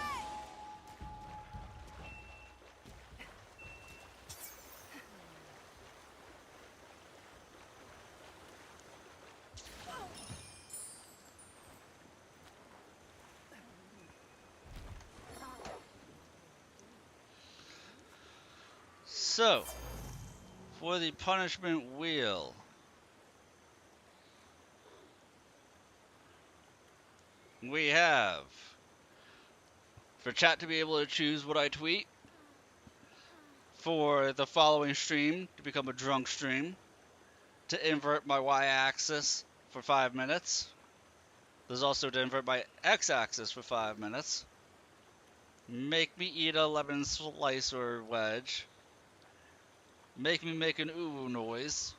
So, for the punishment wheel, we have for chat to be able to choose what I tweet, for the following stream to become a drunk stream, to invert my y-axis for 5 minutes. There's also to invert my x-axis for 5 minutes. Make me eat a lemon slice or wedge. Make me make an ooh noise.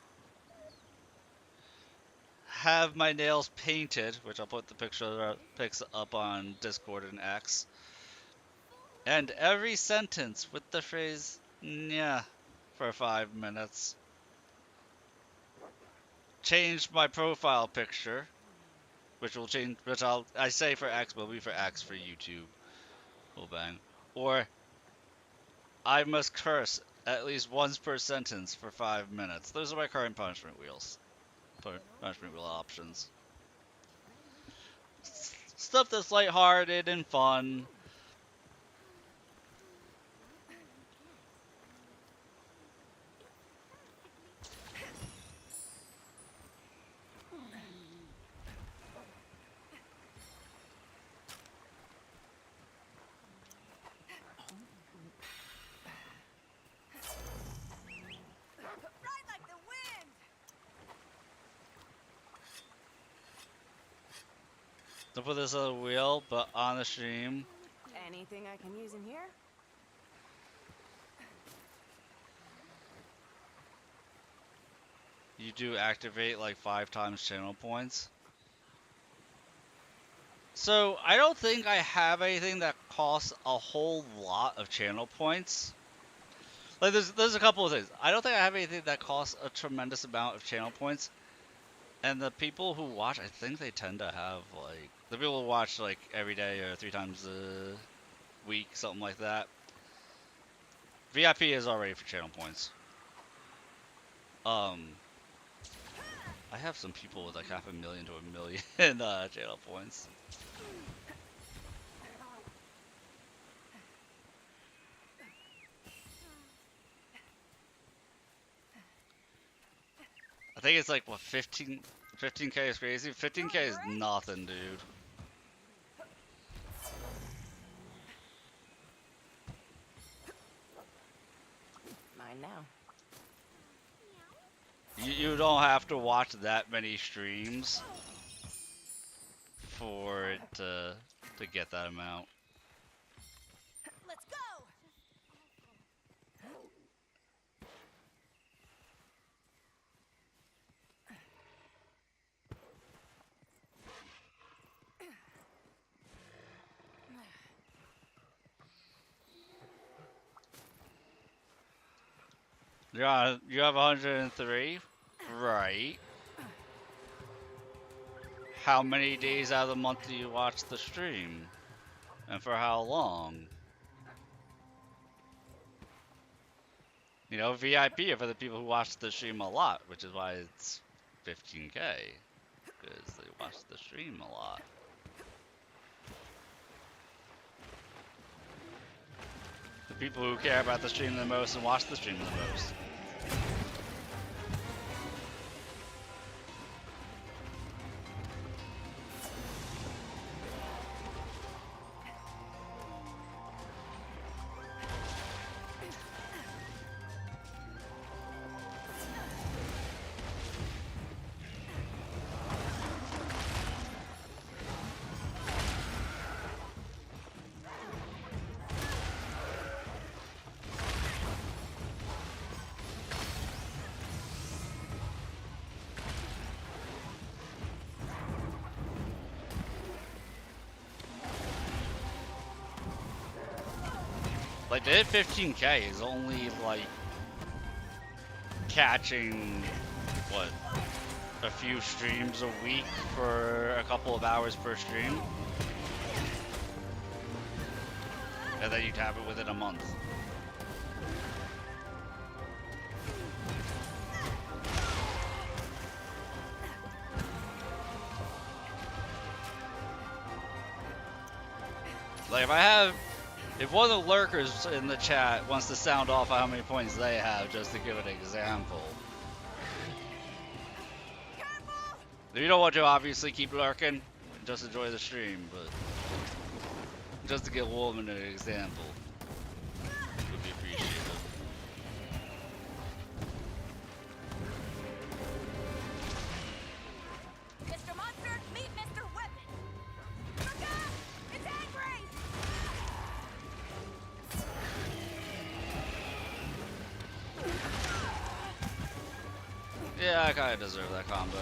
Have my nails painted, which I'll put the pics up on Discord and X. And every sentence with the phrase "yeah" for 5 minutes. Change my profile picture, which will change, I say for X, but will be for X for YouTube. Oh bang. Or I must curse at least once per sentence for 5 minutes. Those are my current punishment wheels. Punishment wheel options. Stuff that's lighthearted and fun. Ride like the wind! Don't put this other wheel, but on the stream. Anything I can use in here? You do activate like 5 times channel points. So I don't think I have anything that costs a whole lot of channel points. Like there's a couple of things. I don't think I have anything that costs a tremendous amount of channel points. And the people who watch, I think they tend to have like the people who watch like every day or 3 times a week, something like that. VIP is already for channel points. I have some people with like 500,000 to 1 million channel points. I think it's like what 15k is crazy. 15k is nothing, dude. Mine now. You don't have to watch that many streams for it to get that amount. Let's go! You have 103, right? How many days out of the month do you watch the stream? And for how long? You know, VIP are for the people who watch the stream a lot, which is why it's 15k. Because they watch the stream a lot. The people who care about the stream the most and watch the stream the most. Like, to hit 15k is only, like, catching, what, a few streams a week for a couple of hours per stream? And then you'd have it within a month. Like, if one of the lurkers in the chat wants to sound off how many points they have, just to give an example. If you don't want to obviously keep lurking, just enjoy the stream, but just to give Woman an example. Would be appreciated. Mr. Monster, meet Mr. Weapon. Look out! It's angry! Yeah, I kinda deserve that combo.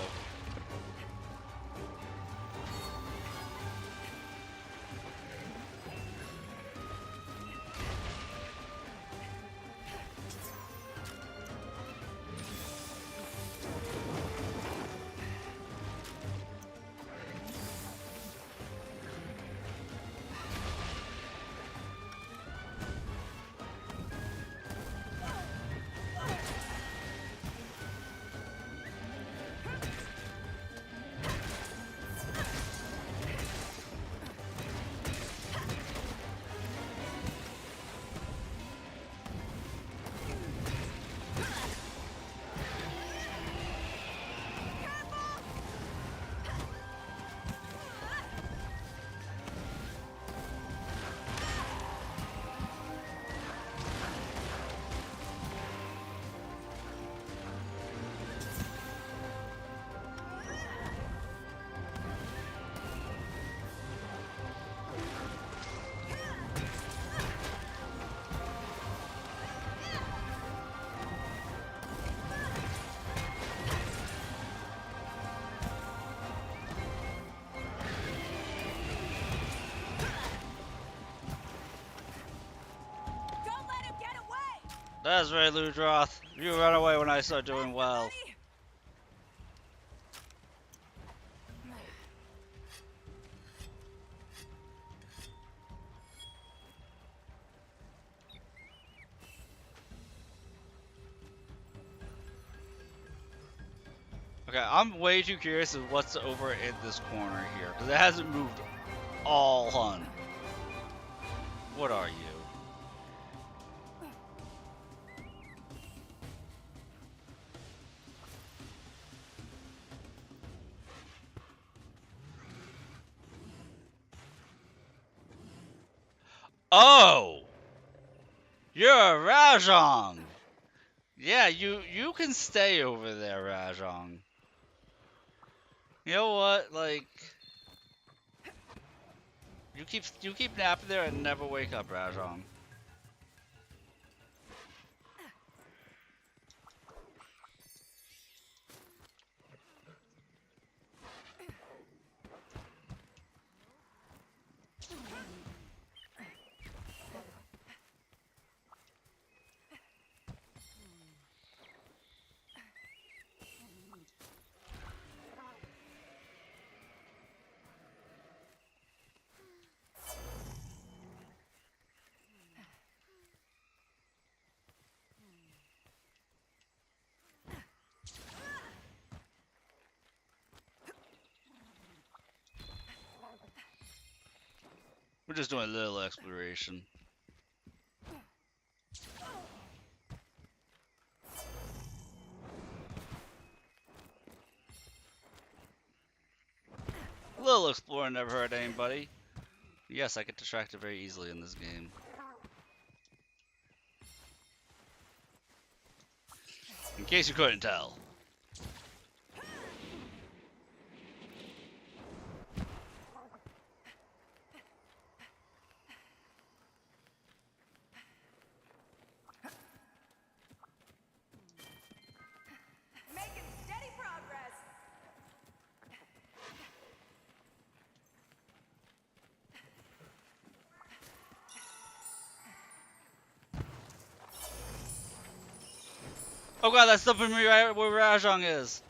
Don't let him get away! That's right, Ludroth. You run away when I start doing well. Buddy! Okay, I'm way too curious of what's over in this corner here, because it hasn't moved all hunt. What are you? Oh! You're a Rajong! Yeah, you can stay over there, Rajong. You know what? Like, you keep napping there and never wake up, Rajong. We're just doing a little exploration. A little exploring never hurt anybody. Yes, I get distracted very easily in this game. In case you couldn't tell. Making steady progress. Oh god, that's stuff me right where Rajong is.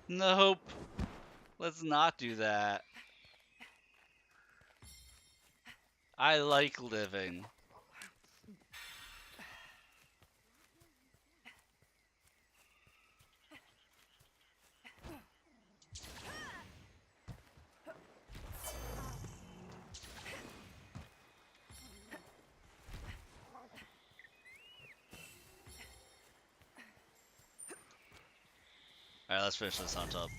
Nope. Let's not do that. I like living. Alright, let's finish this on top.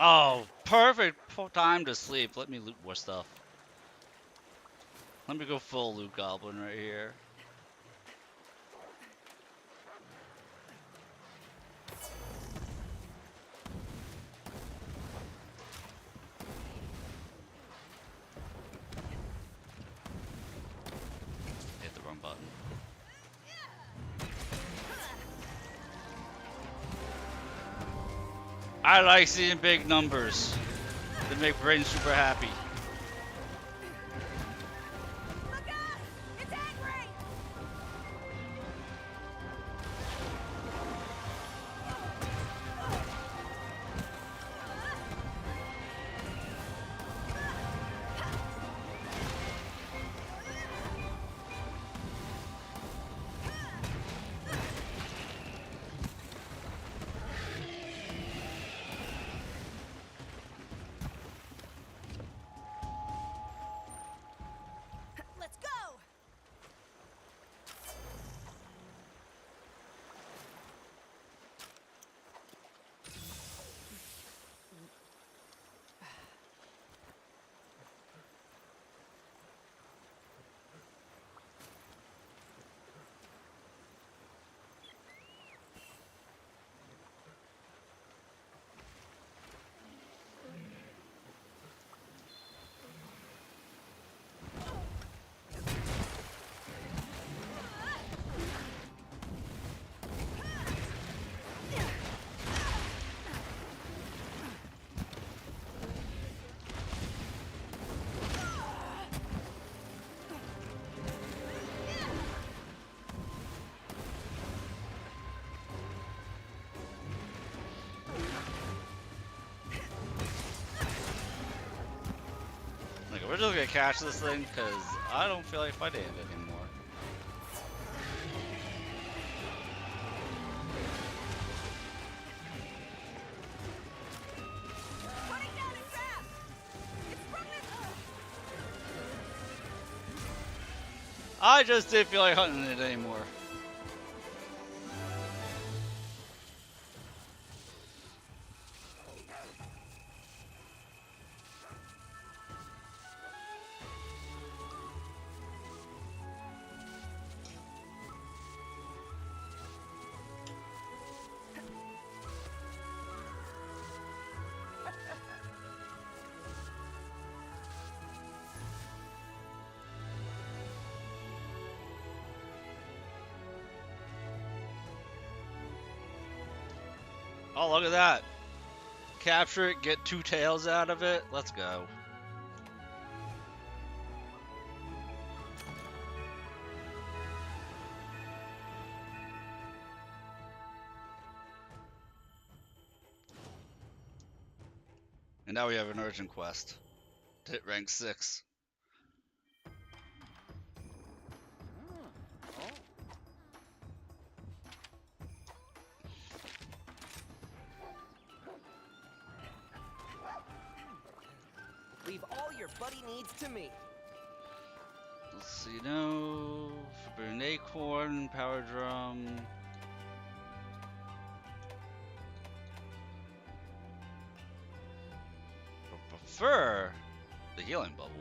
Oh, perfect time to sleep. Let me loot more stuff. Let me go full loot goblin right here. Hit the wrong button. I like seeing big numbers. They make brain super happy. Look out! It's angry! Let's go! Like, we're just gonna catch this thing because I don't feel like fighting it anymore. Putting down a trap! It's from this... I just didn't feel like hunting it anymore. Oh, look at that. Capture it, get 2 tails out of it. Let's go. And now we have an urgent quest to hit rank 6. Leave all your buddy needs to me. Let's see, no. Forbidden Acorn, Power Drum. I prefer the Healing Bubble.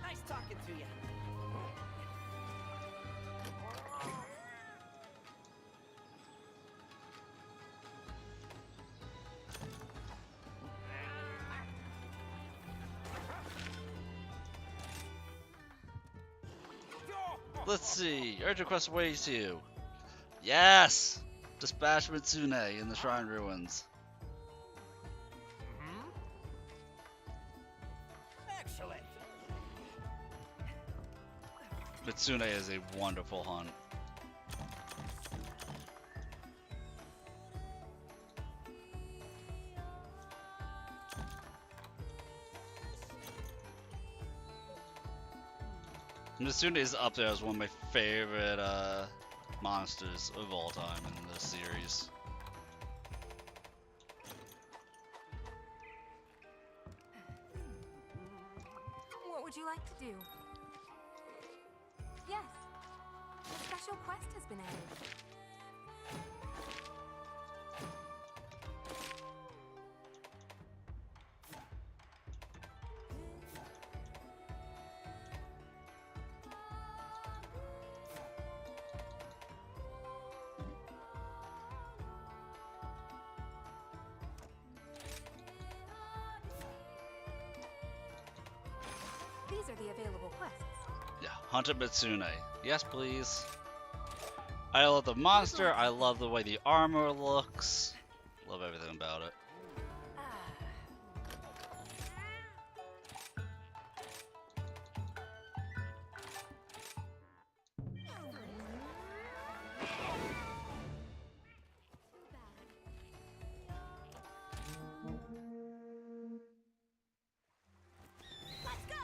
Nice talking to you. Let's see. Urgent quest awaits you. Yes! Dispatch Mitsune in the Shrine Ruins. Excellent. Mitsune is a wonderful hunt. Mitsune is up there as one of my favorite monsters of all time in this series. What would you like to do? Yes. A special quest has been added. These are the available quests. Yeah, Hunter Mitsune. Yes, please. I love the monster. I love the way the armor looks. Love everything about it. Let's go!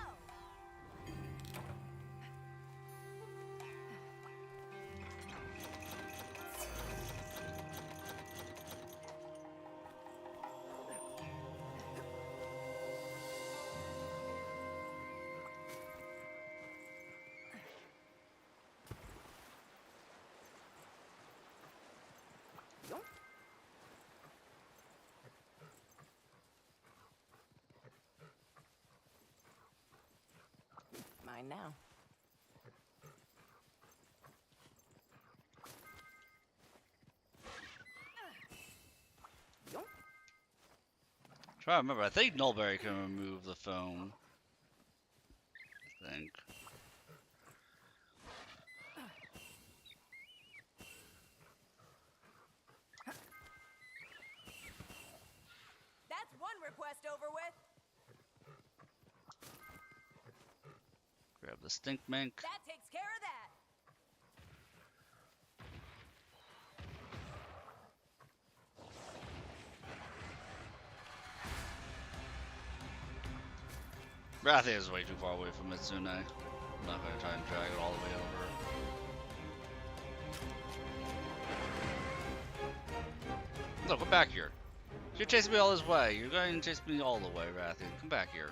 Mine now. Try to remember. I think Nullberry can remove the foam. I think. That's one request over with. Grab the stink mink. That takes care of that. Rathian is way too far away from Mitsune. I'm not gonna try and drag it all the way over. No, come back here. You're chasing me all this way. You're going to chase me all the way, Rathian. Come back here.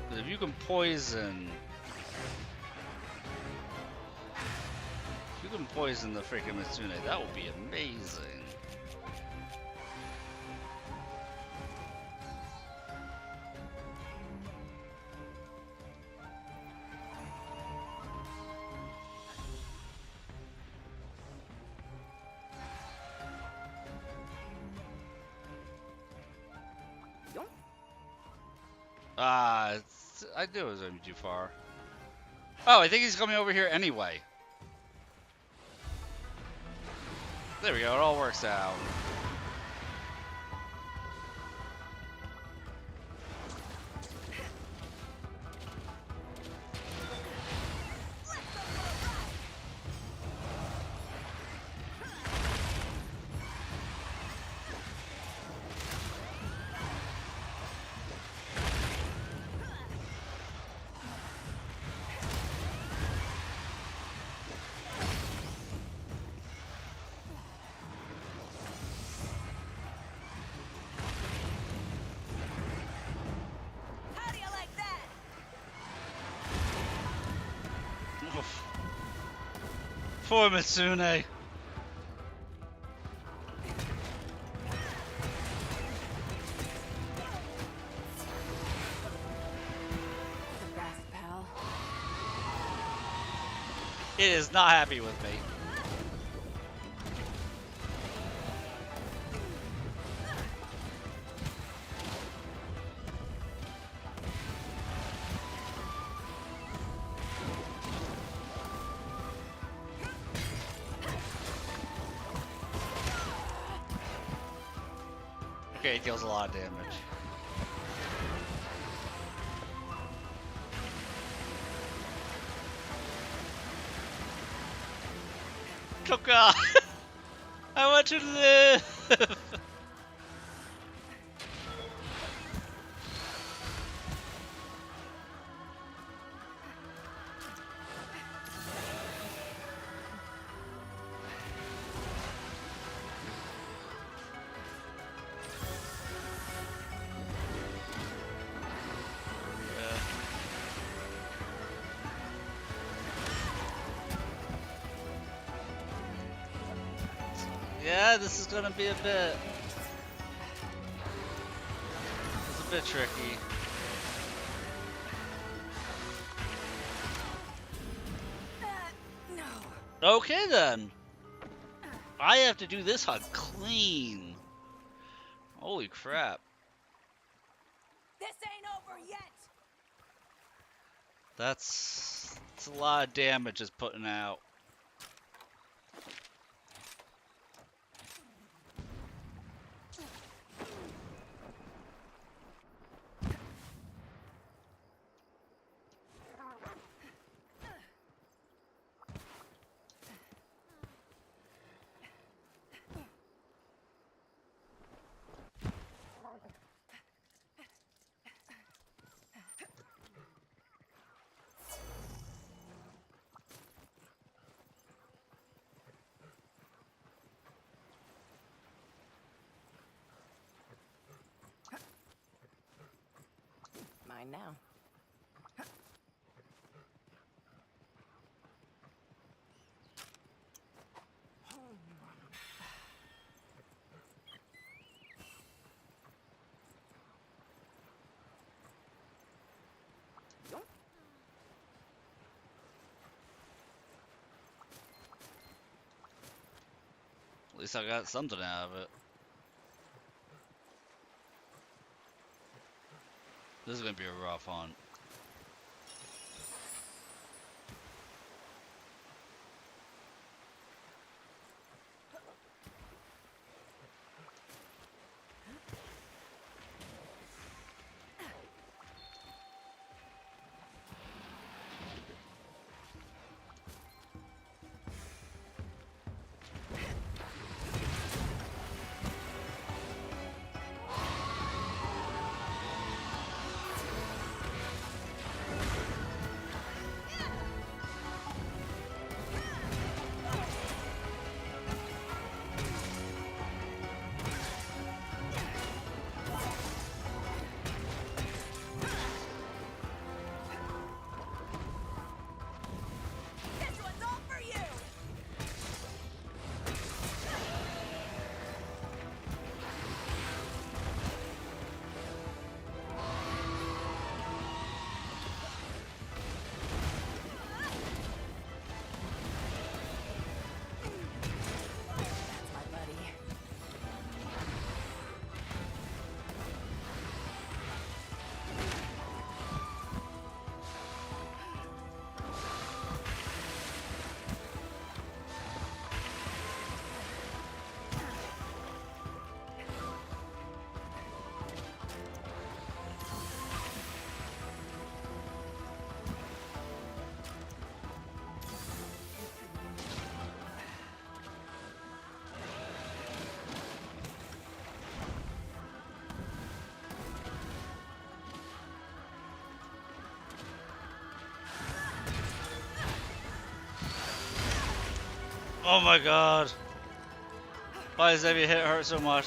Because if you can poison... If you can poison the freaking Mitsune, that would be amazing. I knew it was going to be too far. Oh, I think he's coming over here anyway. There we go, it all works out. How do you like that? Oof. Poor Mitsune. The best, pal. It is not happy with me. Okay, it deals a lot of damage. Toka! I want to live! side, this is gonna be a bit. It's a bit tricky. No. Okay then. I have to do this hug clean. Holy crap. This ain't over yet. That's a lot of damage it's putting out. Mine now. At least I got something out of it. This is gonna be a rough hunt. This one's all for you. That's my buddy. Oh my god. Why does every hit hurt so much?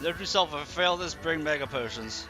Let yourself a fail this, bring mega potions.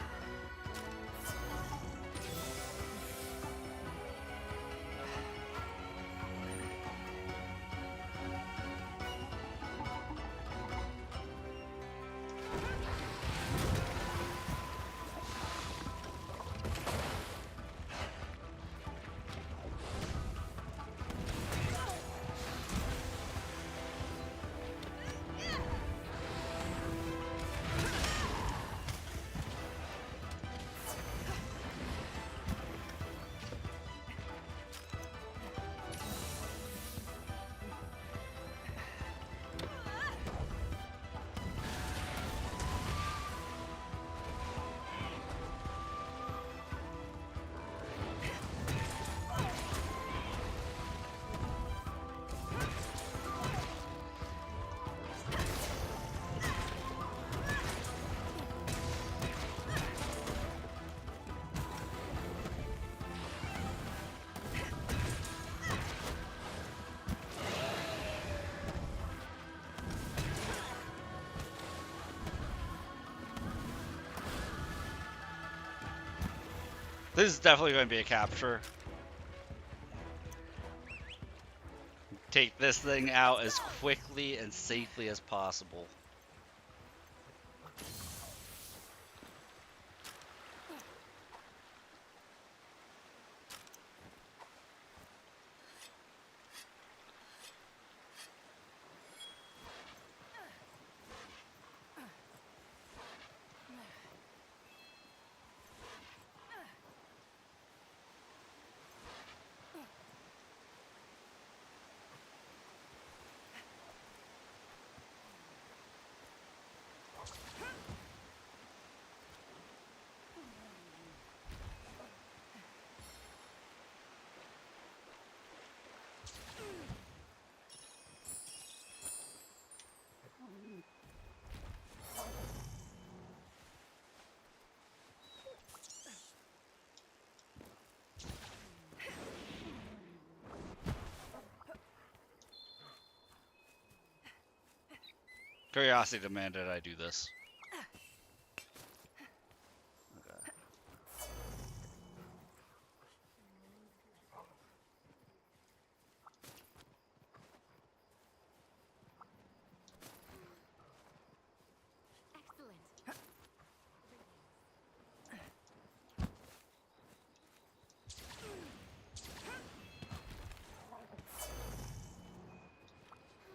This is definitely going to be a capture. Take this thing out as quickly and safely as possible. Curiosity demanded I do this. Okay. Excellent.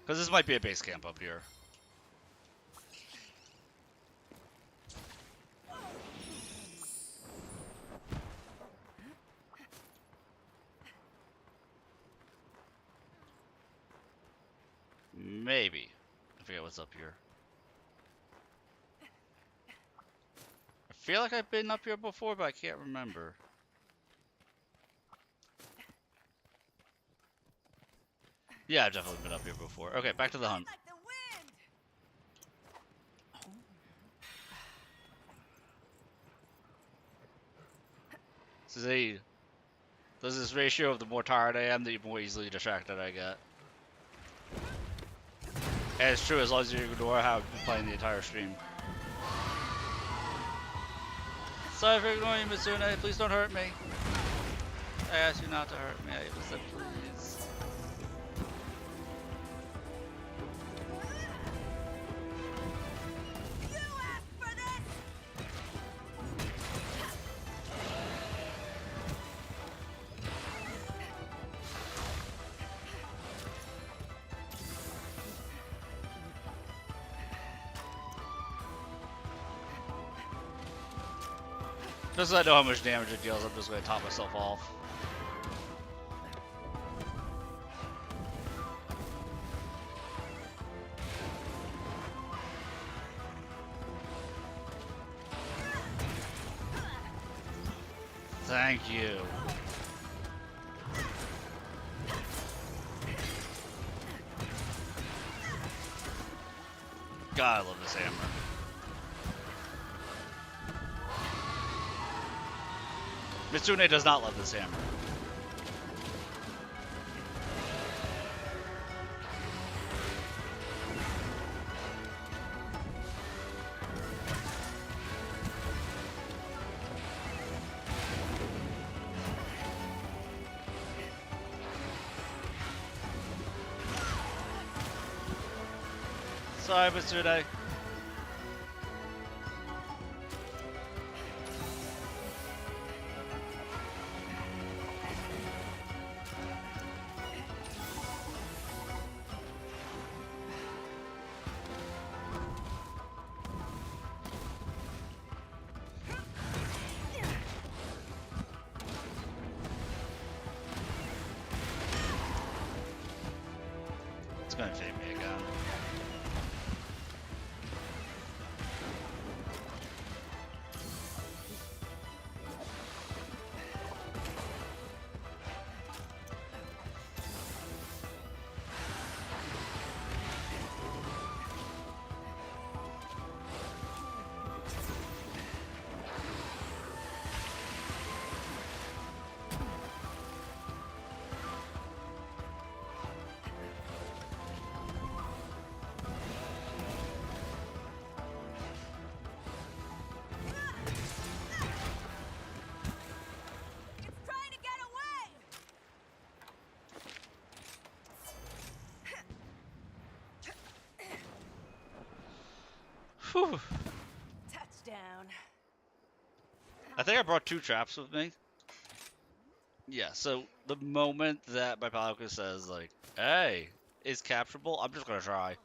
Because this might be a base camp up here. Maybe. I forget what's up here. I feel like I've been up here before, but I can't remember. Yeah, I've definitely been up here before. Okay, back to the hunt. Like the wind! This is ratio of the more tired I am, the more easily distracted I get. And it's true as long as you ignore how I've been playing the entire stream. Sorry for ignoring you, Mitsune. Please don't hurt me. I asked you not to hurt me. I said please. You asked for this! Just so I know how much damage it deals, I'm just going to top myself off. Thank you. God, I love this hammer. Mitsune does not love this hammer. Sorry, Mitsune. It's gonna take me again. Whew. Touchdown. I think I brought 2 traps with me. Yeah, so the moment that my pelican says, like, hey, is capturable, I'm just gonna try.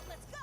Let's go.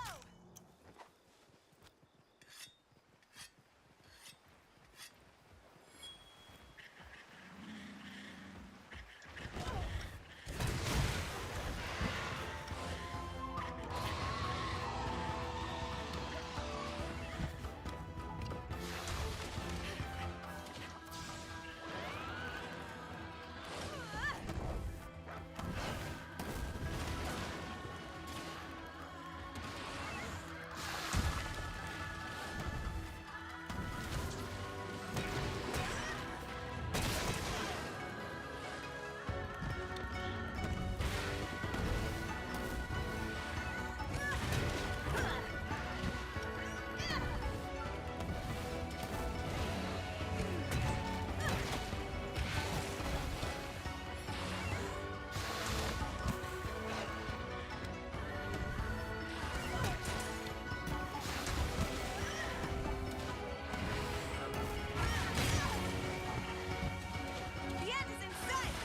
The end is in sight.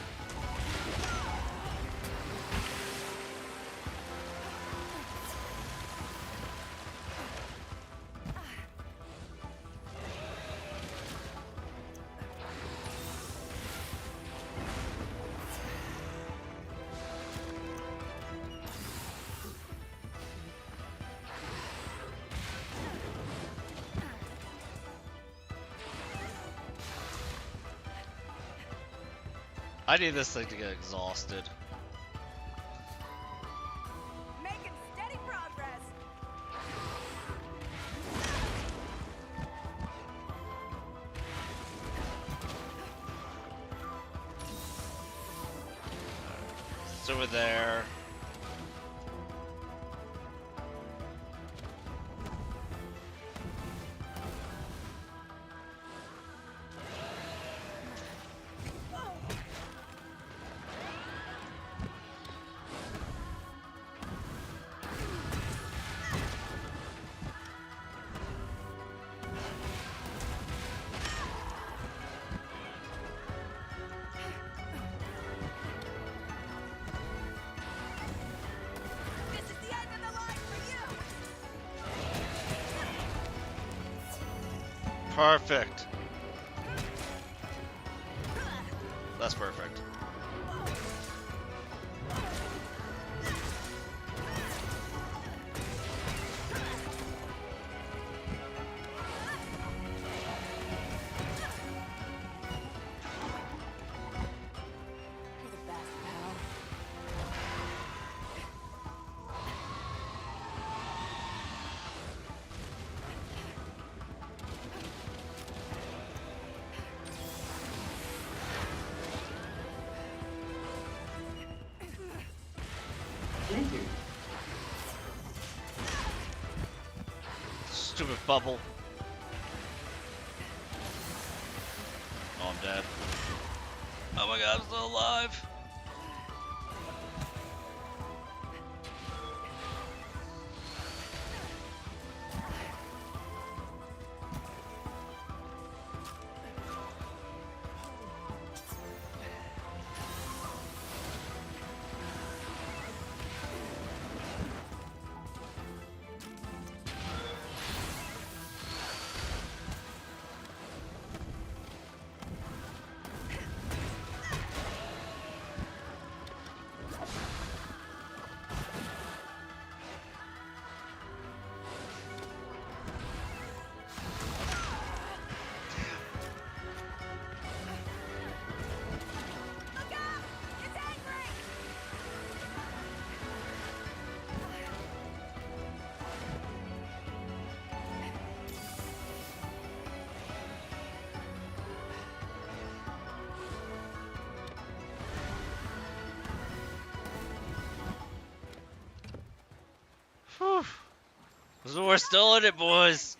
I need this thing to get exhausted. Making steady progress. It's over there. This is the end of the line for you. Perfect. That's perfect. You're the best, pal. Stupid bubble. Oh, I'm dead. Oh my god, I'm still alive. Whew. So we're still in it, boys.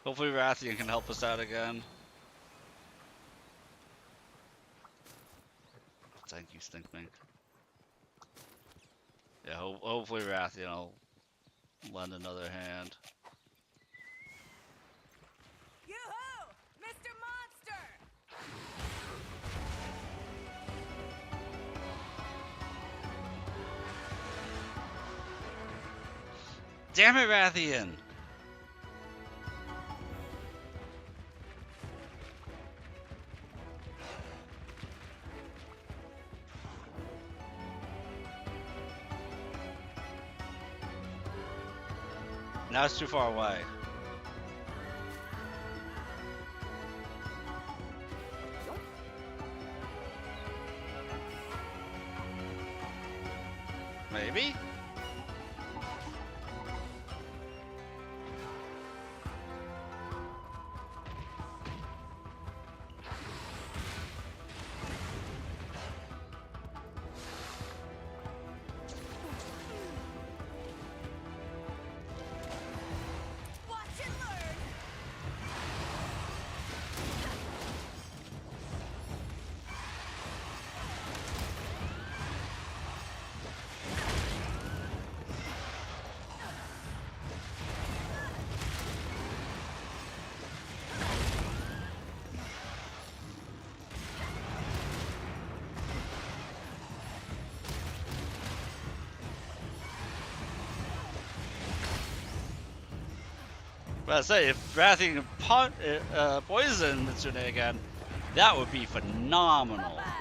Hopefully Rathian can help us out again. Thank you, Stinkmink. Yeah, hopefully Rathian will lend another hand. Yoo-hoo! Mr. Monster! Damn it, Rathian! Now it's too far away. Maybe? Watch and learn! But I say, if Rathian can poison Mitsune again, that would be phenomenal. Bye-bye!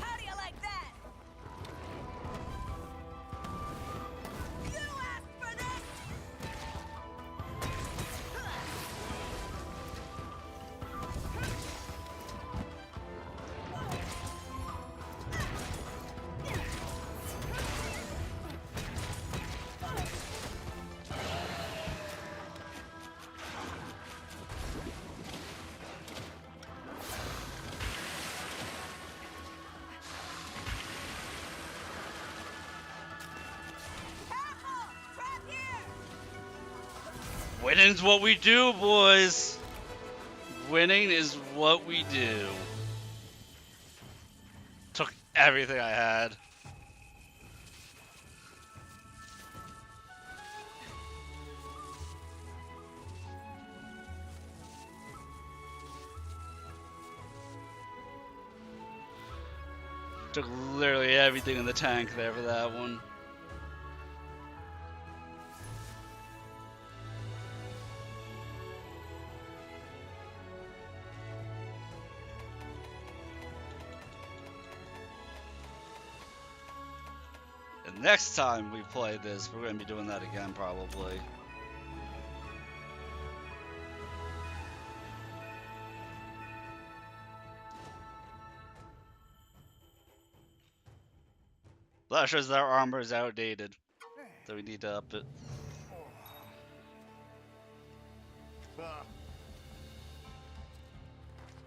How do you like that? You asked for this! Careful! Trap here! Winning's what we do, boys. Winning is what we do. Took everything I had. Took literally everything in the tank there for that one. And next time we play this, we're going to be doing that again probably. That shows that our armor is outdated. So we need to up it. Oh.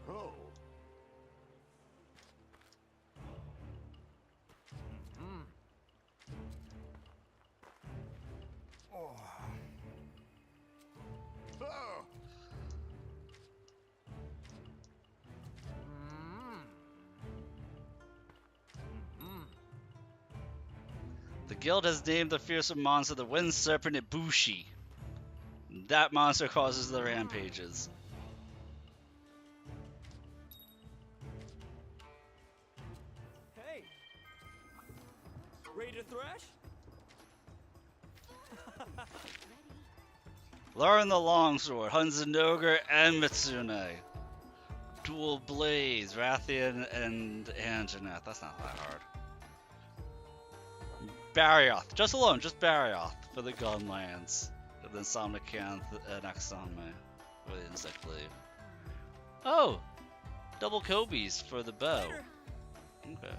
Oh. The guild has named the fearsome monster the Wind Serpent Ibushi. That monster causes the rampages. Ready to thrash? Learn the longsword, Hunzanoger and Mitsune. Dual blades, Rathian and Anjanath. That's not that hard. Barioth, just alone, just Barioth for the gunlands. And then Somnicanth and Axame for the insect blade. Oh! Double Kobe's for the bow. Okay.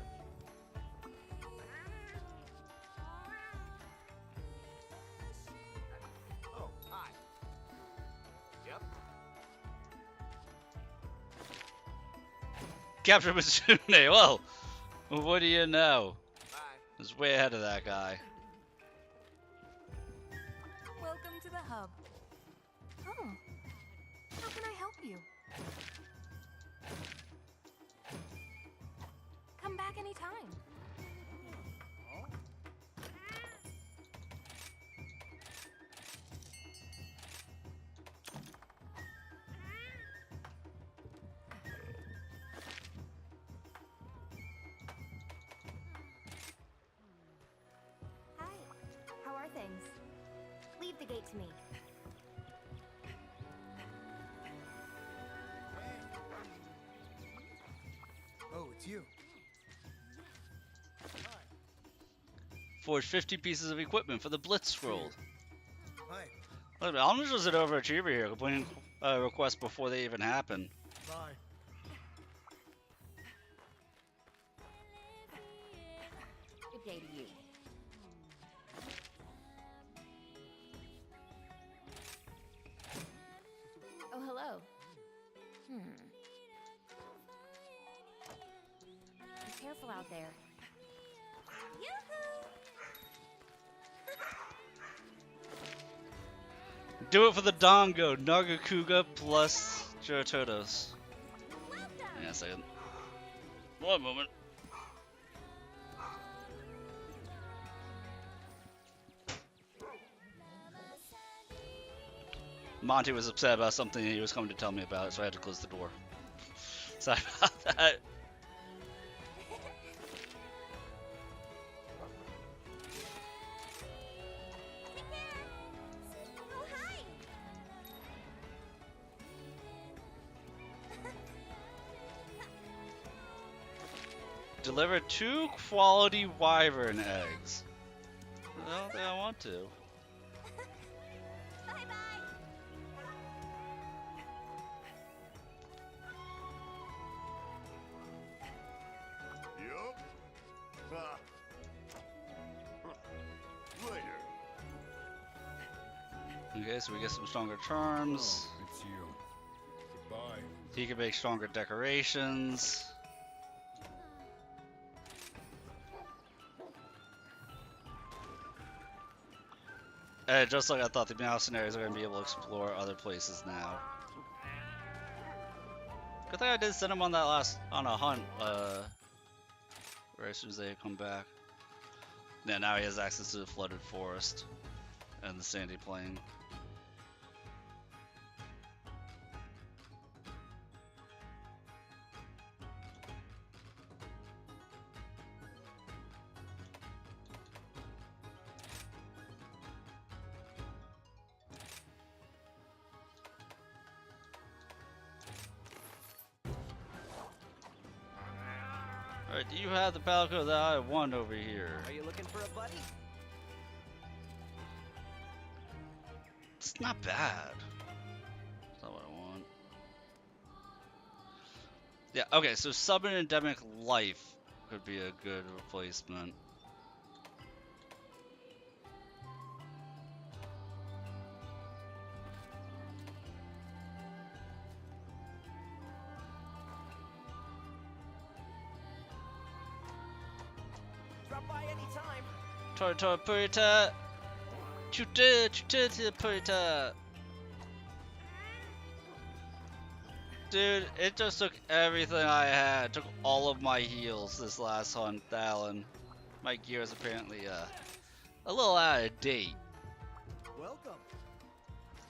Oh, hi. Yep. Capture Mitsune, well, what do you know? Bye. I was way ahead of that guy. Welcome to the hub. Oh, how can I help you? Come back anytime. Hi. How are things? Leave the gate to me. Oh, it's you. Forge 50 pieces of equipment for the Blitz Scroll. Hi. Look, Almond was an overachiever here, completing requests before they even happen. Bye. Good day to you. Oh, hello. Be careful out there. Do it for the Dongo, Nagakuga plus Giratodos. Hang on a second. One moment. Monty was upset about something he was coming to tell me about, so I had to close the door. Sorry about that. Deliver 2 quality wyvern eggs. I don't think I want to. Yup. Ah. Later. Okay, so we get some stronger charms. Oh, it's you. Goodbye. He can make stronger decorations. And just like I thought, the mercenaries are going to be able to explore other places now. Good thing I did send him on that on a hunt, right as soon as they come back. Yeah, now he has access to the flooded forest and the sandy plain. Alright, do you have the Palico that I want over here? Are you looking for a buddy? It's not bad. That's not what I want. Yeah, okay, so Summon Endemic Life could be a good replacement. Drop by anytime. Torta Purita! Chuta Purita! Dude, it just took everything I had. It took all of my heals this last hunt, Alan. My gear is apparently a little out of date. Welcome.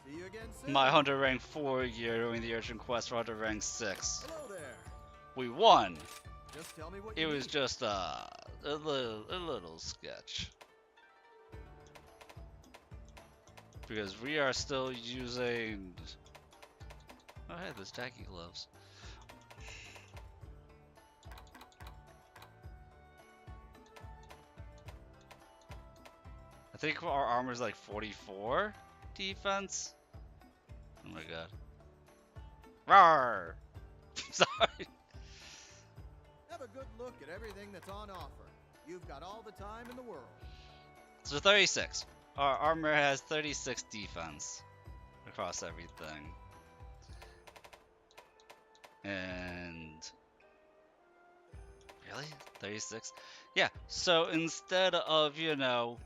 See you again soon. My Hunter rank 4 gear during the Urchin Quest for Hunter rank 6. Hello there. We won! Just tell me what It you was need. just a little sketch. Because we are still using... Oh hey, there's tacky gloves. I think our armor's like 44 defense. Oh my god. Rawr! Sorry. Have a good look at everything that's on offer. You've got all the time in the world. So 36. Our armor has 36 defense across everything. And really? 36? Yeah, so instead of, you know,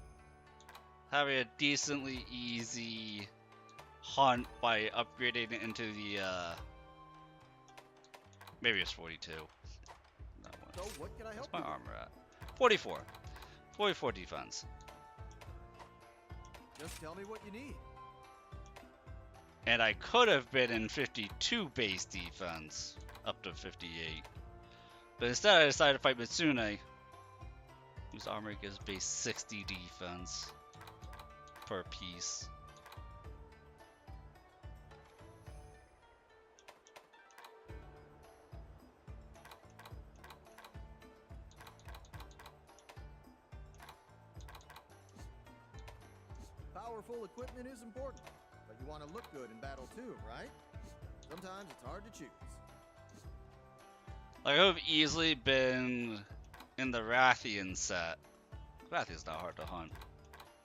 having a decently easy hunt by upgrading it into the maybe it's 42. No, So what can I what's help my you with? armor at? 44. 44 defense. Just tell me what you need. And I could have been in 52 base defense, up to 58. But instead I decided to fight Mitsune, whose armor gives base 60 defense per piece. Powerful equipment is important, but you want to look good in battle too, right? Sometimes it's hard to choose. Like, I could have easily been in the Rathian set. Rathian's not hard to hunt.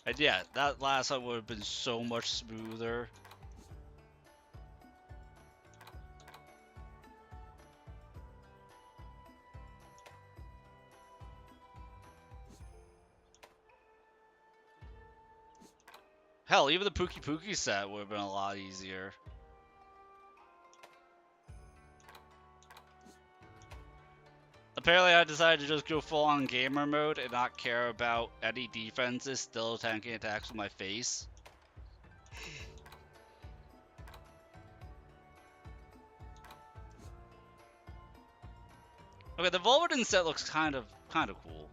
And yeah, that last hunt would have been so much smoother. Hell, even the Pookie Pookie set would have been a lot easier. Apparently I decided to just go full on gamer mode and not care about any defenses still tanking attacks with my face. Okay, the Volverdin set looks kind of cool.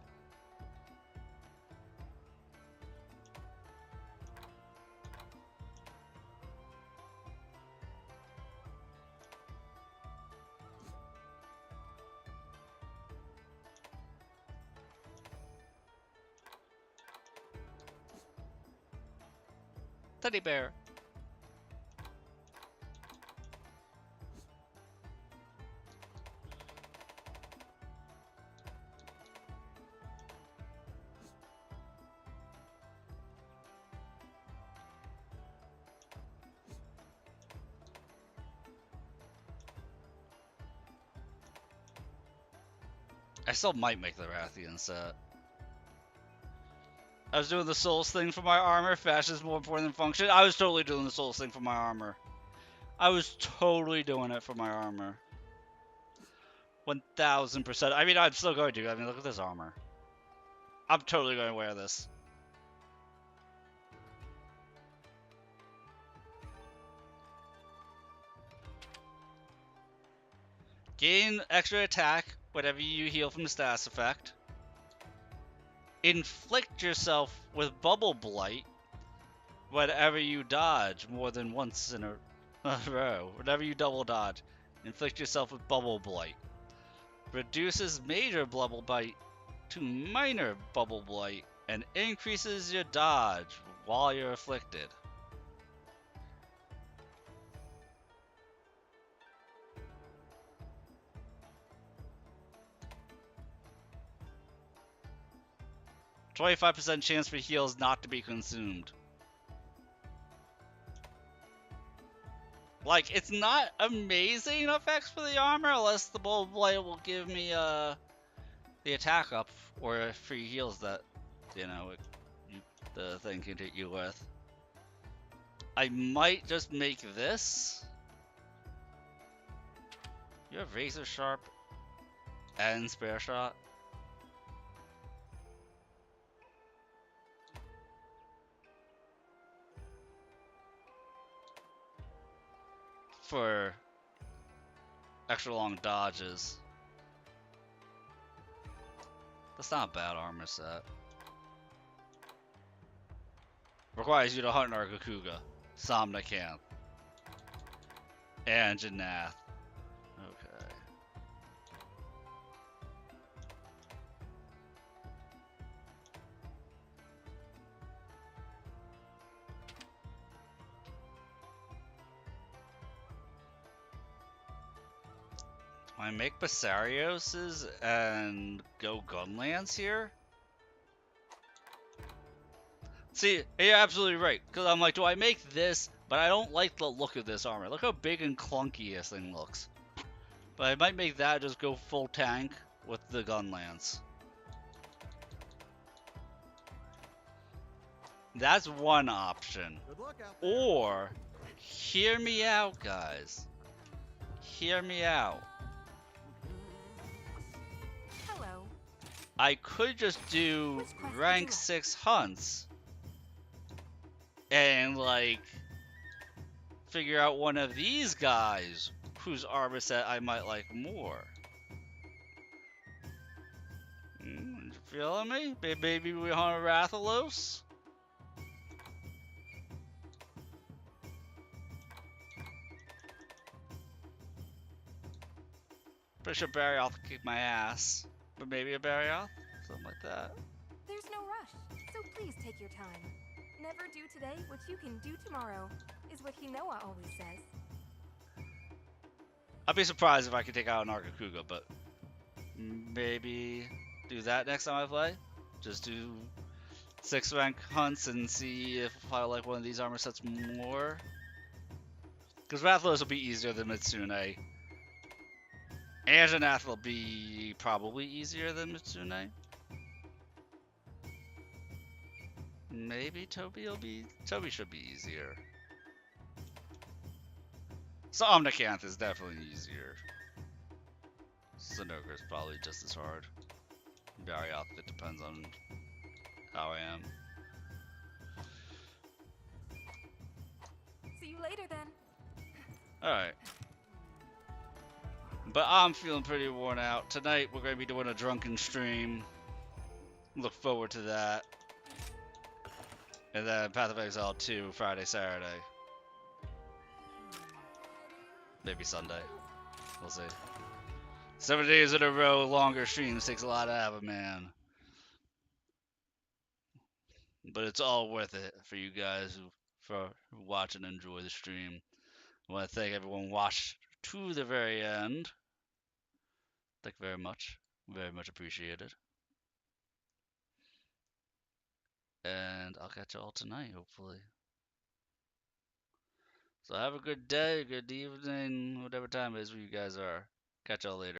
Teddy bear. I still might make the Rathian set. I was doing the Souls thing for my armor. Fashion is more important than function. I was totally doing the Souls thing for my armor. I was totally doing it for my armor. 1000%. I mean, I'm still going to. I mean, look at this armor. I'm totally going to wear this. Gain extra attack whenever you heal from the status effect. Inflict yourself with Bubble Blight whenever you dodge more than once in a row. Whenever you double dodge, inflict yourself with Bubble Blight. Reduces major Bubble Blight to minor Bubble Blight and increases your dodge while you're afflicted. %25 chance for heals not to be consumed. Like, it's not amazing effects for the armor unless the Bubble Blight will give me the attack up or free heals that, you know, the thing can hit you with. I might just make this. You have Razor Sharp and Spare Shot. For extra long dodges. That's not a bad armor set. Requires you to hunt Nargacuga, Somnicanth, and Janath. Okay. Do I make Basarioses and go Gunlance here? See, you're absolutely right. Because I'm like, do I make this? But I don't like the look of this armor. Look how big and clunky this thing looks. But I might make that just go full tank with the Gunlance. That's one option. Good luck out there. Or, hear me out, guys. Hear me out. Hello. I could just do Which quest would you rank like? 6 hunts. And, like, figure out one of these guys whose armor set I might like more. You feeling me? Maybe we hunt Rathalos? Pretty sure Barryoth will kick my ass. But maybe a Barryoth? Something like that. There's no rush, so please take your time. Never do today what you can do tomorrow, is what Hinoa always says. I'd be surprised if I could take out an Nargacuga, but maybe do that next time I play. Just do 6 rank hunts and see if I like one of these armor sets more. Because Rathalos will be easier than Mitsune. And Janath will be probably easier than Mitsune. Maybe Toby should be easier. Somnicanth is definitely easier. Sunoker's probably just as hard. Barryoth, it depends on how I am. See you later then. Alright. But I'm feeling pretty worn out. Tonight we're going to be doing a drunken stream. Look forward to that. And then Path of Exile 2, Friday, Saturday. Maybe Sunday. We'll see. 7 days in a row, longer streams takes a lot out of a man. But it's all worth it for you guys who watch and enjoy the stream. I want to thank everyone who watched to the very end. Thank you very much. Very much appreciated. And I'll catch you all tonight, hopefully. So have a good day, good evening, whatever time it is where you guys are. Catch y'all later.